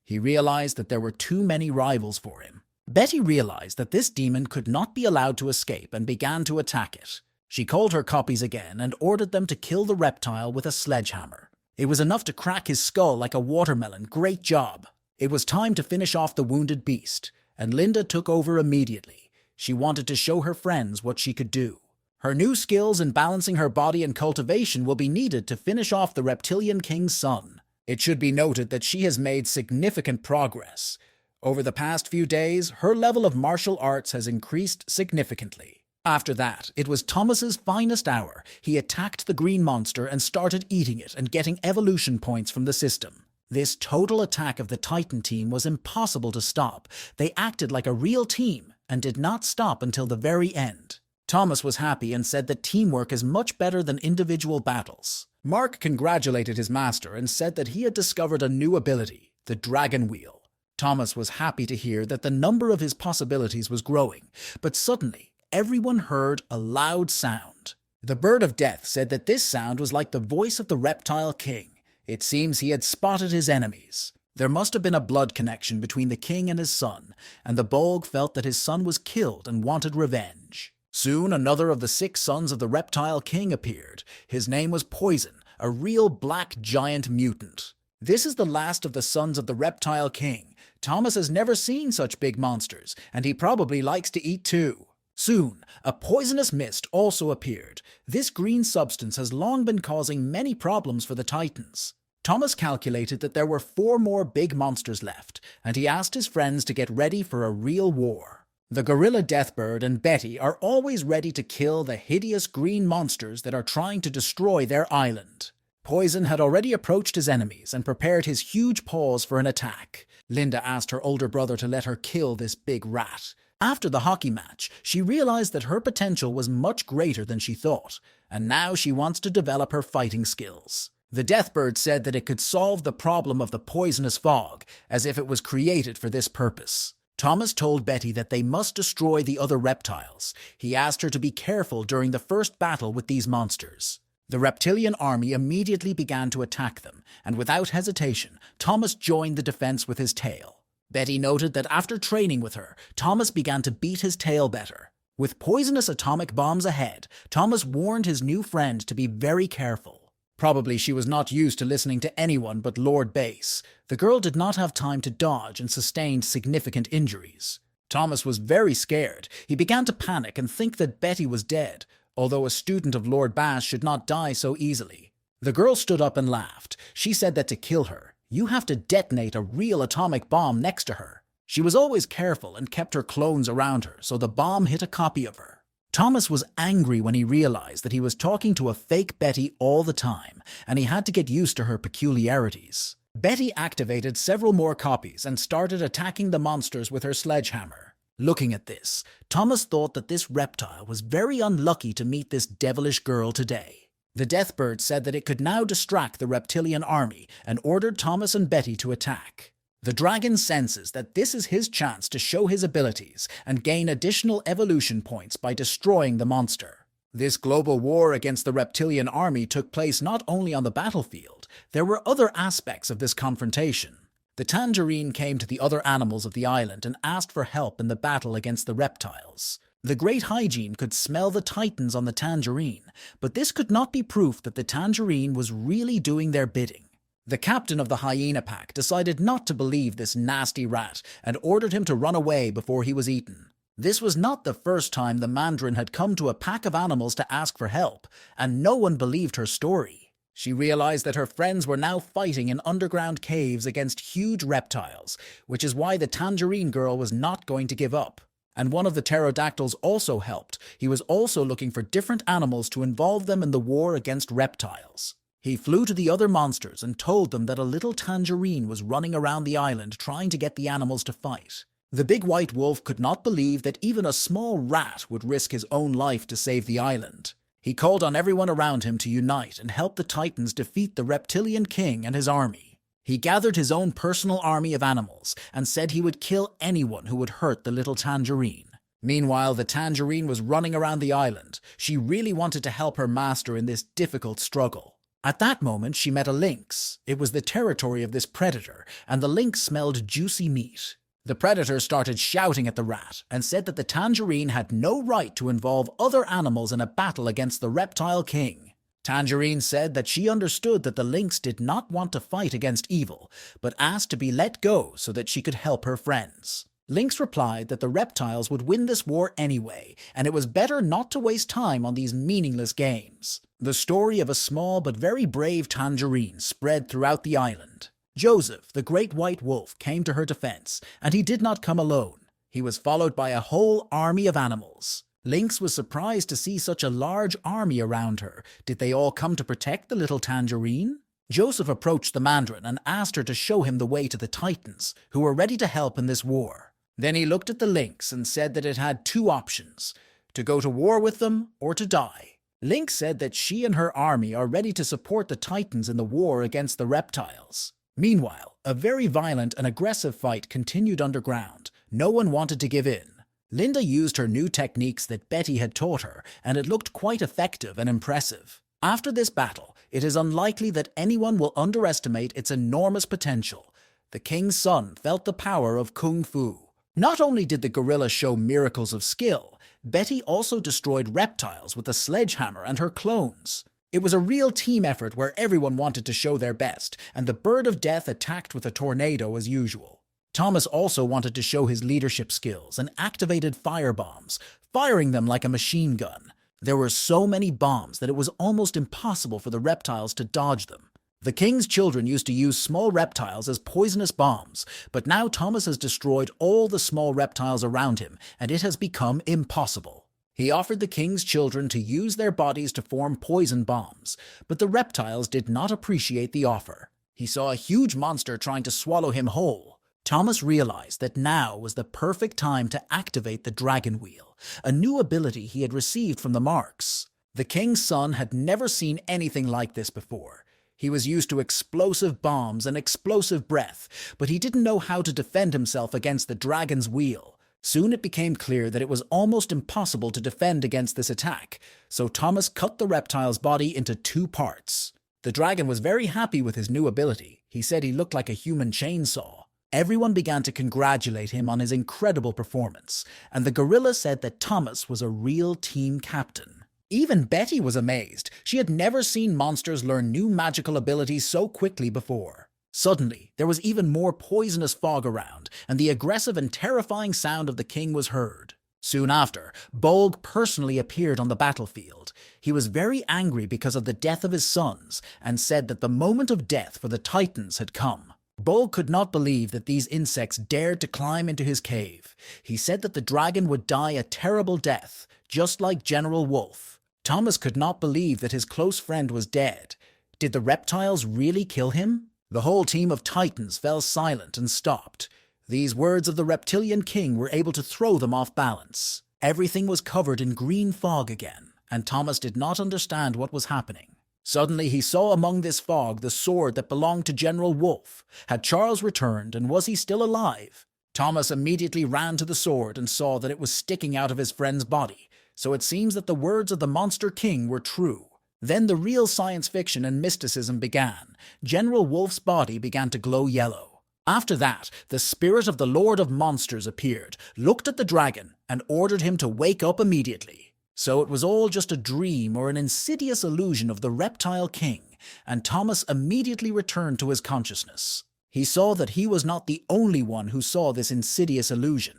He realized that there were too many rivals for him. Betty realized that this demon could not be allowed to escape and began to attack it. She called her copies again and ordered them to kill the reptile with a sledgehammer. It was enough to crack his skull like a watermelon. Great job. It was time to finish off the wounded beast, and Linda took over immediately. She wanted to show her friends what she could do. Her new skills in balancing her body and cultivation will be needed to finish off the reptilian king's son. It should be noted that she has made significant progress. Over the past few days, her level of martial arts has increased significantly. After that, it was Thomas's finest hour. He attacked the green monster and started eating it and getting evolution points from the system. This total attack of the Titan team was impossible to stop. They acted like a real team and did not stop until the very end. Thomas was happy and said that teamwork is much better than individual battles. Mark congratulated his master and said that he had discovered a new ability, the Dragon Wheel. Thomas was happy to hear that the number of his possibilities was growing, but suddenly everyone heard a loud sound. The bird of death said that this sound was like the voice of the reptile king. It seems he had spotted his enemies. There must have been a blood connection between the king and his son, and the Bolg felt that his son was killed and wanted revenge. Soon another of the 6 sons of the reptile king appeared. His name was Poison, a real black giant mutant. This is the last of the sons of the reptile king. Thomas has never seen such big monsters, and he probably likes to eat too. Soon, a poisonous mist also appeared. This green substance has long been causing many problems for the Titans. Thomas calculated that there were 4 more big monsters left, and he asked his friends to get ready for a real war. The gorilla Deathbird and Betty are always ready to kill the hideous green monsters that are trying to destroy their island. Poison had already approached his enemies and prepared his huge paws for an attack. Linda asked her older brother to let her kill this big rat. After the hockey match, she realized that her potential was much greater than she thought, and now she wants to develop her fighting skills. The Deathbird said that it could solve the problem of the poisonous fog, as if it was created for this purpose. Thomas told Betty that they must destroy the other reptiles. He asked her to be careful during the first battle with these monsters. The reptilian army immediately began to attack them, and without hesitation, Thomas joined the defense with his tail. Betty noted that after training with her, Thomas began to beat his tail better. With poisonous atomic bombs ahead, Thomas warned his new friend to be very careful. Probably she was not used to listening to anyone but Lord Bass. The girl did not have time to dodge and sustained significant injuries. Thomas was very scared. He began to panic and think that Betty was dead, although a student of Lord Bass should not die so easily. The girl stood up and laughed. She said that to kill her, you have to detonate a real atomic bomb next to her. She was always careful and kept her clones around her, so the bomb hit a copy of her. Thomas was angry when he realized that he was talking to a fake Betty all the time, and he had to get used to her peculiarities. Betty activated several more copies and started attacking the monsters with her sledgehammer. Looking at this, Thomas thought that this reptile was very unlucky to meet this devilish girl today. The Deathbird said that it could now distract the reptilian army and ordered Thomas and Betty to attack. The dragon senses that this is his chance to show his abilities and gain additional evolution points by destroying the monster. This global war against the reptilian army took place not only on the battlefield, there were other aspects of this confrontation. The tangerine came to the other animals of the island and asked for help in the battle against the reptiles. The Great Hygiene could smell the titans on the tangerine, but this could not be proof that the tangerine was really doing their bidding. The captain of the hyena pack decided not to believe this nasty rat and ordered him to run away before he was eaten. This was not the first time the Mandarin had come to a pack of animals to ask for help, and no one believed her story. She realized that her friends were now fighting in underground caves against huge reptiles, which is why the Tangerine Girl was not going to give up. And one of the pterodactyls also helped. He was also looking for different animals to involve them in the war against reptiles. He flew to the other monsters and told them that a little tangerine was running around the island trying to get the animals to fight. The big white wolf could not believe that even a small rat would risk his own life to save the island. He called on everyone around him to unite and help the Titans defeat the reptilian king and his army. He gathered his own personal army of animals and said he would kill anyone who would hurt the little tangerine. Meanwhile, the tangerine was running around the island. She really wanted to help her master in this difficult struggle. At that moment, she met a lynx. It was the territory of this predator, and the lynx smelled juicy meat. The predator started shouting at the rat and said that the tangerine had no right to involve other animals in a battle against the reptile king. Tangerine said that she understood that the lynx did not want to fight against evil, but asked to be let go so that she could help her friends. Lynx replied that the reptiles would win this war anyway, and it was better not to waste time on these meaningless games. The story of a small but very brave tangerine spread throughout the island. Joseph, the great white wolf, came to her defense, and he did not come alone. He was followed by a whole army of animals. Lynx was surprised to see such a large army around her. Did they all come to protect the little tangerine? Joseph approached the Mandarin and asked her to show him the way to the Titans, who were ready to help in this war. Then he looked at the lynx and said that it had two options, to go to war with them or to die. Lynx said that she and her army are ready to support the Titans in the war against the reptiles. Meanwhile, a very violent and aggressive fight continued underground. No one wanted to give in. Linda used her new techniques that Betty had taught her, and it looked quite effective and impressive. After this battle, it is unlikely that anyone will underestimate its enormous potential. The king's son felt the power of kung fu. Not only did the gorilla show miracles of skill, Betty also destroyed reptiles with a sledgehammer and her clones. It was a real team effort where everyone wanted to show their best, and the Bird of Death attacked with a tornado as usual. Thomas also wanted to show his leadership skills and activated firebombs, firing them like a machine gun. There were so many bombs that it was almost impossible for the reptiles to dodge them. The king's children used to use small reptiles as poisonous bombs, but now Thomas has destroyed all the small reptiles around him, and it has become impossible. He offered the king's children to use their bodies to form poison bombs, but the reptiles did not appreciate the offer. He saw a huge monster trying to swallow him whole. Thomas realized that now was the perfect time to activate the dragon wheel, a new ability he had received from the marks. The king's son had never seen anything like this before. He was used to explosive bombs and explosive breath, but he didn't know how to defend himself against the dragon's wheel. Soon it became clear that it was almost impossible to defend against this attack, so Thomas cut the reptile's body into two parts. The dragon was very happy with his new ability. He said he looked like a human chainsaw. Everyone began to congratulate him on his incredible performance, and the gorilla said that Thomas was a real team captain. Even Betty was amazed. She had never seen monsters learn new magical abilities so quickly before. Suddenly, there was even more poisonous fog around, and the aggressive and terrifying sound of the king was heard. Soon after, Bolg personally appeared on the battlefield. He was very angry because of the death of his sons, and said that the moment of death for the Titans had come. Bolg could not believe that these insects dared to climb into his cave. He said that the dragon would die a terrible death. just like General Wolf. Thomas could not believe that his close friend was dead. Did the reptiles really kill him? The whole team of Titans fell silent and stopped. These words of the reptilian king were able to throw them off balance. Everything was covered in green fog again, and Thomas did not understand what was happening. Suddenly he saw among this fog the sword that belonged to General Wolf. Had Charles returned, and was he still alive? Thomas immediately ran to the sword and saw that it was sticking out of his friend's body, so it seems that the words of the Monster King were true. Then the real science fiction and mysticism began. General Wolf's body began to glow yellow. After that, the spirit of the Lord of Monsters appeared, looked at the dragon, and ordered him to wake up immediately. So it was all just a dream or an insidious illusion of the Reptile King, and Thomas immediately returned to his consciousness. He saw that he was not the only one who saw this insidious illusion.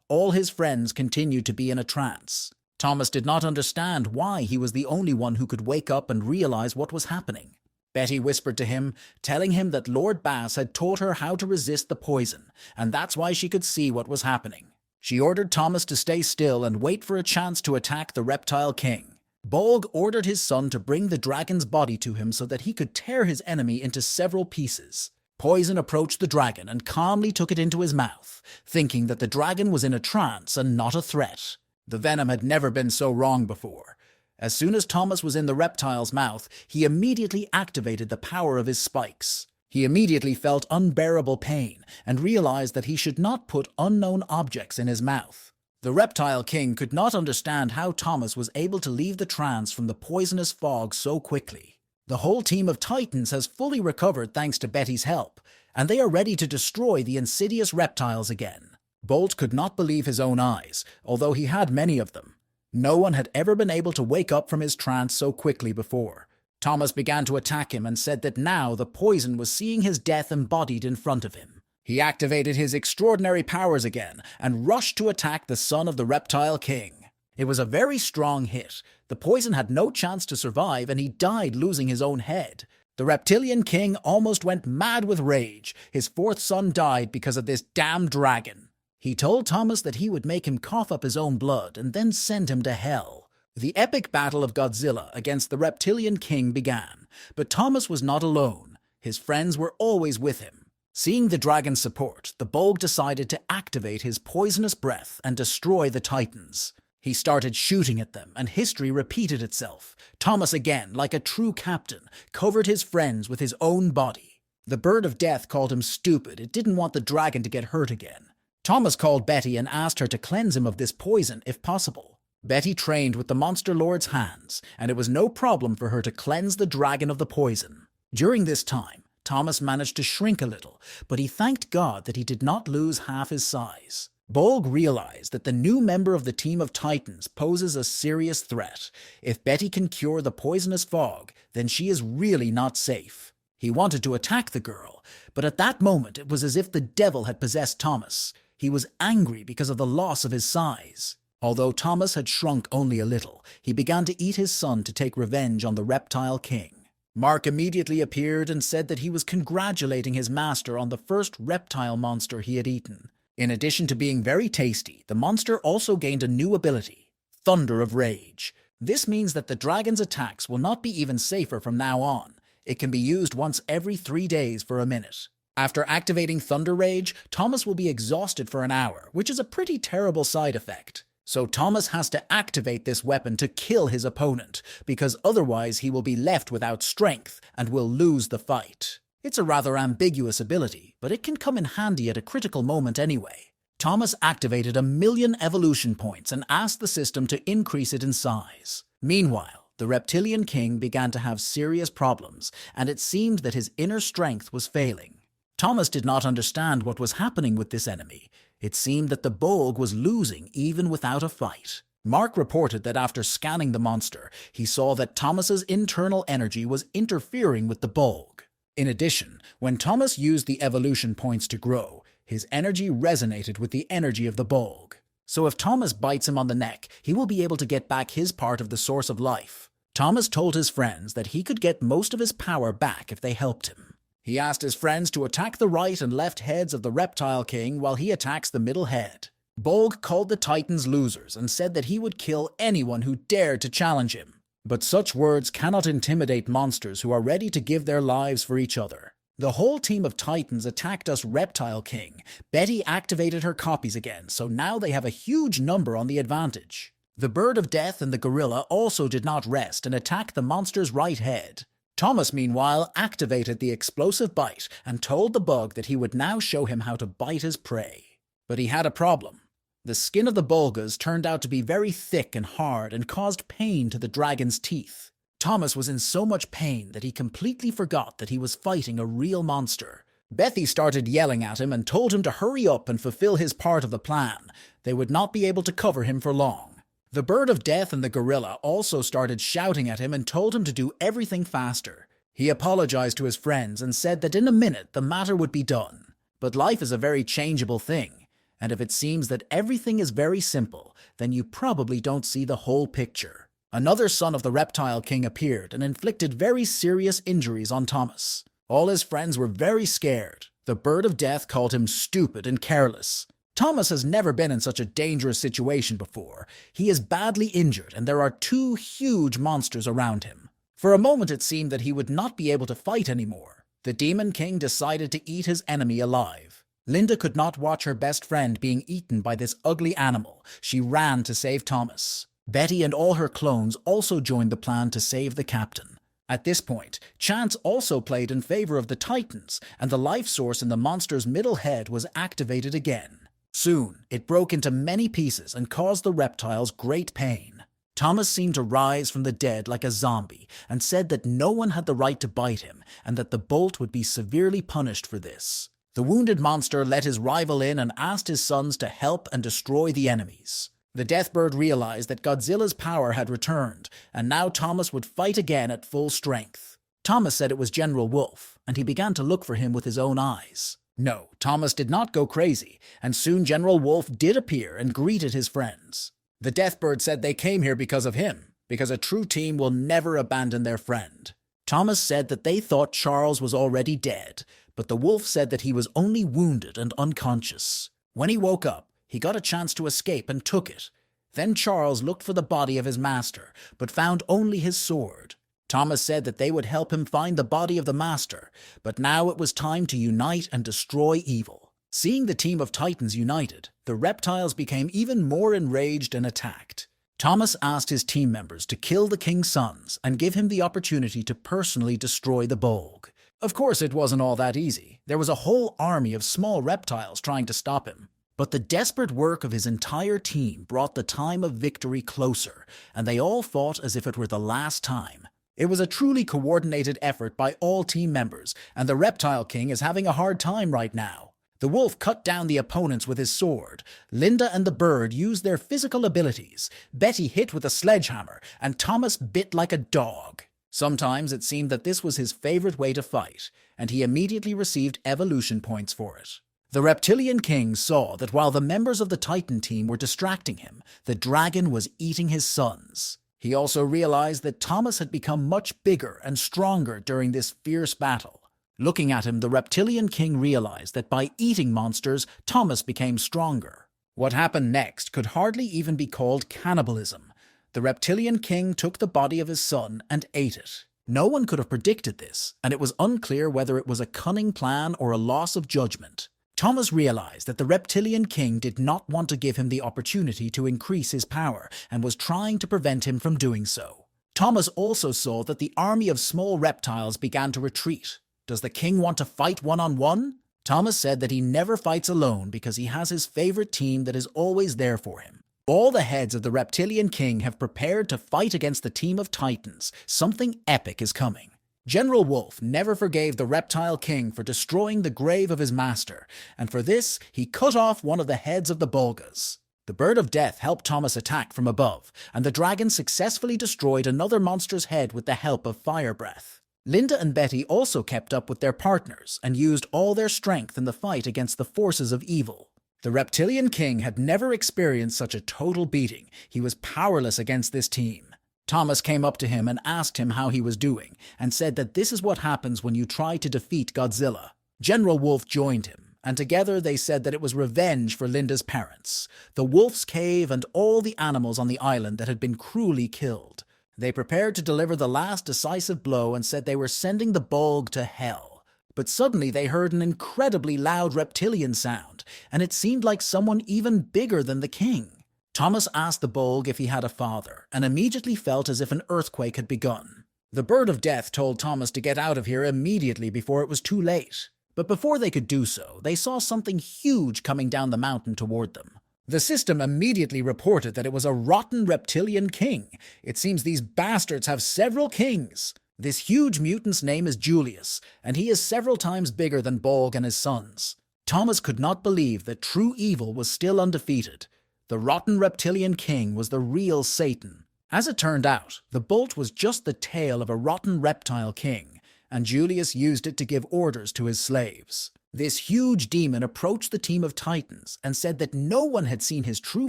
All his friends continued to be in a trance. Thomas did not understand why he was the only one who could wake up and realize what was happening. Betty whispered to him, telling him that Lord Bass had taught her how to resist the poison, and that's why she could see what was happening. She ordered Thomas to stay still and wait for a chance to attack the Reptile King. Bolg ordered his son to bring the dragon's body to him so that he could tear his enemy into several pieces. Poison approached the dragon and calmly took it into his mouth, thinking that the dragon was in a trance and not a threat. The venom had never been so wrong before. As soon as Thomas was in the reptile's mouth, he immediately activated the power of his spikes. He immediately felt unbearable pain and realized that he should not put unknown objects in his mouth. The Reptile King could not understand how Thomas was able to leave the trance from the poisonous fog so quickly. The whole team of Titans has fully recovered thanks to Betty's help, and they are ready to destroy the insidious reptiles again. Bolt could not believe his own eyes, although he had many of them. No one had ever been able to wake up from his trance so quickly before. Thomas began to attack him and said that now the poison was seeing his death embodied in front of him. He activated his extraordinary powers again and rushed to attack the son of the Reptile King. It was a very strong hit. The poison had no chance to survive and he died losing his own head. The Reptilian King almost went mad with rage. His fourth son died because of this damn dragon. He told Thomas that he would make him cough up his own blood and then send him to hell. The epic battle of Godzilla against the Reptilian King began, but Thomas was not alone. His friends were always with him. Seeing the dragon's support, the Bolg decided to activate his poisonous breath and destroy the Titans. He started shooting at them, and history repeated itself. Thomas again, like a true captain, covered his friends with his own body. The Bird of Death called him stupid. It didn't want the dragon to get hurt again. Thomas called Betty and asked her to cleanse him of this poison if possible. Betty trained with the Monster Lord's hands, and it was no problem for her to cleanse the dragon of the poison. During this time, Thomas managed to shrink a little, but he thanked God that he did not lose half his size. Bolg realized that the new member of the team of Titans poses a serious threat. If Betty can cure the poisonous fog, then she is really not safe. He wanted to attack the girl, but at that moment it was as if the devil had possessed Thomas. He was angry because of the loss of his size. Although Thomas had shrunk only a little, he began to eat his son to take revenge on the Reptile King. Mark immediately appeared and said that he was congratulating his master on the first reptile monster he had eaten. In addition to being very tasty, the monster also gained a new ability, Thunder of Rage. This means that the dragon's attacks will not be even safer from now on. It can be used once every 3 days for a minute. After activating Thunder Rage, Thomas will be exhausted for an hour, which is a pretty terrible side effect. So Thomas has to activate this weapon to kill his opponent, because otherwise he will be left without strength and will lose the fight. It's a rather ambiguous ability, but it can come in handy at a critical moment anyway. Thomas activated 1,000,000 evolution points and asked the system to increase it in size. Meanwhile, the Reptilian King began to have serious problems, and it seemed that his inner strength was failing. Thomas did not understand what was happening with this enemy. It seemed that the Bolg was losing even without a fight. Mark reported that after scanning the monster, he saw that Thomas's internal energy was interfering with the Bolg. In addition, when Thomas used the evolution points to grow, his energy resonated with the energy of the Bolg. So if Thomas bites him on the neck, he will be able to get back his part of the source of life. Thomas told his friends that he could get most of his power back if they helped him. He asked his friends to attack the right and left heads of the Reptile King while he attacks the middle head. Bolg called the Titans losers and said that he would kill anyone who dared to challenge him. But such words cannot intimidate monsters who are ready to give their lives for each other. The whole team of Titans attacked us Reptile King. Betty activated her copies again, so now they have a huge number on the advantage. The Bird of Death and the Gorilla also did not rest and attacked the monster's right head. Thomas, meanwhile, activated the explosive bite and told the bug that he would now show him how to bite his prey. But he had a problem. The skin of the Bolgas turned out to be very thick and hard and caused pain to the dragon's teeth. Thomas was in so much pain that he completely forgot that he was fighting a real monster. Bethy started yelling at him and told him to hurry up and fulfill his part of the plan. They would not be able to cover him for long. The Bird of Death and the Gorilla also started shouting at him and told him to do everything faster. He apologized to his friends and said that in a minute the matter would be done. But life is a very changeable thing, and if it seems that everything is very simple, then you probably don't see the whole picture. Another son of the Reptile King appeared and inflicted very serious injuries on Thomas. All his friends were very scared. The Bird of Death called him stupid and careless. Thomas has never been in such a dangerous situation before. He is badly injured and there are 2 huge monsters around him. For a moment it seemed that he would not be able to fight anymore. The Demon King decided to eat his enemy alive. Linda could not watch her best friend being eaten by this ugly animal. She ran to save Thomas. Betty and all her clones also joined the plan to save the captain. At this point, chance also played in favor of the Titans, and the life source in the monster's middle head was activated again. Soon, it broke into many pieces and caused the reptiles great pain. Thomas seemed to rise from the dead like a zombie and said that no one had the right to bite him and that the bolt would be severely punished for this. The wounded monster let his rival in and asked his sons to help and destroy the enemies. The Deathbird realized that Godzilla's power had returned, and now Thomas would fight again at full strength. Thomas said it was General Wolf, and he began to look for him with his own eyes. No, Thomas did not go crazy, and soon General Wolf did appear and greeted his friends. The Deathbird said they came here because of him, because a true team will never abandon their friend. Thomas said that they thought Charles was already dead, but the wolf said that he was only wounded and unconscious. When he woke up, he got a chance to escape and took it. Then Charles looked for the body of his master, but found only his sword. Thomas said that they would help him find the body of the master, but now it was time to unite and destroy evil. Seeing the team of Titans united, the reptiles became even more enraged and attacked. Thomas asked his team members to kill the king's sons and give him the opportunity to personally destroy the Bolg. Of course, it wasn't all that easy. There was a whole army of small reptiles trying to stop him. But the desperate work of his entire team brought the time of victory closer, and they all fought as if it were the last time. It was a truly coordinated effort by all team members, and the Reptile King is having a hard time right now. The wolf cut down the opponents with his sword. Linda and the bird used their physical abilities. Betty hit with a sledgehammer, and Thomas bit like a dog. Sometimes it seemed that this was his favorite way to fight, and he immediately received evolution points for it. The Reptilian King saw that while the members of the Titan team were distracting him, the dragon was eating his sons. He also realized that Thomas had become much bigger and stronger during this fierce battle. Looking at him, the Reptilian King realized that by eating monsters, Thomas became stronger. What happened next could hardly even be called cannibalism. The Reptilian King took the body of his son and ate it. No one could have predicted this, and it was unclear whether it was a cunning plan or a loss of judgment. Thomas realized that the Reptilian King did not want to give him the opportunity to increase his power and was trying to prevent him from doing so. Thomas also saw that the army of small reptiles began to retreat. Does the king want to fight one-on-one? Thomas said that he never fights alone because he has his favorite team that is always there for him. All the heads of the Reptilian King have prepared to fight against the team of Titans. Something epic is coming. General Wolf never forgave the Reptile King for destroying the grave of his master, and for this he cut off one of the heads of the Bolgas. The Bird of Death helped Thomas attack from above, and the dragon successfully destroyed another monster's head with the help of fire breath. Linda and Betty also kept up with their partners and used all their strength in the fight against the forces of evil. The Reptilian King had never experienced such a total beating. He was powerless against this team. Thomas came up to him and asked him how he was doing, and said that this is what happens when you try to defeat Godzilla. General Wolf joined him, and together they said that it was revenge for Linda's parents, the wolf's cave and all the animals on the island that had been cruelly killed. They prepared to deliver the last decisive blow and said they were sending the Bolg to hell. But suddenly they heard an incredibly loud reptilian sound, and it seemed like someone even bigger than the king. Thomas asked the Bolg if he had a father, and immediately felt as if an earthquake had begun. The Bird of Death told Thomas to get out of here immediately before it was too late. But before they could do so, they saw something huge coming down the mountain toward them. The system immediately reported that it was a rotten reptilian king. It seems these bastards have several kings. This huge mutant's name is Julius, and he is several times bigger than Bolg and his sons. Thomas could not believe that true evil was still undefeated. The rotten reptilian king was the real Satan. As it turned out, the bolt was just the tail of a rotten reptile king, and Julius used it to give orders to his slaves. This huge demon approached the team of Titans and said that no one had seen his true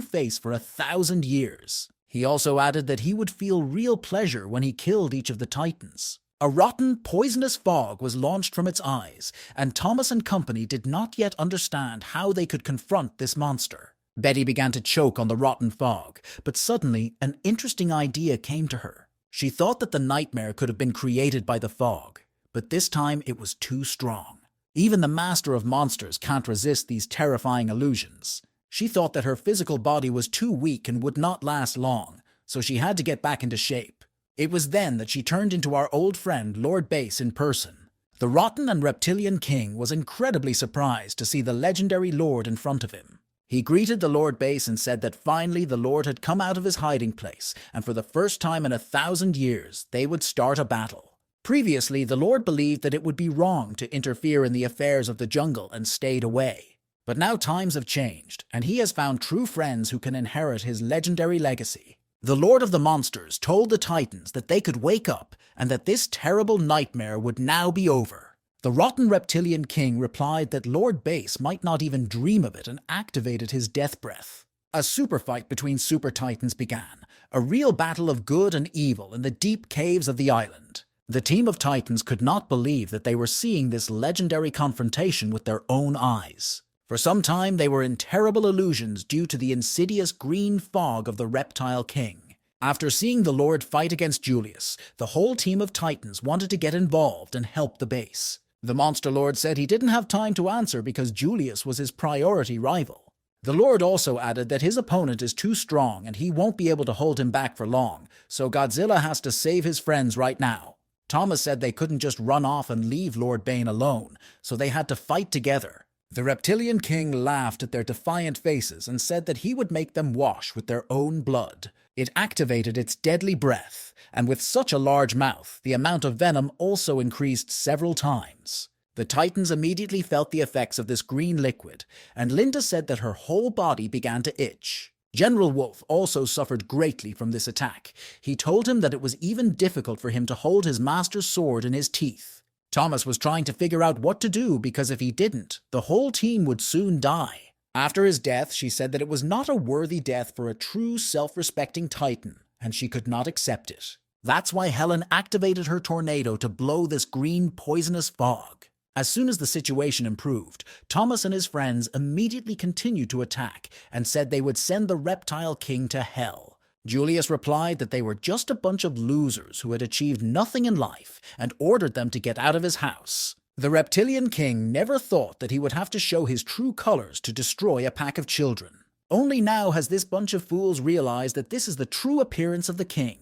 face for 1,000 years. He also added that he would feel real pleasure when he killed each of the Titans. A rotten, poisonous fog was launched from its eyes, and Thomas and company did not yet understand how they could confront this monster. Betty began to choke on the rotten fog, but suddenly an interesting idea came to her. She thought that the nightmare could have been created by the fog, but this time it was too strong. Even the master of monsters can't resist these terrifying illusions. She thought that her physical body was too weak and would not last long, so she had to get back into shape. It was then that she turned into our old friend Lord Bass in person. The rotten and reptilian king was incredibly surprised to see the legendary lord in front of him. He greeted the Lord Bass and said that finally the Lord had come out of his hiding place, and for the first time in 1,000 years, they would start a battle. Previously, the Lord believed that it would be wrong to interfere in the affairs of the jungle and stayed away. But now times have changed, and he has found true friends who can inherit his legendary legacy. The Lord of the Monsters told the Titans that they could wake up and that this terrible nightmare would now be over. The rotten reptilian king replied that Lord Bass might not even dream of it and activated his death breath. A super fight between super titans began, a real battle of good and evil in the deep caves of the island. The team of titans could not believe that they were seeing this legendary confrontation with their own eyes. For some time they were in terrible illusions due to the insidious green fog of the reptile king. After seeing the Lord fight against Julius, the whole team of titans wanted to get involved and help the base. The Monster Lord said he didn't have time to answer because Julius was his priority rival. The Lord also added that his opponent is too strong and he won't be able to hold him back for long, so Godzilla has to save his friends right now. Thomas said they couldn't just run off and leave Lord Bane alone, so they had to fight together. The reptilian king laughed at their defiant faces and said that he would make them wash with their own blood. It activated its deadly breath, and with such a large mouth, the amount of venom also increased several times. The Titans immediately felt the effects of this green liquid, and Linda said that her whole body began to itch. General Wolf also suffered greatly from this attack. He told him that it was even difficult for him to hold his master's sword in his teeth. Thomas was trying to figure out what to do because if he didn't, the whole team would soon die. After his death, she said that it was not a worthy death for a true self-respecting Titan, and she could not accept it. That's why Helen activated her tornado to blow this green poisonous fog. As soon as the situation improved, Thomas and his friends immediately continued to attack and said they would send the Reptile King to hell. Julius replied that they were just a bunch of losers who had achieved nothing in life and ordered them to get out of his house. The Reptilian King never thought that he would have to show his true colors to destroy a pack of children. Only now has this bunch of fools realized that this is the true appearance of the king.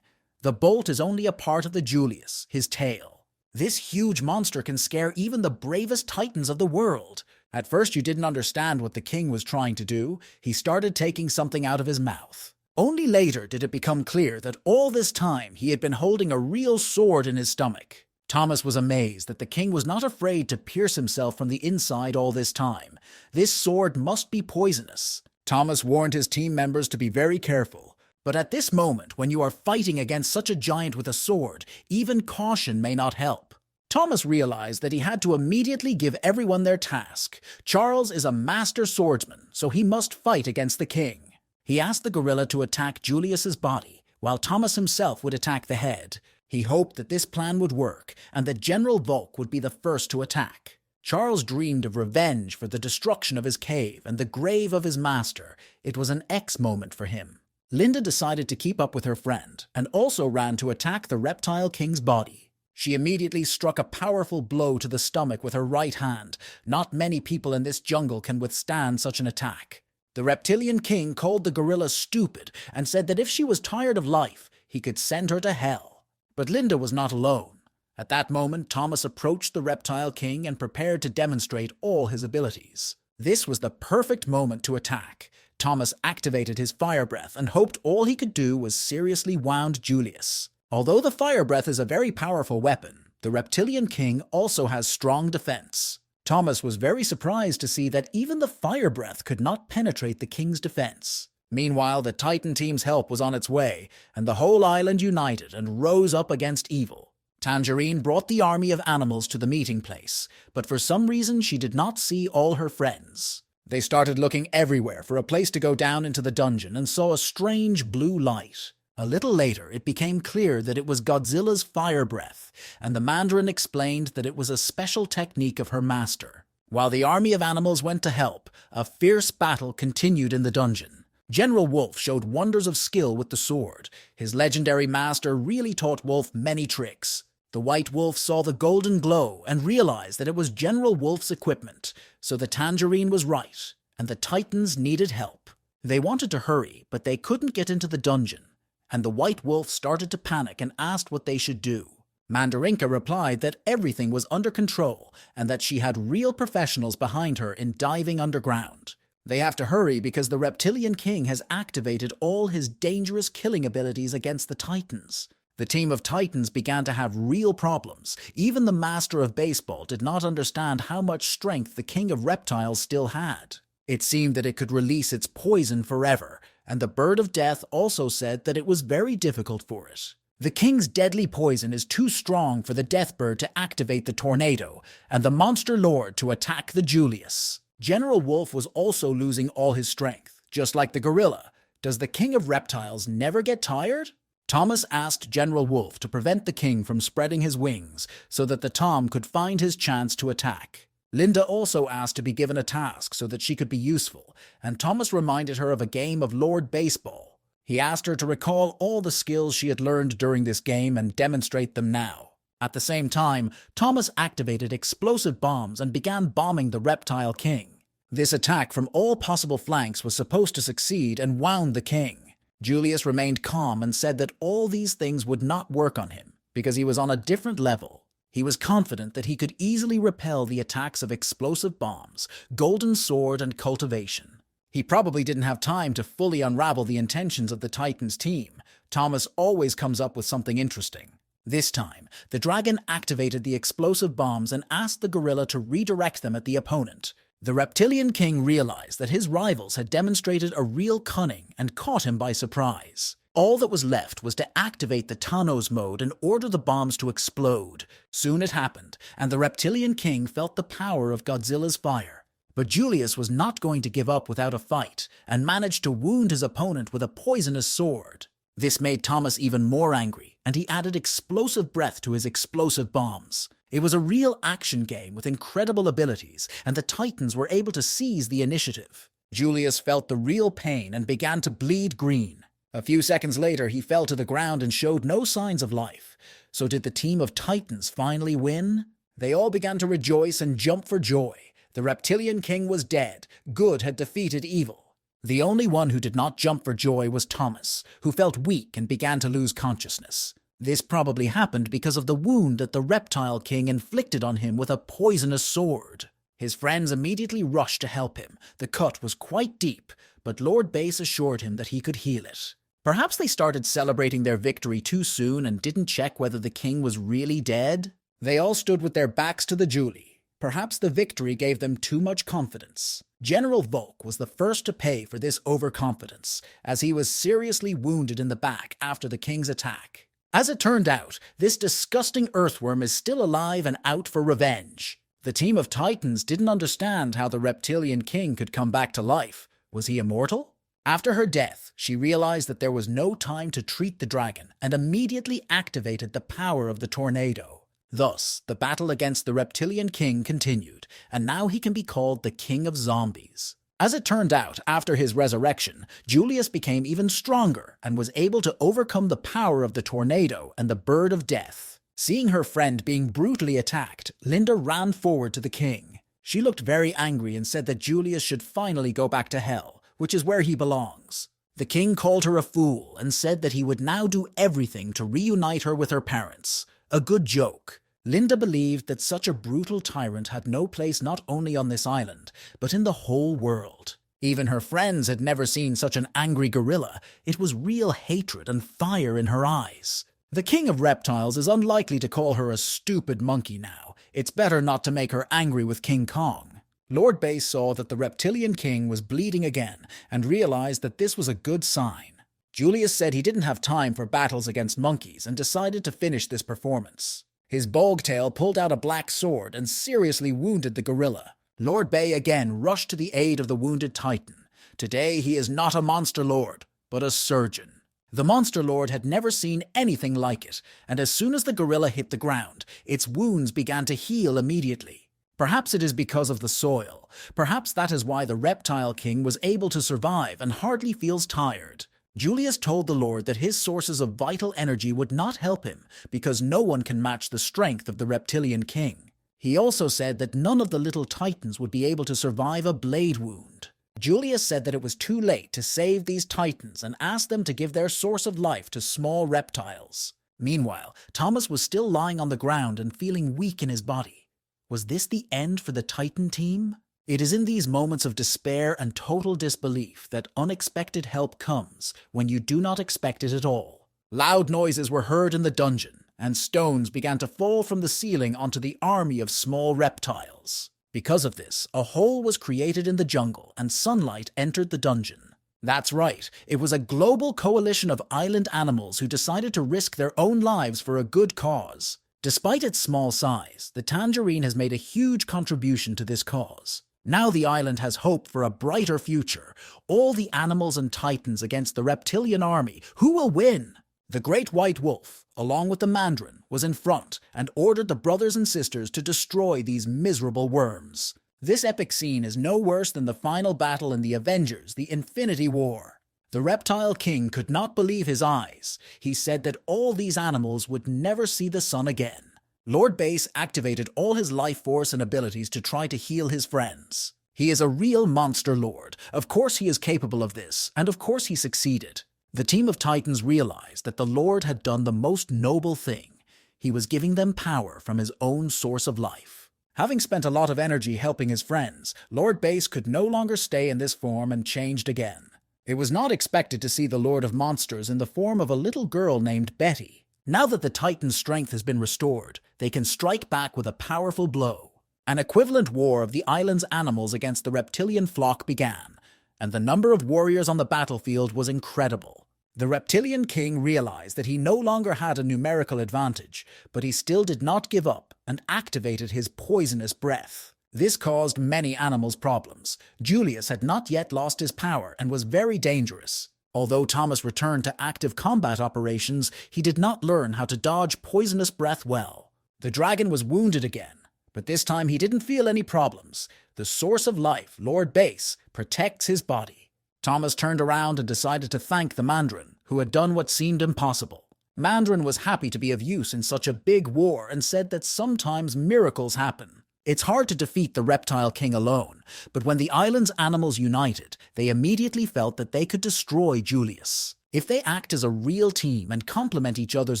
The bolt is only a part of the Julius, his tail. This huge monster can scare even the bravest titans of the world. At first you didn't understand what the king was trying to do. He started taking something out of his mouth. Only later did it become clear that all this time he had been holding a real sword in his stomach. Thomas was amazed that the king was not afraid to pierce himself from the inside all this time. This sword must be poisonous. Thomas warned his team members to be very careful. But at this moment, when you are fighting against such a giant with a sword, even caution may not help. Thomas realized that he had to immediately give everyone their task. Charles is a master swordsman, so he must fight against the king. He asked the gorilla to attack Julius's body, while Thomas himself would attack the head. He hoped that this plan would work, and that General Volk would be the first to attack. Charles dreamed of revenge for the destruction of his cave and the grave of his master. It was an X moment for him. Linda decided to keep up with her friend and also ran to attack the Reptile King's body. She immediately struck a powerful blow to the stomach with her right hand. Not many people in this jungle can withstand such an attack. The Reptilian King called the gorilla stupid and said that if she was tired of life, he could send her to hell. But Linda was not alone. At that moment, Thomas approached the Reptile King and prepared to demonstrate all his abilities. This was the perfect moment to attack. Thomas activated his fire breath and hoped all he could do was seriously wound Julius. Although the fire breath is a very powerful weapon, the Reptilian King also has strong defense. Thomas was very surprised to see that even the fire breath could not penetrate the king's defense. Meanwhile, the Titan team's help was on its way, and the whole island united and rose up against evil. Tangerine brought the army of animals to the meeting place, but for some reason she did not see all her friends. They started looking everywhere for a place to go down into the dungeon and saw a strange blue light. A little later, it became clear that it was Godzilla's fire breath, and the Mandarin explained that it was a special technique of her master. While the army of animals went to help, a fierce battle continued in the dungeon. General Wolf showed wonders of skill with the sword. His legendary master really taught Wolf many tricks. The White Wolf saw the golden glow and realized that it was General Wolf's equipment, so the Tangerine was right, and the Titans needed help. They wanted to hurry, but they couldn't get into the dungeon, and the White Wolf started to panic and asked what they should do. Mandarinka replied that everything was under control and that she had real professionals behind her in diving underground. They have to hurry because the Reptilian King has activated all his dangerous killing abilities against the Titans. The team of Titans began to have real problems. Even the Master of Baseball did not understand how much strength the King of Reptiles still had. It seemed that it could release its poison forever, and the Bird of Death also said that it was very difficult for it. The King's deadly poison is too strong for the Death Bird to activate the tornado, and the Monster Lord to attack the Julius. General Wolf was also losing all his strength, just like the gorilla. Does the King of Reptiles never get tired? Thomas asked General Wolf to prevent the king from spreading his wings so that the Tom could find his chance to attack. Linda also asked to be given a task so that she could be useful, and Thomas reminded her of a game of Lord Baseball. He asked her to recall all the skills she had learned during this game and demonstrate them now. At the same time, Thomas activated explosive bombs and began bombing the Reptile King. This attack from all possible flanks was supposed to succeed and wound the king. Julius remained calm and said that all these things would not work on him because he was on a different level. He was confident that he could easily repel the attacks of explosive bombs, golden sword, and cultivation. He probably didn't have time to fully unravel the intentions of the Titans team. Thomas always comes up with something interesting. This time, the dragon activated the explosive bombs and asked the gorilla to redirect them at the opponent. The Reptilian King realized that his rivals had demonstrated a real cunning and caught him by surprise. All that was left was to activate the Thanos mode and order the bombs to explode. Soon it happened, and the Reptilian King felt the power of Godzilla's fire. But Julius was not going to give up without a fight, and managed to wound his opponent with a poisonous sword. This made Thomas even more angry, and he added explosive breath to his explosive bombs. It was a real action game with incredible abilities, and the Titans were able to seize the initiative. Julius felt the real pain and began to bleed green. A few seconds later, he fell to the ground and showed no signs of life. So did the team of Titans finally win? They all began to rejoice and jump for joy. The Reptilian King was dead. Good had defeated evil. The only one who did not jump for joy was Thomas, who felt weak and began to lose consciousness. This probably happened because of the wound that the Reptile King inflicted on him with a poisonous sword. His friends immediately rushed to help him. The cut was quite deep, but Lord Base assured him that he could heal it. Perhaps they started celebrating their victory too soon and didn't check whether the king was really dead. They all stood with their backs to the Julie. Perhaps the victory gave them too much confidence. General Volk was the first to pay for this overconfidence, as he was seriously wounded in the back after the king's attack. As it turned out, this disgusting earthworm is still alive and out for revenge. The team of Titans didn't understand how the Reptilian King could come back to life. Was he immortal? After her death, she realized that there was no time to treat the dragon and immediately activated the power of the tornado. Thus, the battle against the Reptilian King continued, and now he can be called the King of Zombies. As it turned out, after his resurrection, Julius became even stronger and was able to overcome the power of the tornado and the Bird of Death. Seeing her friend being brutally attacked, Linda ran forward to the king. She looked very angry and said that Julius should finally go back to hell, which is where he belongs. The king called her a fool and said that he would now do everything to reunite her with her parents. A good joke. Linda believed that such a brutal tyrant had no place not only on this island, but in the whole world. Even her friends had never seen such an angry gorilla. It was real hatred and fire in her eyes. The king of reptiles is unlikely to call her a stupid monkey now. It's better not to make her angry with King Kong. Lord Bass saw that the reptilian king was bleeding again and realized that this was a good sign. Julius said he didn't have time for battles against monkeys and decided to finish this performance. His bogtail pulled out a black sword and seriously wounded the gorilla. Lord Bay again rushed to the aid of the wounded titan. Today he is not a monster lord, but a surgeon. The monster lord had never seen anything like it, and as soon as the gorilla hit the ground, its wounds began to heal immediately. Perhaps it is because of the soil. Perhaps that is why the reptile king was able to survive and hardly feels tired. Julius told the Lord that his sources of vital energy would not help him because no one can match the strength of the reptilian king. He also said that none of the little titans would be able to survive a blade wound. Julius said that it was too late to save these titans and asked them to give their source of life to small reptiles. Meanwhile, Thomas was still lying on the ground and feeling weak in his body. Was this the end for the Titan team? It is in these moments of despair and total disbelief that unexpected help comes when you do not expect it at all. Loud noises were heard in the dungeon, and stones began to fall from the ceiling onto the army of small reptiles. Because of this, a hole was created in the jungle and sunlight entered the dungeon. That's right, it was a global coalition of island animals who decided to risk their own lives for a good cause. Despite its small size, the tangerine has made a huge contribution to this cause. Now the island has hope for a brighter future. All the animals and titans against the reptilian army. Who will win? The great white wolf, along with the mandarin, was in front and ordered the brothers and sisters to destroy these miserable worms. This epic scene is no worse than the final battle in the Avengers, the Infinity War. The reptile king could not believe his eyes. He said that all these animals would never see the sun again. Lord Bass activated all his life force and abilities to try to heal his friends. He is a real monster lord. Of course he is capable of this, and of course he succeeded. The team of titans realized that the Lord had done the most noble thing. He was giving them power from his own source of life. Having spent a lot of energy helping his friends, Lord Bass could no longer stay in this form and changed again. It was not expected to see the Lord of Monsters in the form of a little girl named Betty. Now that the Titan's strength has been restored, they can strike back with a powerful blow. An equivalent war of the island's animals against the reptilian flock began, and the number of warriors on the battlefield was incredible. The reptilian king realized that he no longer had a numerical advantage, but he still did not give up and activated his poisonous breath. This caused many animals problems. Julius had not yet lost his power and was very dangerous. Although Thomas returned to active combat operations, he did not learn how to dodge poisonous breath well. The dragon was wounded again, but this time he didn't feel any problems. The source of life, Lord Bass, protects his body. Thomas turned around and decided to thank the Mandarin, who had done what seemed impossible. Mandarin was happy to be of use in such a big war and said that sometimes miracles happen. It's hard to defeat the Reptile King alone, but when the island's animals united, they immediately felt that they could destroy Julius. If they act as a real team and complement each other's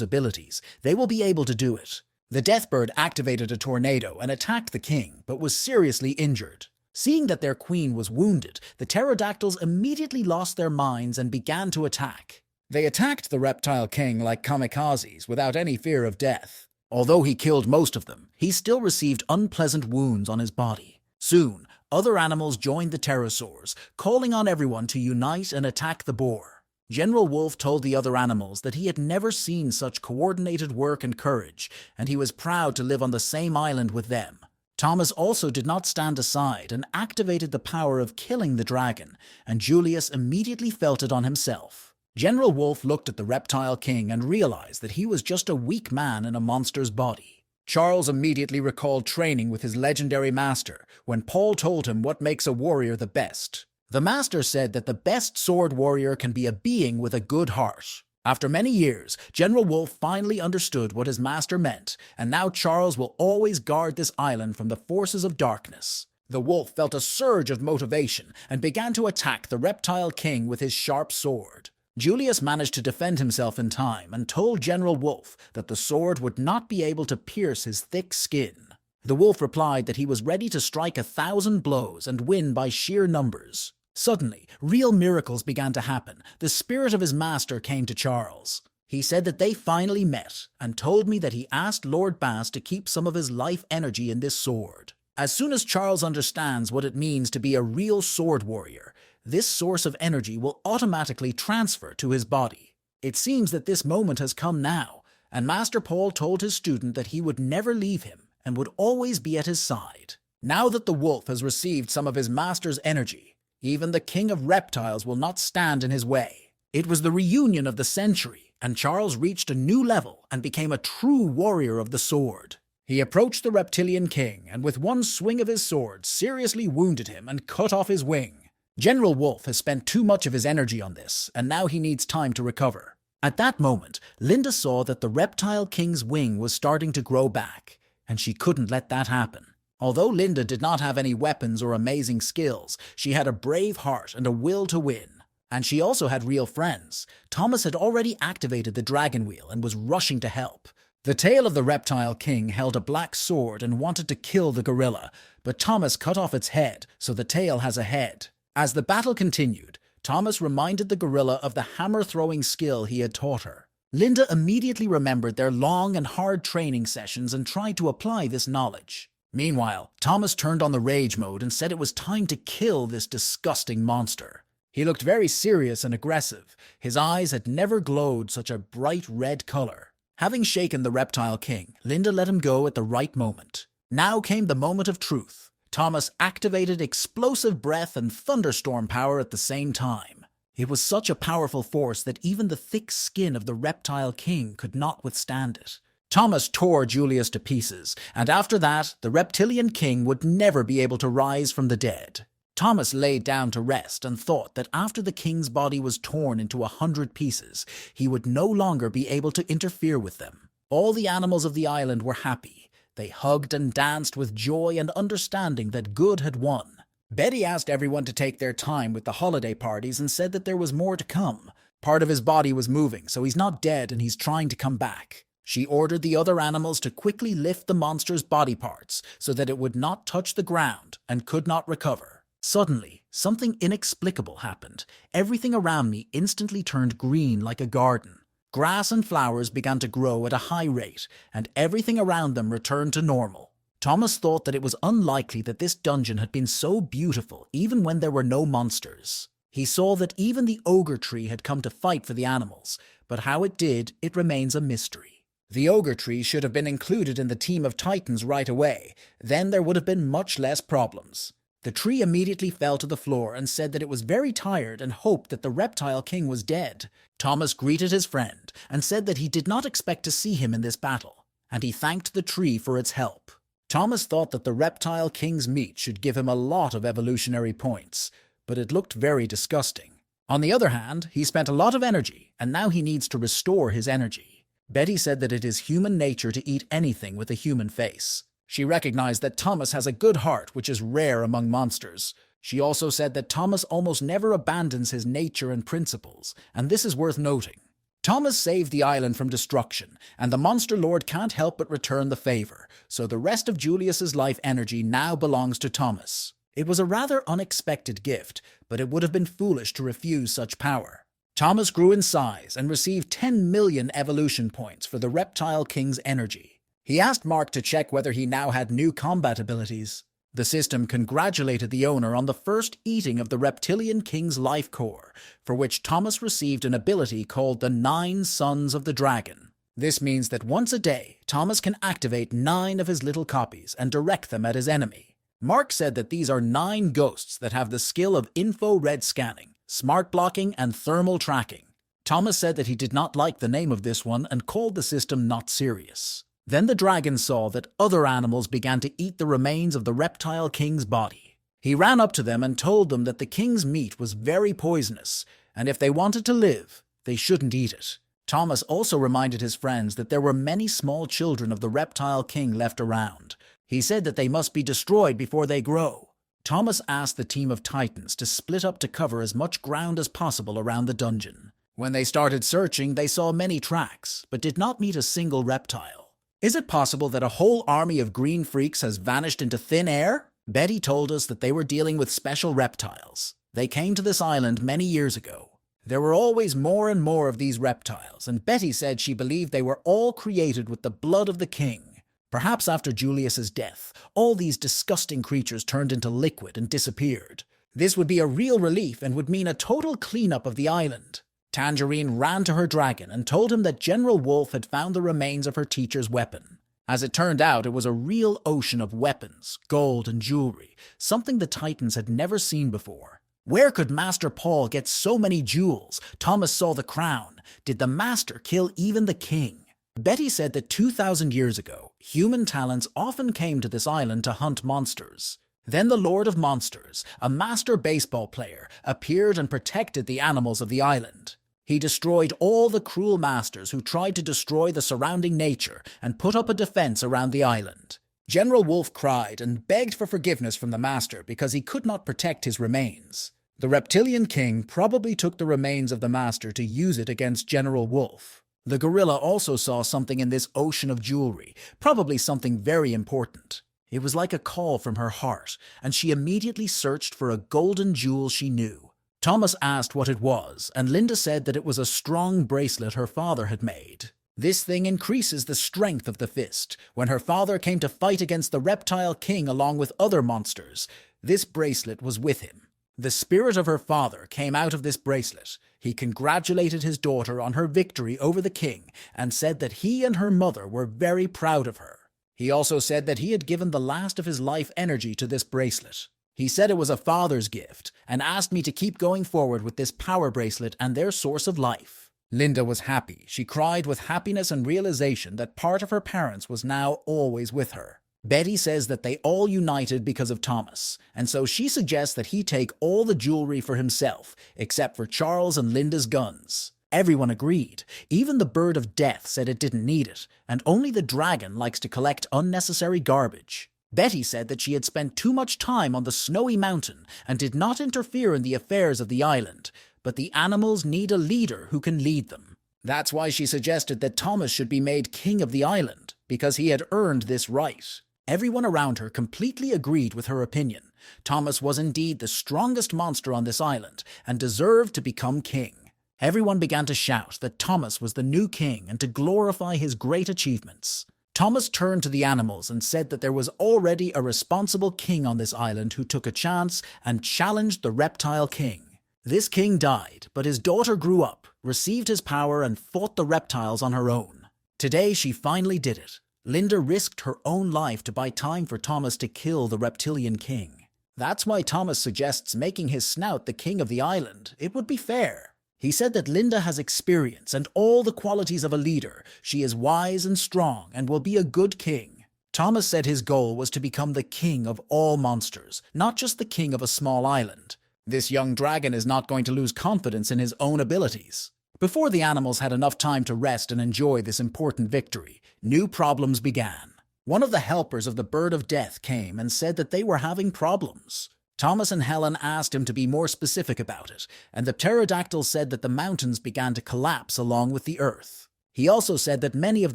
abilities, they will be able to do it. The Deathbird activated a tornado and attacked the king, but was seriously injured. Seeing that their queen was wounded, the pterodactyls immediately lost their minds and began to attack. They attacked the Reptile King like kamikazes without any fear of death. Although he killed most of them, he still received unpleasant wounds on his body. Soon, other animals joined the pterosaurs, calling on everyone to unite and attack the boar. General Wolf told the other animals that he had never seen such coordinated work and courage, and he was proud to live on the same island with them. Thomas also did not stand aside and activated the power of killing the dragon, and Julius immediately felt it on himself. General Wolf looked at the Reptile King and realized that he was just a weak man in a monster's body. Charles immediately recalled training with his legendary master when Paul told him what makes a warrior the best. The master said that the best sword warrior can be a being with a good heart. After many years, General Wolf finally understood what his master meant, and now Charles will always guard this island from the forces of darkness. The wolf felt a surge of motivation and began to attack the reptile king with his sharp sword. Julius managed to defend himself in time and told General Wolf that the sword would not be able to pierce his thick skin. The wolf replied that he was ready to strike 1,000 blows and win by sheer numbers. Suddenly, real miracles began to happen. The spirit of his master came to Charles. He said that they finally met and told me that he asked Lord Bass to keep some of his life energy in this sword. As soon as Charles understands what it means to be a real sword warrior, this source of energy will automatically transfer to his body. It seems that this moment has come now, and Master Paul told his student that he would never leave him and would always be at his side. Now that the wolf has received some of his master's energy, even the king of reptiles will not stand in his way. It was the reunion of the century, and Charles reached a new level and became a true warrior of the sword. He approached the reptilian king and with one swing of his sword seriously wounded him and cut off his wing. General Wolf has spent too much of his energy on this, and now he needs time to recover. At that moment, Linda saw that the reptile king's wing was starting to grow back, and she couldn't let that happen. Although Linda did not have any weapons or amazing skills, she had a brave heart and a will to win. And she also had real friends. Thomas had already activated the dragon wheel and was rushing to help. The tail of the reptile king held a black sword and wanted to kill the gorilla, but Thomas cut off its head, so the tail has a head. As the battle continued, Thomas reminded the gorilla of the hammer-throwing skill he had taught her. Linda immediately remembered their long and hard training sessions and tried to apply this knowledge. Meanwhile, Thomas turned on the rage mode and said it was time to kill this disgusting monster. He looked very serious and aggressive. His eyes had never glowed such a bright red color. Having shaken the reptile king, Linda let him go at the right moment. Now came the moment of truth. Thomas activated explosive breath and thunderstorm power at the same time. It was such a powerful force that even the thick skin of the reptile king could not withstand it. Thomas tore Julius to pieces, and after that, the reptilian king would never be able to rise from the dead. Thomas laid down to rest and thought that after the king's body was torn into 100 pieces, he would no longer be able to interfere with them. All the animals of the island were happy. They hugged and danced with joy and understanding that good had won. Betty asked everyone to take their time with the holiday parties and said that there was more to come. Part of his body was moving, so he's not dead and he's trying to come back. She ordered the other animals to quickly lift the monster's body parts so that it would not touch the ground and could not recover. Suddenly, something inexplicable happened. Everything around me instantly turned green like a garden. Grass and flowers began to grow at a high rate, and everything around them returned to normal. Thomas thought that it was unlikely that this dungeon had been so beautiful even when there were no monsters. He saw that even the ogre tree had come to fight for the animals, but how it did, it remains a mystery. The ogre tree should have been included in the team of titans right away. Then there would have been much less problems. The tree immediately fell to the floor and said that it was very tired and hoped that the reptile king was dead. Thomas greeted his friend and said that he did not expect to see him in this battle, and he thanked the tree for its help. Thomas thought that the reptile king's meat should give him a lot of evolutionary points, but it looked very disgusting. On the other hand, he spent a lot of energy, and now he needs to restore his energy. Betty said that it is human nature to eat anything with a human face. She recognized that Thomas has a good heart, which is rare among monsters. She also said that Thomas almost never abandons his nature and principles, and this is worth noting. Thomas saved the island from destruction, and the Monster Lord can't help but return the favor, so the rest of Julius's life energy now belongs to Thomas. It was a rather unexpected gift, but it would have been foolish to refuse such power. Thomas grew in size and received 10 million evolution points for the Reptile King's energy. He asked Mark to check whether he now had new combat abilities. The system congratulated the owner on the first eating of the Reptilian King's life core, for which Thomas received an ability called the 9 Sons of the Dragon. This means that once a day, Thomas can activate 9 of his little copies and direct them at his enemy. Mark said that these are 9 ghosts that have the skill of infrared scanning, smart blocking, and thermal tracking. Thomas said that he did not like the name of this one and called the system not serious. Then the dragon saw that other animals began to eat the remains of the reptile king's body. He ran up to them and told them that the king's meat was very poisonous, and if they wanted to live, they shouldn't eat it. Thomas also reminded his friends that there were many small children of the reptile king left around. He said that they must be destroyed before they grow. Thomas asked the team of Titans to split up to cover as much ground as possible around the dungeon. When they started searching, they saw many tracks, but did not meet a single reptile. Is it possible that a whole army of green freaks has vanished into thin air? Betty told us that they were dealing with special reptiles. They came to this island many years ago. There were always more and more of these reptiles, and Betty said she believed they were all created with the blood of the king. Perhaps after Julius's death, all these disgusting creatures turned into liquid and disappeared. This would be a real relief and would mean a total cleanup of the island. Tangerine ran to her dragon and told him that General Wolf had found the remains of her teacher's weapon. As it turned out, it was a real ocean of weapons, gold, and jewelry, something the Titans had never seen before. Where could Master Paul get so many jewels? Thomas saw the crown. Did the Master kill even the king? Betty said that 2,000 years ago, human talents often came to this island to hunt monsters. Then the Lord of Monsters, a master baseball player, appeared and protected the animals of the island. He destroyed all the cruel masters who tried to destroy the surrounding nature and put up a defense around the island. General Wolf cried and begged for forgiveness from the master because he could not protect his remains. The reptilian king probably took the remains of the master to use it against General Wolf. The gorilla also saw something in this ocean of jewelry, probably something very important. It was like a call from her heart, and she immediately searched for a golden jewel she knew. Thomas asked what it was, and Linda said that it was a strong bracelet her father had made. This thing increases the strength of the fist. When her father came to fight against the reptile king along with other monsters, this bracelet was with him. The spirit of her father came out of this bracelet. He congratulated his daughter on her victory over the king and said that he and her mother were very proud of her. He also said that he had given the last of his life energy to this bracelet. He said it was a father's gift and asked me to keep going forward with this power bracelet and their source of life. Linda was happy. She cried with happiness and realization that part of her parents was now always with her. Betty says that they all united because of Thomas, and so she suggests that he take all the jewelry for himself, except for Charles and Linda's guns. Everyone agreed. Even the bird of death said it didn't need it, and only the dragon likes to collect unnecessary garbage. Betty said that she had spent too much time on the snowy mountain and did not interfere in the affairs of the island, but the animals need a leader who can lead them. That's why she suggested that Thomas should be made king of the island, because he had earned this right. Everyone around her completely agreed with her opinion. Thomas was indeed the strongest monster on this island and deserved to become king. Everyone began to shout that Thomas was the new king and to glorify his great achievements. Thomas turned to the animals and said that there was already a responsible king on this island who took a chance and challenged the reptile king. This king died, but his daughter grew up, received his power, and fought the reptiles on her own. Today she finally did it. Linda risked her own life to buy time for Thomas to kill the reptilian king. That's why Thomas suggests making his snout the king of the island. It would be fair. He said that Linda has experience and all the qualities of a leader. She is wise and strong and will be a good king. Thomas said his goal was to become the king of all monsters, not just the king of a small island. This young dragon is not going to lose confidence in his own abilities. Before the animals had enough time to rest and enjoy this important victory, new problems began. One of the helpers of the Bird of Death came and said that they were having problems. Thomas and Helen asked him to be more specific about it, and the pterodactyl said that the mountains began to collapse along with the earth. He also said that many of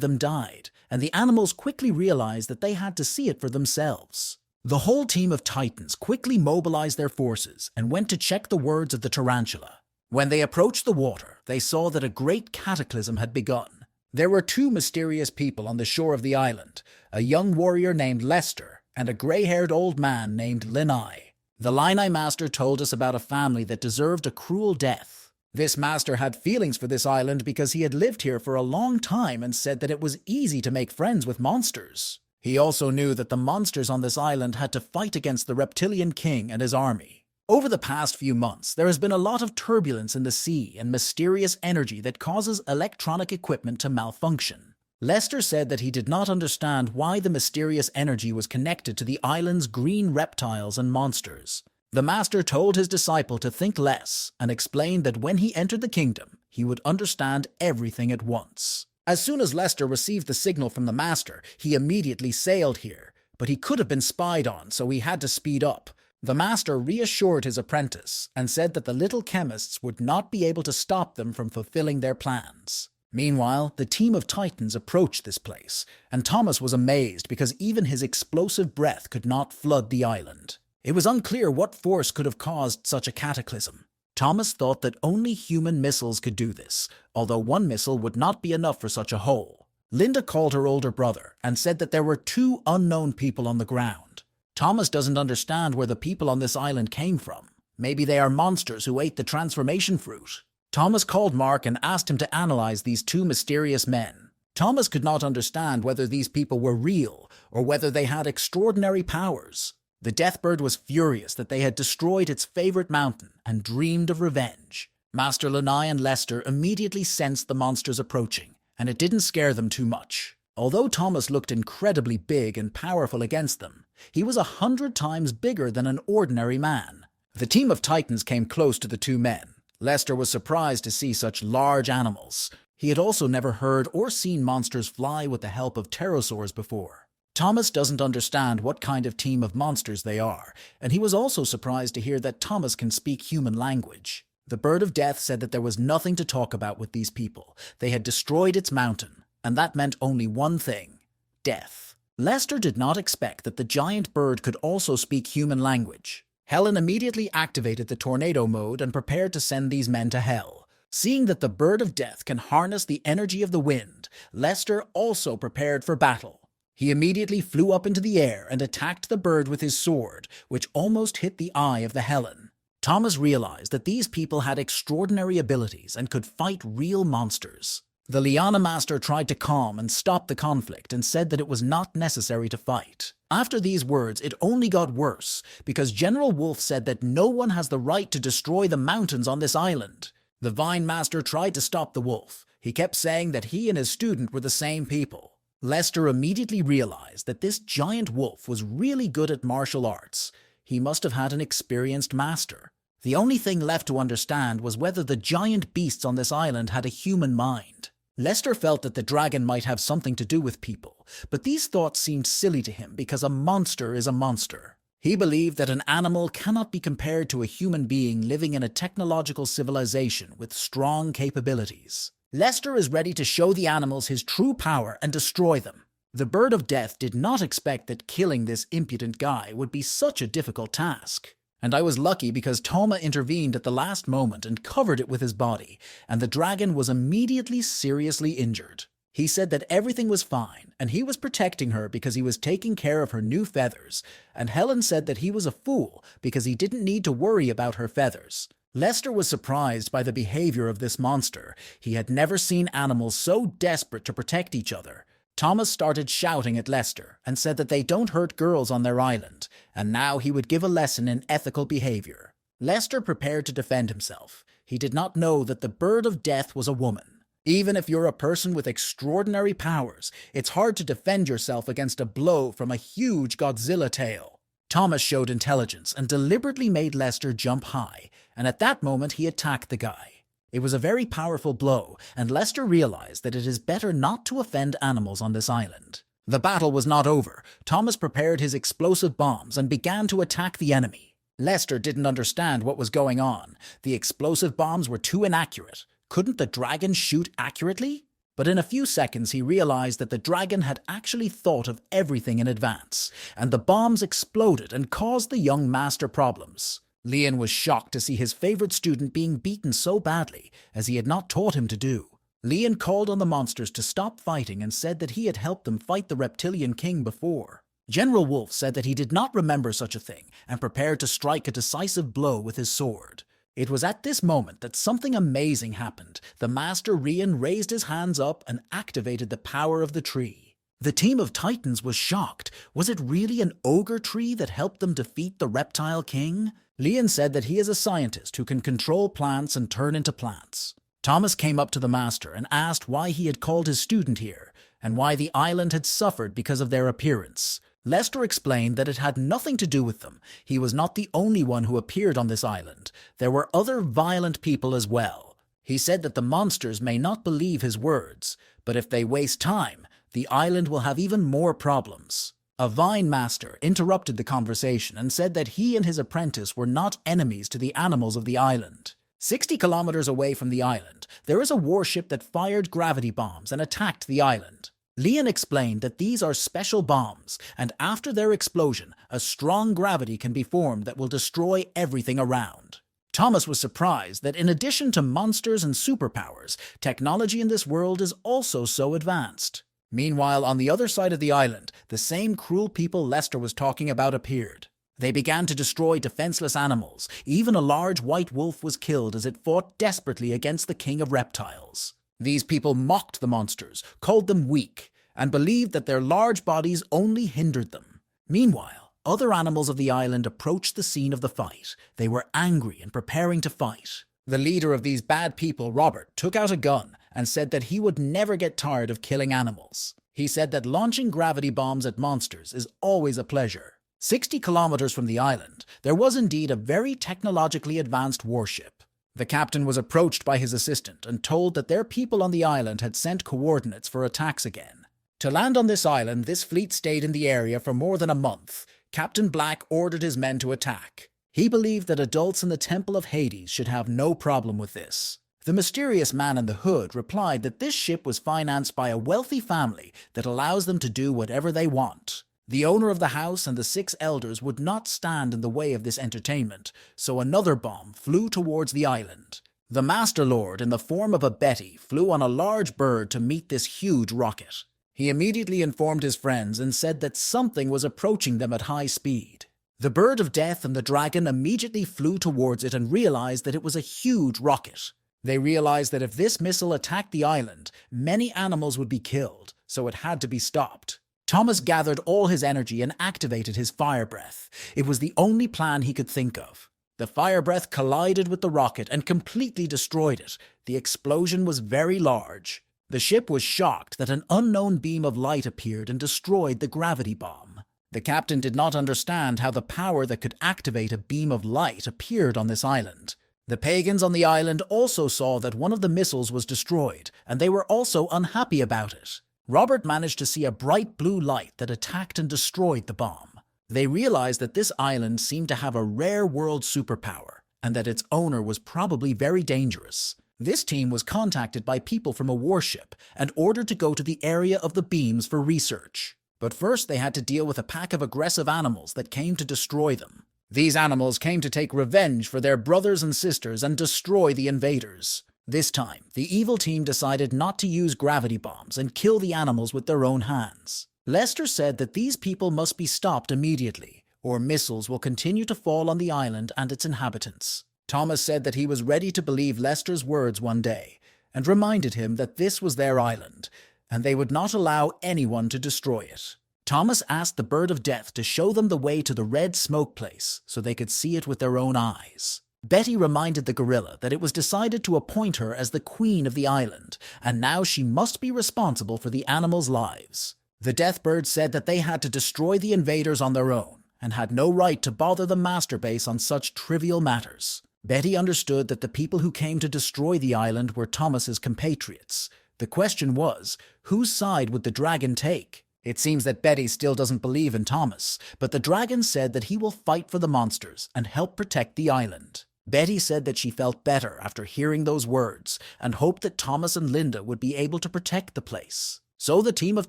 them died, and the animals quickly realized that they had to see it for themselves. The whole team of Titans quickly mobilized their forces and went to check the words of the tarantula. When they approached the water, they saw that a great cataclysm had begun. There were two mysterious people on the shore of the island, a young warrior named Lester and a gray-haired old man named Linai. The Linai master told us about a family that deserved a cruel death. This master had feelings for this island because he had lived here for a long time and said that it was easy to make friends with monsters. He also knew that the monsters on this island had to fight against the reptilian king and his army. Over the past few months, there has been a lot of turbulence in the sea and mysterious energy that causes electronic equipment to malfunction. Lester said that he did not understand why the mysterious energy was connected to the island's green reptiles and monsters. The master told his disciple to think less and explained that when he entered the kingdom, he would understand everything at once. As soon as Lester received the signal from the master, he immediately sailed here, but he could have been spied on, so he had to speed up. The master reassured his apprentice and said that the little chemists would not be able to stop them from fulfilling their plans. Meanwhile, the team of Titans approached this place, and Thomas was amazed because even his explosive breath could not flood the island. It was unclear what force could have caused such a cataclysm. Thomas thought that only human missiles could do this, although one missile would not be enough for such a hole. Linda called her older brother and said that there were 2 unknown people on the ground. Thomas doesn't understand where the people on this island came from. Maybe they are monsters who ate the transformation fruit. Thomas called Mark and asked him to analyze these 2 mysterious men. Thomas could not understand whether these people were real or whether they had extraordinary powers. The Deathbird was furious that they had destroyed its favorite mountain and dreamed of revenge. Master Lanai and Lester immediately sensed the monsters approaching, and it didn't scare them too much. Although Thomas looked incredibly big and powerful against them, he was 100 times bigger than an ordinary man. The team of Titans came close to the 2 men. Lester was surprised to see such large animals. He had also never heard or seen monsters fly with the help of pterosaurs before. Thomas doesn't understand what kind of team of monsters they are, and he was also surprised to hear that Thomas can speak human language. The Bird of Death said that there was nothing to talk about with these people. They had destroyed its mountain, and that meant only one thing: death. Lester did not expect that the giant bird could also speak human language. Helen immediately activated the tornado mode and prepared to send these men to hell. Seeing that the Bird of Death can harness the energy of the wind, Lester also prepared for battle. He immediately flew up into the air and attacked the bird with his sword, which almost hit the eye of the Helen. Thomas realized that these people had extraordinary abilities and could fight real monsters. The Liana Master tried to calm and stop the conflict and said that it was not necessary to fight. After these words, it only got worse, because General Wolf said that no one has the right to destroy the mountains on this island. The Vine Master tried to stop the wolf. He kept saying that he and his student were the same people. Lester immediately realized that this giant wolf was really good at martial arts. He must have had an experienced master. The only thing left to understand was whether the giant beasts on this island had a human mind. Lester felt that the dragon might have something to do with people, but these thoughts seemed silly to him because a monster is a monster. He believed that an animal cannot be compared to a human being living in a technological civilization with strong capabilities. Lester is ready to show the animals his true power and destroy them. The Bird of Death did not expect that killing this impudent guy would be such a difficult task. And I was lucky because Toma intervened at the last moment and covered it with his body, and the dragon was immediately seriously injured. He said that everything was fine, and he was protecting her because he was taking care of her new feathers, and Helen said that he was a fool because he didn't need to worry about her feathers. Lester was surprised by the behavior of this monster. He had never seen animals so desperate to protect each other. Thomas started shouting at Lester and said that they don't hurt girls on their island, and now he would give a lesson in ethical behavior. Lester prepared to defend himself. He did not know that the Bird of Death was a woman. Even if you're a person with extraordinary powers, it's hard to defend yourself against a blow from a huge Godzilla tail. Thomas showed intelligence and deliberately made Lester jump high, and at that moment he attacked the guy. It was a very powerful blow, and Lester realized that it is better not to offend animals on this island. The battle was not over. Thomas prepared his explosive bombs and began to attack the enemy. Lester didn't understand what was going on. The explosive bombs were too inaccurate. Couldn't the dragon shoot accurately? But in a few seconds he realized that the dragon had actually thought of everything in advance, and the bombs exploded and caused the young master problems. Leon was shocked to see his favorite student being beaten so badly, as he had not taught him to do. Leon called on the monsters to stop fighting and said that he had helped them fight the Reptilian King before. General Wolf said that he did not remember such a thing and prepared to strike a decisive blow with his sword. It was at this moment that something amazing happened. The Master Rian raised his hands up and activated the power of the tree. The team of Titans was shocked. Was it really an ogre tree that helped them defeat the Reptile King? Leon said that he is a scientist who can control plants and turn into plants. Thomas came up to the Master and asked why he had called his student here, and why the island had suffered because of their appearance. Lester explained that it had nothing to do with them. He was not the only one who appeared on this island. There were other violent people as well. He said that the monsters may not believe his words, but if they waste time, the island will have even more problems. A vine master interrupted the conversation and said that he and his apprentice were not enemies to the animals of the island. 60 kilometers away from the island, there is a warship that fired gravity bombs and attacked the island. Leon explained that these are special bombs, and after their explosion, a strong gravity can be formed that will destroy everything around. Thomas was surprised that in addition to monsters and superpowers, technology in this world is also so advanced. Meanwhile, on the other side of the island, the same cruel people Lester was talking about appeared. They began to destroy defenseless animals. Even a large white wolf was killed as it fought desperately against the king of reptiles. These people mocked the monsters, called them weak, and believed that their large bodies only hindered them. Meanwhile, other animals of the island approached the scene of the fight. They were angry and preparing to fight. The leader of these bad people, Robert, took out a gun and said that he would never get tired of killing animals. He said that launching gravity bombs at monsters is always a pleasure. 60 kilometers from the island, there was indeed a very technologically advanced warship. The captain was approached by his assistant and told that their people on the island had sent coordinates for attacks again. To land on this island, this fleet stayed in the area for more than a month. Captain Black ordered his men to attack. He believed that adults in the Temple of Hades should have no problem with this. The mysterious man in the hood replied that this ship was financed by a wealthy family that allows them to do whatever they want. The owner of the house and the 6 elders would not stand in the way of this entertainment, so another bomb flew towards the island. The Master Lord, in the form of a Betty, flew on a large bird to meet this huge rocket. He immediately informed his friends and said that something was approaching them at high speed. The Bird of Death and the dragon immediately flew towards it and realized that it was a huge rocket. They realized that if this missile attacked the island, many animals would be killed, so it had to be stopped. Thomas gathered all his energy and activated his fire breath. It was the only plan he could think of. The fire breath collided with the rocket and completely destroyed it. The explosion was very large. The ship was shocked that an unknown beam of light appeared and destroyed the gravity bomb. The captain did not understand how the power that could activate a beam of light appeared on this island. The pagans on the island also saw that one of the missiles was destroyed, and they were also unhappy about it. Robert managed to see a bright blue light that attacked and destroyed the bomb. They realized that this island seemed to have a rare world superpower, and that its owner was probably very dangerous. This team was contacted by people from a warship and ordered to go to the area of the beams for research. But first they had to deal with a pack of aggressive animals that came to destroy them. These animals came to take revenge for their brothers and sisters and destroy the invaders. This time, the evil team decided not to use gravity bombs and kill the animals with their own hands. Lester said that these people must be stopped immediately, or missiles will continue to fall on the island and its inhabitants. Thomas said that he was ready to believe Lester's words one day, and reminded him that this was their island, and they would not allow anyone to destroy it. Thomas asked the Bird of Death to show them the way to the red smoke place so they could see it with their own eyes. Betty reminded the gorilla that it was decided to appoint her as the queen of the island, and now she must be responsible for the animals' lives. The Deathbird said that they had to destroy the invaders on their own, and had no right to bother the master base on such trivial matters. Betty understood that the people who came to destroy the island were Thomas's compatriots. The question was, whose side would the dragon take? It seems that Betty still doesn't believe in Thomas, but the dragon said that he will fight for the monsters and help protect the island. Betty said that she felt better after hearing those words and hoped that Thomas and Linda would be able to protect the place. So the team of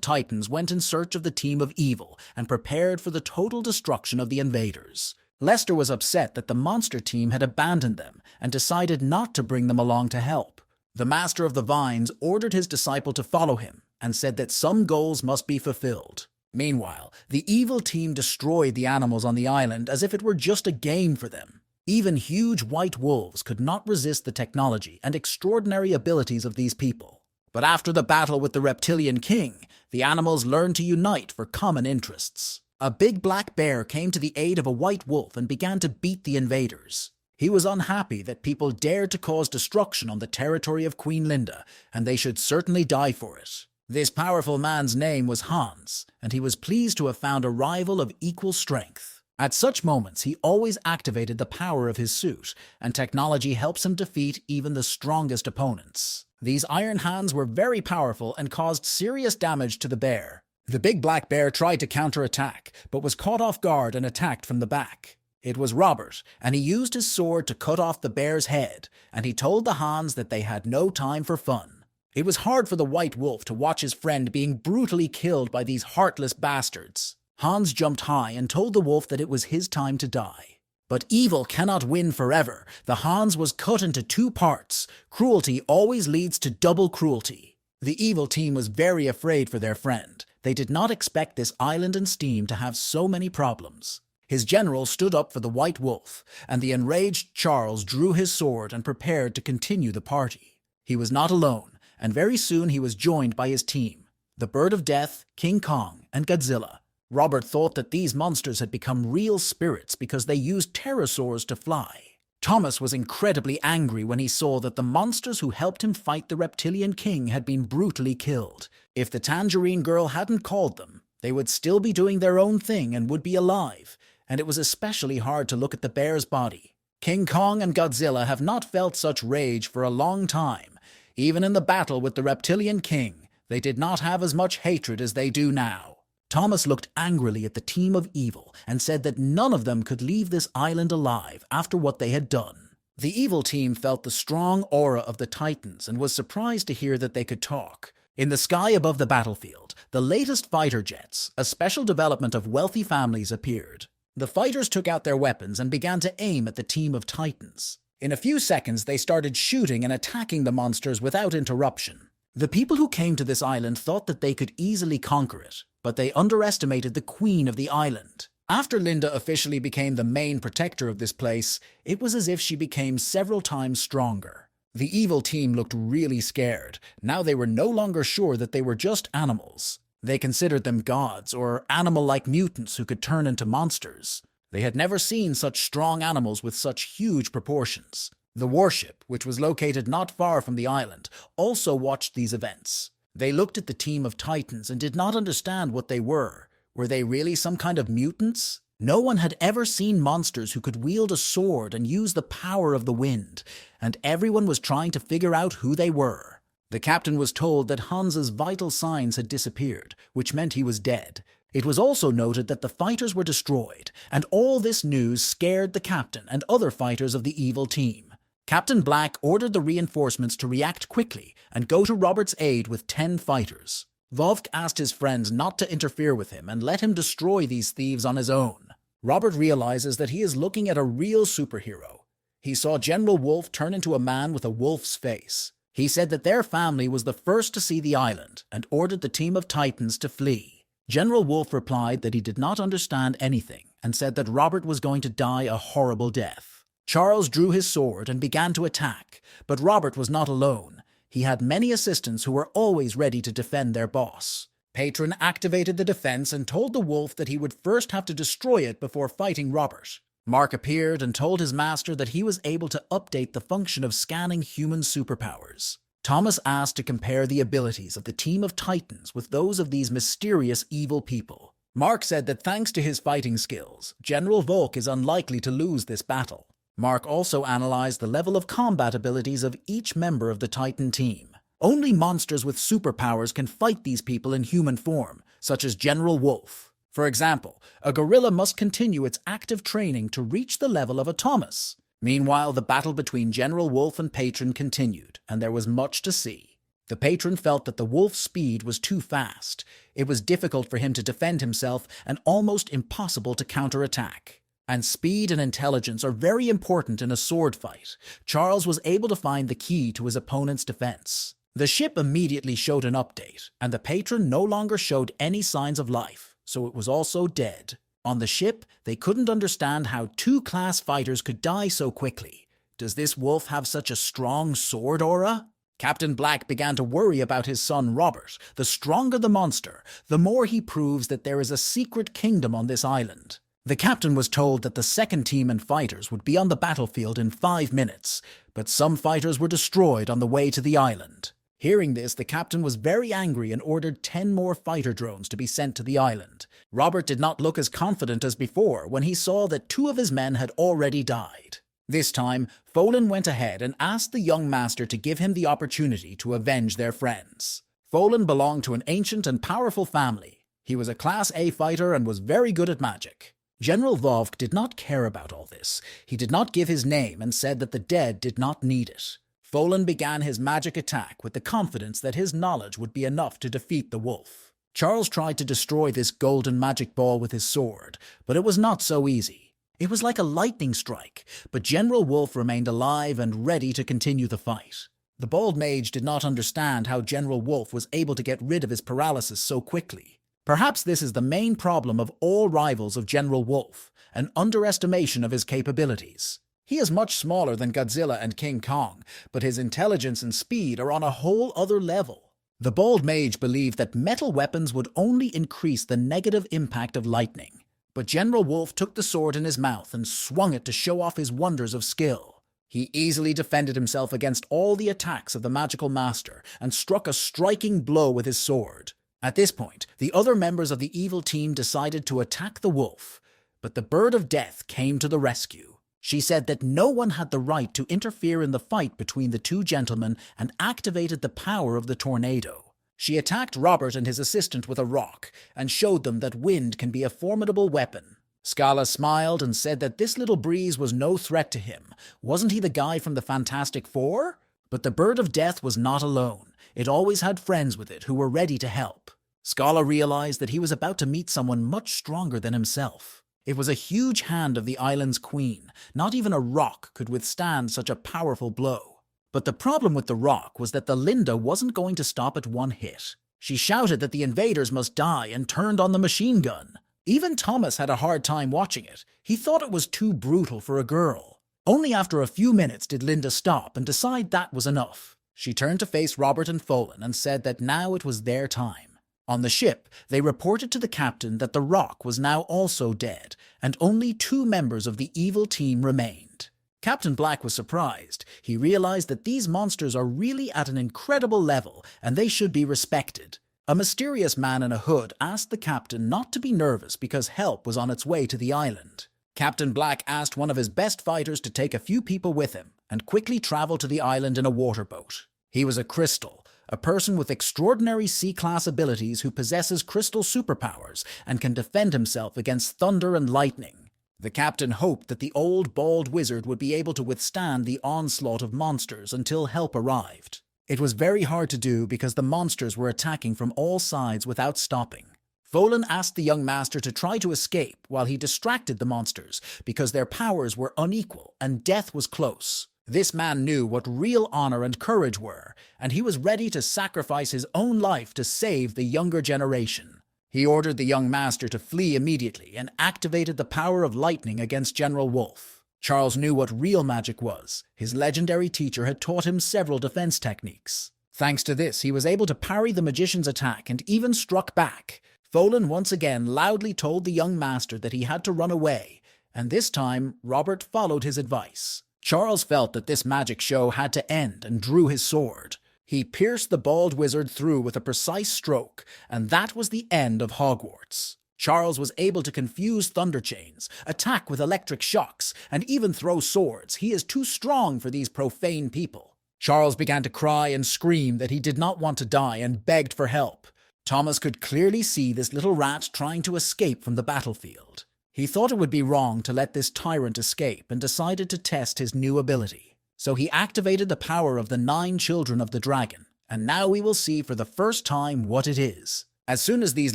Titans went in search of the team of evil and prepared for the total destruction of the invaders. Lester was upset that the monster team had abandoned them and decided not to bring them along to help. The Master of the Vines ordered his disciple to follow him and said that some goals must be fulfilled. Meanwhile, the evil team destroyed the animals on the island as if it were just a game for them. Even huge white wolves could not resist the technology and extraordinary abilities of these people. But after the battle with the reptilian king, the animals learned to unite for common interests. A big black bear came to the aid of a white wolf and began to beat the invaders. He was unhappy that people dared to cause destruction on the territory of Queen Linda, and they should certainly die for it. This powerful man's name was Hans, and he was pleased to have found a rival of equal strength. At such moments, he always activated the power of his suit, and technology helps him defeat even the strongest opponents. These iron hands were very powerful and caused serious damage to the bear. The big black bear tried to counterattack, but was caught off guard and attacked from the back. It was Robert, and he used his sword to cut off the bear's head, and he told the Hans that they had no time for fun. It was hard for the white wolf to watch his friend being brutally killed by these heartless bastards. Hans jumped high and told the wolf that it was his time to die. But evil cannot win forever. The Hans was cut into two parts. Cruelty always leads to double cruelty. The evil team was very afraid for their friend. They did not expect this island and steam to have so many problems. His general stood up for the white wolf, and the enraged Charles drew his sword and prepared to continue the party. He was not alone, and very soon he was joined by his team, the Bird of Death, King Kong, and Godzilla. Robert thought that these monsters had become real spirits because they used pterosaurs to fly. Thomas was incredibly angry when he saw that the monsters who helped him fight the reptilian king had been brutally killed. If the Tangerine Girl hadn't called them, they would still be doing their own thing and would be alive, and it was especially hard to look at the bear's body. King Kong and Godzilla have not felt such rage for a long time. Even in the battle with the reptilian king, they did not have as much hatred as they do now. Thomas looked angrily at the team of evil and said that none of them could leave this island alive after what they had done. The evil team felt the strong aura of the Titans and was surprised to hear that they could talk. In the sky above the battlefield, the latest fighter jets, a special development of wealthy families, appeared. The fighters took out their weapons and began to aim at the team of Titans. In a few seconds, they started shooting and attacking the monsters without interruption. The people who came to this island thought that they could easily conquer it, but they underestimated the queen of the island. After Linda officially became the main protector of this place, it was as if she became several times stronger. The evil team looked really scared. Now they were no longer sure that they were just animals. They considered them gods or animal-like mutants who could turn into monsters. They had never seen such strong animals with such huge proportions. The warship, which was located not far from the island, also watched these events. They looked at the team of Titans and did not understand what they were. Were they really some kind of mutants? No one had ever seen monsters who could wield a sword and use the power of the wind, and everyone was trying to figure out who they were. The captain was told that Hans's vital signs had disappeared, which meant he was dead. It was also noted that the fighters were destroyed, and all this news scared the captain and other fighters of the evil team. Captain Black ordered the reinforcements to react quickly and go to Robert's aid with 10 fighters. Vovk asked his friends not to interfere with him and let him destroy these thieves on his own. Robert realizes that he is looking at a real superhero. He saw General Wolf turn into a man with a wolf's face. He said that their family was the first to see the island and ordered the team of Titans to flee. General Wolf replied that he did not understand anything and said that Robert was going to die a horrible death. Charles drew his sword and began to attack, but Robert was not alone. He had many assistants who were always ready to defend their boss. Patron activated the defense and told the wolf that he would first have to destroy it before fighting Robert. Mark appeared and told his master that he was able to update the function of scanning human superpowers. Thomas asked to compare the abilities of the team of Titans with those of these mysterious evil people. Mark said that thanks to his fighting skills, General Volk is unlikely to lose this battle. Mark also analyzed the level of combat abilities of each member of the Titan team. Only monsters with superpowers can fight these people in human form, such as General Wolf. For example, a gorilla must continue its active training to reach the level of a Thomas. Meanwhile, the battle between General Wolf and Patron continued, and there was much to see. The Patron felt that the wolf's speed was too fast. It was difficult for him to defend himself and almost impossible to counterattack. And speed and intelligence are very important in a sword fight. Charles was able to find the key to his opponent's defense. The ship immediately showed an update, and the Patron no longer showed any signs of life, so it was also dead. On the ship, they couldn't understand how two-class fighters could die so quickly. Does this wolf have such a strong sword aura? Captain Black began to worry about his son Robert. The stronger the monster, the more he proves that there is a secret kingdom on this island. The captain was told that the second team and fighters would be on the battlefield in 5 minutes, but some fighters were destroyed on the way to the island. Hearing this, the captain was very angry and ordered 10 more fighter drones to be sent to the island. Robert did not look as confident as before when he saw that 2 of his men had already died. This time, Folin went ahead and asked the young master to give him the opportunity to avenge their friends. Folin belonged to an ancient and powerful family. He was a Class A fighter and was very good at magic. General Vovk did not care about all this. He did not give his name and said that the dead did not need it. Folin began his magic attack with the confidence that his knowledge would be enough to defeat the wolf. Charles tried to destroy this golden magic ball with his sword, but it was not so easy. It was like a lightning strike, but General Wolf remained alive and ready to continue the fight. The bald mage did not understand how General Wolf was able to get rid of his paralysis so quickly. Perhaps this is the main problem of all rivals of General Wolf, an underestimation of his capabilities. He is much smaller than Godzilla and King Kong, but his intelligence and speed are on a whole other level. The bald mage believed that metal weapons would only increase the negative impact of lightning. But General Wolf took the sword in his mouth and swung it to show off his wonders of skill. He easily defended himself against all the attacks of the magical master and struck a striking blow with his sword. At this point, the other members of the evil team decided to attack the wolf, but the Bird of Death came to the rescue. She said that no one had the right to interfere in the fight between the 2 gentlemen and activated the power of the tornado. She attacked Robert and his assistant with a rock and showed them that wind can be a formidable weapon. Scala smiled and said that this little breeze was no threat to him. Wasn't he the guy from the Fantastic Four? But the Bird of Death was not alone. It always had friends with it who were ready to help. Scala realized that he was about to meet someone much stronger than himself. It was a huge hand of the island's queen. Not even a rock could withstand such a powerful blow. But the problem with the rock was that the Linda wasn't going to stop at one hit. She shouted that the invaders must die and turned on the machine gun. Even Thomas had a hard time watching it. He thought it was too brutal for a girl. Only after a few minutes did Linda stop and decide that was enough. She turned to face Robert and Folin and said that now it was their time. On the ship, they reported to the captain that the rock was now also dead, and only 2 members of the evil team remained. Captain Black was surprised. He realized that these monsters are really at an incredible level, and they should be respected. A mysterious man in a hood asked the captain not to be nervous because help was on its way to the island. Captain Black asked one of his best fighters to take a few people with him and quickly travel to the island in a water boat. He was a crystal, a person with extraordinary C-class abilities who possesses crystal superpowers and can defend himself against thunder and lightning. The captain hoped that the old bald wizard would be able to withstand the onslaught of monsters until help arrived. It was very hard to do because the monsters were attacking from all sides without stopping. Folin asked the young master to try to escape while he distracted the monsters because their powers were unequal and death was close. This man knew what real honor and courage were, and he was ready to sacrifice his own life to save the younger generation. He ordered the young master to flee immediately and activated the power of lightning against General Wolf. Charles knew what real magic was. His legendary teacher had taught him several defense techniques. Thanks to this, he was able to parry the magician's attack and even struck back. Folin once again loudly told the young master that he had to run away, and this time Robert followed his advice. Charles felt that this magic show had to end and drew his sword. He pierced the bald wizard through with a precise stroke, and that was the end of Hogwarts. Charles was able to confuse thunder chains, attack with electric shocks, and even throw swords. He is too strong for these profane people. Charles began to cry and scream that he did not want to die and begged for help. Thomas could clearly see this little rat trying to escape from the battlefield. He thought it would be wrong to let this tyrant escape and decided to test his new ability. So he activated the power of the 9 children of the dragon, and now we will see for the first time what it is. As soon as these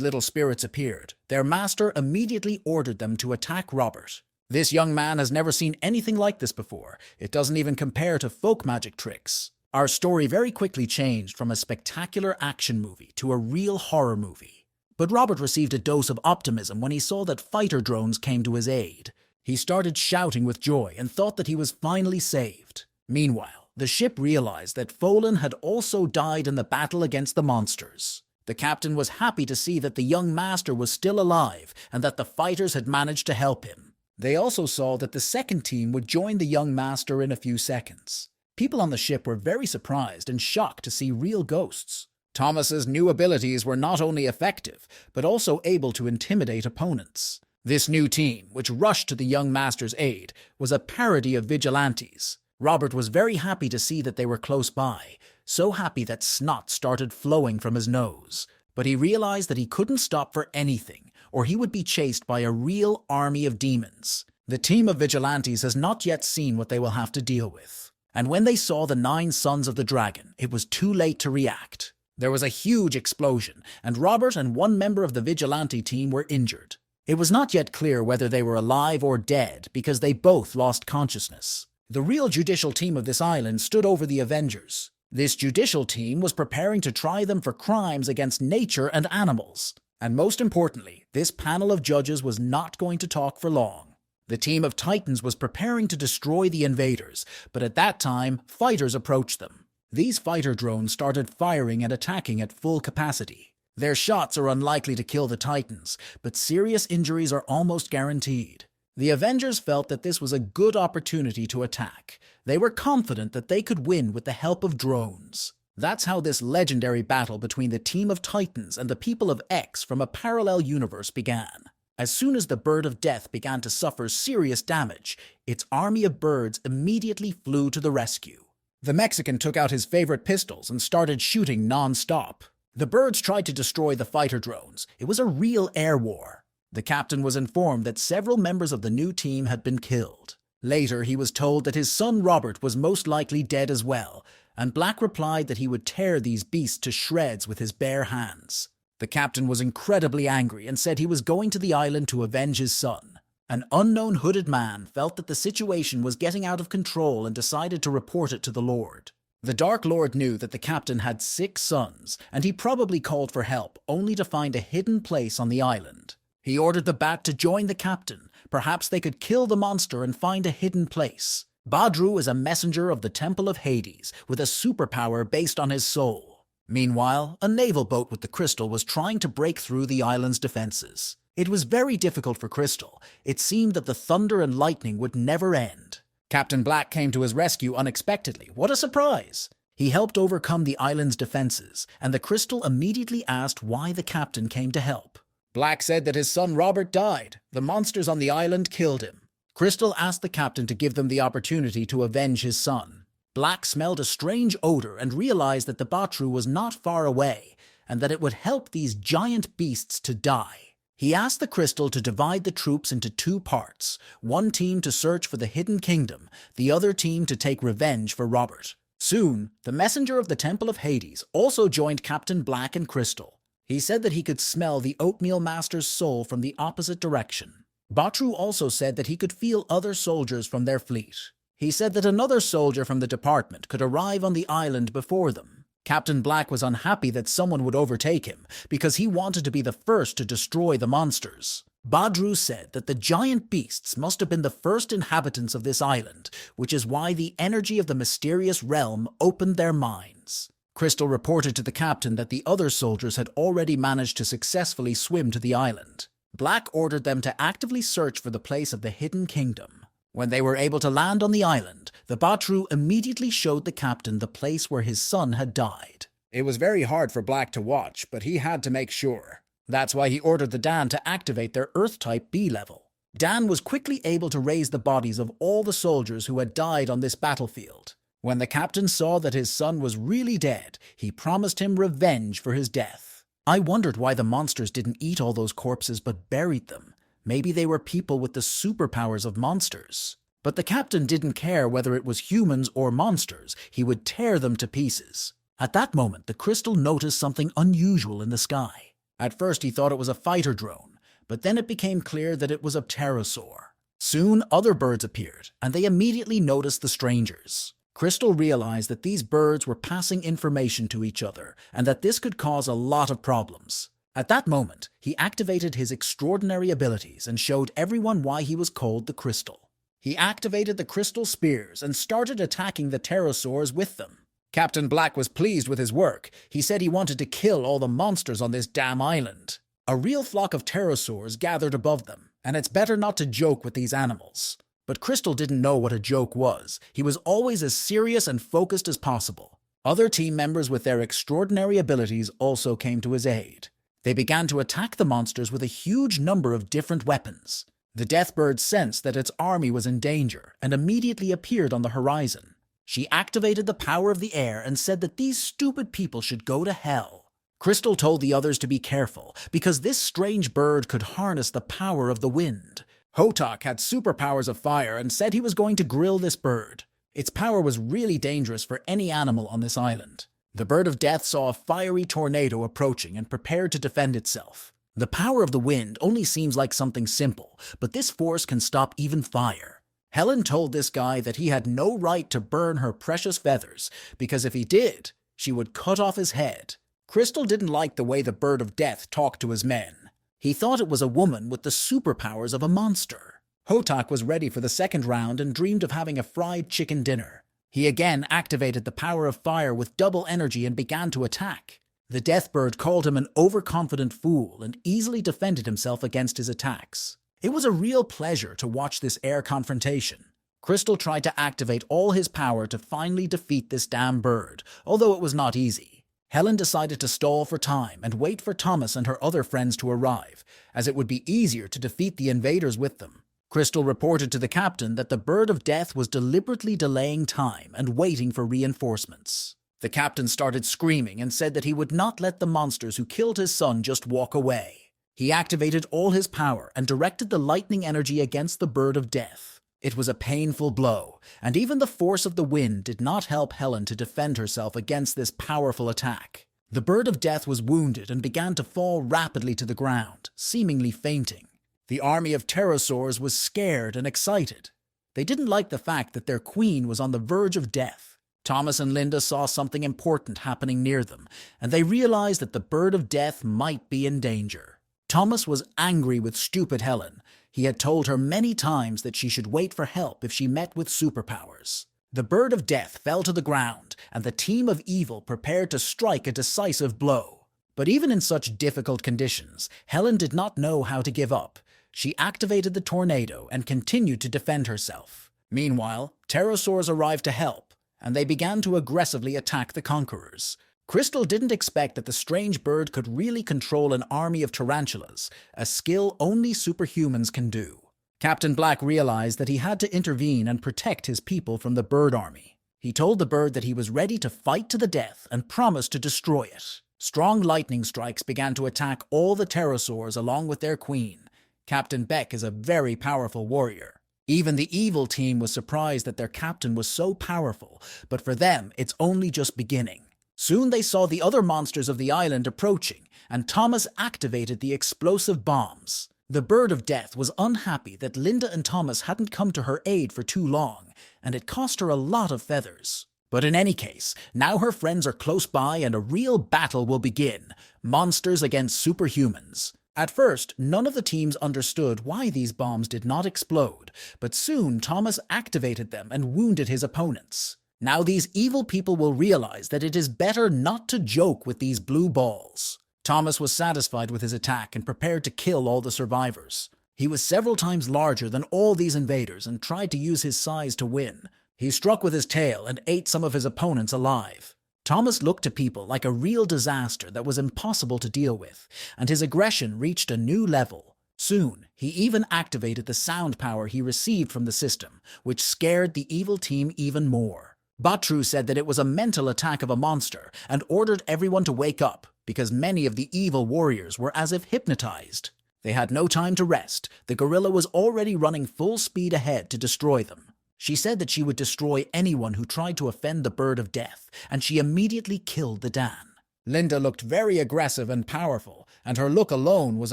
little spirits appeared, their master immediately ordered them to attack Robert. This young man has never seen anything like this before. It doesn't even compare to folk magic tricks. Our story very quickly changed from a spectacular action movie to a real horror movie. But Robert received a dose of optimism when he saw that fighter drones came to his aid. He started shouting with joy and thought that he was finally saved. Meanwhile, the ship realized that Folin had also died in the battle against the monsters. The captain was happy to see that the young master was still alive and that the fighters had managed to help him. They also saw that the second team would join the young master in a few seconds. People on the ship were very surprised and shocked to see real ghosts. Thomas's new abilities were not only effective, but also able to intimidate opponents. This new team, which rushed to the young master's aid, was a parody of vigilantes. Robert was very happy to see that they were close by, so happy that snot started flowing from his nose. But he realized that he couldn't stop for anything, or he would be chased by a real army of demons. The team of vigilantes has not yet seen what they will have to deal with. And when they saw the 9 sons of the dragon, it was too late to react. There was a huge explosion, and Robert and one member of the vigilante team were injured. It was not yet clear whether they were alive or dead because they both lost consciousness. The real judicial team of this island stood over the Avengers. This judicial team was preparing to try them for crimes against nature and animals. And most importantly, this panel of judges was not going to talk for long. The team of Titans was preparing to destroy the invaders, but at that time, fighters approached them. These fighter drones started firing and attacking at full capacity. Their shots are unlikely to kill the Titans, but serious injuries are almost guaranteed. The Avengers felt that this was a good opportunity to attack. They were confident that they could win with the help of drones. That's how this legendary battle between the team of Titans and the people of X from a parallel universe began. As soon as the Bird of Death began to suffer serious damage, its army of birds immediately flew to the rescue. The Mexican took out his favorite pistols and started shooting non-stop. The birds tried to destroy the fighter drones. It was a real air war. The captain was informed that several members of the new team had been killed. Later, he was told that his son Robert was most likely dead as well, and Black replied that he would tear these beasts to shreds with his bare hands. The captain was incredibly angry and said he was going to the island to avenge his son. An unknown hooded man felt that the situation was getting out of control and decided to report it to the Lord. The Dark Lord knew that the captain had 6 sons, and he probably called for help, only to find a hidden place on the island. He ordered the bat to join the captain. Perhaps they could kill the monster and find a hidden place. Badru is a messenger of the Temple of Hades, with a superpower based on his soul. Meanwhile, a naval boat with the crystal was trying to break through the island's defenses. It was very difficult for Crystal. It seemed that the thunder and lightning would never end. Captain Black came to his rescue unexpectedly. What a surprise! He helped overcome the island's defenses, and the crystal immediately asked why the captain came to help. Black said that his son Robert died. The monsters on the island killed him. Crystal asked the captain to give them the opportunity to avenge his son. Black smelled a strange odor and realized that the Batru was not far away, and that it would help these giant beasts to die. He asked the crystal to divide the troops into 2 parts, one team to search for the hidden kingdom, the other team to take revenge for Robert. Soon, the messenger of the Temple of Hades also joined Captain Black and Crystal. He said that he could smell the Oatmeal Master's soul from the opposite direction. Batru also said that he could feel other soldiers from their fleet. He said that another soldier from the department could arrive on the island before them. Captain Black was unhappy that someone would overtake him because he wanted to be the first to destroy the monsters. Badru said that the giant beasts must have been the first inhabitants of this island, which is why the energy of the mysterious realm opened their minds. Crystal reported to the captain that the other soldiers had already managed to successfully swim to the island. Black ordered them to actively search for the place of the hidden kingdom. When they were able to land on the island, the Batru immediately showed the captain the place where his son had died. It was very hard for Black to watch, but he had to make sure. That's why he ordered the Dan to activate their Earth-type B level. Dan was quickly able to raise the bodies of all the soldiers who had died on this battlefield. When the captain saw that his son was really dead, he promised him revenge for his death. I wondered why the monsters didn't eat all those corpses but buried them. Maybe they were people with the superpowers of monsters. But the captain didn't care whether it was humans or monsters. He would tear them to pieces. At that moment, the crystal noticed something unusual in the sky. At first, he thought it was a fighter drone, but then it became clear that it was a pterosaur. Soon, other birds appeared, and they immediately noticed the strangers. Crystal realized that these birds were passing information to each other, and that this could cause a lot of problems. At that moment, he activated his extraordinary abilities and showed everyone why he was called the Crystal. He activated the crystal spears and started attacking the pterosaurs with them. Captain Black was pleased with his work. He said he wanted to kill all the monsters on this damn island. A real flock of pterosaurs gathered above them, and it's better not to joke with these animals. But Crystal didn't know what a joke was. He was always as serious and focused as possible. Other team members with their extraordinary abilities also came to his aid. They began to attack the monsters with a huge number of different weapons. The Deathbird sensed that its army was in danger and immediately appeared on the horizon. She activated the power of the air and said that these stupid people should go to hell. Crystal told the others to be careful because this strange bird could harness the power of the wind. Hotak had superpowers of fire and said he was going to grill this bird. Its power was really dangerous for any animal on this island. The bird of death saw a fiery tornado approaching and prepared to defend itself. The power of the wind only seems like something simple, but this force can stop even fire. Helen told this guy that he had no right to burn her precious feathers, because if he did, she would cut off his head. Crystal didn't like the way the bird of death talked to his men. He thought it was a woman with the superpowers of a monster. Hotak was ready for the second round and dreamed of having a fried chicken dinner. He again activated the power of fire with double energy and began to attack. The Deathbird called him an overconfident fool and easily defended himself against his attacks. It was a real pleasure to watch this air confrontation. Crystal tried to activate all his power to finally defeat this damn bird, although it was not easy. Helen decided to stall for time and wait for Thomas and her other friends to arrive, as it would be easier to defeat the invaders with them. Crystal reported to the captain that the bird of death was deliberately delaying time and waiting for reinforcements. The captain started screaming and said that he would not let the monsters who killed his son just walk away. He activated all his power and directed the lightning energy against the bird of death. It was a painful blow, and even the force of the wind did not help Helen to defend herself against this powerful attack. The bird of death was wounded and began to fall rapidly to the ground, seemingly fainting. The army of pterosaurs was scared and excited. They didn't like the fact that their queen was on the verge of death. Thomas and Linda saw something important happening near them, and they realized that the bird of death might be in danger. Thomas was angry with stupid Helen. He had told her many times that she should wait for help if she met with superpowers. The bird of death fell to the ground, and the team of evil prepared to strike a decisive blow. But even in such difficult conditions, Helen did not know how to give up. She activated the tornado and continued to defend herself. Meanwhile, pterosaurs arrived to help, and they began to aggressively attack the conquerors. Crystal didn't expect that the strange bird could really control an army of tarantulas, a skill only superhumans can do. Captain Black realized that he had to intervene and protect his people from the bird army. He told the bird that he was ready to fight to the death and promised to destroy it. Strong lightning strikes began to attack all the pterosaurs along with their queen. Captain Beck is a very powerful warrior. Even the evil team was surprised that their captain was so powerful, but for them, it's only just beginning. Soon they saw the other monsters of the island approaching, and Thomas activated the explosive bombs. The bird of death was unhappy that Linda and Thomas hadn't come to her aid for too long, and it cost her a lot of feathers. But in any case, now her friends are close by and a real battle will begin. Monsters against superhumans. At first, none of the teams understood why these bombs did not explode, but soon Thomas activated them and wounded his opponents. Now these evil people will realize that it is better not to joke with these blue balls. Thomas was satisfied with his attack and prepared to kill all the survivors. He was several times larger than all these invaders and tried to use his size to win. He struck with his tail and ate some of his opponents alive. Thomas looked to people like a real disaster that was impossible to deal with, and his aggression reached a new level. Soon, he even activated the sound power he received from the system, which scared the evil team even more. Batru said that it was a mental attack of a monster and ordered everyone to wake up because many of the evil warriors were as if hypnotized. They had no time to rest. The gorilla was already running full speed ahead to destroy them. She said that she would destroy anyone who tried to offend the bird of death, and she immediately killed the Dan. Linda looked very aggressive and powerful, and her look alone was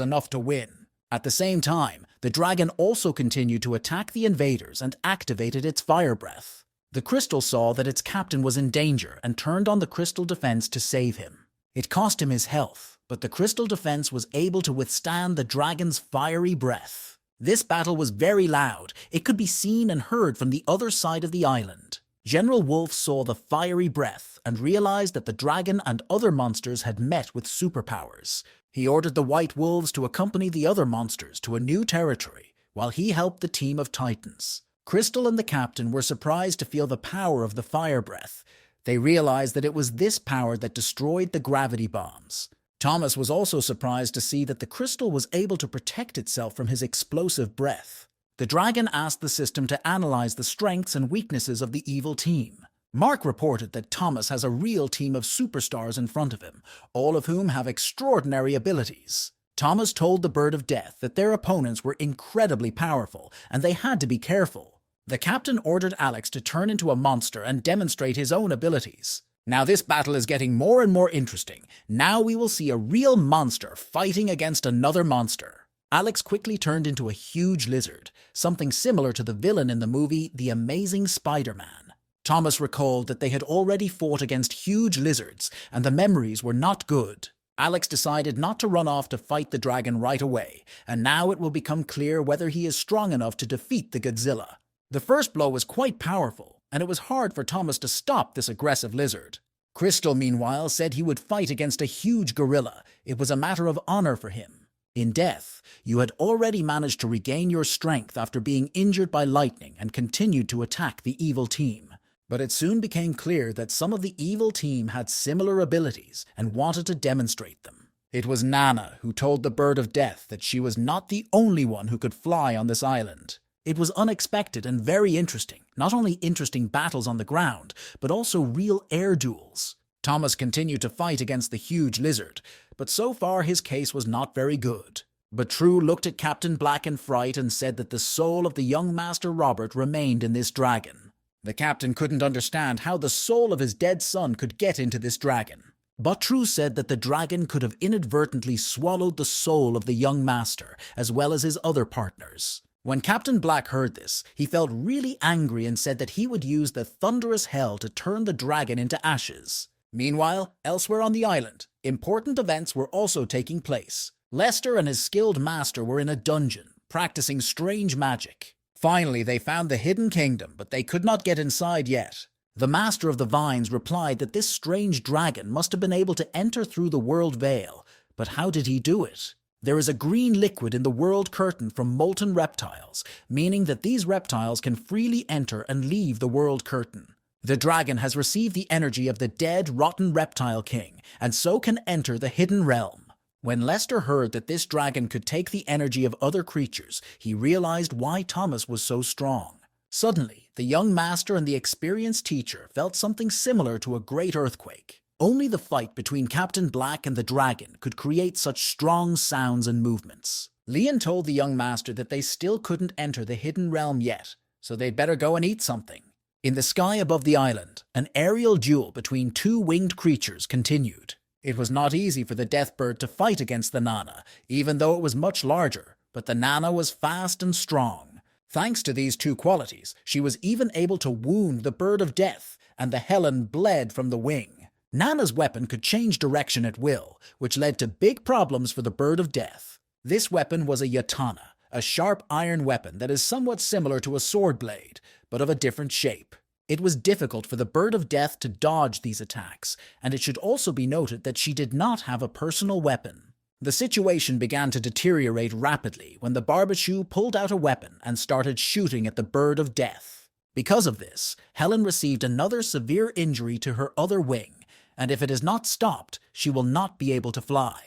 enough to win. At the same time, the dragon also continued to attack the invaders and activated its fire breath. The crystal saw that its captain was in danger and turned on the crystal defense to save him. It cost him his health, but the crystal defense was able to withstand the dragon's fiery breath. This battle was very loud. It could be seen and heard from the other side of the island. General Wolf saw the fiery breath and realized that the dragon and other monsters had met with superpowers. He ordered the white wolves to accompany the other monsters to a new territory, while he helped the team of titans. Crystal and the captain were surprised to feel the power of the fire breath. They realized that it was this power that destroyed the gravity bombs. Thomas was also surprised to see that the crystal was able to protect itself from his explosive breath. The dragon asked the system to analyze the strengths and weaknesses of the evil team. Mark reported that Thomas has a real team of superstars in front of him, all of whom have extraordinary abilities. Thomas told the Bird of Death that their opponents were incredibly powerful and they had to be careful. The captain ordered Alex to turn into a monster and demonstrate his own abilities. Now this battle is getting more and more interesting. Now we will see a real monster fighting against another monster. Alex quickly turned into a huge lizard, something similar to the villain in the movie The Amazing Spider-Man. Thomas recalled that they had already fought against huge lizards, and the memories were not good. Alex decided not to run off to fight the dragon right away, and now it will become clear whether he is strong enough to defeat the Godzilla. The first blow was quite powerful, and it was hard for Thomas to stop this aggressive lizard. Crystal, meanwhile, said he would fight against a huge gorilla. It was a matter of honor for him. In death, you had already managed to regain your strength after being injured by lightning and continued to attack the evil team. But it soon became clear that some of the evil team had similar abilities and wanted to demonstrate them. It was Nana who told the Bird of Death that she was not the only one who could fly on this island. It was unexpected and very interesting, not only interesting battles on the ground, but also real air duels. Thomas continued to fight against the huge lizard, but so far his case was not very good. But True looked at Captain Black in fright and said that the soul of the young Master Robert remained in this dragon. The captain couldn't understand how the soul of his dead son could get into this dragon. But True said that the dragon could have inadvertently swallowed the soul of the young master, as well as his other partners. When Captain Black heard this, he felt really angry and said that he would use the thunderous hell to turn the dragon into ashes. Meanwhile, elsewhere on the island, important events were also taking place. Lester and his skilled master were in a dungeon, practicing strange magic. Finally, they found the hidden kingdom, but they could not get inside yet. The Master of the Vines replied that this strange dragon must have been able to enter through the world veil, but how did he do it? There is a green liquid in the world curtain from molten reptiles, meaning that these reptiles can freely enter and leave the world curtain. The dragon has received the energy of the dead, rotten reptile king, and so can enter the hidden realm. When Lester heard that this dragon could take the energy of other creatures, he realized why Thomas was so strong. Suddenly, the young master and the experienced teacher felt something similar to a great earthquake. Only the fight between Captain Black and the dragon could create such strong sounds and movements. Leon told the young master that they still couldn't enter the hidden realm yet, so they'd better go and eat something. In the sky above the island, an aerial duel between two winged creatures continued. It was not easy for the Death Bird to fight against the Nana, even though it was much larger, but the Nana was fast and strong. Thanks to these two qualities, she was even able to wound the Bird of Death, and the Helen bled from the wing. Nana's weapon could change direction at will, which led to big problems for the Bird of Death. This weapon was a yatana, a sharp iron weapon that is somewhat similar to a sword blade, but of a different shape. It was difficult for the Bird of Death to dodge these attacks, and it should also be noted that she did not have a personal weapon. The situation began to deteriorate rapidly when the Barbashu pulled out a weapon and started shooting at the Bird of Death. Because of this, Helen received another severe injury to her other wing, and if it is not stopped, she will not be able to fly.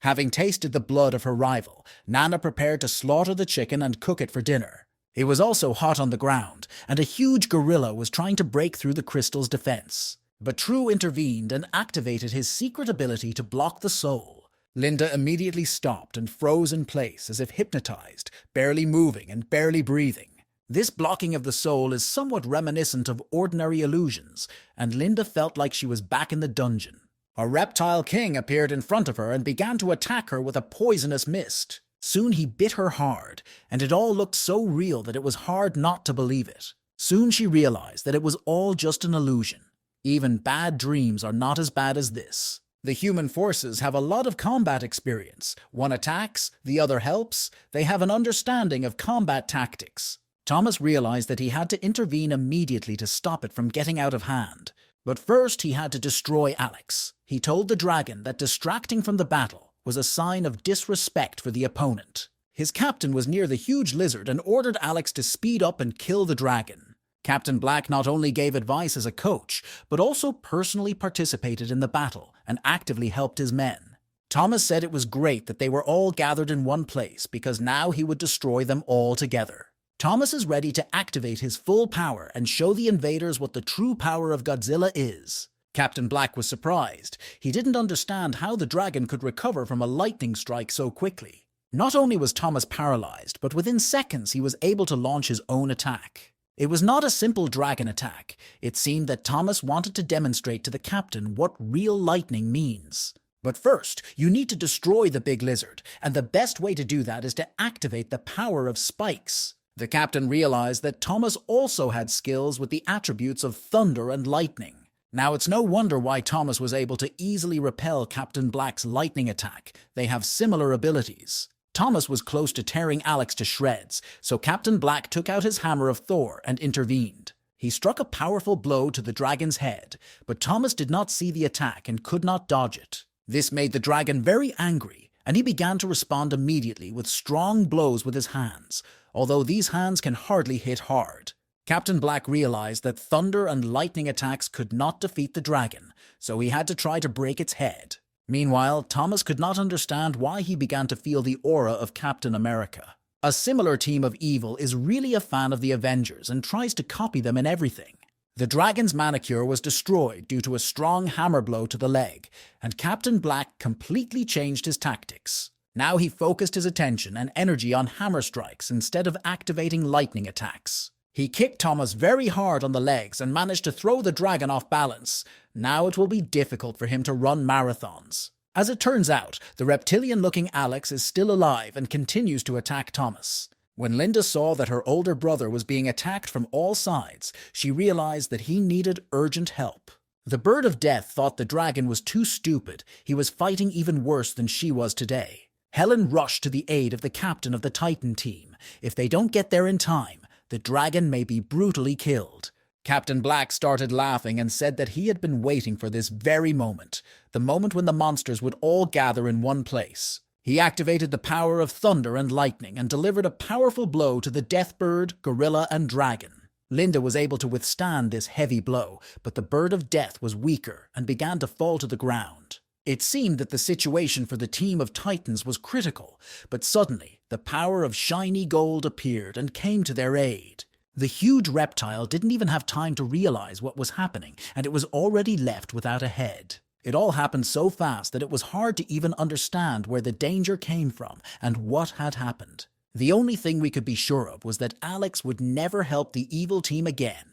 Having tasted the blood of her rival, Nana prepared to slaughter the chicken and cook it for dinner. It was also hot on the ground, and a huge gorilla was trying to break through the crystal's defense. But True intervened and activated his secret ability to block the soul. Linda immediately stopped and froze in place as if hypnotized, barely moving and barely breathing. This blocking of the soul is somewhat reminiscent of ordinary illusions, and Linda felt like she was back in the dungeon. A reptile king appeared in front of her and began to attack her with a poisonous mist. Soon he bit her hard, and it all looked so real that it was hard not to believe it. Soon she realized that it was all just an illusion. Even bad dreams are not as bad as this. The human forces have a lot of combat experience. One attacks, the other helps. They have an understanding of combat tactics. Thomas realized that he had to intervene immediately to stop it from getting out of hand. But first he had to destroy Alex. He told the dragon that distracting from the battle was a sign of disrespect for the opponent. His captain was near the huge lizard and ordered Alex to speed up and kill the dragon. Captain Black not only gave advice as a coach, but also personally participated in the battle and actively helped his men. Thomas said it was great that they were all gathered in one place because now he would destroy them all together. Thomas is ready to activate his full power and show the invaders what the true power of Godzilla is. Captain Black was surprised. He didn't understand how the dragon could recover from a lightning strike so quickly. Not only was Thomas paralyzed, but within seconds he was able to launch his own attack. It was not a simple dragon attack. It seemed that Thomas wanted to demonstrate to the captain what real lightning means. But first, you need to destroy the big lizard, and the best way to do that is to activate the power of spikes. The captain realized that Thomas also had skills with the attributes of thunder and lightning. Now it's no wonder why Thomas was able to easily repel Captain Black's lightning attack. They have similar abilities. Thomas was close to tearing Alex to shreds, so Captain Black took out his hammer of Thor and intervened. He struck a powerful blow to the dragon's head, but Thomas did not see the attack and could not dodge it. This made the dragon very angry, and he began to respond immediately with strong blows with his hands, although these hands can hardly hit hard. Captain Black realized that thunder and lightning attacks could not defeat the dragon, so he had to try to break its head. Meanwhile, Thomas could not understand why he began to feel the aura of Captain America. A similar team of evil is really a fan of the Avengers and tries to copy them in everything. The dragon's manicure was destroyed due to a strong hammer blow to the leg, and Captain Black completely changed his tactics. Now he focused his attention and energy on hammer strikes instead of activating lightning attacks. He kicked Thomas very hard on the legs and managed to throw the dragon off balance. Now it will be difficult for him to run marathons. As it turns out, the reptilian-looking Alex is still alive and continues to attack Thomas. When Linda saw that her older brother was being attacked from all sides, she realized that he needed urgent help. The Bird of Death thought the dragon was too stupid. He was fighting even worse than she was today. Helen rushed to the aid of the captain of the Titan team. If they don't get there in time, the dragon may be brutally killed. Captain Black started laughing and said that he had been waiting for this very moment, the moment when the monsters would all gather in one place. He activated the power of thunder and lightning and delivered a powerful blow to the Deathbird, Gorilla, and Dragon. Linda was able to withstand this heavy blow, but the Bird of Death was weaker and began to fall to the ground. It seemed that the situation for the team of Titans was critical, but suddenly the power of shiny gold appeared and came to their aid. The huge reptile didn't even have time to realize what was happening, and it was already left without a head. It all happened so fast that it was hard to even understand where the danger came from and what had happened. The only thing we could be sure of was that Alex would never help the evil team again.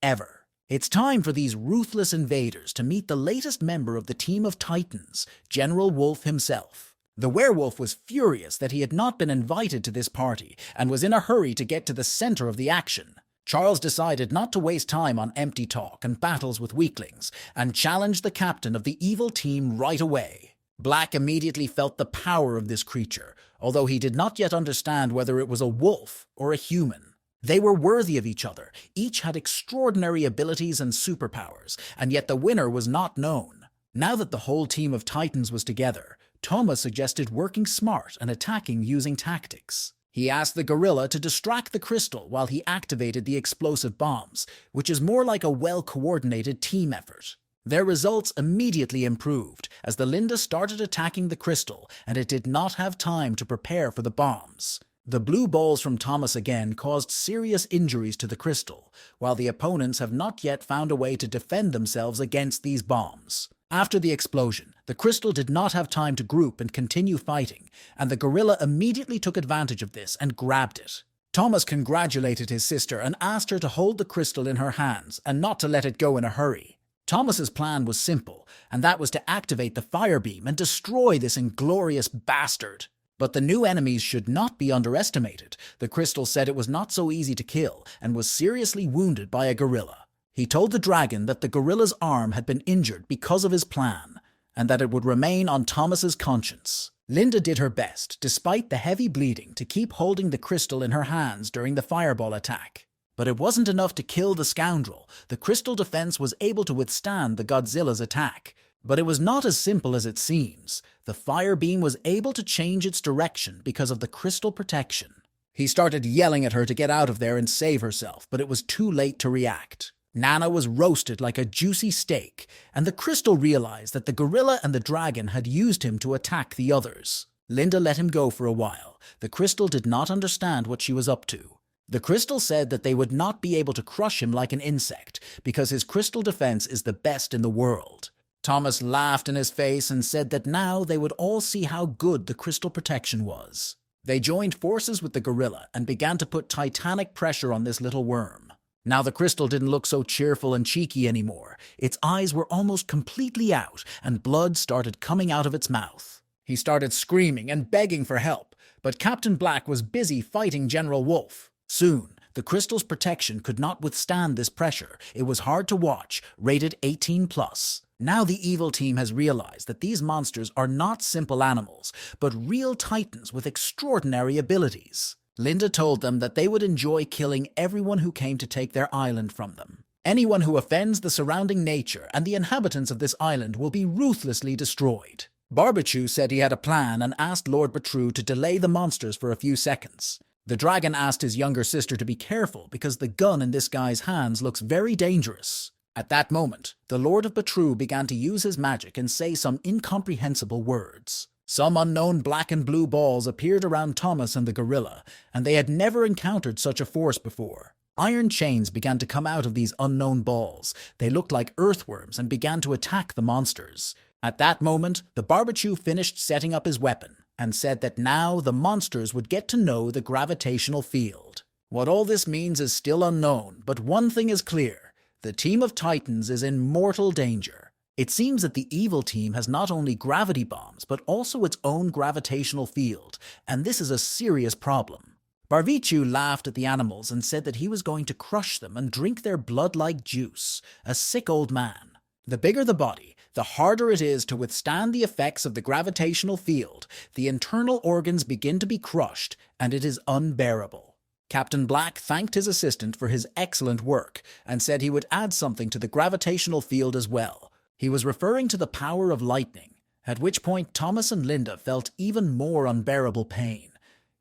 Ever. It's time for these ruthless invaders to meet the latest member of the team of Titans, General Wolf himself. The werewolf was furious that he had not been invited to this party and was in a hurry to get to the center of the action. Charles decided not to waste time on empty talk and battles with weaklings and challenged the captain of the evil team right away. Black immediately felt the power of this creature, although he did not yet understand whether it was a wolf or a human. They were worthy of each other. Each had extraordinary abilities and superpowers, and yet the winner was not known. Now that the whole team of Titans was together, Thomas suggested working smart and attacking using tactics. He asked the gorilla to distract the crystal while he activated the explosive bombs, which is more like a well-coordinated team effort. Their results immediately improved as the Linda started attacking the crystal, and it did not have time to prepare for the bombs. The blue balls from Thomas again caused serious injuries to the crystal, while the opponents have not yet found a way to defend themselves against these bombs. After the explosion, the crystal did not have time to group and continue fighting, and the gorilla immediately took advantage of this and grabbed it. Thomas congratulated his sister and asked her to hold the crystal in her hands and not to let it go in a hurry. Thomas's plan was simple, and that was to activate the fire beam and destroy this inglorious bastard. But the new enemies should not be underestimated. The crystal said it was not so easy to kill and was seriously wounded by a gorilla. He told the dragon that the gorilla's arm had been injured because of his plan, and that it would remain on Thomas's conscience. Linda did her best, despite the heavy bleeding, to keep holding the crystal in her hands during the fireball attack. But it wasn't enough to kill the scoundrel. The crystal defense was able to withstand the Godzilla's attack. But it was not as simple as it seems. The fire beam was able to change its direction because of the crystal protection. He started yelling at her to get out of there and save herself, but it was too late to react. Nana was roasted like a juicy steak, and the crystal realized that the gorilla and the dragon had used him to attack the others. Linda let him go for a while. The crystal did not understand what she was up to. The crystal said that they would not be able to crush him like an insect, because his crystal defense is the best in the world. Thomas laughed in his face and said that now they would all see how good the crystal protection was. They joined forces with the gorilla and began to put titanic pressure on this little worm. Now the crystal didn't look so cheerful and cheeky anymore. Its eyes were almost completely out, and blood started coming out of its mouth. He started screaming and begging for help, but Captain Black was busy fighting General Wolf. Soon, the crystal's protection could not withstand this pressure. It was hard to watch, rated 18+. Now the evil team has realized that these monsters are not simple animals, but real titans with extraordinary abilities. Linda told them that they would enjoy killing everyone who came to take their island from them. Anyone who offends the surrounding nature and the inhabitants of this island will be ruthlessly destroyed. Barbechu said he had a plan and asked Lord Batru to delay the monsters for a few seconds. The dragon asked his younger sister to be careful because the gun in this guy's hands looks very dangerous. At that moment, the Lord of Batru began to use his magic and say some incomprehensible words. Some unknown black and blue balls appeared around Thomas and the gorilla, and they had never encountered such a force before. Iron chains began to come out of these unknown balls. They looked like earthworms and began to attack the monsters. At that moment, the Barbechu finished setting up his weapon and said that now the monsters would get to know the gravitational field. What all this means is still unknown, but one thing is clear. The team of Titans is in mortal danger. It seems that the evil team has not only gravity bombs, but also its own gravitational field, and this is a serious problem. Barbechu laughed at the animals and said that he was going to crush them and drink their blood-like juice, a sick old man. The bigger the body, the harder it is to withstand the effects of the gravitational field. The internal organs begin to be crushed, and it is unbearable. Captain Black thanked his assistant for his excellent work and said he would add something to the gravitational field as well. He was referring to the power of lightning, at which point Thomas and Linda felt even more unbearable pain.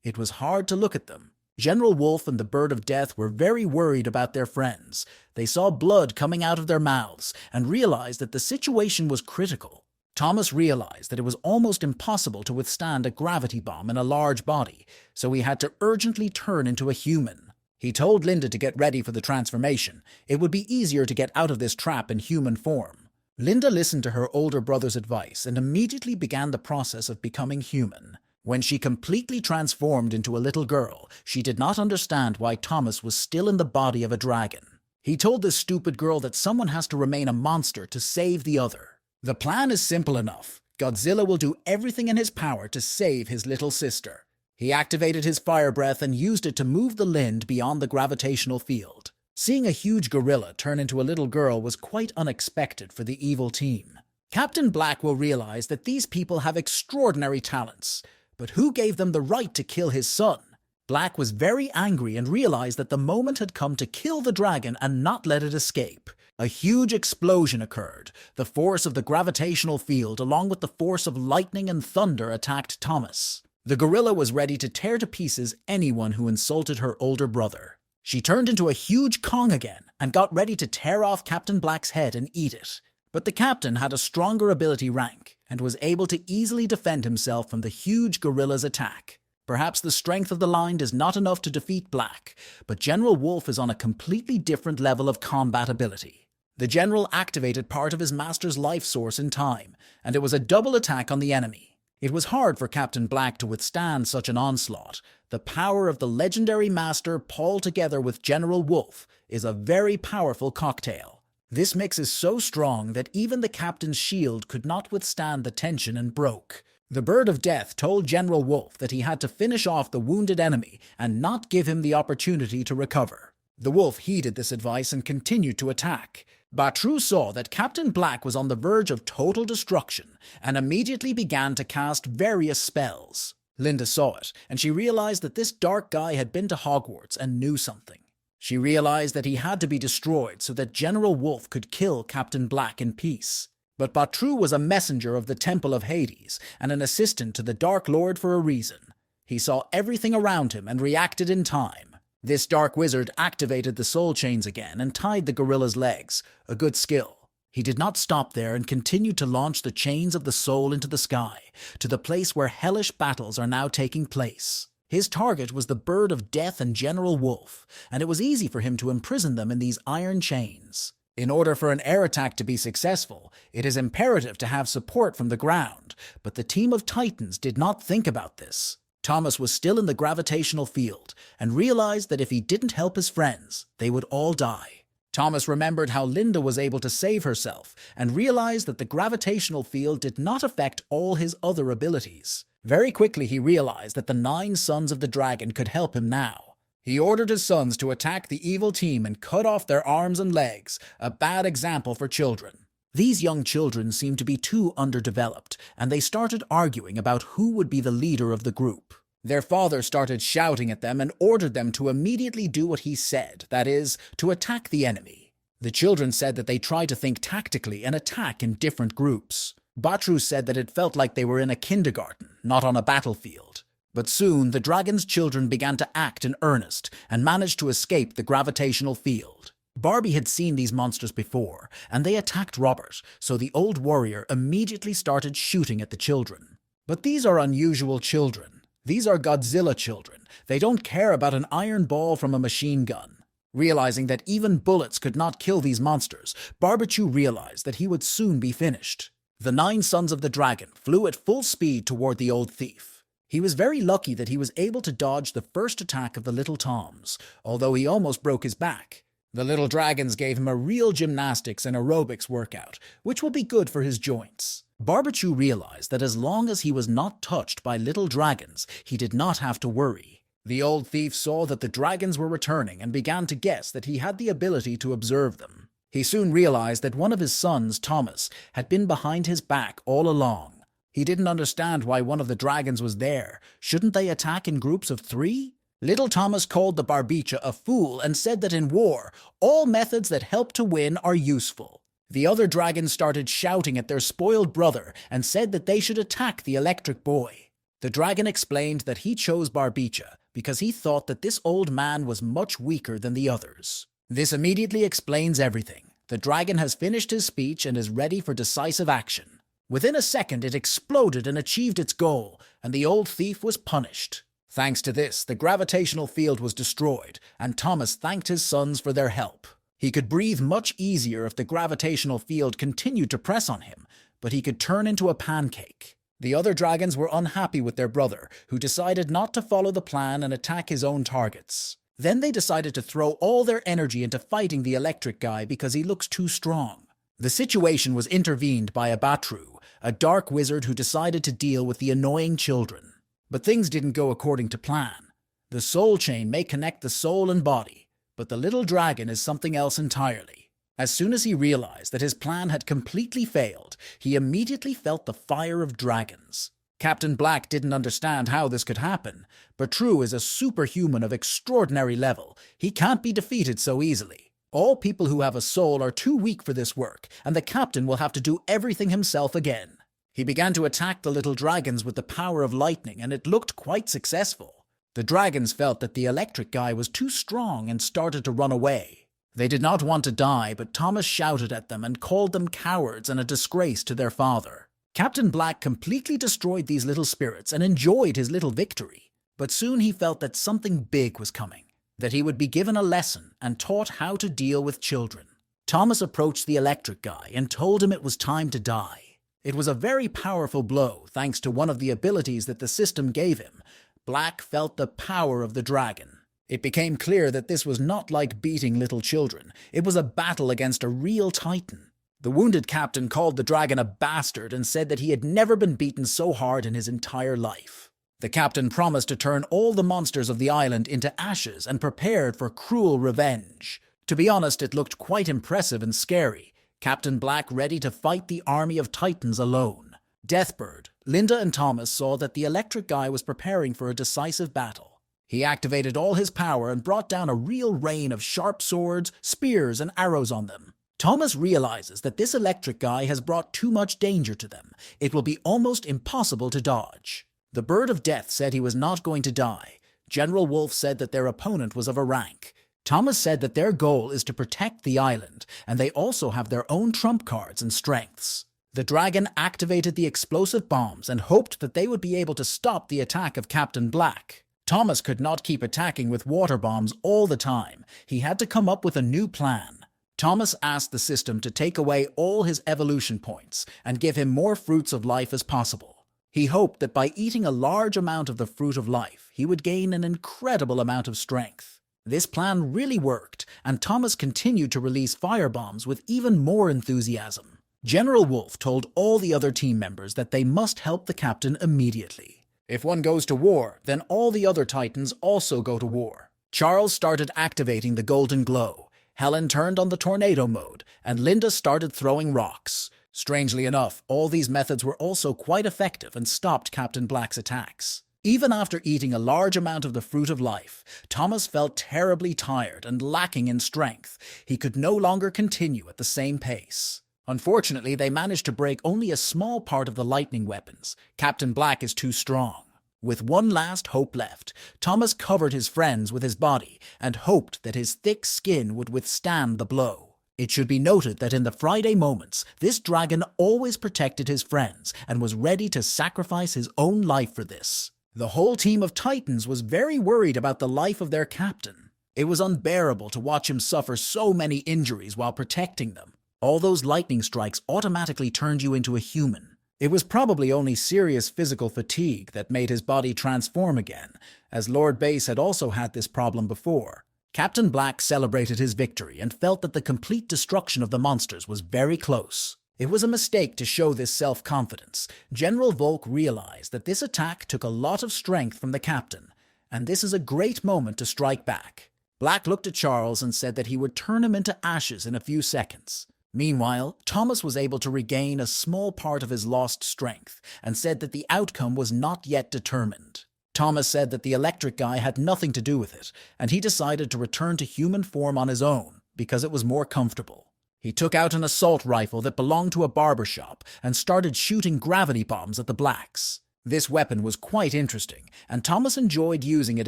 It was hard to look at them. General Wolf and the Bird of Death were very worried about their friends. They saw blood coming out of their mouths and realized that the situation was critical. Thomas realized that it was almost impossible to withstand a gravity bomb in a large body, so he had to urgently turn into a human. He told Linda to get ready for the transformation. It would be easier to get out of this trap in human form. Linda listened to her older brother's advice and immediately began the process of becoming human. When she completely transformed into a little girl, she did not understand why Thomas was still in the body of a dragon. He told this stupid girl that someone has to remain a monster to save the other. The plan is simple enough. Godzilla will do everything in his power to save his little sister. He activated his fire breath and used it to move the Lind beyond the gravitational field. Seeing a huge gorilla turn into a little girl was quite unexpected for the evil team. Captain Black will realize that these people have extraordinary talents, but who gave them the right to kill his son? Black was very angry and realized that the moment had come to kill the dragon and not let it escape. A huge explosion occurred. The force of the gravitational field along with the force of lightning and thunder attacked Thomas. The gorilla was ready to tear to pieces anyone who insulted her older brother. She turned into a huge Kong again and got ready to tear off Captain Black's head and eat it. But the captain had a stronger ability rank and was able to easily defend himself from the huge gorilla's attack. Perhaps the strength of the line is not enough to defeat Black, but General Wolf is on a completely different level of combat ability. The general activated part of his master's life source in time, and it was a double attack on the enemy. It was hard for Captain Black to withstand such an onslaught. The power of the legendary master pulled together with General Wolf is a very powerful cocktail. This mix is so strong that even the captain's shield could not withstand the tension and broke. The Bird of Death told General Wolf that he had to finish off the wounded enemy and not give him the opportunity to recover. The wolf heeded this advice and continued to attack. Batru saw that Captain Black was on the verge of total destruction and immediately began to cast various spells. Linda saw it, and she realized that this dark guy had been to Hogwarts and knew something. She realized that he had to be destroyed so that General Wolf could kill Captain Black in peace. But Batru was a messenger of the Temple of Hades and an assistant to the Dark Lord for a reason. He saw everything around him and reacted in time. This dark wizard activated the soul chains again and tied the gorilla's legs, a good skill. He did not stop there and continued to launch the chains of the soul into the sky, to the place where hellish battles are now taking place. His target was the Bird of Death and General Wolf, and it was easy for him to imprison them in these iron chains. In order for an air attack to be successful, it is imperative to have support from the ground, but the team of Titans did not think about this. Thomas was still in the gravitational field and realized that if he didn't help his friends, they would all die. Thomas remembered how Linda was able to save herself and realized that the gravitational field did not affect all his other abilities. Very quickly he realized that the 9 sons of the dragon could help him now. He ordered his sons to attack the evil team and cut off their arms and legs, a bad example for children. These young children seemed to be too underdeveloped, and they started arguing about who would be the leader of the group. Their father started shouting at them and ordered them to immediately do what he said, that is, to attack the enemy. The children said that they tried to think tactically and attack in different groups. Batru said that it felt like they were in a kindergarten, not on a battlefield. But soon the dragon's children began to act in earnest and managed to escape the gravitational field. Barbie had seen these monsters before, and they attacked Robert, so the old warrior immediately started shooting at the children. But these are unusual children. These are Godzilla children. They don't care about an iron ball from a machine gun. Realizing that even bullets could not kill these monsters, Barbechu realized that he would soon be finished. The 9 sons of the dragon flew at full speed toward the old thief. He was very lucky that he was able to dodge the first attack of the little Toms, although he almost broke his back. The little dragons gave him a real gymnastics and aerobics workout, which will be good for his joints. Barbechu realized that as long as he was not touched by little dragons, he did not have to worry. The old thief saw that the dragons were returning and began to guess that he had the ability to observe them. He soon realized that one of his sons, Thomas, had been behind his back all along. He didn't understand why one of the dragons was there. Shouldn't they attack in groups of 3? Little Thomas called the Barbicha a fool and said that in war, all methods that help to win are useful. The other dragons started shouting at their spoiled brother and said that they should attack the electric boy. The dragon explained that he chose Barbicha because he thought that this old man was much weaker than the others. This immediately explains everything. The dragon has finished his speech and is ready for decisive action. Within a second, it exploded and achieved its goal, and the old thief was punished. Thanks to this, the gravitational field was destroyed, and Thomas thanked his sons for their help. He could breathe much easier if the gravitational field continued to press on him, but he could turn into a pancake. The other dragons were unhappy with their brother, who decided not to follow the plan and attack his own targets. Then they decided to throw all their energy into fighting the electric guy because he looks too strong. The situation was intervened by a Batru, a dark wizard who decided to deal with the annoying children. But things didn't go according to plan. The soul chain may connect the soul and body, but the little dragon is something else entirely. As soon as he realized that his plan had completely failed, he immediately felt the fire of dragons. Captain Black didn't understand how this could happen, but True is a superhuman of extraordinary level. He can't be defeated so easily. All people who have a soul are too weak for this work, and the captain will have to do everything himself again. He began to attack the little dragons with the power of lightning, and it looked quite successful. The dragons felt that the electric guy was too strong and started to run away. They did not want to die, but Thomas shouted at them and called them cowards and a disgrace to their father. Captain Black completely destroyed these little spirits and enjoyed his little victory. But soon he felt that something big was coming, that he would be given a lesson and taught how to deal with children. Thomas approached the electric guy and told him it was time to die. It was a very powerful blow, thanks to one of the abilities that the system gave him. Black felt the power of the dragon. It became clear that this was not like beating little children. It was a battle against a real titan. The wounded captain called the dragon a bastard and said that he had never been beaten so hard in his entire life. The captain promised to turn all the monsters of the island into ashes and prepared for cruel revenge. To be honest, it looked quite impressive and scary. Captain Black ready to fight the army of titans alone. Deathbird, Linda and Thomas saw that the electric guy was preparing for a decisive battle. He activated all his power and brought down a real rain of sharp swords, spears, and arrows on them. Thomas realizes that this electric guy has brought too much danger to them. It will be almost impossible to dodge. The Bird of Death said he was not going to die. General Wolf said that their opponent was of a rank. Thomas said that their goal is to protect the island, and they also have their own trump cards and strengths. The dragon activated the explosive bombs and hoped that they would be able to stop the attack of Captain Black. Thomas could not keep attacking with water bombs all the time. He had to come up with a new plan. Thomas asked the system to take away all his evolution points and give him more fruits of life as possible. He hoped that by eating a large amount of the fruit of life, he would gain an incredible amount of strength. This plan really worked, and Thomas continued to release firebombs with even more enthusiasm. General Wolf told all the other team members that they must help the captain immediately. If one goes to war, then all the other Titans also go to war. Charles started activating the golden glow. Helen turned on the tornado mode, and Linda started throwing rocks. Strangely enough, all these methods were also quite effective and stopped Captain Black's attacks. Even after eating a large amount of the fruit of life, Thomas felt terribly tired and lacking in strength. He could no longer continue at the same pace. Unfortunately, they managed to break only a small part of the lightning weapons. Captain Black is too strong. With one last hope left, Thomas covered his friends with his body and hoped that his thick skin would withstand the blow. It should be noted that in the Friday moments, this dragon always protected his friends and was ready to sacrifice his own life for this. The whole team of Titans was very worried about the life of their captain. It was unbearable to watch him suffer so many injuries while protecting them. All those lightning strikes automatically turned you into a human. It was probably only serious physical fatigue that made his body transform again, as Lord Base had also had this problem before. Captain Black celebrated his victory and felt that the complete destruction of the monsters was very close. It was a mistake to show this self-confidence. General Volk realized that this attack took a lot of strength from the captain, and this is a great moment to strike back. Black looked at Charles and said that he would turn him into ashes in a few seconds. Meanwhile, Thomas was able to regain a small part of his lost strength and said that the outcome was not yet determined. Thomas said that the electric guy had nothing to do with it, and he decided to return to human form on his own because it was more comfortable. He took out an assault rifle that belonged to a barber shop and started shooting gravity bombs at the Blacks. This weapon was quite interesting, and Thomas enjoyed using it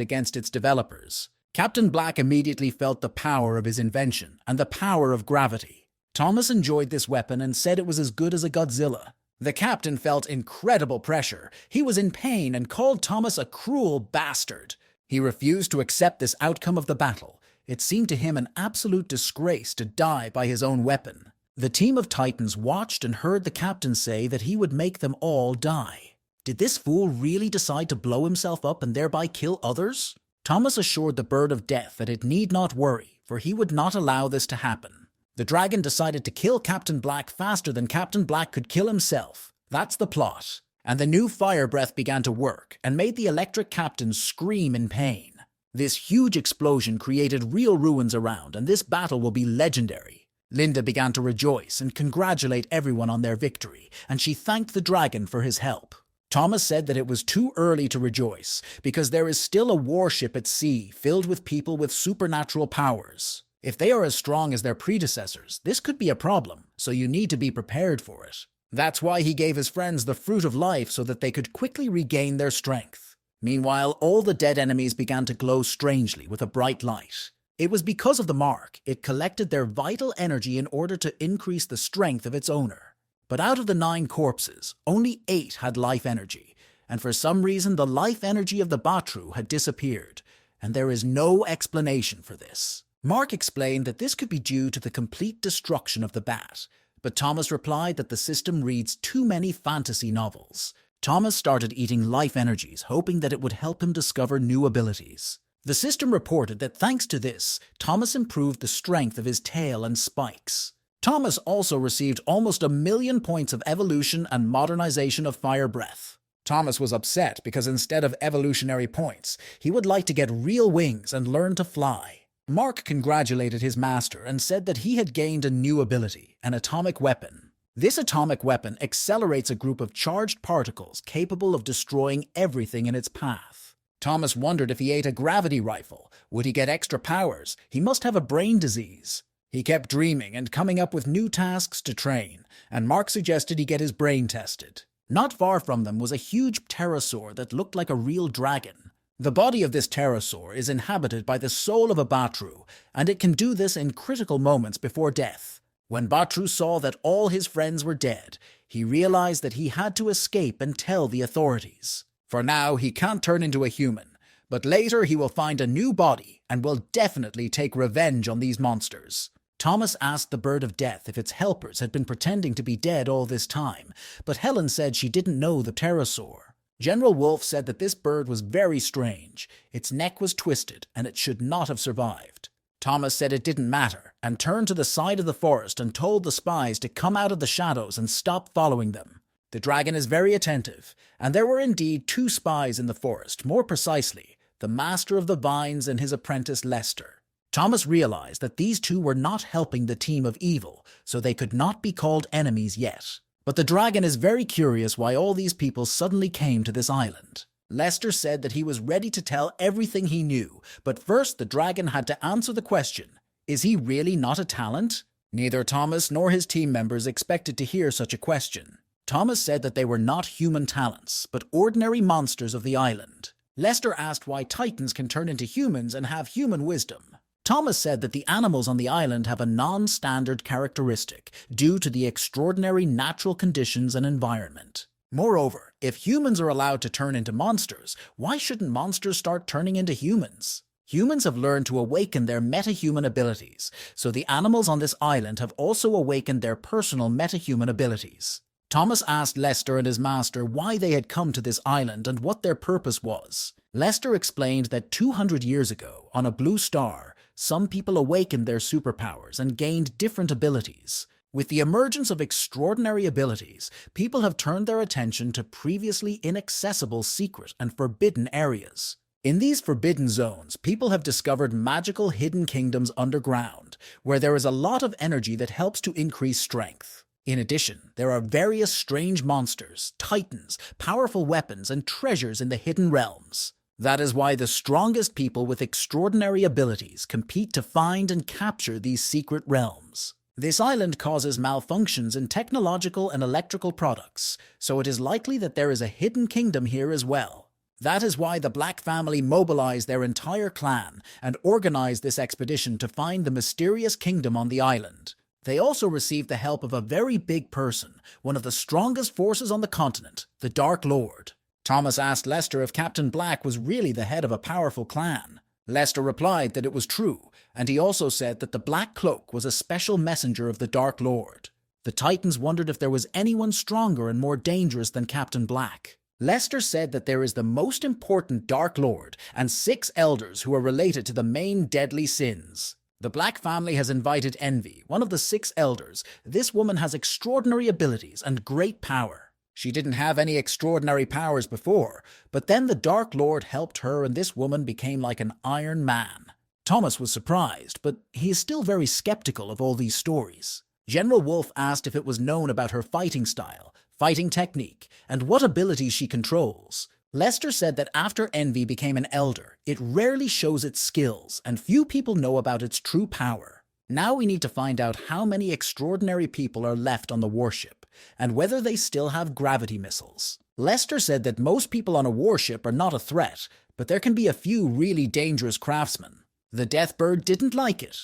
against its developers. Captain Black immediately felt the power of his invention and the power of gravity. Thomas enjoyed this weapon and said it was as good as a Godzilla. The captain felt incredible pressure. He was in pain and called Thomas a cruel bastard. He refused to accept this outcome of the battle. It seemed to him an absolute disgrace to die by his own weapon. The team of Titans watched and heard the captain say that he would make them all die. Did this fool really decide to blow himself up and thereby kill others? Thomas assured the Bird of Death that it need not worry, for he would not allow this to happen. The dragon decided to kill Captain Black faster than Captain Black could kill himself. That's the plot. And the new fire breath began to work and made the electric captain scream in pain. This huge explosion created real ruins around, and this battle will be legendary. Linda began to rejoice and congratulate everyone on their victory, and she thanked the dragon for his help. Thomas said that it was too early to rejoice because there is still a warship at sea filled with people with supernatural powers. If they are as strong as their predecessors, this could be a problem, so you need to be prepared for it. That's why he gave his friends the fruit of life so that they could quickly regain their strength. Meanwhile, all the dead enemies began to glow strangely with a bright light. It was because of the mark. It collected their vital energy in order to increase the strength of its owner. But out of the 9 corpses, only 8 had life energy, and for some reason the life energy of the Batru had disappeared, and there is no explanation for this. Mark explained that this could be due to the complete destruction of the bat, but Thomas replied that the system reads too many fantasy novels. Thomas started eating life energies, hoping that it would help him discover new abilities. The system reported that thanks to this, Thomas improved the strength of his tail and spikes. Thomas also received almost 1,000,000 points of evolution and modernization of fire breath. Thomas was upset because instead of evolutionary points, he would like to get real wings and learn to fly. Mark congratulated his master and said that he had gained a new ability, an atomic weapon. This atomic weapon accelerates a group of charged particles capable of destroying everything in its path. Thomas wondered if he ate a gravity rifle. Would he get extra powers? He must have a brain disease. He kept dreaming and coming up with new tasks to train, and Mark suggested he get his brain tested. Not far from them was a huge pterosaur that looked like a real dragon. The body of this pterosaur is inhabited by the soul of a Batru, and it can do this in critical moments before death. When Batru saw that all his friends were dead, he realized that he had to escape and tell the authorities. For now, he can't turn into a human, but later he will find a new body and will definitely take revenge on these monsters. Thomas asked the Bird of Death if its helpers had been pretending to be dead all this time, but Helen said she didn't know the pterosaur. General Wolf said that this bird was very strange. Its neck was twisted, and it should not have survived. Thomas said it didn't matter, and turned to the side of the forest and told the spies to come out of the shadows and stop following them. The dragon is very attentive, and there were indeed 2 spies in the forest, more precisely, the Master of the Vines and his apprentice Lester. Thomas realized that these 2 were not helping the team of evil, so they could not be called enemies yet. But the dragon is very curious why all these people suddenly came to this island. Lester said that he was ready to tell everything he knew, but first the dragon had to answer the question, is he really not a talent? Neither Thomas nor his team members expected to hear such a question. Thomas said that they were not human talents, but ordinary monsters of the island. Lester asked why Titans can turn into humans and have human wisdom. Thomas said that the animals on the island have a non-standard characteristic due to the extraordinary natural conditions and environment. Moreover, if humans are allowed to turn into monsters, why shouldn't monsters start turning into humans? Humans have learned to awaken their metahuman abilities, so the animals on this island have also awakened their personal metahuman abilities. Thomas asked Lester and his master why they had come to this island and what their purpose was. Lester explained that 200 years ago, on a blue star, some people awakened their superpowers and gained different abilities. With the emergence of extraordinary abilities, people have turned their attention to previously inaccessible secret and forbidden areas. In these forbidden zones, people have discovered magical hidden kingdoms underground, where there is a lot of energy that helps to increase strength. In addition, there are various strange monsters, titans, powerful weapons, and treasures in the hidden realms. That is why the strongest people with extraordinary abilities compete to find and capture these secret realms. This island causes malfunctions in technological and electrical products, so it is likely that there is a hidden kingdom here as well. That is why the Black family mobilized their entire clan and organized this expedition to find the mysterious kingdom on the island. They also received the help of a very big person, one of the strongest forces on the continent, the Dark Lord. Thomas asked Lester if Captain Black was really the head of a powerful clan. Lester replied that it was true, and he also said that the Black Cloak was a special messenger of the Dark Lord. The Titans wondered if there was anyone stronger and more dangerous than Captain Black. Lester said that there is the most important Dark Lord and 6 elders who are related to the main deadly sins. The Black family has invited Envy, one of the 6 elders. This woman has extraordinary abilities and great power. She didn't have any extraordinary powers before, but then the Dark Lord helped her and this woman became like an Iron Man. Thomas was surprised, but he is still very skeptical of all these stories. General Wolf asked if it was known about her fighting style, fighting technique, and what abilities she controls. Lester said that after Envy became an elder, it rarely shows its skills, and few people know about its true power. Now we need to find out how many extraordinary people are left on the warship, and whether they still have gravity missiles. Lester said that most people on a warship are not a threat, but there can be a few really dangerous craftsmen. The Deathbird didn't like it.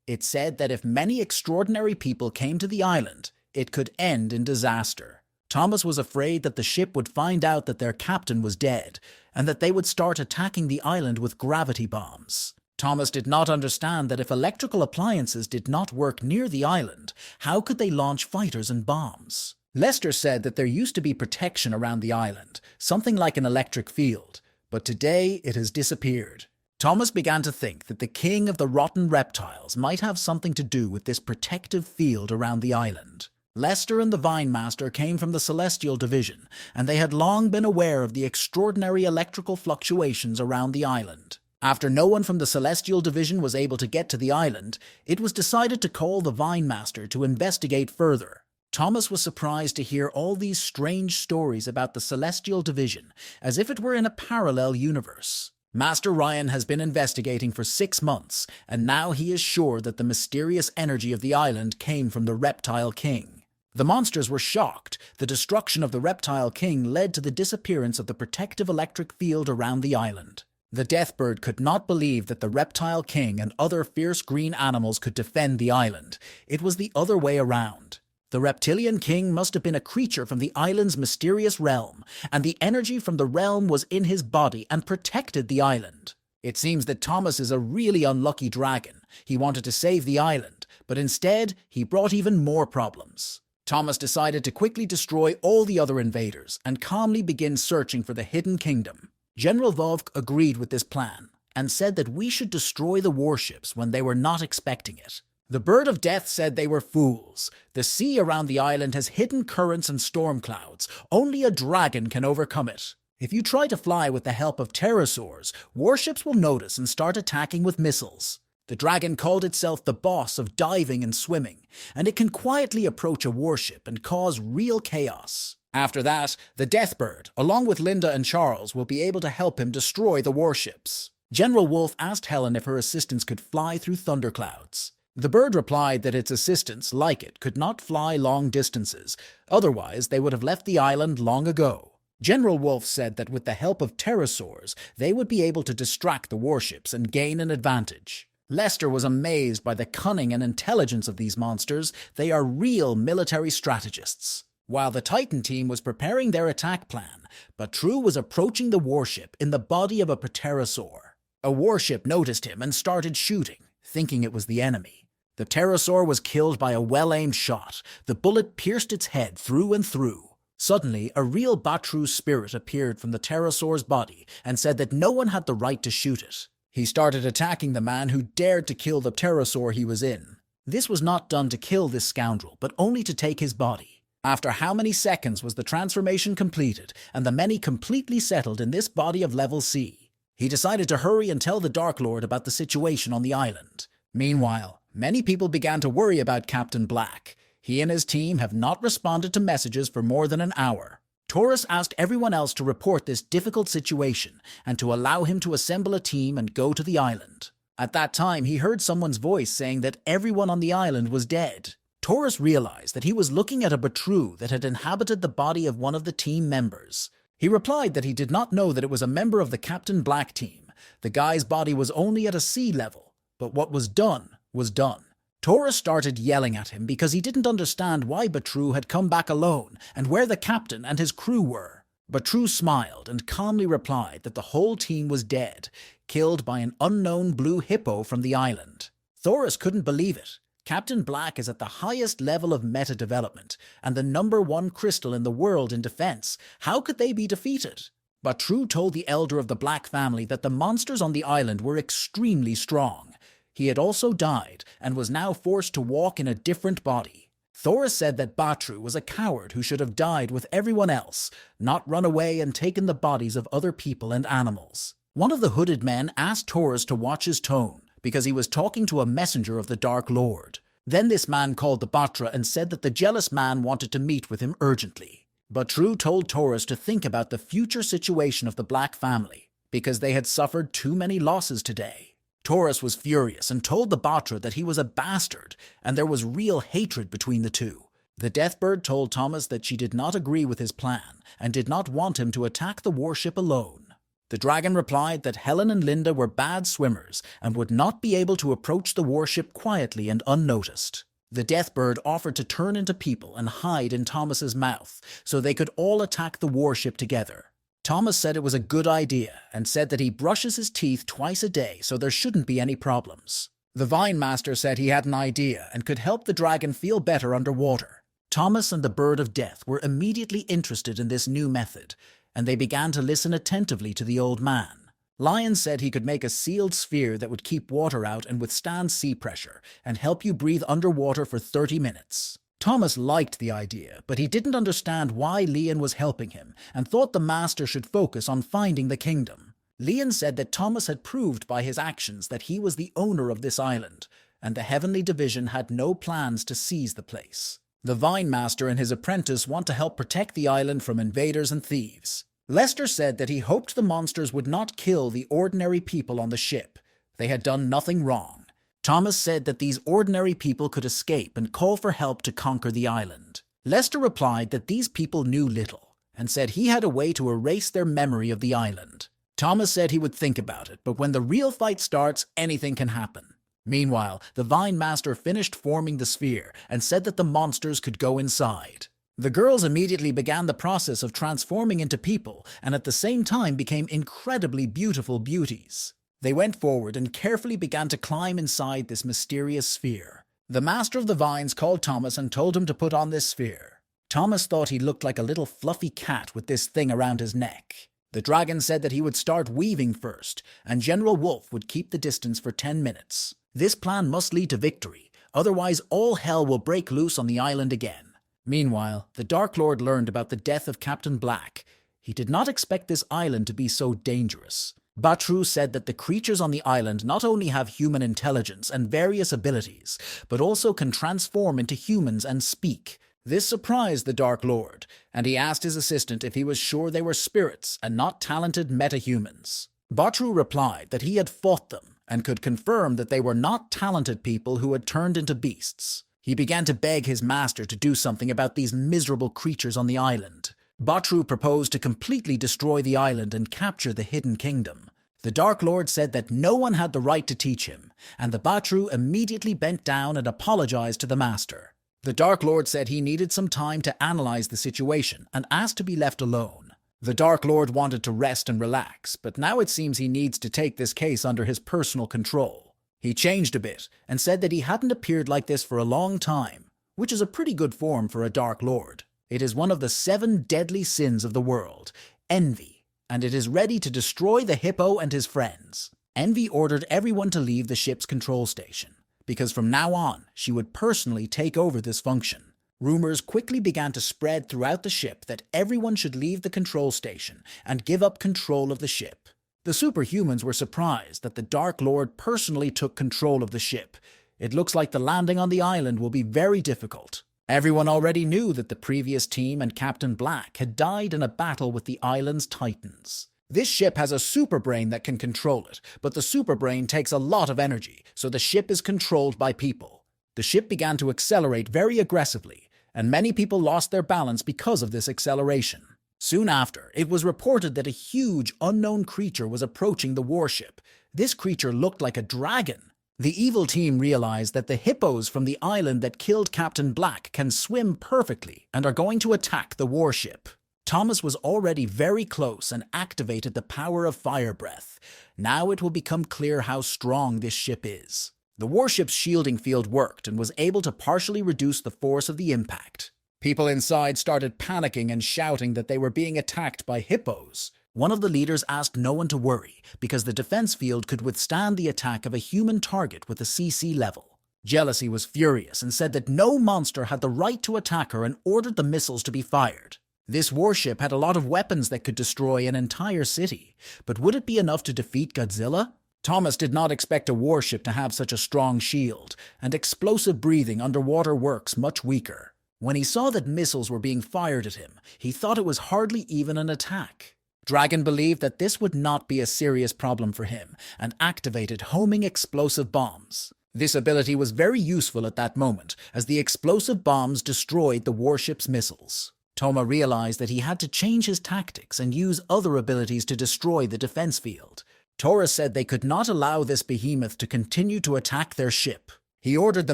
It said that if many extraordinary people came to the island, it could end in disaster. Thomas was afraid that the ship would find out that their captain was dead, and that they would start attacking the island with gravity bombs. Thomas did not understand that if electrical appliances did not work near the island, how could they launch fighters and bombs? Lester said that there used to be protection around the island, something like an electric field, but today it has disappeared. Thomas began to think that the king of the rotten reptiles might have something to do with this protective field around the island. Lester and the Vine Master came from the Celestial Division, and they had long been aware of the extraordinary electrical fluctuations around the island. After no one from the Celestial Division was able to get to the island, it was decided to call the Vine Master to investigate further. Thomas was surprised to hear all these strange stories about the Celestial Division, as if it were in a parallel universe. Master Ryan has been investigating for 6 months, and now he is sure that the mysterious energy of the island came from the Reptile King. The monsters were shocked. The destruction of the Reptile King led to the disappearance of the protective electric field around the island. The Deathbird could not believe that the Reptile King and other fierce green animals could defend the island. It was the other way around. The Reptilian King must have been a creature from the island's mysterious realm, and the energy from the realm was in his body and protected the island. It seems that Thomas is a really unlucky dragon. He wanted to save the island, but instead he brought even more problems. Thomas decided to quickly destroy all the other invaders and calmly begin searching for the hidden kingdom. General Vovk agreed with this plan and said that we should destroy the warships when they were not expecting it. The Bird of Death said they were fools. The sea around the island has hidden currents and storm clouds. Only a dragon can overcome it. If you try to fly with the help of pterosaurs, warships will notice and start attacking with missiles. The dragon called itself the boss of diving and swimming, and it can quietly approach a warship and cause real chaos. After that, the Deathbird, along with Linda and Charles, will be able to help him destroy the warships. General Wolf asked Helen if her assistants could fly through thunderclouds. The bird replied that its assistants, like it, could not fly long distances. Otherwise, they would have left the island long ago. General Wolf said that with the help of pterosaurs, they would be able to distract the warships and gain an advantage. Lester was amazed by the cunning and intelligence of these monsters. They are real military strategists. While the Titan team was preparing their attack plan, Batru was approaching the warship in the body of a pterosaur. A warship noticed him and started shooting, thinking it was the enemy. The pterosaur was killed by a well-aimed shot. The bullet pierced its head through and through. Suddenly, a real Batru spirit appeared from the pterosaur's body and said that no one had the right to shoot it. He started attacking the man who dared to kill the pterosaur he was in. This was not done to kill this scoundrel, but only to take his body. After how many seconds was the transformation completed, and the many completely settled in this body of level C? He decided to hurry and tell the Dark Lord about the situation on the island. Meanwhile, many people began to worry about Captain Black. He and his team have not responded to messages for more than an hour. Taurus asked everyone else to report this difficult situation and to allow him to assemble a team and go to the island. At that time, he heard someone's voice saying that everyone on the island was dead. Taurus realized that he was looking at a Batru that had inhabited the body of one of the team members. He replied that he did not know that it was a member of the Captain Black team. The guy's body was only at a sea level, but what was done was done. Taurus started yelling at him because he didn't understand why Batru had come back alone and where the captain and his crew were. Batru smiled and calmly replied that the whole team was dead, killed by an unknown blue hippo from the island. Taurus couldn't believe it. Captain Black is at the highest level of meta development and the #1 crystal in the world in defense. How could they be defeated? Batru told the elder of the Black family that the monsters on the island were extremely strong. He had also died and was now forced to walk in a different body. Taurus said that Batru was a coward who should have died with everyone else, not run away and taken the bodies of other people and animals. One of the hooded men asked Taurus to watch his tone because he was talking to a messenger of the Dark Lord. Then this man called the Batra and said that the jealous man wanted to meet with him urgently. Batru told Taurus to think about the future situation of the Black family because they had suffered too many losses today. Taurus was furious and told the Batra that he was a bastard and there was real hatred between the two. The Deathbird told Thomas that she did not agree with his plan and did not want him to attack the warship alone. The dragon replied that Helen and Linda were bad swimmers and would not be able to approach the warship quietly and unnoticed. The Deathbird offered to turn into people and hide in Thomas's mouth so they could all attack the warship together. Thomas said it was a good idea and said that he brushes his teeth twice a day so there shouldn't be any problems. The Vine Master said he had an idea and could help the dragon feel better underwater. Thomas and the Bird of Death were immediately interested in this new method, and they began to listen attentively to the old man. Lion said he could make a sealed sphere that would keep water out and withstand sea pressure and help you breathe underwater for 30 minutes. Thomas liked the idea, but he didn't understand why Leon was helping him and thought the master should focus on finding the kingdom. Leon said that Thomas had proved by his actions that he was the owner of this island, and the Heavenly Division had no plans to seize the place. The Vine Master and his apprentice want to help protect the island from invaders and thieves. Lester said that he hoped the monsters would not kill the ordinary people on the ship. They had done nothing wrong. Thomas said that these ordinary people could escape and call for help to conquer the island. Lester replied that these people knew little, and said he had a way to erase their memory of the island. Thomas said he would think about it, but when the real fight starts, anything can happen. Meanwhile, the Vine Master finished forming the sphere and said that the monsters could go inside. The girls immediately began the process of transforming into people and at the same time became incredibly beautiful beauties. They went forward and carefully began to climb inside this mysterious sphere. The Master of the Vines called Thomas and told him to put on this sphere. Thomas thought he looked like a little fluffy cat with this thing around his neck. The dragon said that he would start weaving first, and General Wolf would keep the distance for 10 minutes. This plan must lead to victory, otherwise all hell will break loose on the island again. Meanwhile, the Dark Lord learned about the death of Captain Black. He did not expect this island to be so dangerous. Batru said that the creatures on the island not only have human intelligence and various abilities, but also can transform into humans and speak. This surprised the Dark Lord, and he asked his assistant if he was sure they were spirits and not talented metahumans. Batru replied that he had fought them and could confirm that they were not talented people who had turned into beasts. He began to beg his master to do something about these miserable creatures on the island. Batru proposed to completely destroy the island and capture the hidden kingdom. The Dark Lord said that no one had the right to teach him, and the Batru immediately bent down and apologized to the master. The Dark Lord said he needed some time to analyze the situation and asked to be left alone. The Dark Lord wanted to rest and relax, but now it seems he needs to take this case under his personal control. He changed a bit and said that he hadn't appeared like this for a long time, which is a pretty good form for a Dark Lord. It is one of the 7 deadly sins of the world, envy, and it is ready to destroy the hippo and his friends. Envy ordered everyone to leave the ship's control station, because from now on, she would personally take over this function. Rumors quickly began to spread throughout the ship that everyone should leave the control station and give up control of the ship. The superhumans were surprised that the Dark Lord personally took control of the ship. It looks like the landing on the island will be very difficult. Everyone already knew that the previous team and Captain Black had died in a battle with the island's titans. This ship has a super brain that can control it, but the super brain takes a lot of energy, so the ship is controlled by people. The ship began to accelerate very aggressively, and many people lost their balance because of this acceleration. Soon after, it was reported that a huge, unknown creature was approaching the warship. This creature looked like a dragon. The evil team realized that the hippos from the island that killed Captain Black can swim perfectly and are going to attack the warship. Thomas was already very close and activated the power of fire breath. Now it will become clear how strong this ship is. The warship's shielding field worked and was able to partially reduce the force of the impact. People inside started panicking and shouting that they were being attacked by hippos. One of the leaders asked no one to worry, because the defense field could withstand the attack of a human target with a CC level. Jealousy was furious and said that no monster had the right to attack her and ordered the missiles to be fired. This warship had a lot of weapons that could destroy an entire city, but would it be enough to defeat Godzilla? Thomas did not expect a warship to have such a strong shield, and explosive breathing underwater works much weaker. When he saw that missiles were being fired at him, he thought it was hardly even an attack. Dragon believed that this would not be a serious problem for him, and activated homing explosive bombs. This ability was very useful at that moment, as the explosive bombs destroyed the warship's missiles. Toma realized that he had to change his tactics and use other abilities to destroy the defense field. Taurus said they could not allow this behemoth to continue to attack their ship. He ordered the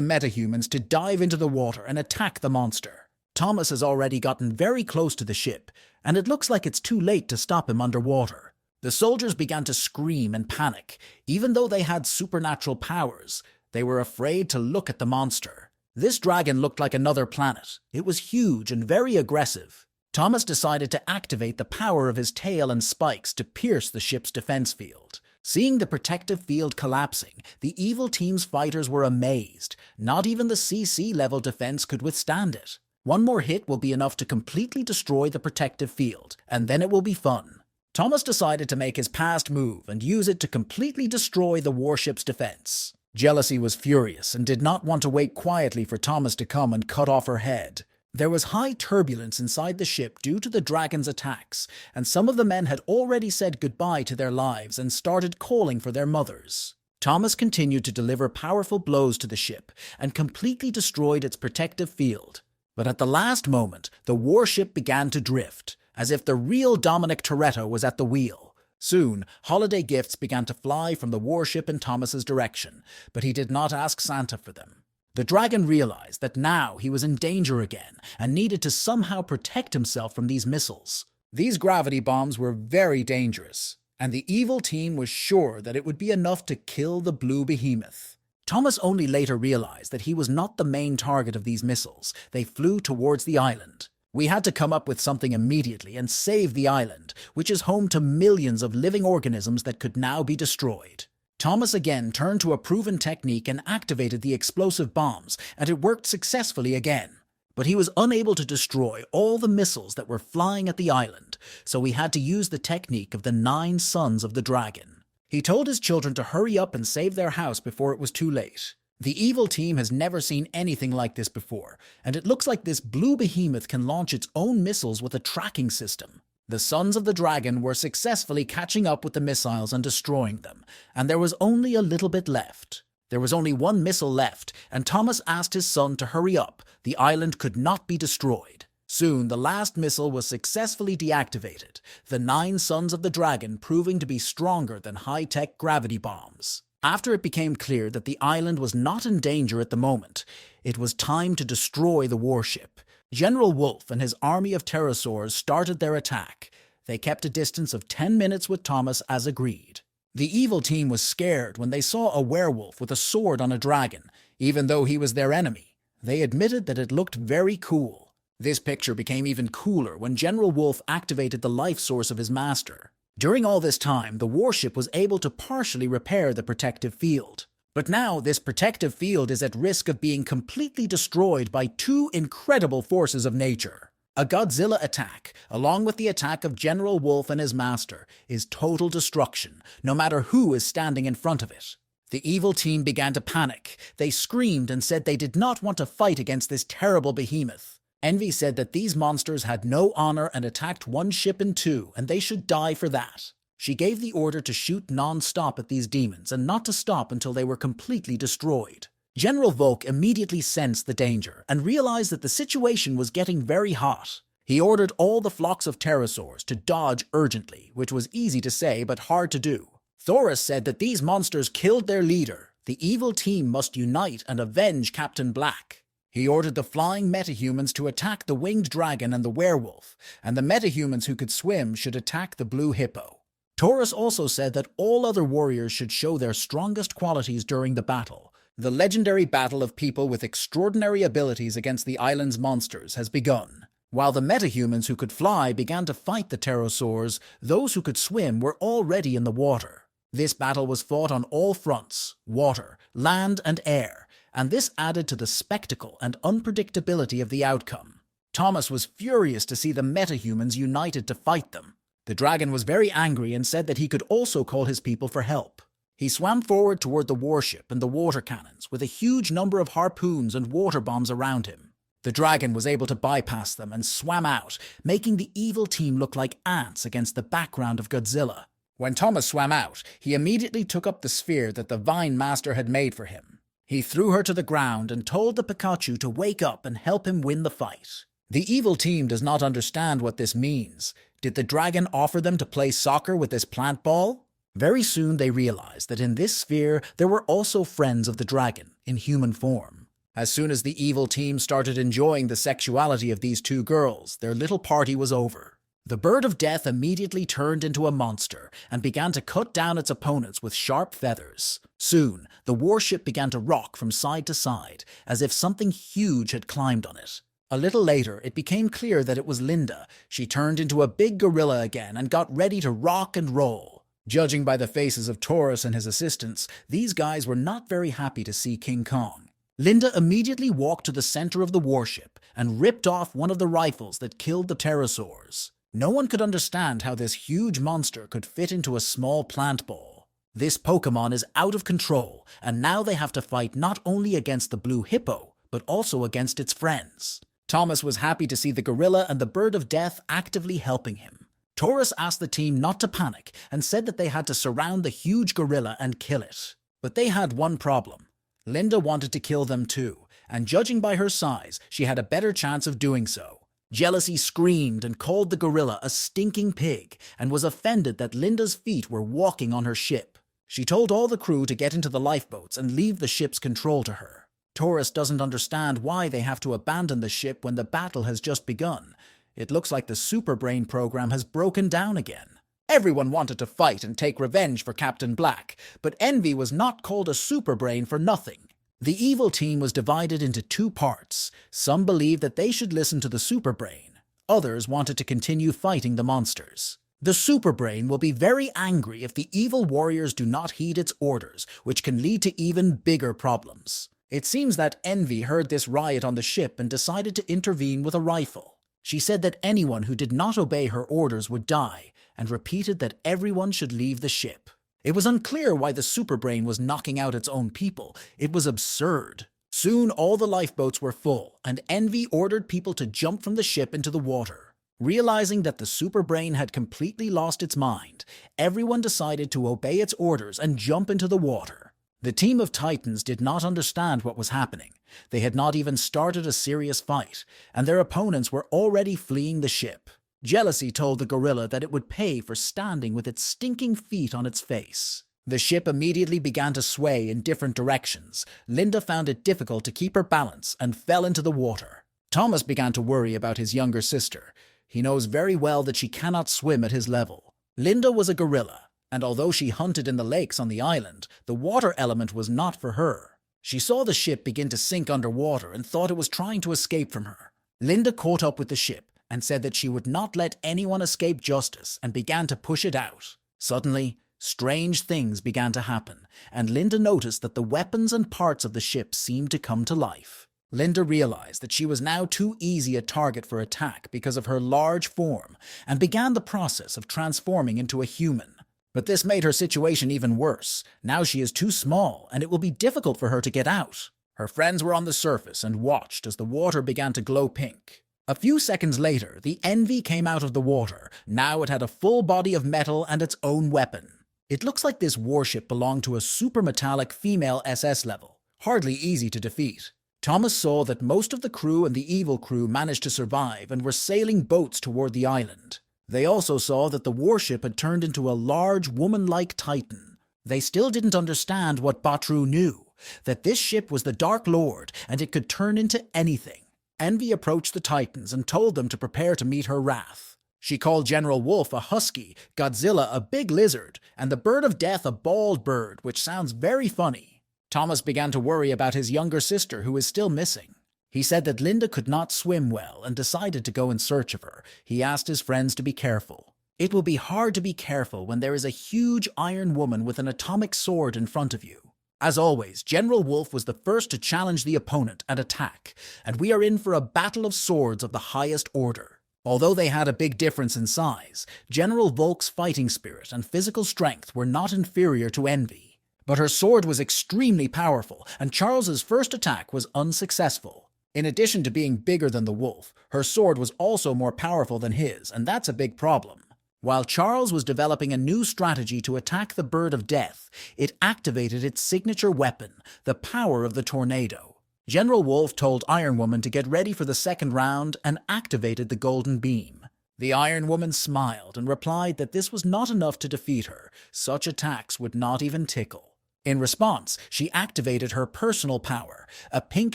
metahumans to dive into the water and attack the monster. Thomas has already gotten very close to the ship, and it looks like it's too late to stop him underwater. The soldiers began to scream and panic. Even though they had supernatural powers, they were afraid to look at the monster. This dragon looked like another planet. It was huge and very aggressive. Thomas decided to activate the power of his tail and spikes to pierce the ship's defense field. Seeing the protective field collapsing, the evil team's fighters were amazed. Not even the CC level defense could withstand it. One more hit will be enough to completely destroy the protective field, and then it will be fun. Thomas decided to make his past move and use it to completely destroy the warship's defense. Jealousy was furious and did not want to wait quietly for Thomas to come and cut off her head. There was high turbulence inside the ship due to the dragon's attacks, and some of the men had already said goodbye to their lives and started calling for their mothers. Thomas continued to deliver powerful blows to the ship and completely destroyed its protective field. But at the last moment, the warship began to drift, as if the real Dominic Toretto was at the wheel. Soon, holiday gifts began to fly from the warship in Thomas's direction, but he did not ask Santa for them. The dragon realized that now he was in danger again and needed to somehow protect himself from these missiles. These gravity bombs were very dangerous, and the evil team was sure that it would be enough to kill the blue behemoth. Thomas only later realized that he was not the main target of these missiles. They flew towards the island. We had to come up with something immediately and save the island, which is home to millions of living organisms that could now be destroyed. Thomas again turned to a proven technique and activated the explosive bombs, and it worked successfully again. But he was unable to destroy all the missiles that were flying at the island, so he had to use the technique of the 9 sons of the dragon. He told his children to hurry up and save their house before it was too late. The evil team has never seen anything like this before, and it looks like this blue behemoth can launch its own missiles with a tracking system. The sons of the dragon were successfully catching up with the missiles and destroying them, and there was only a little bit left. There was only 1 missile left, and Thomas asked his son to hurry up. The island could not be destroyed. Soon, the last missile was successfully deactivated, the 9 sons of the dragon proving to be stronger than high-tech gravity bombs. After it became clear that the island was not in danger at the moment, it was time to destroy the warship. General Wolf and his army of pterosaurs started their attack. They kept a distance of 10 minutes with Thomas as agreed. The evil team was scared when they saw a werewolf with a sword on a dragon, even though he was their enemy. They admitted that it looked very cool. This picture became even cooler when General Wolf activated the life source of his master. During all this time, the warship was able to partially repair the protective field. But now this protective field is at risk of being completely destroyed by 2 incredible forces of nature. A Godzilla attack, along with the attack of General Wolf and his master, is total destruction, no matter who is standing in front of it. The evil team began to panic. They screamed and said they did not want to fight against this terrible behemoth. Envy said that these monsters had no honor and attacked 1 ship in 2, and they should die for that. She gave the order to shoot non-stop at these demons and not to stop until they were completely destroyed. General Volk immediately sensed the danger and realized that the situation was getting very hot. He ordered all the flocks of pterosaurs to dodge urgently, which was easy to say but hard to do. Thoris said that these monsters killed their leader. The evil team must unite and avenge Captain Black. He ordered the flying metahumans to attack the winged dragon and the werewolf, and the metahumans who could swim should attack the blue hippo. Taurus also said that all other warriors should show their strongest qualities during the battle. The legendary battle of people with extraordinary abilities against the island's monsters has begun. While the metahumans who could fly began to fight the pterosaurs, those who could swim were already in the water. This battle was fought on all fronts, water, land, and air, and this added to the spectacle and unpredictability of the outcome. Thomas was furious to see the metahumans united to fight them. The dragon was very angry and said that he could also call his people for help. He swam forward toward the warship and the water cannons with a huge number of harpoons and water bombs around him. The dragon was able to bypass them and swam out, making the evil team look like ants against the background of Godzilla. When Thomas swam out, he immediately took up the sphere that the Vine Master had made for him. He threw her to the ground and told the Pikachu to wake up and help him win the fight. The evil team does not understand what this means. Did the dragon offer them to play soccer with this plant ball? Very soon they realized that in this sphere there were also friends of the dragon in human form. As soon as the evil team started enjoying the sexuality of these 2 girls, their little party was over. The bird of death immediately turned into a monster and began to cut down its opponents with sharp feathers. Soon, the warship began to rock from side to side, as if something huge had climbed on it. A little later, it became clear that it was Linda. She turned into a big gorilla again and got ready to rock and roll. Judging by the faces of Taurus and his assistants, these guys were not very happy to see King Kong. Linda immediately walked to the center of the warship and ripped off one of the rifles that killed the pterosaurs. No one could understand how this huge monster could fit into a small plant ball. This Pokemon is out of control, and now they have to fight not only against the blue hippo, but also against its friends. Thomas was happy to see the gorilla and the bird of death actively helping him. Taurus asked the team not to panic and said that they had to surround the huge gorilla and kill it. But they had one problem. Linda wanted to kill them too, and judging by her size, she had a better chance of doing so. Jealousy screamed and called the gorilla a stinking pig and was offended that Linda's feet were walking on her ship. She told all the crew to get into the lifeboats and leave the ship's control to her. Taurus doesn't understand why they have to abandon the ship when the battle has just begun. It looks like the Superbrain program has broken down again. Everyone wanted to fight and take revenge for Captain Black, but Envy was not called a Superbrain for nothing. The evil team was divided into two parts. Some believed that they should listen to the Superbrain. Others wanted to continue fighting the monsters. The Superbrain will be very angry if the evil warriors do not heed its orders, which can lead to even bigger problems. It seems that Envy heard this riot on the ship and decided to intervene with a rifle. She said that anyone who did not obey her orders would die, and repeated that everyone should leave the ship. It was unclear why the Superbrain was knocking out its own people. It was absurd. Soon all the lifeboats were full, and Envy ordered people to jump from the ship into the water. Realizing that the Superbrain had completely lost its mind, everyone decided to obey its orders and jump into the water. The team of Titans did not understand what was happening. They had not even started a serious fight, and their opponents were already fleeing the ship. Jealousy told the gorilla that it would pay for standing with its stinking feet on its face. The ship immediately began to sway in different directions. Linda found it difficult to keep her balance and fell into the water. Thomas began to worry about his younger sister. He knows very well that she cannot swim at his level. Linda was a gorilla, and although she hunted in the lakes on the island, the water element was not for her. She saw the ship begin to sink underwater and thought it was trying to escape from her. Linda caught up with the ship and said that she would not let anyone escape justice and began to push it out. Suddenly, strange things began to happen, and Linda noticed that the weapons and parts of the ship seemed to come to life. Linda realized that she was now too easy a target for attack because of her large form and began the process of transforming into a human. But this made her situation even worse. Now she is too small, and it will be difficult for her to get out. Her friends were on the surface and watched as the water began to glow pink. A few seconds later, the Envy came out of the water. Now it had a full body of metal and its own weapon. It looks like this warship belonged to a super metallic female SS level, hardly easy to defeat. Thomas saw that most of the crew and the evil crew managed to survive and were sailing boats toward the island. They also saw that the warship had turned into a large woman-like titan. They still didn't understand what Batru knew, that this ship was the Dark Lord and it could turn into anything. Envy approached the Titans and told them to prepare to meet her wrath. She called General Wolf a husky, Godzilla a big lizard, and the Bird of Death a bald bird, which sounds very funny. Thomas began to worry about his younger sister, who is still missing. He said that Linda could not swim well and decided to go in search of her. He asked his friends to be careful. It will be hard to be careful when there is a huge iron woman with an atomic sword in front of you. As always, General Wolf was the first to challenge the opponent and attack, and we are in for a battle of swords of the highest order. Although they had a big difference in size, General Volk's fighting spirit and physical strength were not inferior to Envy. But her sword was extremely powerful, and Charles's first attack was unsuccessful. In addition to being bigger than the wolf, her sword was also more powerful than his, and that's a big problem. While Charles was developing a new strategy to attack the Bird of Death, it activated its signature weapon, the power of the tornado. General Wolf told Iron Woman to get ready for the second round and activated the Golden Beam. The Iron Woman smiled and replied that this was not enough to defeat her. Such attacks would not even tickle. In response, she activated her personal power, a pink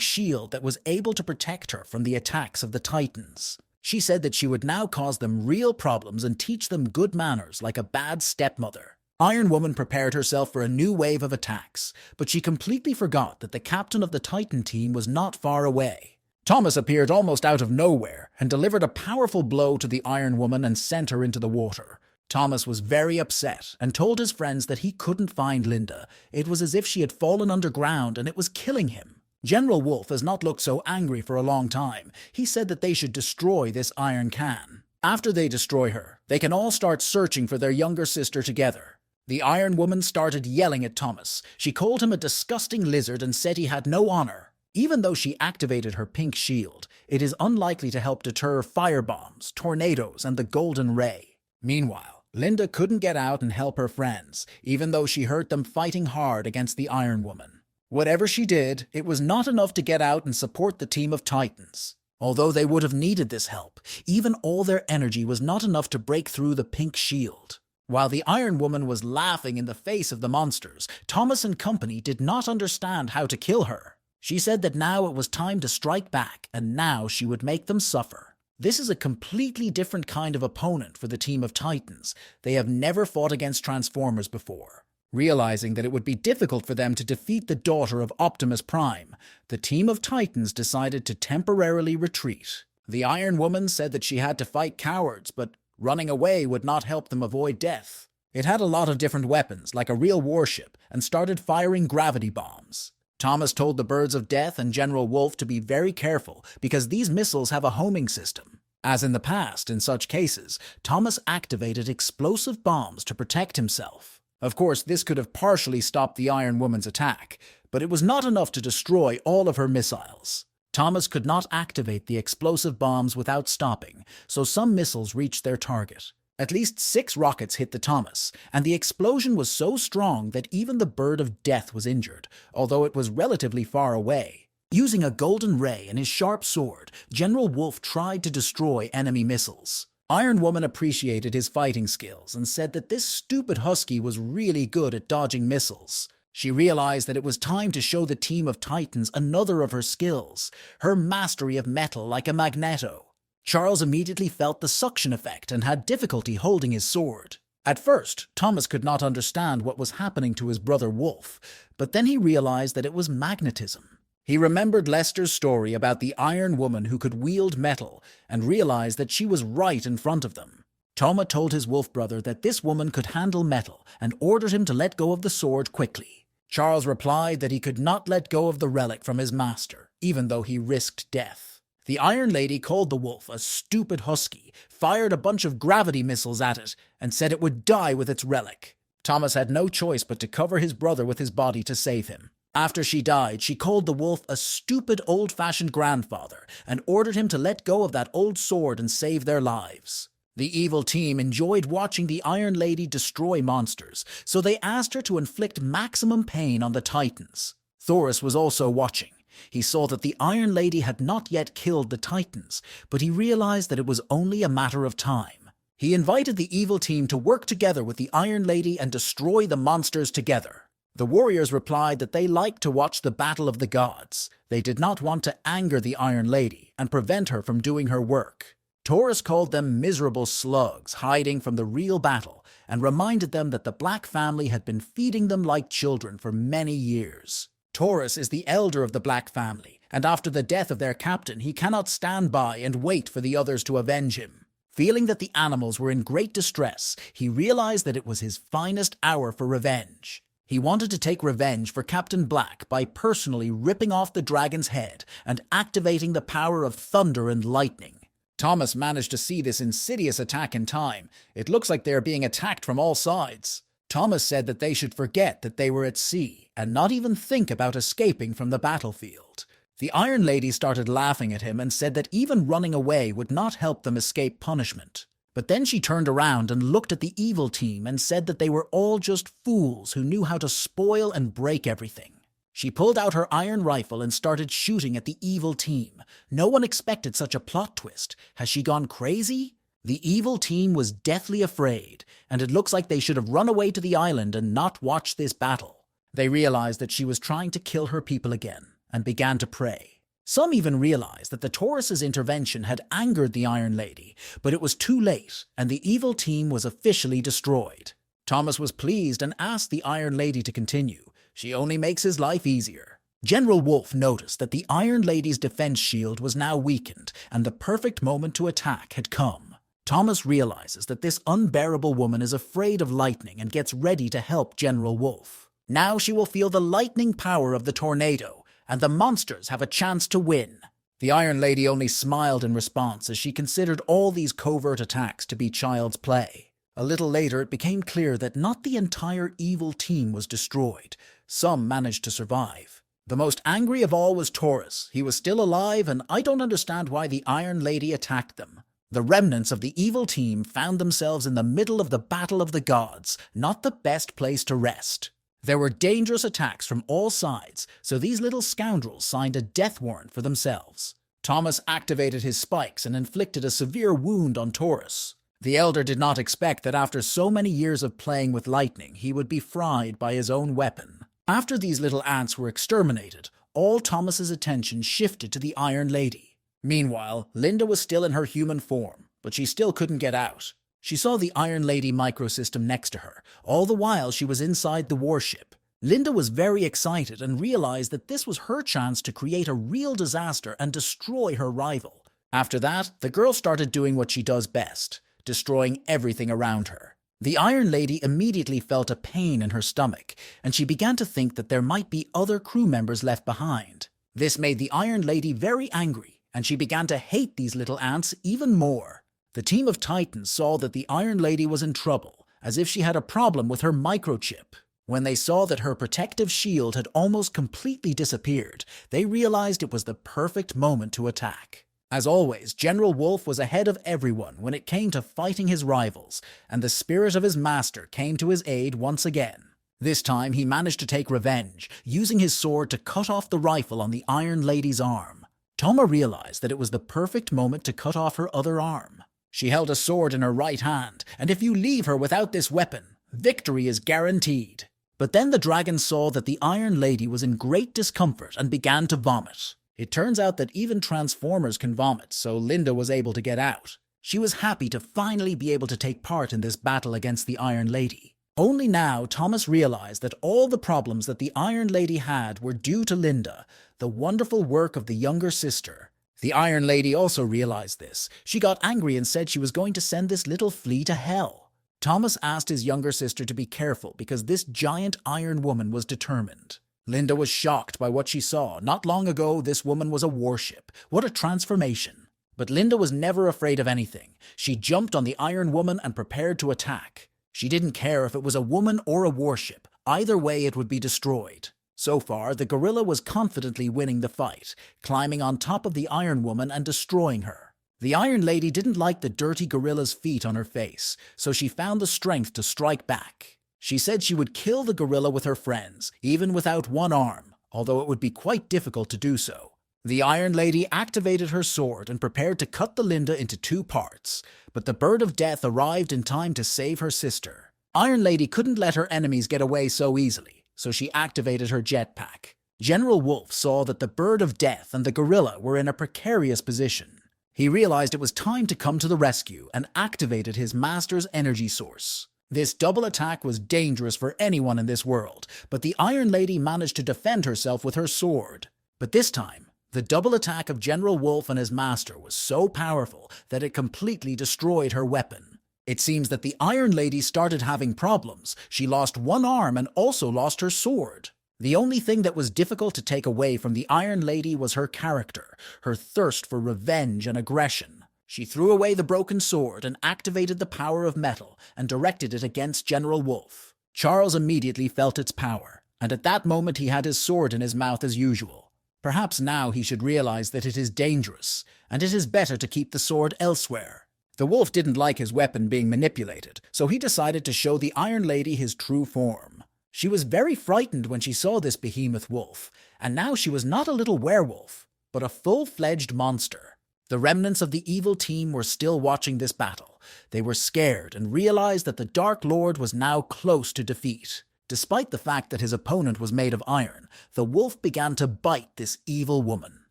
shield that was able to protect her from the attacks of the Titans. She said that she would now cause them real problems and teach them good manners like a bad stepmother. Iron Woman prepared herself for a new wave of attacks, but she completely forgot that the captain of the Titan team was not far away. Thomas appeared almost out of nowhere and delivered a powerful blow to the Iron Woman and sent her into the water. Thomas was very upset and told his friends that he couldn't find Linda. It was as if she had fallen underground and it was killing him. General Wolf has not looked so angry for a long time. He said that they should destroy this iron can. After they destroy her, they can all start searching for their younger sister together. The Iron Woman started yelling at Thomas. She called him a disgusting lizard and said he had no honor. Even though she activated her pink shield, it is unlikely to help deter firebombs, tornadoes, and the golden ray. Meanwhile, Linda couldn't get out and help her friends, even though she heard them fighting hard against the Iron Woman. Whatever she did, it was not enough to get out and support the team of Titans. Although they would have needed this help, even all their energy was not enough to break through the pink shield. While the Iron Woman was laughing in the face of the monsters, Thomas and company did not understand how to kill her. She said that now it was time to strike back, and now she would make them suffer. This is a completely different kind of opponent for the team of Titans. They have never fought against Transformers before. Realizing that it would be difficult for them to defeat the daughter of Optimus Prime, the team of Titans decided to temporarily retreat. The Iron Woman said that she had to fight cowards, but running away would not help them avoid death. It had a lot of different weapons, like a real warship, and started firing gravity bombs. Thomas told the Birds of Death and General Wolf to be very careful because these missiles have a homing system. As in the past, in such cases, Thomas activated explosive bombs to protect himself. Of course, this could have partially stopped the Iron Woman's attack, but it was not enough to destroy all of her missiles. Thomas could not activate the explosive bombs without stopping, so some missiles reached their target. At least 6 rockets hit the Thomas, and the explosion was so strong that even the Bird of Death was injured, although it was relatively far away. Using a golden ray and his sharp sword, General Wolf tried to destroy enemy missiles. Iron Woman appreciated his fighting skills and said that this stupid husky was really good at dodging missiles. She realized that it was time to show the team of Titans another of her skills, her mastery of metal like a magneto. Charles immediately felt the suction effect and had difficulty holding his sword. At first, Thomas could not understand what was happening to his brother Wolf, but then he realized that it was magnetism. He remembered Lester's story about the Iron Woman who could wield metal and realized that she was right in front of them. Thomas told his wolf brother that this woman could handle metal and ordered him to let go of the sword quickly. Charles replied that he could not let go of the relic from his master, even though he risked death. The Iron Lady called the wolf a stupid husky, fired a bunch of gravity missiles at it, and said it would die with its relic. Thomas had no choice but to cover his brother with his body to save him. After she died, she called the wolf a stupid old-fashioned grandfather and ordered him to let go of that old sword and save their lives. The evil team enjoyed watching the Iron Lady destroy monsters, so they asked her to inflict maximum pain on the Titans. Thoris was also watching. He saw that the Iron Lady had not yet killed the Titans, but he realized that it was only a matter of time. He invited the evil team to work together with the Iron Lady and destroy the monsters together. The warriors replied that they liked to watch the battle of the gods. They did not want to anger the Iron Lady and prevent her from doing her work. Taurus called them miserable slugs hiding from the real battle and reminded them that the Black family had been feeding them like children for many years. Taurus is the elder of the Black family, and after the death of their captain, he cannot stand by and wait for the others to avenge him. Feeling that the animals were in great distress, he realized that it was his finest hour for revenge. He wanted to take revenge for Captain Black by personally ripping off the dragon's head and activating the power of thunder and lightning. Thomas managed to see this insidious attack in time. It looks like they are being attacked from all sides. Thomas said that they should forget that they were at sea and not even think about escaping from the battlefield. The Iron Lady started laughing at him and said that even running away would not help them escape punishment. But then she turned around and looked at the evil team and said that they were all just fools who knew how to spoil and break everything. She pulled out her iron rifle and started shooting at the evil team. No one expected such a plot twist. Has she gone crazy? The evil team was deathly afraid, and it looks like they should have run away to the island and not watched this battle. They realized that she was trying to kill her people again, and began to pray. Some even realized that the Taurus's intervention had angered the Iron Lady, but it was too late, and the evil team was officially destroyed. Thomas was pleased and asked the Iron Lady to continue. She only makes his life easier. General Wolf noticed that the Iron Lady's defense shield was now weakened, and the perfect moment to attack had come. Thomas realizes that this unbearable woman is afraid of lightning and gets ready to help General Wolf. Now she will feel the lightning power of the tornado, and the monsters have a chance to win. The Iron Lady only smiled in response as she considered all these covert attacks to be child's play. A little later, it became clear that not the entire evil team was destroyed. Some managed to survive. The most angry of all was Taurus. He was still alive, and I don't understand why the Iron Lady attacked them. The remnants of the evil team found themselves in the middle of the Battle of the Gods, not the best place to rest. There were dangerous attacks from all sides, so these little scoundrels signed a death warrant for themselves. Thomas activated his spikes and inflicted a severe wound on Taurus. The Elder did not expect that after so many years of playing with lightning, he would be fried by his own weapon. After these little ants were exterminated, all Thomas's attention shifted to the Iron Lady. Meanwhile, Linda was still in her human form, but she still couldn't get out. She saw the Iron Lady microsystem next to her, all the while she was inside the warship. Linda was very excited and realized that this was her chance to create a real disaster and destroy her rival. After that, the girl started doing what she does best, destroying everything around her. The Iron Lady immediately felt a pain in her stomach, and she began to think that there might be other crew members left behind. This made the Iron Lady very angry, and she began to hate these little ants even more. The team of Titans saw that the Iron Lady was in trouble, as if she had a problem with her microchip. When they saw that her protective shield had almost completely disappeared, they realized it was the perfect moment to attack. As always, General Wolf was ahead of everyone when it came to fighting his rivals, and the spirit of his master came to his aid once again. This time he managed to take revenge, using his sword to cut off the rifle on the Iron Lady's arm. Toma realized that it was the perfect moment to cut off her other arm. She held a sword in her right hand, and if you leave her without this weapon, victory is guaranteed. But then the dragon saw that the Iron Lady was in great discomfort and began to vomit. It turns out that even Transformers can vomit, so Linda was able to get out. She was happy to finally be able to take part in this battle against the Iron Lady. Only now Thomas realized that all the problems that the Iron Lady had were due to Linda, the wonderful work of the younger sister. The Iron Lady also realized this. She got angry and said she was going to send this little flea to hell. Thomas asked his younger sister to be careful because this giant iron woman was determined. Linda was shocked by what she saw. Not long ago, this woman was a warship. What a transformation. But Linda was never afraid of anything. She jumped on the Iron Woman and prepared to attack. She didn't care if it was a woman or a warship. Either way, it would be destroyed. So far, the gorilla was confidently winning the fight, climbing on top of the Iron Woman and destroying her. The Iron Lady didn't like the dirty gorilla's feet on her face, so she found the strength to strike back. She said she would kill the gorilla with her friends, even without one arm, although it would be quite difficult to do so. The Iron Lady activated her sword and prepared to cut the Linda into two parts, but the Bird of Death arrived in time to save her sister. Iron Lady couldn't let her enemies get away so easily, so she activated her jetpack. General Wolf saw that the Bird of Death and the gorilla were in a precarious position. He realized it was time to come to the rescue and activated his master's energy source. This double attack was dangerous for anyone in this world, but the Iron Lady managed to defend herself with her sword. But this time, the double attack of General Wolf and his master was so powerful that it completely destroyed her weapon. It seems that the Iron Lady started having problems. She lost one arm and also lost her sword. The only thing that was difficult to take away from the Iron Lady was her character, her thirst for revenge and aggression. She threw away the broken sword and activated the power of metal and directed it against General Wolf. Charles immediately felt its power, and at that moment he had his sword in his mouth as usual. Perhaps now he should realize that it is dangerous, and it is better to keep the sword elsewhere. The wolf didn't like his weapon being manipulated, so he decided to show the Iron Lady his true form. She was very frightened when she saw this behemoth wolf, and now she was not a little werewolf, but a full-fledged monster. The remnants of the evil team were still watching this battle. They were scared and realized that the Dark Lord was now close to defeat. Despite the fact that his opponent was made of iron, the wolf began to bite this evil woman.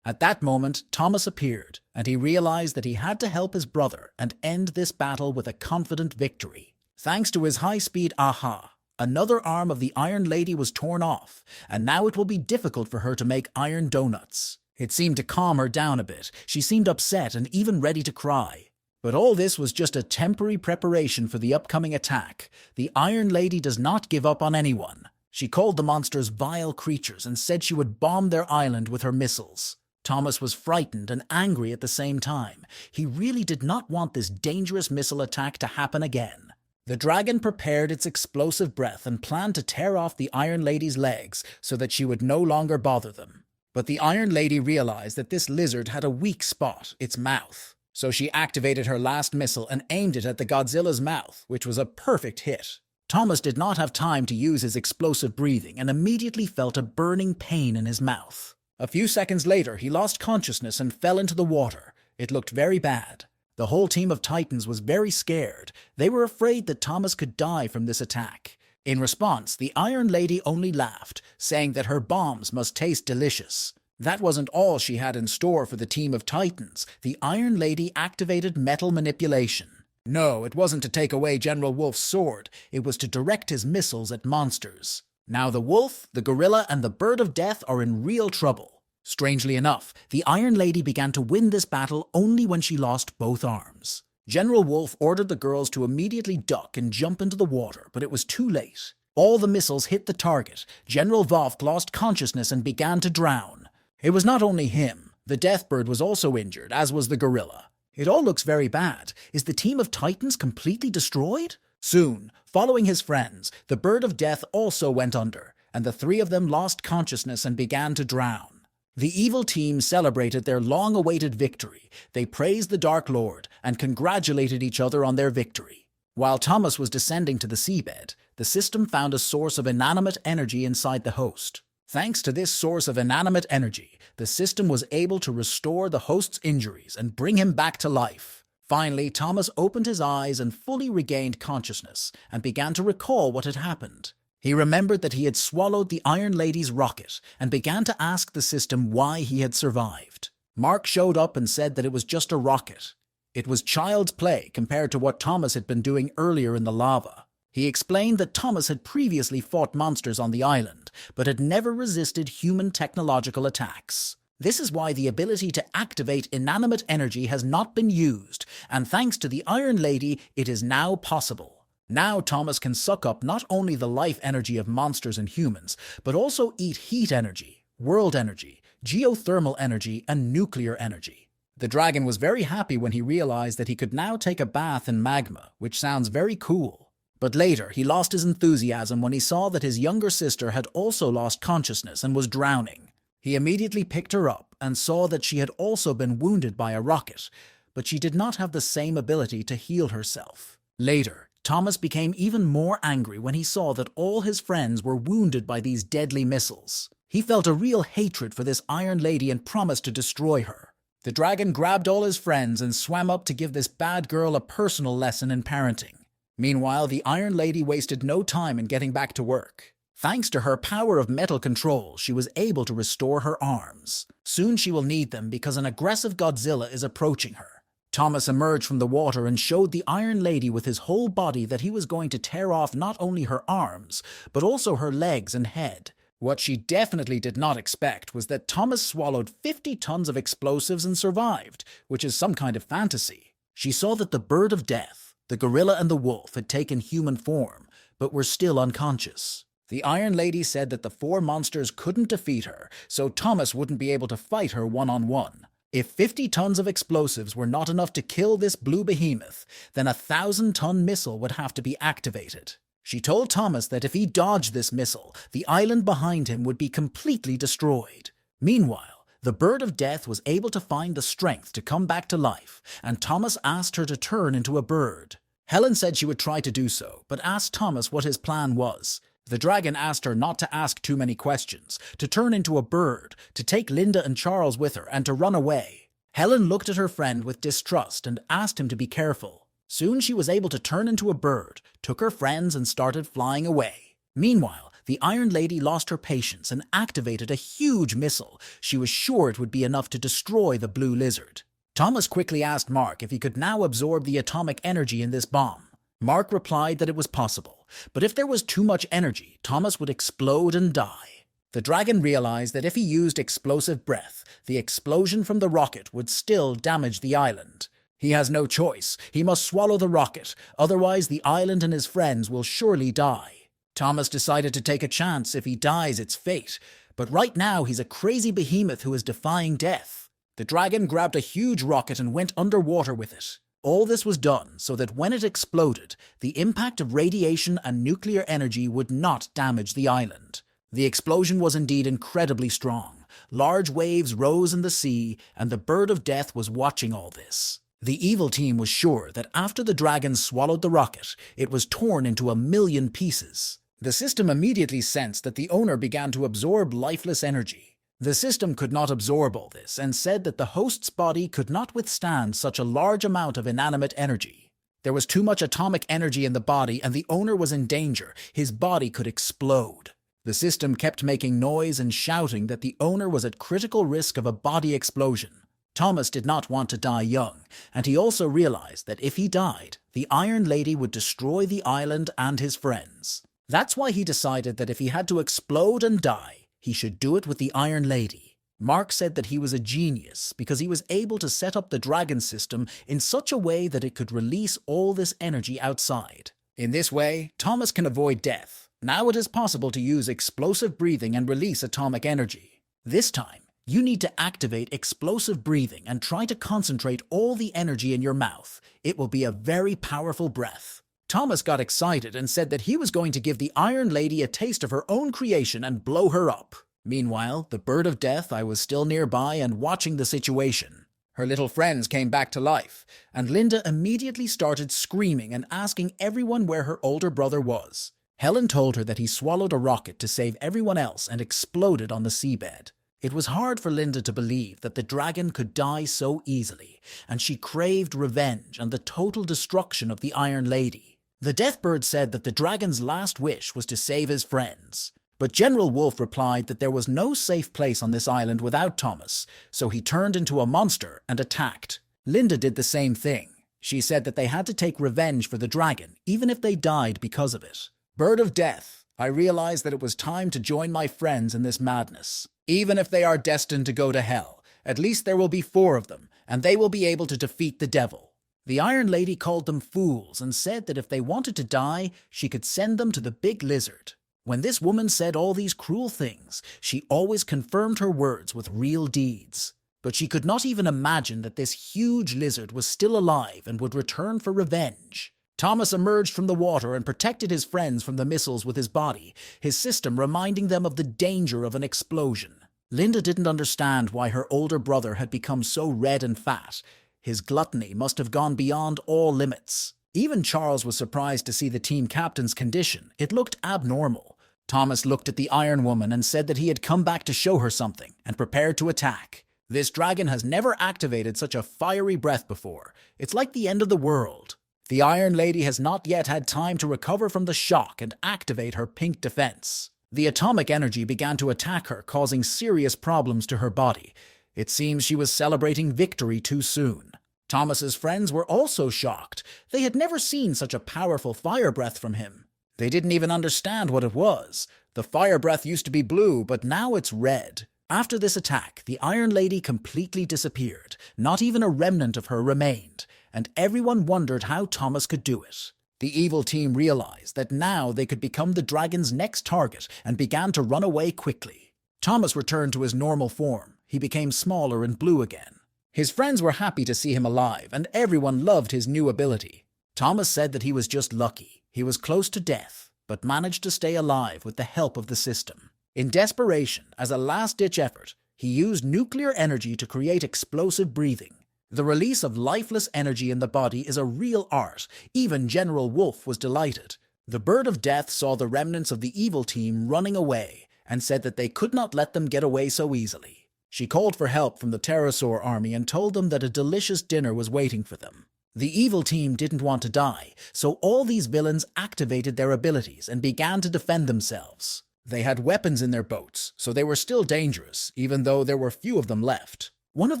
At that moment, Thomas appeared, and he realized that he had to help his brother and end this battle with a confident victory. Thanks to his high-speed aha, another arm of the Iron Lady was torn off, and now it will be difficult for her to make iron donuts. It seemed to calm her down a bit. She seemed upset and even ready to cry. But all this was just a temporary preparation for the upcoming attack. The Iron Lady does not give up on anyone. She called the monsters vile creatures and said she would bomb their island with her missiles. Thomas was frightened and angry at the same time. He really did not want this dangerous missile attack to happen again. The dragon prepared its explosive breath and planned to tear off the Iron Lady's legs so that she would no longer bother them. But the Iron Lady realized that this lizard had a weak spot, its mouth. So she activated her last missile and aimed it at the Godzilla's mouth, which was a perfect hit. Thomas did not have time to use his explosive breathing and immediately felt a burning pain in his mouth. A few seconds later, he lost consciousness and fell into the water. It looked very bad. The whole team of Titans was very scared. They were afraid that Thomas could die from this attack. In response, the Iron Lady only laughed, saying that her bombs must taste delicious. That wasn't all she had in store for the team of Titans. The Iron Lady activated metal manipulation. No, it wasn't to take away General Wolf's sword. It was to direct his missiles at monsters. Now the wolf, the gorilla, and the bird of death are in real trouble. Strangely enough, the Iron Lady began to win this battle only when she lost both arms. General Wolf ordered the girls to immediately duck and jump into the water, but it was too late. All the missiles hit the target. General Wolf lost consciousness and began to drown. It was not only him. The Deathbird was also injured, as was the gorilla. It all looks very bad. Is the team of Titans completely destroyed? Soon, following his friends, the Bird of Death also went under, and the three of them lost consciousness and began to drown. The evil team celebrated their long-awaited victory. They praised the Dark Lord and congratulated each other on their victory. While Thomas was descending to the seabed, the system found a source of inanimate energy inside the host. Thanks to this source of inanimate energy, the system was able to restore the host's injuries and bring him back to life. Finally, Thomas opened his eyes and fully regained consciousness and began to recall what had happened. He remembered that he had swallowed the Iron Lady's rocket and began to ask the system why he had survived. Mark showed up and said that it was just a rocket. It was child's play compared to what Thomas had been doing earlier in the lava. He explained that Thomas had previously fought monsters on the island, but had never resisted human technological attacks. This is why the ability to activate inanimate energy has not been used, and thanks to the Iron Lady, it is now possible. Now Thomas can suck up not only the life energy of monsters and humans, but also eat heat energy, world energy, geothermal energy, and nuclear energy. The dragon was very happy when he realized that he could now take a bath in magma, which sounds very cool. But later, he lost his enthusiasm when he saw that his younger sister had also lost consciousness and was drowning. He immediately picked her up and saw that she had also been wounded by a rocket, but she did not have the same ability to heal herself. Later, Thomas became even more angry when he saw that all his friends were wounded by these deadly missiles. He felt a real hatred for this Iron Lady and promised to destroy her. The dragon grabbed all his friends and swam up to give this bad girl a personal lesson in parenting. Meanwhile, the Iron Lady wasted no time in getting back to work. Thanks to her power of metal control, she was able to restore her arms. Soon she will need them because an aggressive Godzilla is approaching her. Thomas emerged from the water and showed the Iron Lady with his whole body that he was going to tear off not only her arms, but also her legs and head. What she definitely did not expect was that Thomas swallowed 50 tons of explosives and survived, which is some kind of fantasy. She saw that the Bird of Death, the gorilla, and the wolf had taken human form, but were still unconscious. The Iron Lady said that the four monsters couldn't defeat her, so Thomas wouldn't be able to fight her one-on-one. If 50 tons of explosives were not enough to kill this blue behemoth, then a 1,000-ton missile would have to be activated. She told Thomas that if he dodged this missile, the island behind him would be completely destroyed. Meanwhile, the Bird of Death was able to find the strength to come back to life, and Thomas asked her to turn into a bird. Helen said she would try to do so, but asked Thomas what his plan was. The dragon asked her not to ask too many questions, to turn into a bird, to take Linda and Charles with her, and to run away. Helen looked at her friend with distrust and asked him to be careful. Soon she was able to turn into a bird, took her friends, and started flying away. Meanwhile, the Iron Lady lost her patience and activated a huge missile. She was sure it would be enough to destroy the blue lizard. Thomas quickly asked Mark if he could now absorb the atomic energy in this bomb. Mark replied that it was possible, but if there was too much energy, Thomas would explode and die. The dragon realized that if he used explosive breath, the explosion from the rocket would still damage the island. He has no choice. He must swallow the rocket, otherwise the island and his friends will surely die. Thomas decided to take a chance. If he dies, it's fate. But right now, he's a crazy behemoth who is defying death. The dragon grabbed a huge rocket and went underwater with it. All this was done so that when it exploded, the impact of radiation and nuclear energy would not damage the island. The explosion was indeed incredibly strong. Large waves rose in the sea, and the Bird of Death was watching all this. The evil team was sure that after the dragon swallowed the rocket, it was torn into 1,000,000 pieces. The system immediately sensed that the owner began to absorb lifeless energy. The system could not absorb all this and said that the host's body could not withstand such a large amount of inanimate energy. There was too much atomic energy in the body and the owner was in danger. His body could explode. The system kept making noise and shouting that the owner was at critical risk of a body explosion. Thomas did not want to die young, and he also realized that if he died, the Iron Lady would destroy the island and his friends. That's why he decided that if he had to explode and die, he should do it with the Iron Lady. Mark said that he was a genius because he was able to set up the dragon system in such a way that it could release all this energy outside. In this way, Thomas can avoid death. Now it is possible to use explosive breathing and release atomic energy. This time, you need to activate explosive breathing and try to concentrate all the energy in your mouth. It will be a very powerful breath. Thomas got excited and said that he was going to give the Iron Lady a taste of her own creation and blow her up. Meanwhile, the Bird of Death was still nearby and watching the situation. Her little friends came back to life, and Linda immediately started screaming and asking everyone where her older brother was. Helen told her that he swallowed a rocket to save everyone else and exploded on the seabed. It was hard for Linda to believe that the dragon could die so easily, and she craved revenge and the total destruction of the Iron Lady. The Deathbird said that the dragon's last wish was to save his friends. But General Wolf replied that there was no safe place on this island without Thomas, so he turned into a monster and attacked. Linda did the same thing. She said that they had to take revenge for the dragon, even if they died because of it. Bird of Death, I realized that it was time to join my friends in this madness. Even if they are destined to go to hell, at least there will be 4 of them, and they will be able to defeat the devil. The Iron Lady called them fools and said that if they wanted to die, she could send them to the big lizard. When this woman said all these cruel things, she always confirmed her words with real deeds. But she could not even imagine that this huge lizard was still alive and would return for revenge. Thomas emerged from the water and protected his friends from the missiles with his body, his system reminding them of the danger of an explosion. Linda didn't understand why her older brother had become so red and fat. His gluttony must have gone beyond all limits. Even Charles was surprised to see the team captain's condition. It looked abnormal. Thomas looked at the Iron Woman and said that he had come back to show her something and prepared to attack. This dragon has never activated such a fiery breath before. It's like the end of the world. The Iron Lady has not yet had time to recover from the shock and activate her pink defense. The atomic energy began to attack her, causing serious problems to her body. It seems she was celebrating victory too soon. Thomas's friends were also shocked. They had never seen such a powerful fire breath from him. They didn't even understand what it was. The fire breath used to be blue, but now it's red. After this attack, the Iron Lady completely disappeared. Not even a remnant of her remained, and everyone wondered how Thomas could do it. The evil team realized that now they could become the dragon's next target and began to run away quickly. Thomas returned to his normal form. He became smaller and blue again. His friends were happy to see him alive, and everyone loved his new ability. Thomas said that he was just lucky. He was close to death, but managed to stay alive with the help of the system. In desperation, as a last-ditch effort, he used nuclear energy to create explosive breathing. The release of lifeless energy in the body is a real art. Even General Wolf was delighted. The Bird of Death saw the remnants of the evil team running away and said that they could not let them get away so easily. She called for help from the pterosaur army and told them that a delicious dinner was waiting for them. The evil team didn't want to die, so all these villains activated their abilities and began to defend themselves. They had weapons in their boats, so they were still dangerous, even though there were few of them left. One of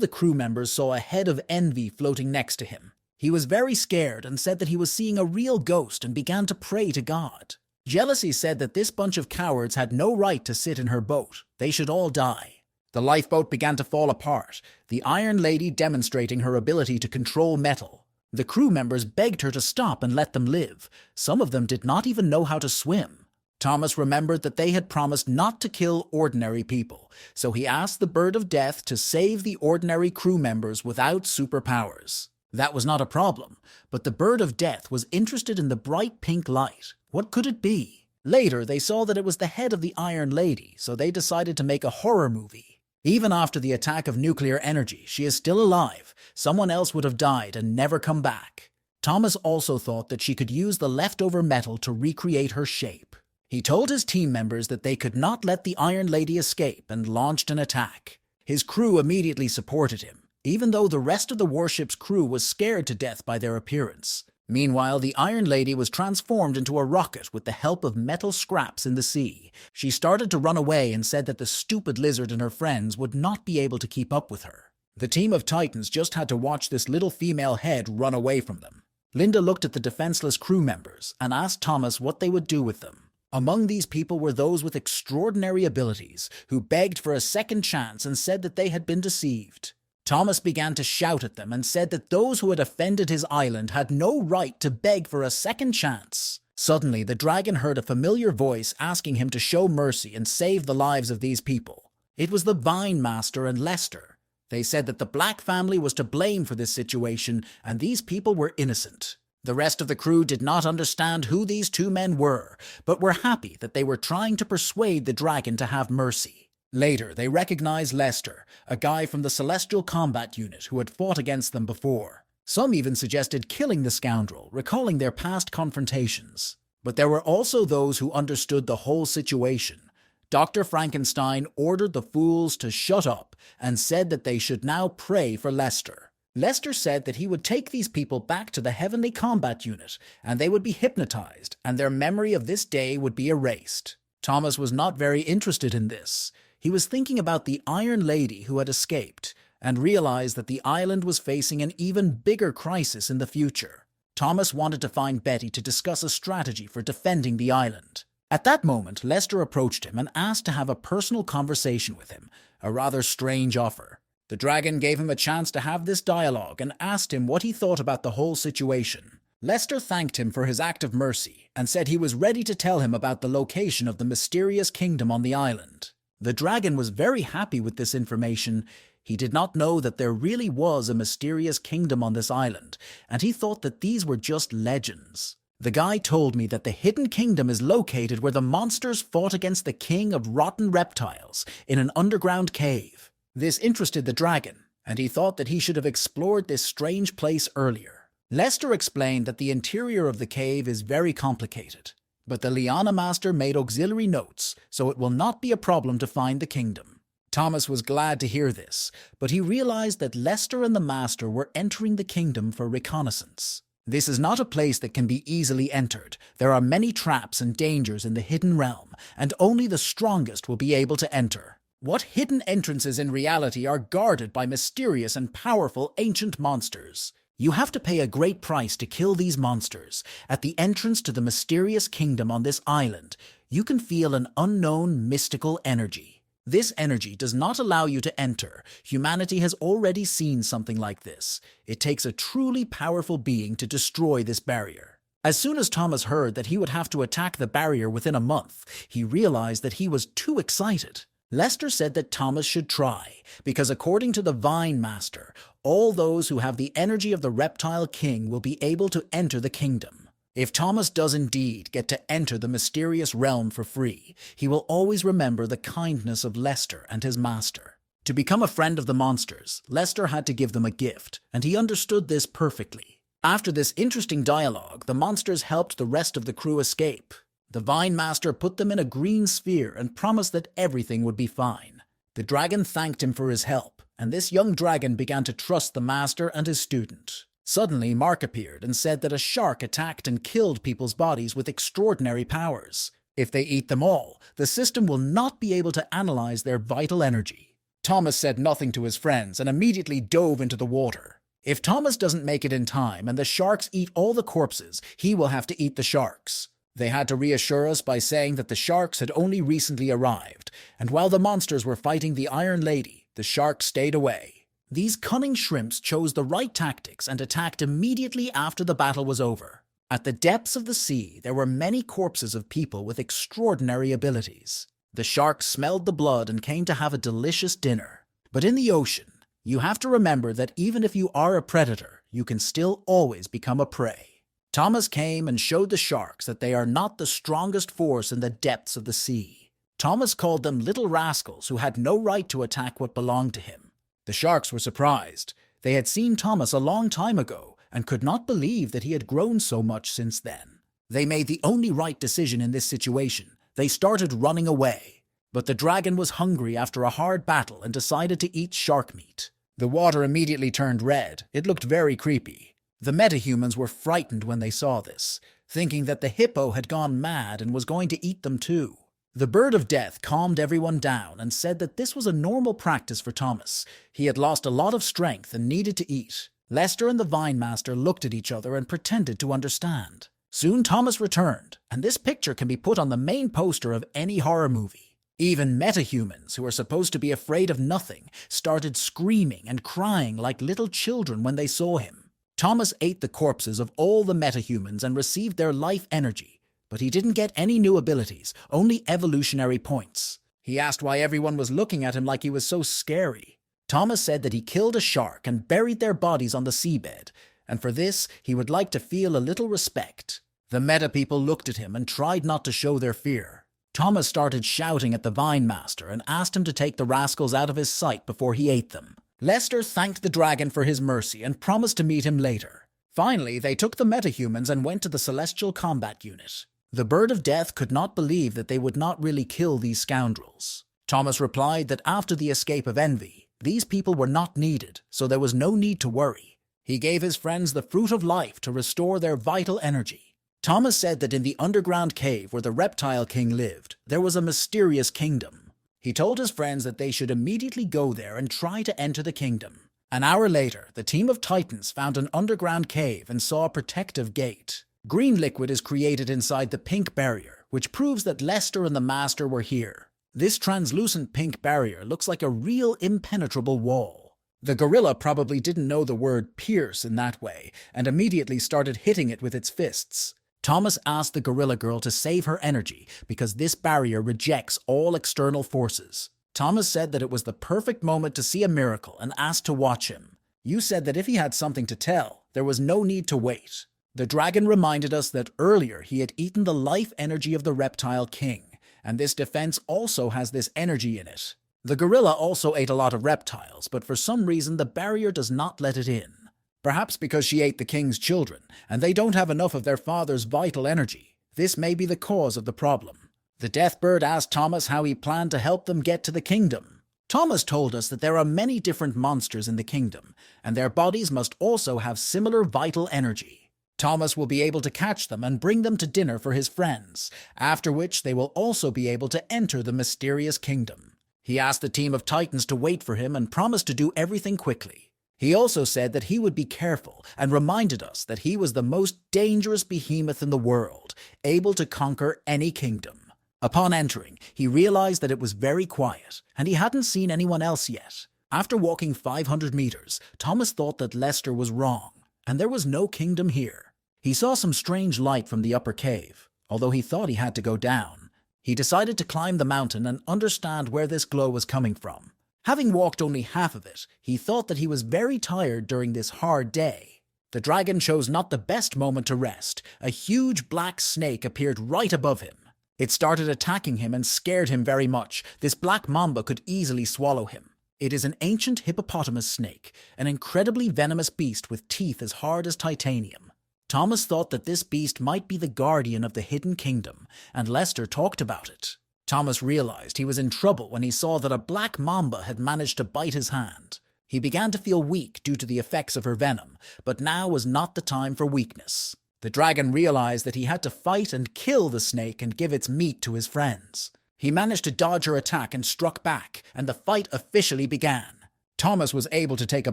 the crew members saw a head of envy floating next to him. He was very scared and said that he was seeing a real ghost and began to pray to God. Jealousy said that this bunch of cowards had no right to sit in her boat. They should all die. The lifeboat began to fall apart, the Iron Lady demonstrating her ability to control metal. The crew members begged her to stop and let them live. Some of them did not even know how to swim. Thomas remembered that they had promised not to kill ordinary people, so he asked the Bird of Death to save the ordinary crew members without superpowers. That was not a problem, but the bird of death was interested in the bright pink light. What could it be? Later, they saw that it was the head of the Iron Lady, so they decided to make a horror movie. Even after the attack of nuclear energy, she is still alive. Someone else would have died and never come back. Thomas also thought that she could use the leftover metal to recreate her shape. He told his team members that they could not let the Iron Lady escape and launched an attack. His crew immediately supported him, even though the rest of the warship's crew was scared to death by their appearance. Meanwhile, the Iron Lady was transformed into a rocket with the help of metal scraps in the sea. She started to run away and said that the stupid lizard and her friends would not be able to keep up with her. The team of Titans just had to watch this little female head run away from them. Linda looked at the defenseless crew members and asked Thomas what they would do with them. Among these people were those with extraordinary abilities, who begged for a second chance and said that they had been deceived. Thomas began to shout at them and said that those who had offended his island had no right to beg for a second chance. Suddenly, the dragon heard a familiar voice asking him to show mercy and save the lives of these people. It was the Vine Master and Lester. They said that the Black family was to blame for this situation and these people were innocent. The rest of the crew did not understand who these two men were, but were happy that they were trying to persuade the dragon to have mercy. Later, they recognized Lester, a guy from the Celestial Combat Unit who had fought against them before. Some even suggested killing the scoundrel, recalling their past confrontations. But there were also those who understood the whole situation. Dr. Frankenstein ordered the fools to shut up and said that they should now pray for Lester. Lester said that he would take these people back to the Heavenly Combat Unit and they would be hypnotized and their memory of this day would be erased. Thomas was not very interested in this. He was thinking about the Iron Lady who had escaped and realized that the island was facing an even bigger crisis in the future. Thomas wanted to find Betty to discuss a strategy for defending the island. At that moment, Lester approached him and asked to have a personal conversation with him, a rather strange offer. The dragon gave him a chance to have this dialogue and asked him what he thought about the whole situation. Lester thanked him for his act of mercy and said he was ready to tell him about the location of the mysterious kingdom on the island. The dragon was very happy with this information. He did not know that there really was a mysterious kingdom on this island, and he thought that these were just legends. The guy told me that the hidden kingdom is located where the monsters fought against the king of rotten reptiles in an underground cave. This interested the dragon, and he thought that he should have explored this strange place earlier. Lester explained that the interior of the cave is very complicated, but the Liana Master made auxiliary notes, so it will not be a problem to find the kingdom. Thomas was glad to hear this, but he realized that Lester and the Master were entering the kingdom for reconnaissance. This is not a place that can be easily entered. There are many traps and dangers in the hidden realm, and only the strongest will be able to enter. What hidden entrances in reality are guarded by mysterious and powerful ancient monsters? You have to pay a great price to kill these monsters. At the entrance to the mysterious kingdom on this island, you can feel an unknown mystical energy. This energy does not allow you to enter. Humanity has already seen something like this. It takes a truly powerful being to destroy this barrier. As soon as Thomas heard that he would have to attack the barrier within a month, he realized that he was too excited. Lester said that Thomas should try, because according to the Vine Master, all those who have the energy of the Reptile King will be able to enter the kingdom. If Thomas does indeed get to enter the mysterious realm for free, he will always remember the kindness of Lester and his master. To become a friend of the monsters, Lester had to give them a gift, and he understood this perfectly. After this interesting dialogue, the monsters helped the rest of the crew escape. The Vine Master put them in a green sphere and promised that everything would be fine. The dragon thanked him for his help, and this young dragon began to trust the Master and his student. Suddenly, Mark appeared and said that a shark attacked and killed people's bodies with extraordinary powers. If they eat them all, the system will not be able to analyze their vital energy. Thomas said nothing to his friends and immediately dove into the water. If Thomas doesn't make it in time and the sharks eat all the corpses, he will have to eat the sharks. They had to reassure us by saying that the sharks had only recently arrived, and while the monsters were fighting the Iron Lady, the sharks stayed away. These cunning shrimps chose the right tactics and attacked immediately after the battle was over. At the depths of the sea, there were many corpses of people with extraordinary abilities. The sharks smelled the blood and came to have a delicious dinner. But in the ocean, you have to remember that even if you are a predator, you can still always become a prey. Thomas came and showed the sharks that they are not the strongest force in the depths of the sea. Thomas called them little rascals who had no right to attack what belonged to him. The sharks were surprised. They had seen Thomas a long time ago and could not believe that he had grown so much since then. They made the only right decision in this situation. They started running away. But the dragon was hungry after a hard battle and decided to eat shark meat. The water immediately turned red. It looked very creepy. The metahumans were frightened when they saw this, thinking that the hippo had gone mad and was going to eat them too. The bird of death calmed everyone down and said that this was a normal practice for Thomas. He had lost a lot of strength and needed to eat. Lester and the Vine Master looked at each other and pretended to understand. Soon Thomas returned, and this picture can be put on the main poster of any horror movie. Even metahumans, who are supposed to be afraid of nothing, started screaming and crying like little children when they saw him. Thomas ate the corpses of all the metahumans and received their life energy, but he didn't get any new abilities, only evolutionary points. He asked why everyone was looking at him like he was so scary. Thomas said that he killed a shark and buried their bodies on the seabed, and for this he would like to feel a little respect. The meta people looked at him and tried not to show their fear. Thomas started shouting at the Vine Master and asked him to take the rascals out of his sight before he ate them. Lester thanked the dragon for his mercy and promised to meet him later. Finally, they took the metahumans and went to the Celestial Combat Unit. The Bird of Death could not believe that they would not really kill these scoundrels. Thomas replied that after the escape of Envy, these people were not needed, so there was no need to worry. He gave his friends the fruit of life to restore their vital energy. Thomas said that in the underground cave where the Reptile King lived, there was a mysterious kingdom. He told his friends that they should immediately go there and try to enter the kingdom. An hour later, the team of Titans found an underground cave and saw a protective gate. Green liquid is created inside the pink barrier, which proves that Lester and the Master were here. This translucent pink barrier looks like a real impenetrable wall. The gorilla probably didn't know the word pierce in that way, and immediately started hitting it with its fists. Thomas asked the Gorilla Girl to save her energy because this barrier rejects all external forces. Thomas said that it was the perfect moment to see a miracle and asked to watch him. You said that if he had something to tell, there was no need to wait. The dragon reminded us that earlier he had eaten the life energy of the Reptile King, and this defense also has this energy in it. The gorilla also ate a lot of reptiles, but for some reason the barrier does not let it in. Perhaps because she ate the king's children, and they don't have enough of their father's vital energy. This may be the cause of the problem. The Deathbird asked Thomas how he planned to help them get to the kingdom. Thomas told us that there are many different monsters in the kingdom, and their bodies must also have similar vital energy. Thomas will be able to catch them and bring them to dinner for his friends, after which they will also be able to enter the mysterious kingdom. He asked the team of Titans to wait for him and promised to do everything quickly. He also said that he would be careful and reminded us that he was the most dangerous behemoth in the world, able to conquer any kingdom. Upon entering, he realized that it was very quiet, and he hadn't seen anyone else yet. After walking 500 meters, Thomas thought that Lester was wrong, and there was no kingdom here. He saw some strange light from the upper cave, although he thought he had to go down. He decided to climb the mountain and understand where this glow was coming from. Having walked only half of it, he thought that he was very tired during this hard day. The dragon chose not the best moment to rest. A huge black snake appeared right above him. It started attacking him and scared him very much. This black mamba could easily swallow him. It is an ancient hippopotamus snake, an incredibly venomous beast with teeth as hard as titanium. Thomas thought that this beast might be the guardian of the hidden kingdom, and Lester talked about it. Thomas realized he was in trouble when he saw that a black mamba had managed to bite his hand. He began to feel weak due to the effects of her venom, but now was not the time for weakness. The dragon realized that he had to fight and kill the snake and give its meat to his friends. He managed to dodge her attack and struck back, and the fight officially began. Thomas was able to take a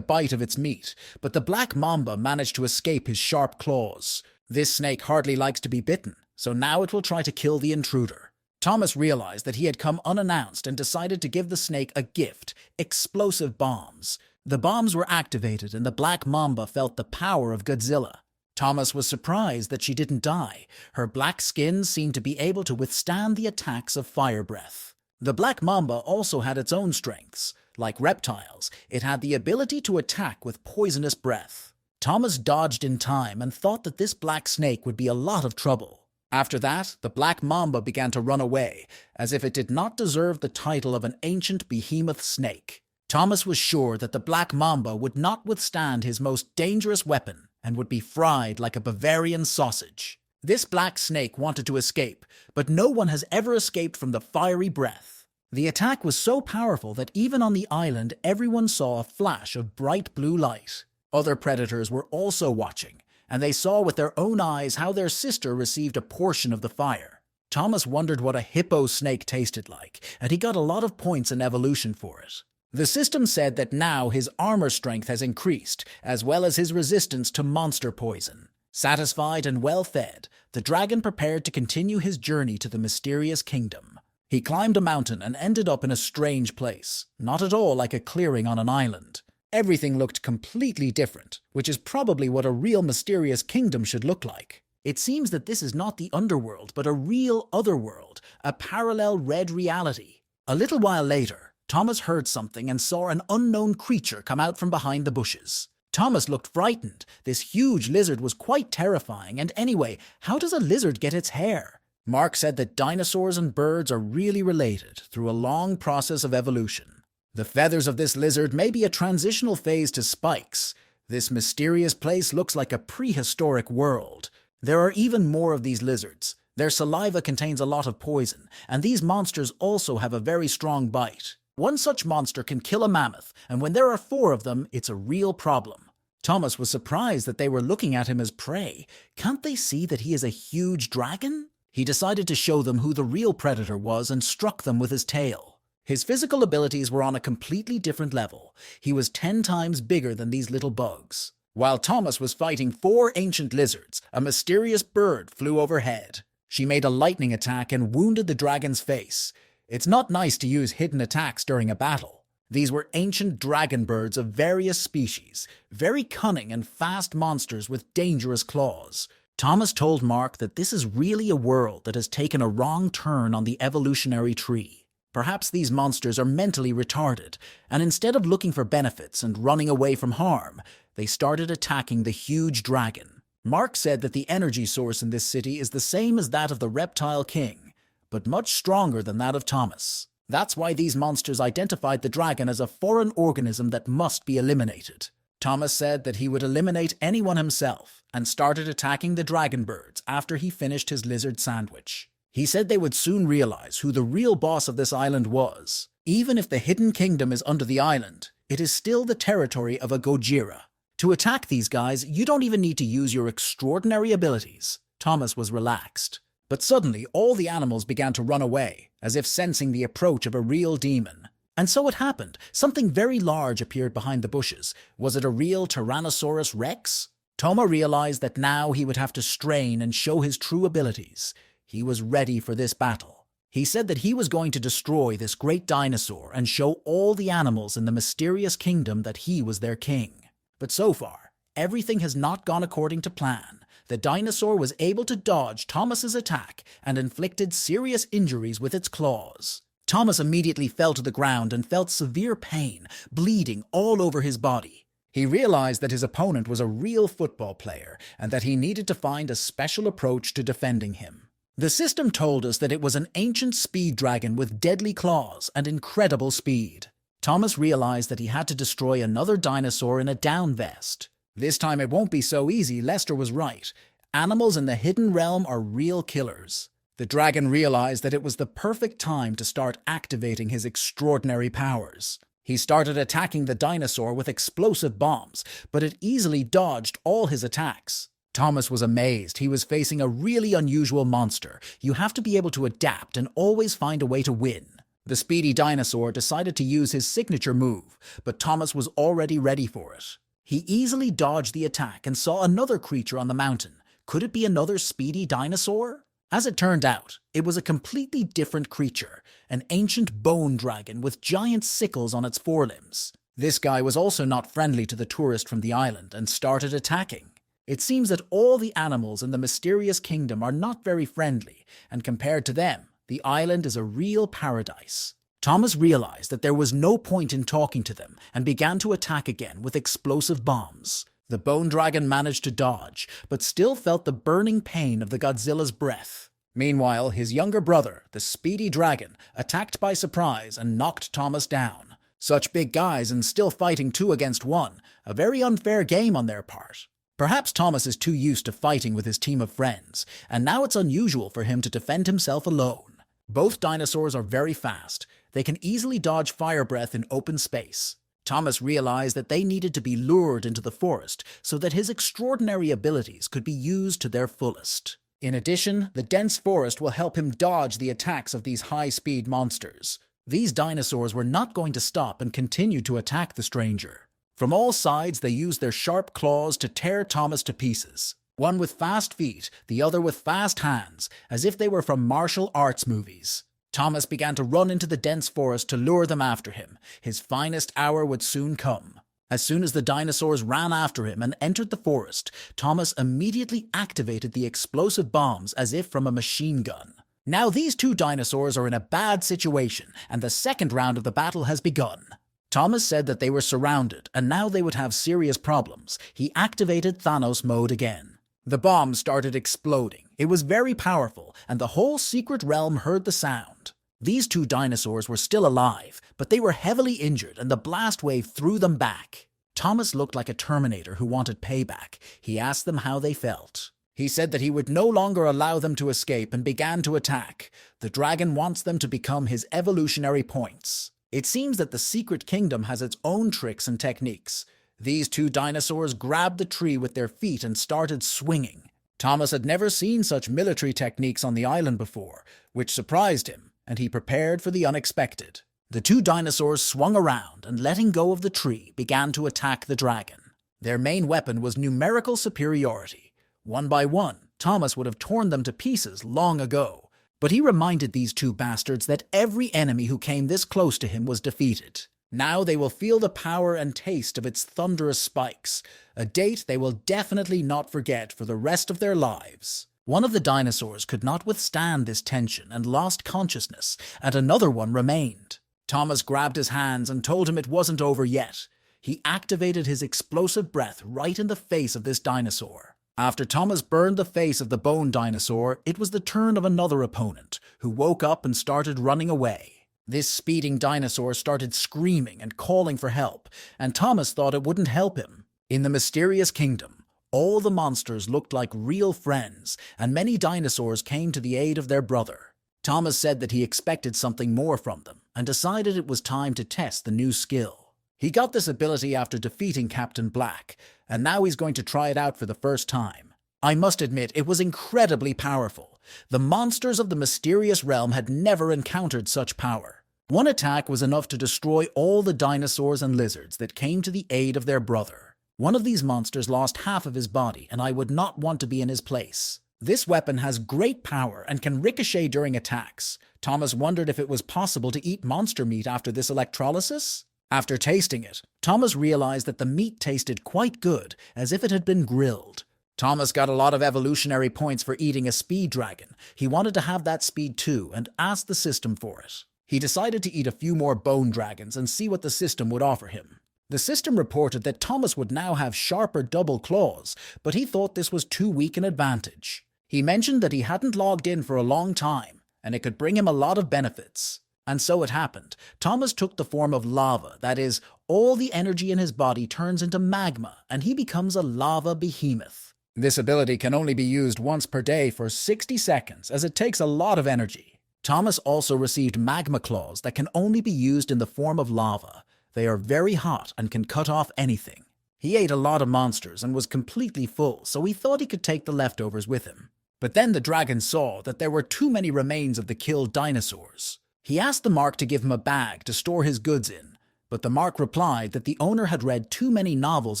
bite of its meat, but the black mamba managed to escape his sharp claws. This snake hardly likes to be bitten, so now it will try to kill the intruder. Thomas realized that he had come unannounced and decided to give the snake a gift, explosive bombs. The bombs were activated and the black mamba felt the power of Godzilla. Thomas was surprised that she didn't die. Her black skin seemed to be able to withstand the attacks of fire breath. The black mamba also had its own strengths. Like reptiles, it had the ability to attack with poisonous breath. Thomas dodged in time and thought that this black snake would be a lot of trouble. After that, the black mamba began to run away, as if it did not deserve the title of an ancient behemoth snake. Thomas was sure that the black mamba would not withstand his most dangerous weapon and would be fried like a Bavarian sausage. This black snake wanted to escape, but no one has ever escaped from the fiery breath. The attack was so powerful that even on the island everyone saw a flash of bright blue light. Other predators were also watching, and they saw with their own eyes how their sister received a portion of the fire. Thomas wondered what a hippo snake tasted like, and he got a lot of points in evolution for it. The system said that now his armor strength has increased, as well as his resistance to monster poison. Satisfied and well-fed, the dragon prepared to continue his journey to the mysterious kingdom. He climbed a mountain and ended up in a strange place, not at all like a clearing on an island. Everything looked completely different, which is probably what a real mysterious kingdom should look like. It seems that this is not the underworld, but a real otherworld, a parallel red reality. A little while later, Thomas heard something and saw an unknown creature come out from behind the bushes. Thomas looked frightened. This huge lizard was quite terrifying, and anyway, how does a lizard get its hair? Mark said that dinosaurs and birds are really related through a long process of evolution. The feathers of this lizard may be a transitional phase to spikes. This mysterious place looks like a prehistoric world. There are even more of these lizards. Their saliva contains a lot of poison, and these monsters also have a very strong bite. One such monster can kill a mammoth, and when there are 4 of them, it's a real problem. Thomas was surprised that they were looking at him as prey. Can't they see that he is a huge dragon? He decided to show them who the real predator was and struck them with his tail. His physical abilities were on a completely different level. He was 10 times bigger than these little bugs. While Thomas was fighting 4 ancient lizards, a mysterious bird flew overhead. She made a lightning attack and wounded the dragon's face. It's not nice to use hidden attacks during a battle. These were ancient dragon birds of various species, very cunning and fast monsters with dangerous claws. Thomas told Mark that this is really a world that has taken a wrong turn on the evolutionary tree. Perhaps these monsters are mentally retarded, and instead of looking for benefits and running away from harm, they started attacking the huge dragon. Mark said that the energy source in this city is the same as that of the Reptile King, but much stronger than that of Thomas. That's why these monsters identified the dragon as a foreign organism that must be eliminated. Thomas said that he would eliminate anyone himself and started attacking the dragon birds after he finished his lizard sandwich. He said they would soon realize who the real boss of this island was. Even if the hidden kingdom is under the island, it is still the territory of a Gojira. To attack these guys, you don't even need to use your extraordinary abilities. Thomas was relaxed. But suddenly, all the animals began to run away, as if sensing the approach of a real demon. And so it happened. Something very large appeared behind the bushes. Was it a real Tyrannosaurus Rex? Toma realized that now he would have to strain and show his true abilities. He was ready for this battle. He said that he was going to destroy this great dinosaur and show all the animals in the mysterious kingdom that he was their king. But so far, everything has not gone according to plan. The dinosaur was able to dodge Thomas's attack and inflicted serious injuries with its claws. Thomas immediately fell to the ground and felt severe pain, bleeding all over his body. He realized that his opponent was a real football player and that he needed to find a special approach to defending him. The system told us that it was an ancient speed dragon with deadly claws and incredible speed. Thomas realized that he had to destroy another dinosaur in a down vest. This time it won't be so easy. Lester was right. Animals in the hidden realm are real killers. The dragon realized that it was the perfect time to start activating his extraordinary powers. He started attacking the dinosaur with explosive bombs, but it easily dodged all his attacks. Thomas was amazed. He was facing a really unusual monster. You have to be able to adapt and always find a way to win. The speedy dinosaur decided to use his signature move, but Thomas was already ready for it. He easily dodged the attack and saw another creature on the mountain. Could it be another speedy dinosaur? As it turned out, it was a completely different creature, an ancient bone dragon with giant sickles on its forelimbs. This guy was also not friendly to the tourist from the island and started attacking. It seems that all the animals in the mysterious kingdom are not very friendly, and compared to them, the island is a real paradise. Thomas realized that there was no point in talking to them and began to attack again with explosive bombs. The bone dragon managed to dodge, but still felt the burning pain of the Godzilla's breath. Meanwhile, his younger brother, the speedy dragon, attacked by surprise and knocked Thomas down. Such big guys and still fighting 2 against 1, a very unfair game on their part. Perhaps Thomas is too used to fighting with his team of friends, and now it's unusual for him to defend himself alone. Both dinosaurs are very fast. They can easily dodge fire breath in open space. Thomas realized that they needed to be lured into the forest so that his extraordinary abilities could be used to their fullest. In addition, the dense forest will help him dodge the attacks of these high-speed monsters. These dinosaurs were not going to stop and continue to attack the stranger. From all sides, they used their sharp claws to tear Thomas to pieces. One with fast feet, the other with fast hands, as if they were from martial arts movies. Thomas began to run into the dense forest to lure them after him. His finest hour would soon come. As soon as the dinosaurs ran after him and entered the forest, Thomas immediately activated the explosive bombs as if from a machine gun. Now these 2 dinosaurs are in a bad situation, and the second round of the battle has begun. Thomas said that they were surrounded, and now they would have serious problems. He activated Thanos mode again. The bombs started exploding. It was very powerful, and the whole secret realm heard the sound. These 2 dinosaurs were still alive, but they were heavily injured and the blast wave threw them back. Thomas looked like a Terminator who wanted payback. He asked them how they felt. He said that he would no longer allow them to escape and began to attack. The dragon wants them to become his evolutionary points. It seems that the secret kingdom has its own tricks and techniques. These 2 dinosaurs grabbed the tree with their feet and started swinging. Thomas had never seen such military techniques on the island before, which surprised him, and he prepared for the unexpected. The 2 dinosaurs swung around and, letting go of the tree, began to attack the dragon. Their main weapon was numerical superiority. One by one, Thomas would have torn them to pieces long ago, but he reminded these 2 bastards that every enemy who came this close to him was defeated. Now they will feel the power and taste of its thunderous spikes, a date they will definitely not forget for the rest of their lives. One of the dinosaurs could not withstand this tension and lost consciousness, and another one remained. Thomas grabbed his hands and told him it wasn't over yet. He activated his explosive breath right in the face of this dinosaur. After Thomas burned the face of the bone dinosaur, it was the turn of another opponent, who woke up and started running away. This speeding dinosaur started screaming and calling for help, and Thomas thought it wouldn't help him. In the mysterious kingdom, all the monsters looked like real friends, and many dinosaurs came to the aid of their brother. Thomas said that he expected something more from them, and decided it was time to test the new skill. He got this ability after defeating Captain Black, and now he's going to try it out for the first time. I must admit, it was incredibly powerful. The monsters of the mysterious realm had never encountered such power. One attack was enough to destroy all the dinosaurs and lizards that came to the aid of their brother. One of these monsters lost half of his body, and I would not want to be in his place. This weapon has great power and can ricochet during attacks. Thomas wondered if it was possible to eat monster meat after this electrolysis. After tasting it, Thomas realized that the meat tasted quite good, as if it had been grilled. Thomas got a lot of evolutionary points for eating a speed dragon. He wanted to have that speed too, and asked the system for it. He decided to eat a few more bone dragons and see what the system would offer him. The system reported that Thomas would now have sharper double claws, but he thought this was too weak an advantage. He mentioned that he hadn't logged in for a long time, and it could bring him a lot of benefits. And so it happened. Thomas took the form of lava, that is, all the energy in his body turns into magma, and he becomes a lava behemoth. This ability can only be used once per day for 60 seconds, as it takes a lot of energy. Thomas also received magma claws that can only be used in the form of lava. They are very hot and can cut off anything. He ate a lot of monsters and was completely full, so he thought he could take the leftovers with him. But then the dragon saw that there were too many remains of the killed dinosaurs. He asked the Mark to give him a bag to store his goods in, but the Mark replied that the owner had read too many novels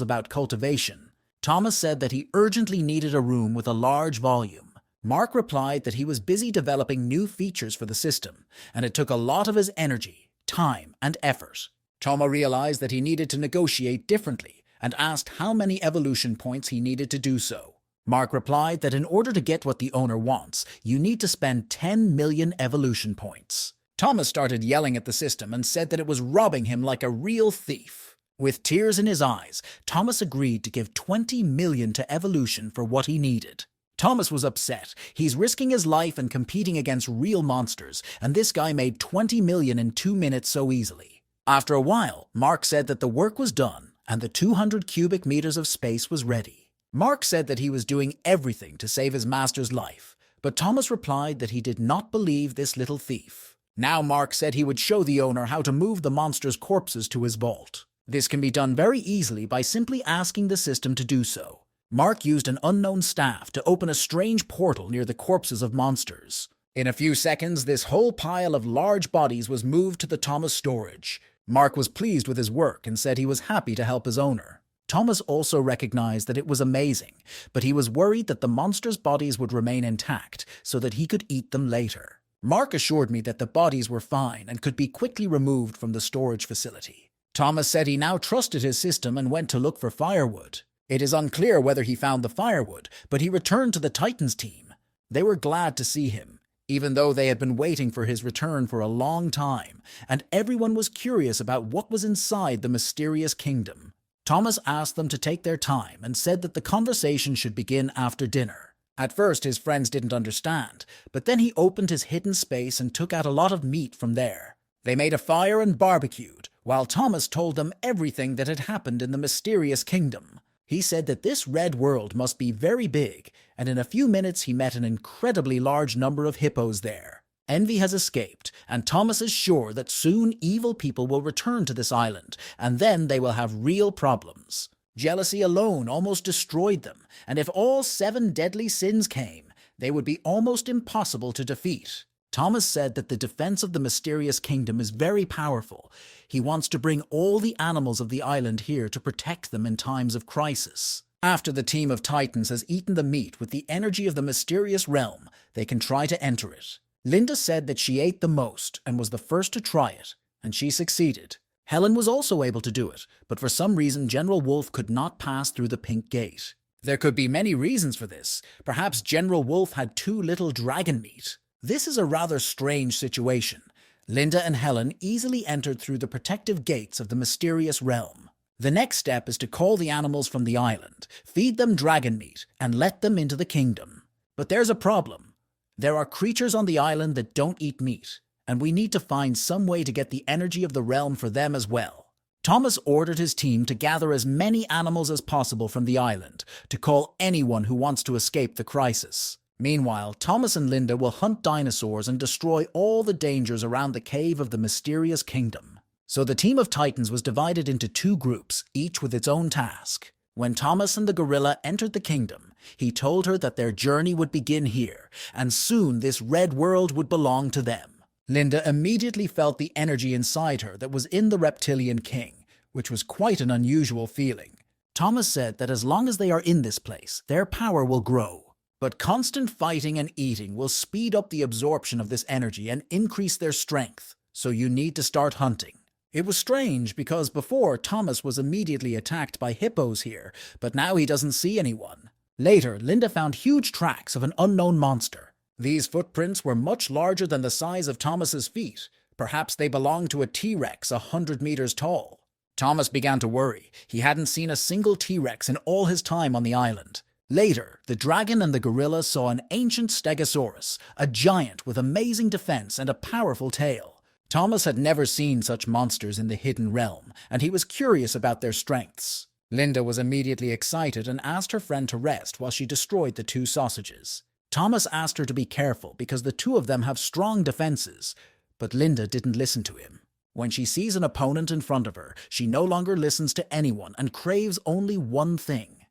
about cultivation. Thomas said that he urgently needed a room with a large volume. Mark replied that he was busy developing new features for the system, and it took a lot of his energy, time, and effort. Thomas realized that he needed to negotiate differently, and asked how many evolution points he needed to do so. Mark replied that in order to get what the owner wants, you need to spend 10 million evolution points. Thomas started yelling at the system and said that it was robbing him like a real thief. With tears in his eyes, Thomas agreed to give 20 million to Evolution for what he needed. Thomas was upset. He's risking his life and competing against real monsters, and this guy made 20 million in 2 minutes so easily. After a while, Mark said that the work was done and the 200 cubic meters of space was ready. Mark said that he was doing everything to save his master's life, but Thomas replied that he did not believe this little thief. Now Mark said he would show the owner how to move the monster's corpses to his vault. This can be done very easily by simply asking the system to do so. Mark used an unknown staff to open a strange portal near the corpses of monsters. In a few seconds, this whole pile of large bodies was moved to the Thomas storage. Mark was pleased with his work and said he was happy to help his owner. Thomas also recognized that it was amazing, but he was worried that the monsters' bodies would remain intact so that he could eat them later. Mark assured me that the bodies were fine and could be quickly removed from the storage facility. Thomas said he now trusted his system and went to look for firewood. It is unclear whether he found the firewood, but he returned to the Titans team. They were glad to see him, even though they had been waiting for his return for a long time, and everyone was curious about what was inside the mysterious kingdom. Thomas asked them to take their time and said that the conversation should begin after dinner. At first, his friends didn't understand, but then he opened his hidden space and took out a lot of meat from there. They made a fire and barbecued, while Thomas told them everything that had happened in the mysterious kingdom. He said that this red world must be very big, and in a few minutes he met an incredibly large number of hippos there. Envy has escaped, and Thomas is sure that soon evil people will return to this island, and then they will have real problems. Jealousy alone almost destroyed them, and if all 7 deadly sins came, they would be almost impossible to defeat. Thomas said that the defense of the mysterious kingdom is very powerful. He wants to bring all the animals of the island here to protect them in times of crisis. After the team of Titans has eaten the meat with the energy of the mysterious realm, they can try to enter it. Linda said that she ate the most and was the first to try it, and she succeeded. Helen was also able to do it, but for some reason General Wolf could not pass through the pink gate. There could be many reasons for this. Perhaps General Wolf had too little dragon meat. This is a rather strange situation. Linda and Helen easily entered through the protective gates of the mysterious realm. The next step is to call the animals from the island, feed them dragon meat, and let them into the kingdom. But there's a problem. There are creatures on the island that don't eat meat, and we need to find some way to get the energy of the realm for them as well. Thomas ordered his team to gather as many animals as possible from the island, to call anyone who wants to escape the crisis. Meanwhile, Thomas and Linda will hunt dinosaurs and destroy all the dangers around the cave of the mysterious kingdom. So the team of Titans was divided into 2 groups, each with its own task. When Thomas and the gorilla entered the kingdom, he told her that their journey would begin here, and soon this red world would belong to them. Linda immediately felt the energy inside her that was in the reptilian king, which was quite an unusual feeling. Thomas said that as long as they are in this place, their power will grow. But constant fighting and eating will speed up the absorption of this energy and increase their strength, so you need to start hunting. It was strange because before Thomas was immediately attacked by hippos here, but now he doesn't see anyone. Later, Linda found huge tracks of an unknown monster. These footprints were much larger than the size of Thomas's feet. Perhaps they belonged to a T-Rex 100 meters tall. Thomas began to worry. He hadn't seen a single T-Rex in all his time on the island. Later, the dragon and the gorilla saw an ancient stegosaurus, a giant with amazing defense and a powerful tail. Thomas had never seen such monsters in the hidden realm, and he was curious about their strengths. Linda was immediately excited and asked her friend to rest while she destroyed the 2 sausages. Thomas asked her to be careful because the 2 of them have strong defenses, but Linda didn't listen to him. When she sees an opponent in front of her, she no longer listens to anyone and craves only one thing: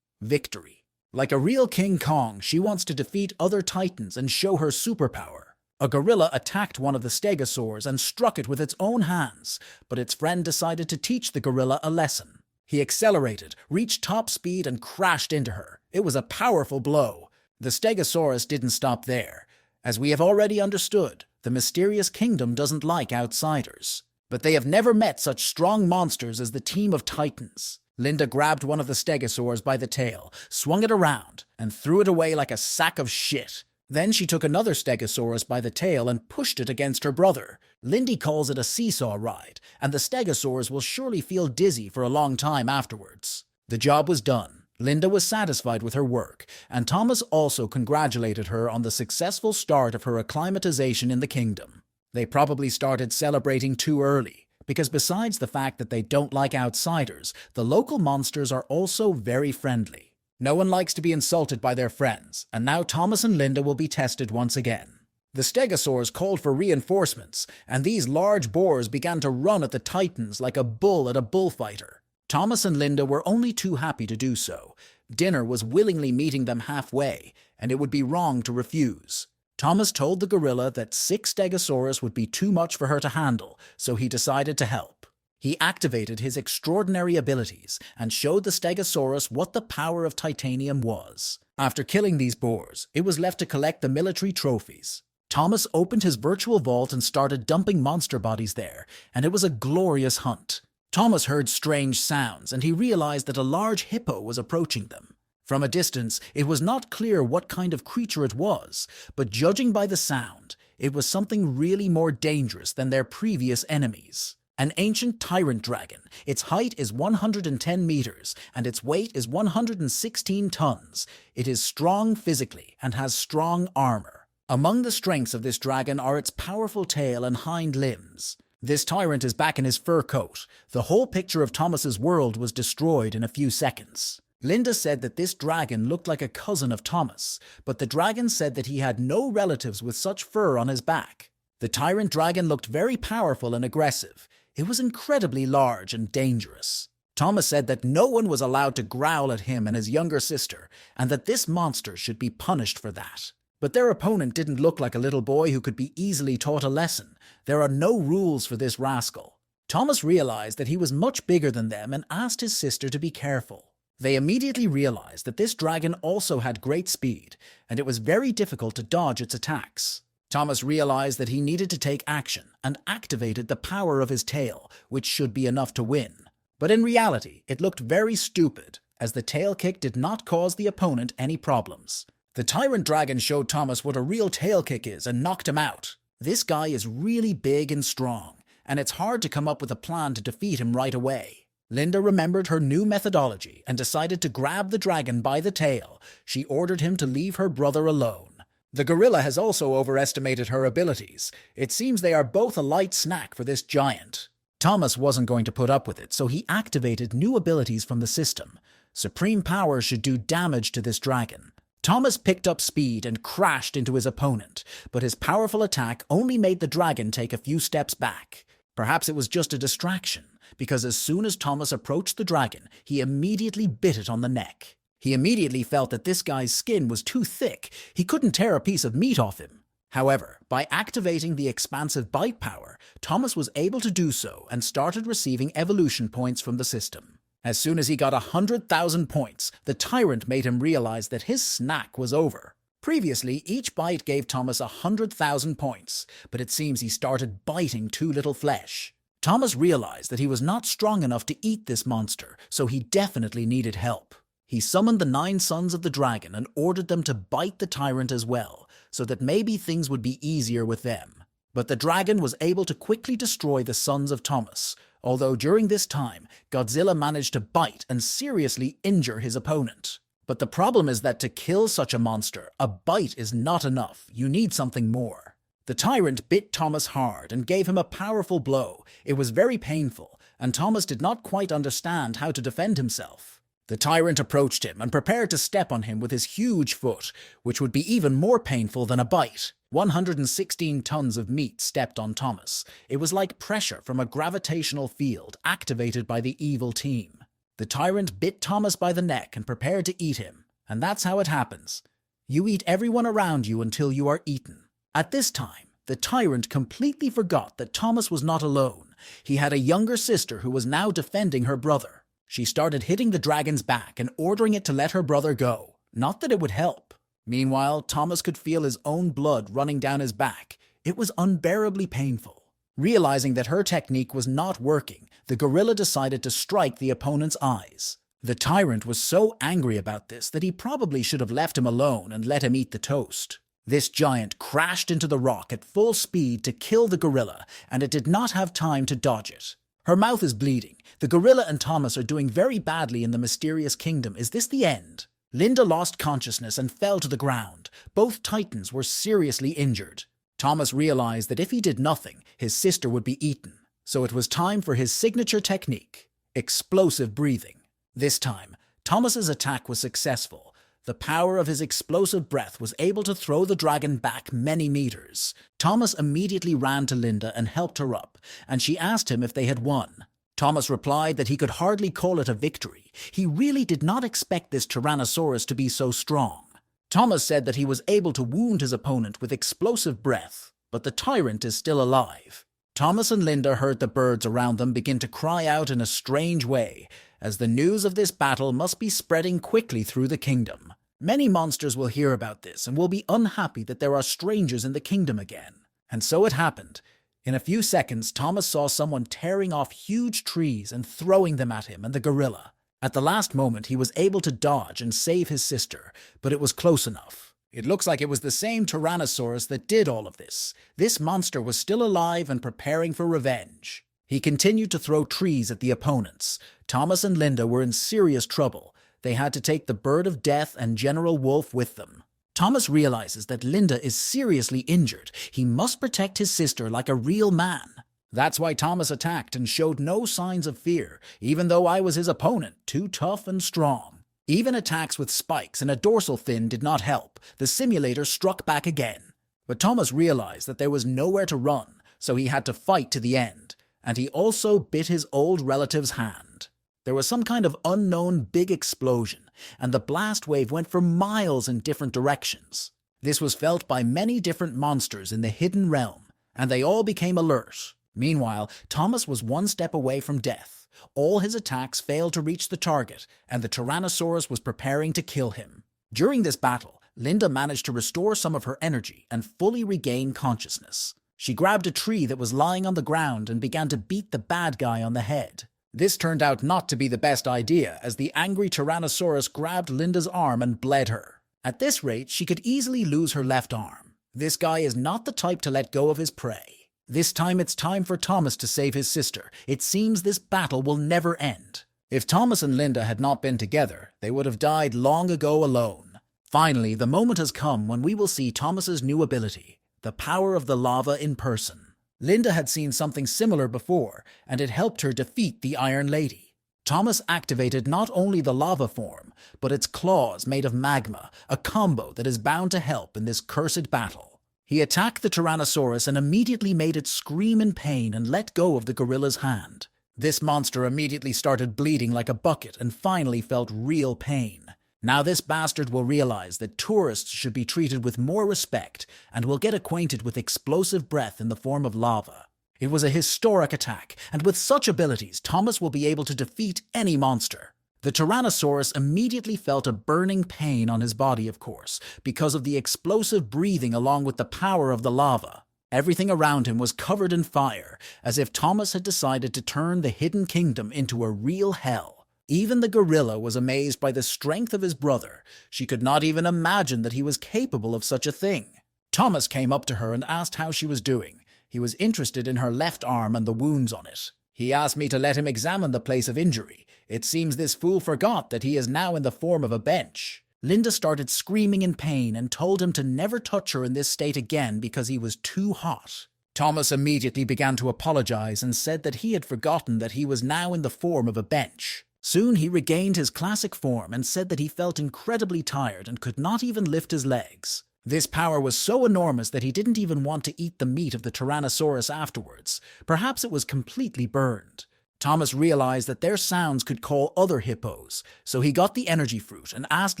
victory. Like a real King Kong, she wants to defeat other titans and show her superpower. A gorilla attacked one of the stegosaurs and struck it with its own hands, but its friend decided to teach the gorilla a lesson. He accelerated, reached top speed, and crashed into her. It was a powerful blow. The stegosaurus didn't stop there. As we have already understood, the mysterious kingdom doesn't like outsiders. But they have never met such strong monsters as the team of titans. Linda grabbed one of the stegosaurs by the tail, swung it around, and threw it away like a sack of shit. Then she took another stegosaurus by the tail and pushed it against her brother. Lindy calls it a seesaw ride, and the stegosaurs will surely feel dizzy for a long time afterwards. The job was done. Linda was satisfied with her work, and Thomas also congratulated her on the successful start of her acclimatization in the kingdom. They probably started celebrating too early, because besides the fact that they don't like outsiders, the local monsters are also very friendly. No one likes to be insulted by their friends, and now Thomas and Linda will be tested once again. The stegosaurs called for reinforcements, and these large boars began to run at the titans like a bull at a bullfighter. Thomas and Linda were only too happy to do so. Dinner was willingly meeting them halfway, and it would be wrong to refuse. Thomas told the gorilla that 6 stegosaurus would be too much for her to handle, so he decided to help. He activated his extraordinary abilities and showed the stegosaurus what the power of titanium was. After killing these boars, it was left to collect the military trophies. Thomas opened his virtual vault and started dumping monster bodies there, and it was a glorious hunt. Thomas heard strange sounds, and he realized that a large hippo was approaching them. From a distance, it was not clear what kind of creature it was, but judging by the sound, it was something really more dangerous than their previous enemies. An ancient tyrant dragon. Its height is 110 meters, and its weight is 116 tons. It is strong physically and has strong armor. Among the strengths of this dragon are its powerful tail and hind limbs. This tyrant is back in his fur coat. The whole picture of Thomas's world was destroyed in a few seconds. Linda said that this dragon looked like a cousin of Thomas, but the dragon said that he had no relatives with such fur on his back. The tyrant dragon looked very powerful and aggressive. It was incredibly large and dangerous. Thomas said that no one was allowed to growl at him and his younger sister, and that this monster should be punished for that. But their opponent didn't look like a little boy who could be easily taught a lesson. There are no rules for this rascal. Thomas realized that he was much bigger than them and asked his sister to be careful. They immediately realized that this dragon also had great speed, and it was very difficult to dodge its attacks. Thomas realized that he needed to take action and activated the power of his tail, which should be enough to win. But in reality, it looked very stupid, as the tail kick did not cause the opponent any problems. The tyrant dragon showed Thomas what a real tail kick is and knocked him out. This guy is really big and strong, and it's hard to come up with a plan to defeat him right away. Linda remembered her new methodology and decided to grab the dragon by the tail. She ordered him to leave her brother alone. The gorilla has also overestimated her abilities. It seems they are both a light snack for this giant. Thomas wasn't going to put up with it, so he activated new abilities from the system. Supreme power should do damage to this dragon. Thomas picked up speed and crashed into his opponent, but his powerful attack only made the dragon take a few steps back. Perhaps it was just a distraction, because as soon as Thomas approached the dragon, he immediately bit it on the neck. He immediately felt that this guy's skin was too thick. He couldn't tear a piece of meat off him. However, by activating the expansive bite power, Thomas was able to do so and started receiving evolution points from the system. As soon as he got 100,000 points, the tyrant made him realize that his snack was over. Previously, each bite gave Thomas 100,000 points, but it seems he started biting too little flesh. Thomas realized that he was not strong enough to eat this monster, so he definitely needed help. He summoned the 9 sons of the dragon and ordered them to bite the tyrant as well, so that maybe things would be easier with them. But the dragon was able to quickly destroy the sons of Thomas, although during this time, Godzilla managed to bite and seriously injure his opponent. But the problem is that to kill such a monster, a bite is not enough. You need something more. The tyrant bit Thomas hard and gave him a powerful blow. It was very painful, and Thomas did not quite understand how to defend himself. The tyrant approached him and prepared to step on him with his huge foot, which would be even more painful than a bite. 116 tons of meat stepped on Thomas. It was like pressure from a gravitational field activated by the evil team. The tyrant bit Thomas by the neck and prepared to eat him. And that's how it happens. You eat everyone around you until you are eaten. At this time, the tyrant completely forgot that Thomas was not alone. He had a younger sister who was now defending her brother. She started hitting the dragon's back and ordering it to let her brother go. Not that it would help. Meanwhile, Thomas could feel his own blood running down his back. It was unbearably painful. Realizing that her technique was not working, the gorilla decided to strike the opponent's eyes. The tyrant was so angry about this that he probably should have left him alone and let him eat the toast. This giant crashed into the rock at full speed to kill the gorilla, and it did not have time to dodge it. Her mouth is bleeding. The gorilla and Thomas are doing very badly in the mysterious kingdom. Is this the end? Linda lost consciousness and fell to the ground. Both titans were seriously injured. Thomas realized that if he did nothing, his sister would be eaten. So it was time for his signature technique, explosive breathing. This time, Thomas's attack was successful. The power of his explosive breath was able to throw the dragon back many meters. Thomas immediately ran to Linda and helped her up, and she asked him if they had won. Thomas replied that he could hardly call it a victory. He really did not expect this Tyrannosaurus to be so strong. Thomas said that he was able to wound his opponent with explosive breath, but the tyrant is still alive. Thomas and Linda heard the birds around them begin to cry out in a strange way, as the news of this battle must be spreading quickly through the kingdom. Many monsters will hear about this and will be unhappy that there are strangers in the kingdom again. And so it happened. In a few seconds, Thomas saw someone tearing off huge trees and throwing them at him and the gorilla. At the last moment, he was able to dodge and save his sister, but it was close enough. It looks like it was the same Tyrannosaurus that did all of this. This monster was still alive and preparing for revenge. He continued to throw trees at the opponents. Thomas and Linda were in serious trouble. They had to take the Bird of Death and General Wolf with them. Thomas realizes that Linda is seriously injured. He must protect his sister like a real man. That's why Thomas attacked and showed no signs of fear, even though I was his opponent, too tough and strong. Even attacks with spikes and a dorsal fin did not help. The simulator struck back again. But Thomas realized that there was nowhere to run, so he had to fight to the end. And he also bit his old relative's hand. There was some kind of unknown big explosion, and the blast wave went for miles in different directions. This was felt by many different monsters in the hidden realm, and they all became alert. Meanwhile, Thomas was one step away from death. All his attacks failed to reach the target, and the Tyrannosaurus was preparing to kill him. During this battle, Linda managed to restore some of her energy and fully regain consciousness. She grabbed a tree that was lying on the ground and began to beat the bad guy on the head. This turned out not to be the best idea, as the angry Tyrannosaurus grabbed Linda's arm and bled her. At this rate, she could easily lose her left arm. This guy is not the type to let go of his prey. This time it's time for Thomas to save his sister. It seems this battle will never end. If Thomas and Linda had not been together, they would have died long ago alone. Finally, the moment has come when we will see Thomas's new ability, the power of the lava in person. Linda had seen something similar before, and it helped her defeat the Iron Lady. Thomas activated not only the lava form, but its claws made of magma, a combo that is bound to help in this cursed battle. He attacked the Tyrannosaurus and immediately made it scream in pain and let go of the gorilla's hand. This monster immediately started bleeding like a bucket and finally felt real pain. Now this bastard will realize that tourists should be treated with more respect and will get acquainted with explosive breath in the form of lava. It was a historic attack, and with such abilities, Thomas will be able to defeat any monster. The Tyrannosaurus immediately felt a burning pain on his body, of course, because of the explosive breathing along with the power of the lava. Everything around him was covered in fire, as if Thomas had decided to turn the hidden kingdom into a real hell. Even the gorilla was amazed by the strength of his brother. She could not even imagine that he was capable of such a thing. Thomas came up to her and asked how she was doing. He was interested in her left arm and the wounds on it. He asked me to let him examine the place of injury. It seems this fool forgot that he is now in the form of a bench. Linda started screaming in pain and told him to never touch her in this state again because he was too hot. Thomas immediately began to apologize and said that he had forgotten that he was now in the form of a bench. Soon he regained his classic form and said that he felt incredibly tired and could not even lift his legs. This power was so enormous that he didn't even want to eat the meat of the Tyrannosaurus afterwards. Perhaps it was completely burned. Thomas realized that their sounds could call other hippos, so he got the energy fruit and asked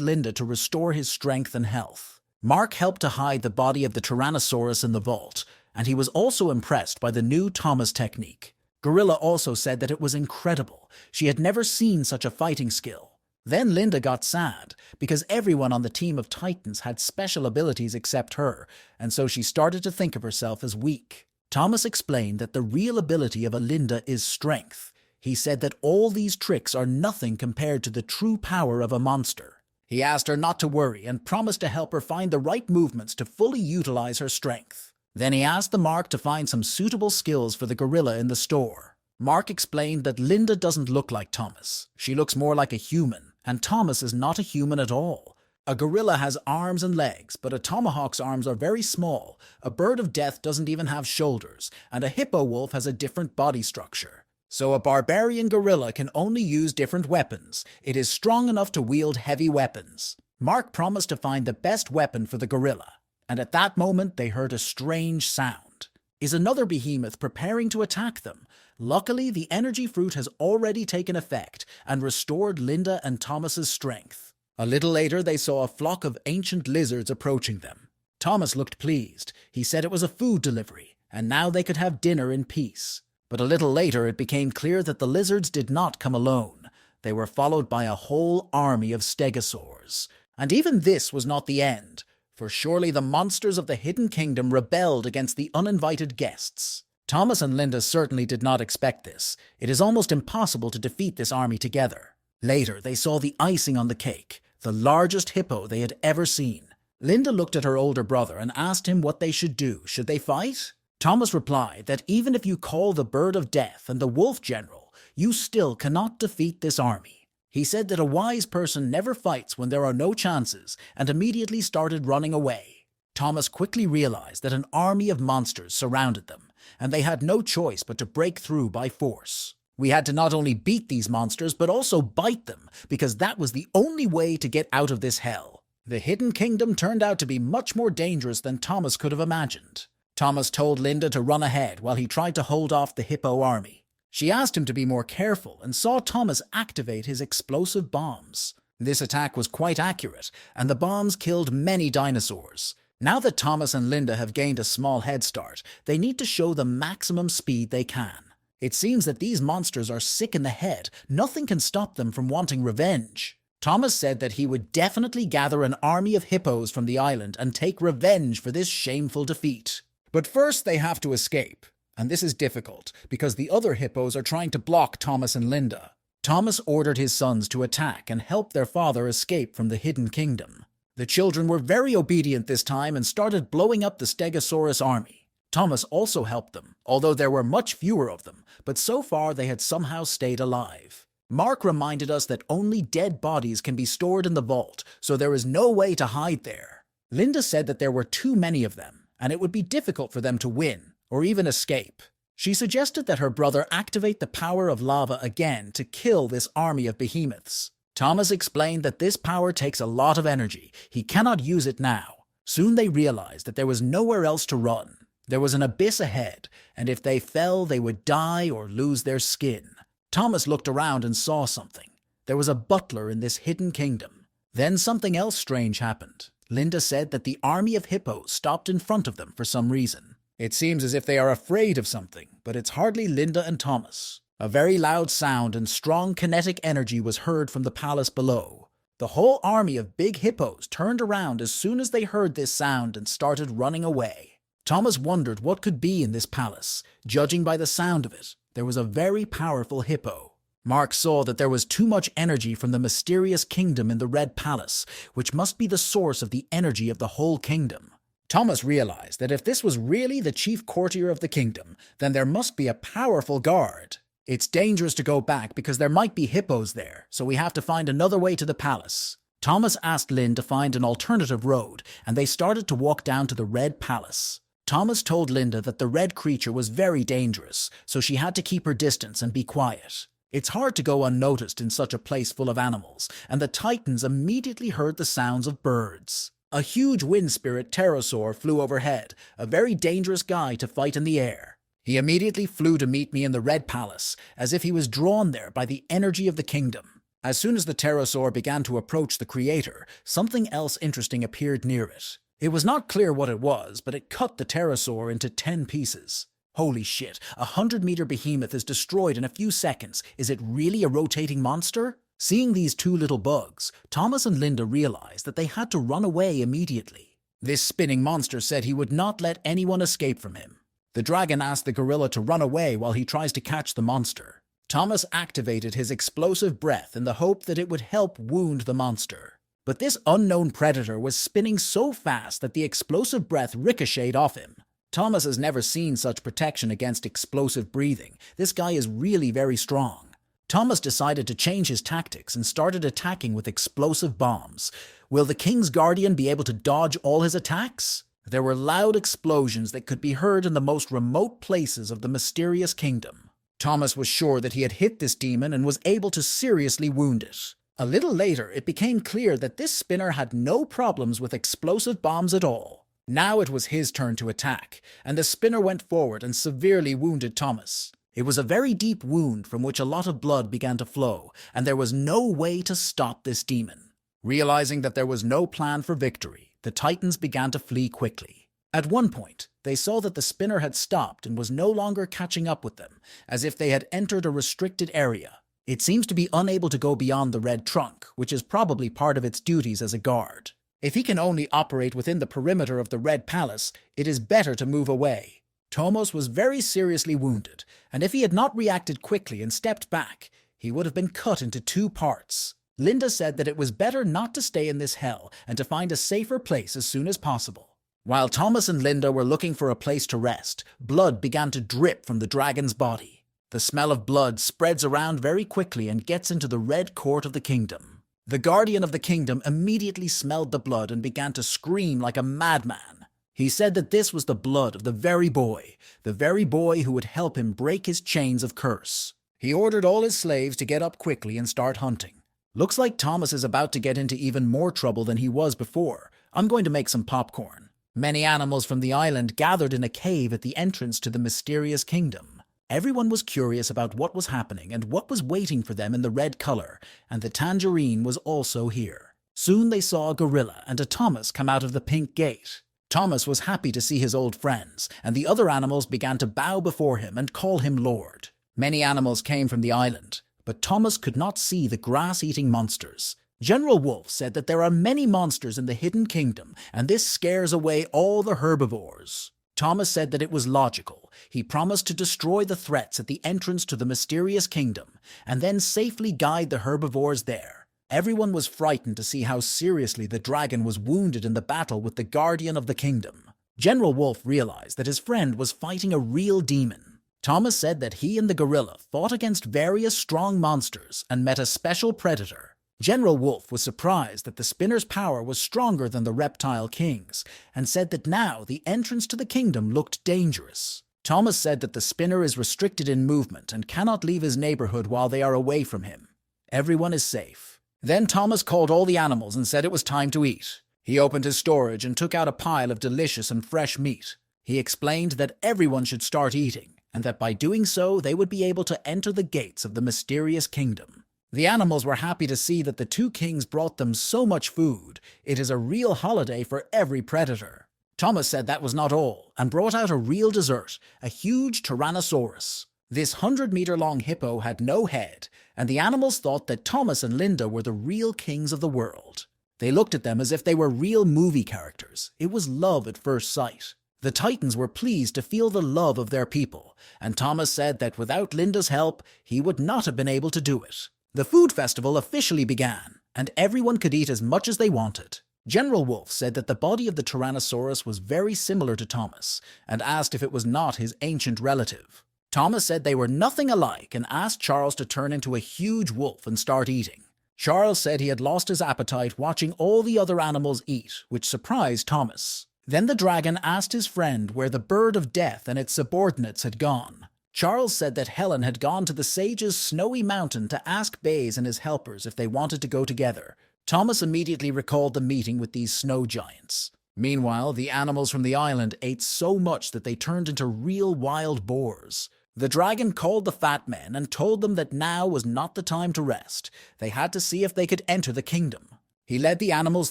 Linda to restore his strength and health. Mark helped to hide the body of the Tyrannosaurus in the vault, and he was also impressed by the new Thomas technique. Gorilla also said that it was incredible. She had never seen such a fighting skill. Then Linda got sad, because everyone on the team of Titans had special abilities except her, and so she started to think of herself as weak. Thomas explained that the real ability of a Linda is strength. He said that all these tricks are nothing compared to the true power of a monster. He asked her not to worry and promised to help her find the right movements to fully utilize her strength. Then he asked the Mark to find some suitable skills for the gorilla in the store. Mark explained that Linda doesn't look like Thomas. She looks more like a human, and Thomas is not a human at all. A gorilla has arms and legs, but a tomahawk's arms are very small. A bird of death doesn't even have shoulders, and a hippo wolf has a different body structure. So a barbarian gorilla can only use different weapons. It is strong enough to wield heavy weapons. Mark promised to find the best weapon for the gorilla, and at that moment they heard a strange sound. Is another behemoth preparing to attack them? Luckily, the energy fruit has already taken effect and restored Linda and Thomas's strength. A little later, they saw a flock of ancient lizards approaching them. Thomas looked pleased. He said it was a food delivery, and now they could have dinner in peace. But a little later, it became clear that the lizards did not come alone. They were followed by a whole army of stegosaurs. And even this was not the end, for surely the monsters of the Hidden Kingdom rebelled against the uninvited guests. Thomas and Linda certainly did not expect this. It is almost impossible to defeat this army together. Later, they saw the icing on the cake, the largest hippo they had ever seen. Linda looked at her older brother and asked him what they should do. Should they fight? Thomas replied that even if you call the bird of death and the wolf general, you still cannot defeat this army. He said that a wise person never fights when there are no chances, and immediately started running away. Thomas quickly realized that an army of monsters surrounded them, and they had no choice but to break through by force. We had to not only beat these monsters, but also bite them, because that was the only way to get out of this hell. The Hidden Kingdom turned out to be much more dangerous than Thomas could have imagined. Thomas told Linda to run ahead while he tried to hold off the hippo army. She asked him to be more careful and saw Thomas activate his explosive bombs. This attack was quite accurate, and the bombs killed many dinosaurs. Now that Thomas and Linda have gained a small head start, they need to show the maximum speed they can. It seems that these monsters are sick in the head. Nothing can stop them from wanting revenge. Thomas said that he would definitely gather an army of hippos from the island and take revenge for this shameful defeat. But first they have to escape, and this is difficult because the other hippos are trying to block Thomas and Linda. Thomas ordered his sons to attack and help their father escape from the Hidden Kingdom. The children were very obedient this time and started blowing up the Stegosaurus army. Thomas also helped them, although there were much fewer of them, but so far they had somehow stayed alive. Mark reminded us that only dead bodies can be stored in the vault, so there is no way to hide there. Linda said that there were too many of them, and it would be difficult for them to win, or even escape. She suggested that her brother activate the power of lava again to kill this army of behemoths. Thomas explained that this power takes a lot of energy. He cannot use it now. Soon they realized that there was nowhere else to run. There was an abyss ahead, and if they fell, they would die or lose their skin. Thomas looked around and saw something. There was a butler in this hidden kingdom. Then something else strange happened. Linda said that the army of hippos stopped in front of them for some reason. It seems as if they are afraid of something, but it's hardly Linda and Thomas. A very loud sound and strong kinetic energy was heard from the palace below. The whole army of big hippos turned around as soon as they heard this sound and started running away. Thomas wondered what could be in this palace. Judging by the sound of it, there was a very powerful hippo. Mark saw that there was too much energy from the mysterious kingdom in the Red Palace, which must be the source of the energy of the whole kingdom. Thomas realized that if this was really the chief courtier of the kingdom, then there must be a powerful guard. It's dangerous to go back because there might be hippos there, so we have to find another way to the palace. Thomas asked Lynn to find an alternative road, and they started to walk down to the Red Palace. Thomas told Linda that the red creature was very dangerous, so she had to keep her distance and be quiet. It's hard to go unnoticed in such a place full of animals, and the Titans immediately heard the sounds of birds. A huge wind spirit pterosaur flew overhead, a very dangerous guy to fight in the air. He immediately flew to meet me in the Red Palace, as if he was drawn there by the energy of the kingdom. As soon as the pterosaur began to approach the creator, something else interesting appeared near it. It was not clear what it was, but it cut the pterosaur into 10 pieces. Holy shit, a 100-meter behemoth is destroyed in a few seconds. Is it really a rotating monster? Seeing these two little bugs, Thomas and Linda realized that they had to run away immediately. This spinning monster said he would not let anyone escape from him. The dragon asked the gorilla to run away while he tries to catch the monster. Thomas activated his explosive breath in the hope that it would help wound the monster. But this unknown predator was spinning so fast that the explosive breath ricocheted off him. Thomas has never seen such protection against explosive breathing. This guy is really very strong. Thomas decided to change his tactics and started attacking with explosive bombs. Will the King's Guardian be able to dodge all his attacks? There were loud explosions that could be heard in the most remote places of the mysterious kingdom. Thomas was sure that he had hit this demon and was able to seriously wound it. A little later, it became clear that this spinner had no problems with explosive bombs at all. Now it was his turn to attack, and the spinner went forward and severely wounded Thomas. It was a very deep wound from which a lot of blood began to flow, and there was no way to stop this demon. Realizing that there was no plan for victory, the Titans began to flee quickly. At one point, they saw that the spinner had stopped and was no longer catching up with them, as if they had entered a restricted area. It seems to be unable to go beyond the red trunk, which is probably part of its duties as a guard. If he can only operate within the perimeter of the Red Palace, it is better to move away. Thomas was very seriously wounded, and if he had not reacted quickly and stepped back, he would have been cut into 2 parts. Linda said that it was better not to stay in this hell and to find a safer place as soon as possible. While Thomas and Linda were looking for a place to rest, blood began to drip from the dragon's body. The smell of blood spreads around very quickly and gets into the red court of the kingdom. The guardian of the kingdom immediately smelled the blood and began to scream like a madman. He said that this was the blood of the very boy who would help him break his chains of curse. He ordered all his slaves to get up quickly and start hunting. Looks like Thomas is about to get into even more trouble than he was before. I'm going to make some popcorn. Many animals from the island gathered in a cave at the entrance to the mysterious kingdom. Everyone was curious about what was happening and what was waiting for them in the red color, and the tangerine was also here. Soon they saw a gorilla and a Thomas come out of the pink gate. Thomas was happy to see his old friends, and the other animals began to bow before him and call him Lord. Many animals came from the island, but Thomas could not see the grass-eating monsters. General Wolf said that there are many monsters in the hidden kingdom, and this scares away all the herbivores. Thomas said that it was logical. He promised to destroy the threats at the entrance to the mysterious kingdom, and then safely guide the herbivores there. Everyone was frightened to see how seriously the dragon was wounded in the battle with the guardian of the kingdom. General Wolf realized that his friend was fighting a real demon. Thomas said that he and the gorilla fought against various strong monsters and met a special predator. General Wolf was surprised that the spinner's power was stronger than the reptile king's, and said that now the entrance to the kingdom looked dangerous. Thomas said that the spinner is restricted in movement and cannot leave his neighborhood while they are away from him. Everyone is safe. Then Thomas called all the animals and said it was time to eat. He opened his storage and took out a pile of delicious and fresh meat. He explained that everyone should start eating, and that by doing so they would be able to enter the gates of the mysterious kingdom. The animals were happy to see that the 2 kings brought them so much food. It is a real holiday for every predator. Thomas said that was not all, and brought out a real dessert, a huge Tyrannosaurus. This 100-meter-long hippo had no head, and the animals thought that Thomas and Linda were the real kings of the world. They looked at them as if they were real movie characters. It was love at first sight. The Titans were pleased to feel the love of their people, and Thomas said that without Linda's help, he would not have been able to do it. The food festival officially began, and everyone could eat as much as they wanted. General Wolf said that the body of the Tyrannosaurus was very similar to Thomas, and asked if it was not his ancient relative. Thomas said they were nothing alike and asked Charles to turn into a huge wolf and start eating. Charles said he had lost his appetite watching all the other animals eat, which surprised Thomas. Then the dragon asked his friend where the bird of death and its subordinates had gone. Charles said that Helen had gone to the sage's snowy mountain to ask Bayes and his helpers if they wanted to go together. Thomas immediately recalled the meeting with these snow giants. Meanwhile, the animals from the island ate so much that they turned into real wild boars. The dragon called the fat men and told them that now was not the time to rest. They had to see if they could enter the kingdom. He led the animals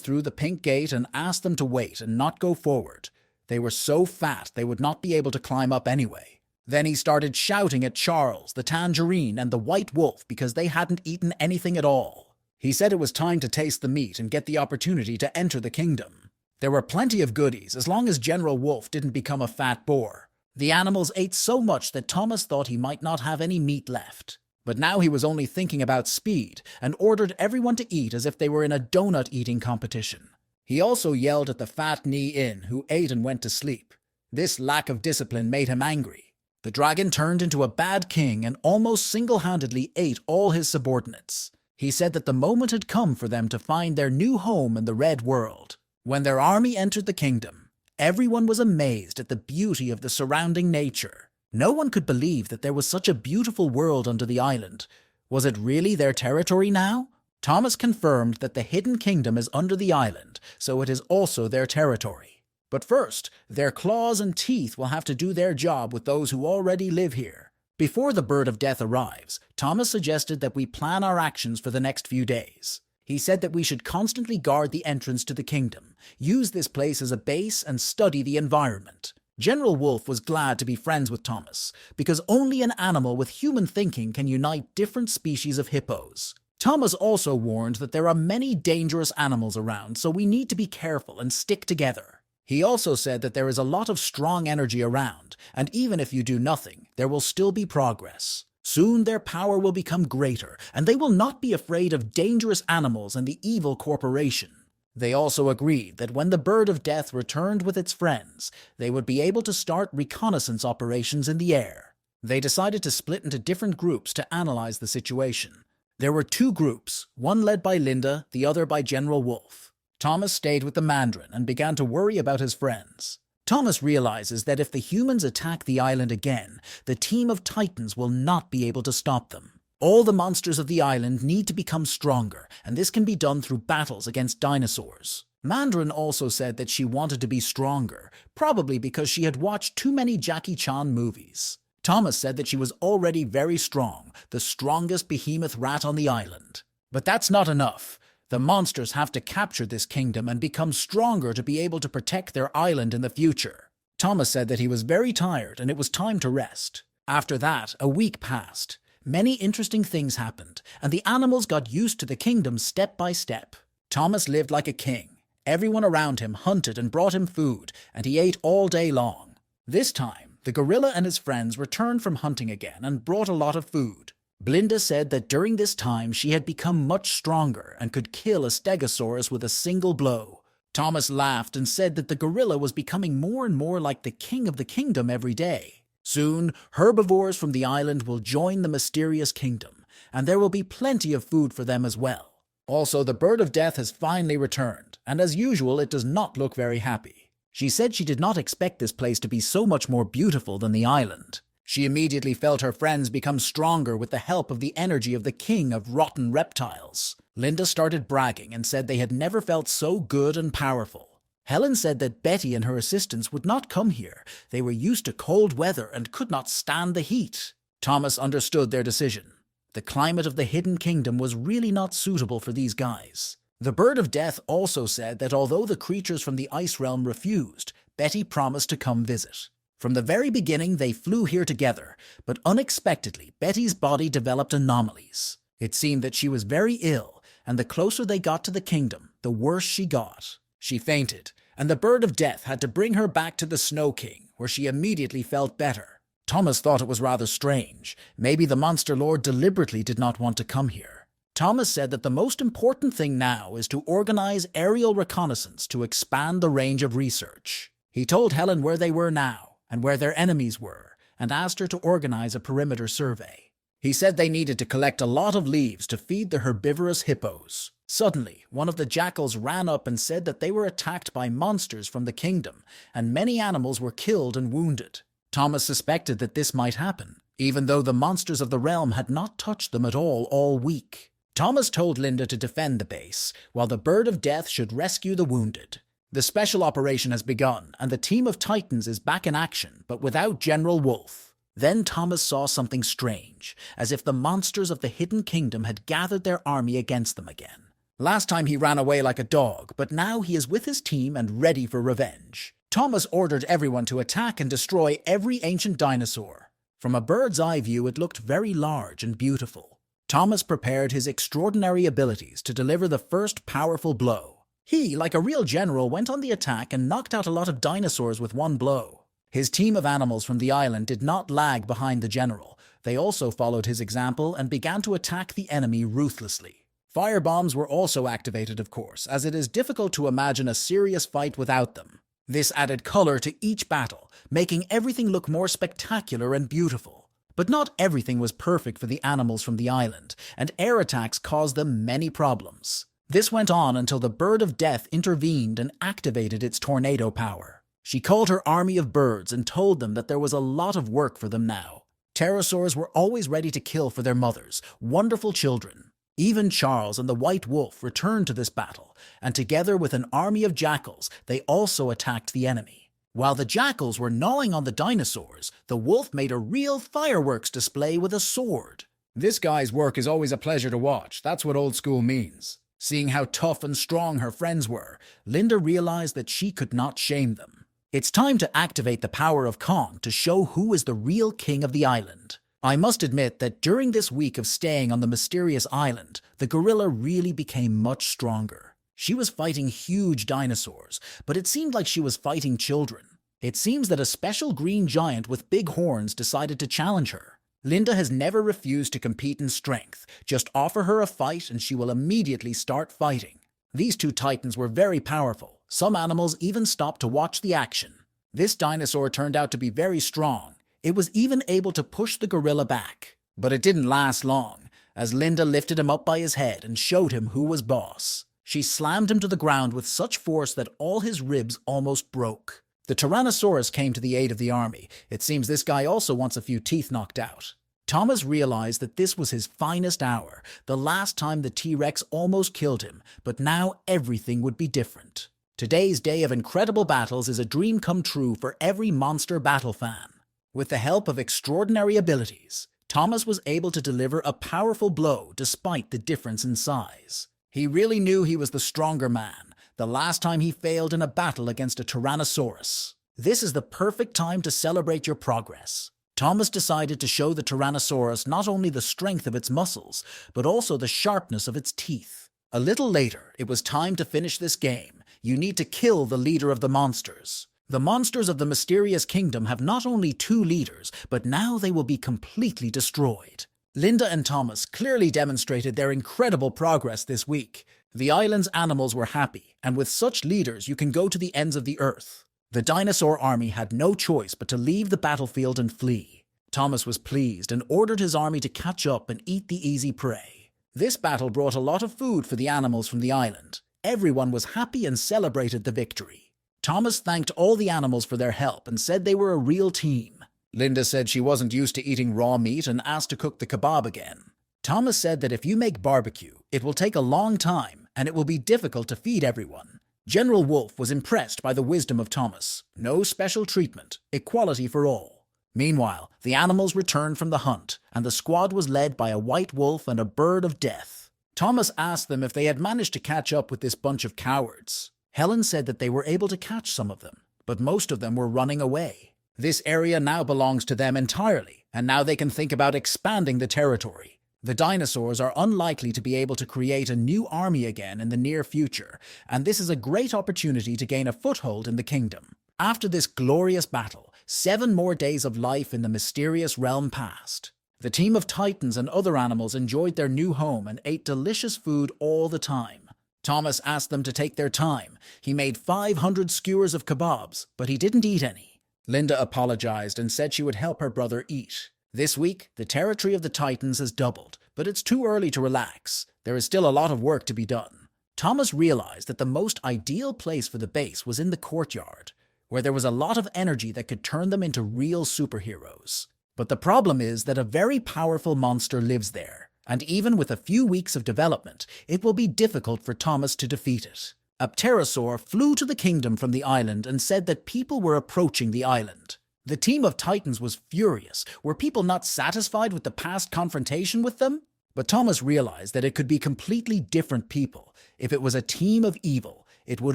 through the pink gate and asked them to wait and not go forward. They were so fat they would not be able to climb up anyway. Then he started shouting at Charles, the tangerine, and the white wolf because they hadn't eaten anything at all. He said it was time to taste the meat and get the opportunity to enter the kingdom. There were plenty of goodies as long as General Wolf didn't become a fat boar. The animals ate so much that Thomas thought he might not have any meat left. But now he was only thinking about speed and ordered everyone to eat as if they were in a donut eating competition. He also yelled at the fat knee-in who ate and went to sleep. This lack of discipline made him angry. The dragon turned into a bad king and almost single-handedly ate all his subordinates. He said that the moment had come for them to find their new home in the Red World. When their army entered the kingdom, everyone was amazed at the beauty of the surrounding nature. No one could believe that there was such a beautiful world under the island. Was it really their territory now? Thomas confirmed that the hidden kingdom is under the island, so it is also their territory. But first, their claws and teeth will have to do their job with those who already live here. Before the Bird of Death arrives, Thomas suggested that we plan our actions for the next few days. He said that we should constantly guard the entrance to the kingdom, use this place as a base, and study the environment. General Wolf was glad to be friends with Thomas, because only an animal with human thinking can unite different species of hippos. Thomas also warned that there are many dangerous animals around, so we need to be careful and stick together. He also said that there is a lot of strong energy around, and even if you do nothing, there will still be progress. Soon their power will become greater, and they will not be afraid of dangerous animals and the evil corporation. They also agreed that when the Bird of Death returned with its friends, they would be able to start reconnaissance operations in the air. They decided to split into different groups to analyze the situation. There were two groups, one led by Linda, the other by General Wolf. Thomas stayed with the Mandarin and began to worry about his friends. Thomas realizes that if the humans attack the island again, the team of Titans will not be able to stop them. All the monsters of the island need to become stronger, and this can be done through battles against dinosaurs. Mandarin also said that she wanted to be stronger, probably because she had watched too many Jackie Chan movies. Thomas said that she was already very strong, the strongest behemoth rat on the island. But that's not enough. The monsters have to capture this kingdom and become stronger to be able to protect their island in the future. Thomas said that he was very tired and it was time to rest. After that, a week passed. Many interesting things happened, and the animals got used to the kingdom step by step. Thomas lived like a king. Everyone around him hunted and brought him food, and he ate all day long. This time, the gorilla and his friends returned from hunting again and brought a lot of food. Blinda said that during this time she had become much stronger and could kill a stegosaurus with a single blow. Thomas laughed and said that the gorilla was becoming more and more like the king of the kingdom every day. Soon, herbivores from the island will join the mysterious kingdom, and there will be plenty of food for them as well. Also, the Bird of Death has finally returned, and as usual, it does not look very happy. She said she did not expect this place to be so much more beautiful than the island. She immediately felt her friends become stronger with the help of the energy of the king of rotten reptiles. Linda started bragging and said they had never felt so good and powerful. Helen said that Betty and her assistants would not come here. They were used to cold weather and could not stand the heat. Thomas understood their decision. The climate of the hidden kingdom was really not suitable for these guys. The Bird of Death also said that although the creatures from the ice realm refused, Betty promised to come visit. From the very beginning, they flew here together, but unexpectedly, Betty's body developed anomalies. It seemed that she was very ill, and the closer they got to the kingdom, the worse she got. She fainted, and the Bird of Death had to bring her back to the Snow King, where she immediately felt better. Thomas thought it was rather strange. Maybe the Monster Lord deliberately did not want to come here. Thomas said that the most important thing now is to organize aerial reconnaissance to expand the range of research. He told Helen where they were now, and where their enemies were, and asked her to organize a perimeter survey. He said they needed to collect a lot of leaves to feed the herbivorous hippos. Suddenly, one of the jackals ran up and said that they were attacked by monsters from the kingdom, and many animals were killed and wounded. Thomas suspected that this might happen, even though the monsters of the realm had not touched them at all week. Thomas told Linda to defend the base, while the Bird of Death should rescue the wounded. The special operation has begun, and the team of Titans is back in action, but without General Wolf. Then Thomas saw something strange, as if the monsters of the hidden kingdom had gathered their army against them again. Last time he ran away like a dog, but now he is with his team and ready for revenge. Thomas ordered everyone to attack and destroy every ancient dinosaur. From a bird's eye view, it looked very large and beautiful. Thomas prepared his extraordinary abilities to deliver the first powerful blow. He, like a real general, went on the attack and knocked out a lot of dinosaurs with one blow. His team of animals from the island did not lag behind the general. They also followed his example and began to attack the enemy ruthlessly. Firebombs were also activated, of course, as it is difficult to imagine a serious fight without them. This added color to each battle, making everything look more spectacular and beautiful. But not everything was perfect for the animals from the island, and air attacks caused them many problems. This went on until the Bird of Death intervened and activated its tornado power. She called her army of birds and told them that there was a lot of work for them now. Pterosaurs were always ready to kill for their mothers, wonderful children. Even Charles and the White Wolf returned to this battle, and together with an army of jackals, they also attacked the enemy. While the jackals were gnawing on the dinosaurs, the wolf made a real fireworks display with a sword. This guy's work is always a pleasure to watch. That's what old school means. Seeing how tough and strong her friends were, Linda realized that she could not shame them. It's time to activate the power of Kong to show who is the real king of the island. I must admit that during this week of staying on the mysterious island, the gorilla really became much stronger. She was fighting huge dinosaurs, but it seemed like she was fighting children. It seems that a special green giant with big horns decided to challenge her. Linda has never refused to compete in strength. Just offer her a fight and she will immediately start fighting. These two titans were very powerful. Some animals even stopped to watch the action. This dinosaur turned out to be very strong. It was even able to push the gorilla back. But it didn't last long, as Linda lifted him up by his head and showed him who was boss. She slammed him to the ground with such force that all his ribs almost broke. The Tyrannosaurus came to the aid of the army. It seems this guy also wants a few teeth knocked out. Thomas realized that this was his finest hour, the last time the T-Rex almost killed him, but now everything would be different. Today's day of incredible battles is a dream come true for every monster battle fan. With the help of extraordinary abilities, Thomas was able to deliver a powerful blow despite the difference in size. He really knew he was the stronger man, the last time he failed in a battle against a Tyrannosaurus. This is the perfect time to celebrate your progress. Thomas decided to show the Tyrannosaurus not only the strength of its muscles, but also the sharpness of its teeth. A little later, it was time to finish this game. You need to kill the leader of the monsters. The monsters of the mysterious kingdom have not only 2 leaders, but now they will be completely destroyed. Linda and Thomas clearly demonstrated their incredible progress this week. The island's animals were happy, and with such leaders you can go to the ends of the earth. The dinosaur army had no choice but to leave the battlefield and flee. Thomas was pleased and ordered his army to catch up and eat the easy prey. This battle brought a lot of food for the animals from the island. Everyone was happy and celebrated the victory. Thomas thanked all the animals for their help and said they were a real team. Linda said she wasn't used to eating raw meat and asked to cook the kebab again. Thomas said that if you make barbecue, it will take a long time and it will be difficult to feed everyone. General Wolf was impressed by the wisdom of Thomas. No special treatment, equality for all. Meanwhile, the animals returned from the hunt, and the squad was led by a white wolf and a bird of death. Thomas asked them if they had managed to catch up with this bunch of cowards. Helen said that they were able to catch some of them, but most of them were running away. This area now belongs to them entirely, and now they can think about expanding the territory. The dinosaurs are unlikely to be able to create a new army again in the near future, and this is a great opportunity to gain a foothold in the kingdom. After this glorious battle, 7 more days of life in the mysterious realm passed. The team of titans and other animals enjoyed their new home and ate delicious food all the time. Thomas asked them to take their time. He made 500 skewers of kebabs, but he didn't eat any. Linda apologized and said she would help her brother eat. This week, the territory of the Titans has doubled, but it's too early to relax. There is still a lot of work to be done. Thomas realized that the most ideal place for the base was in the courtyard, where there was a lot of energy that could turn them into real superheroes. But the problem is that a very powerful monster lives there, and even with a few weeks of development, it will be difficult for Thomas to defeat it. A pterosaur flew to the kingdom from the island and said that people were approaching the island. The team of titans was furious. Were people not satisfied with the past confrontation with them? But Thomas realized that it could be completely different people. If it was a team of evil, it would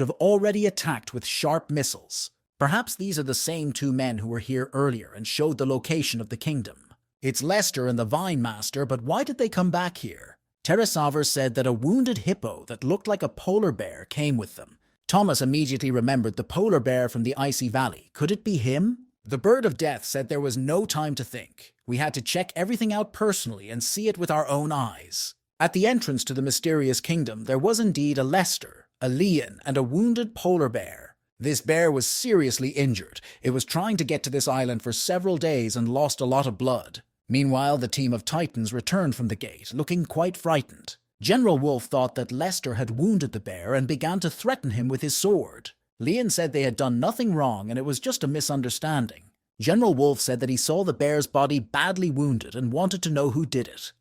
have already attacked with sharp missiles. Perhaps these are the same 2 men who were here earlier and showed the location of the kingdom. It's Lester and the Vine Master, but why did they come back here? Pterosaur said that a wounded hippo that looked like a polar bear came with them. Thomas immediately remembered the polar bear from the icy valley. Could it be him? The Bird of Death said there was no time to think. We had to check everything out personally and see it with our own eyes. At the entrance to the mysterious kingdom, there was indeed a Lester, a lion, and a wounded polar bear. This bear was seriously injured. It was trying to get to this island for several days and lost a lot of blood. Meanwhile, the team of Titans returned from the gate, looking quite frightened. General Wolf thought that Lester had wounded the bear and began to threaten him with his sword. Lian said they had done nothing wrong and it was just a misunderstanding. General Wolf said that he saw the bear's body badly wounded and wanted to know who did it.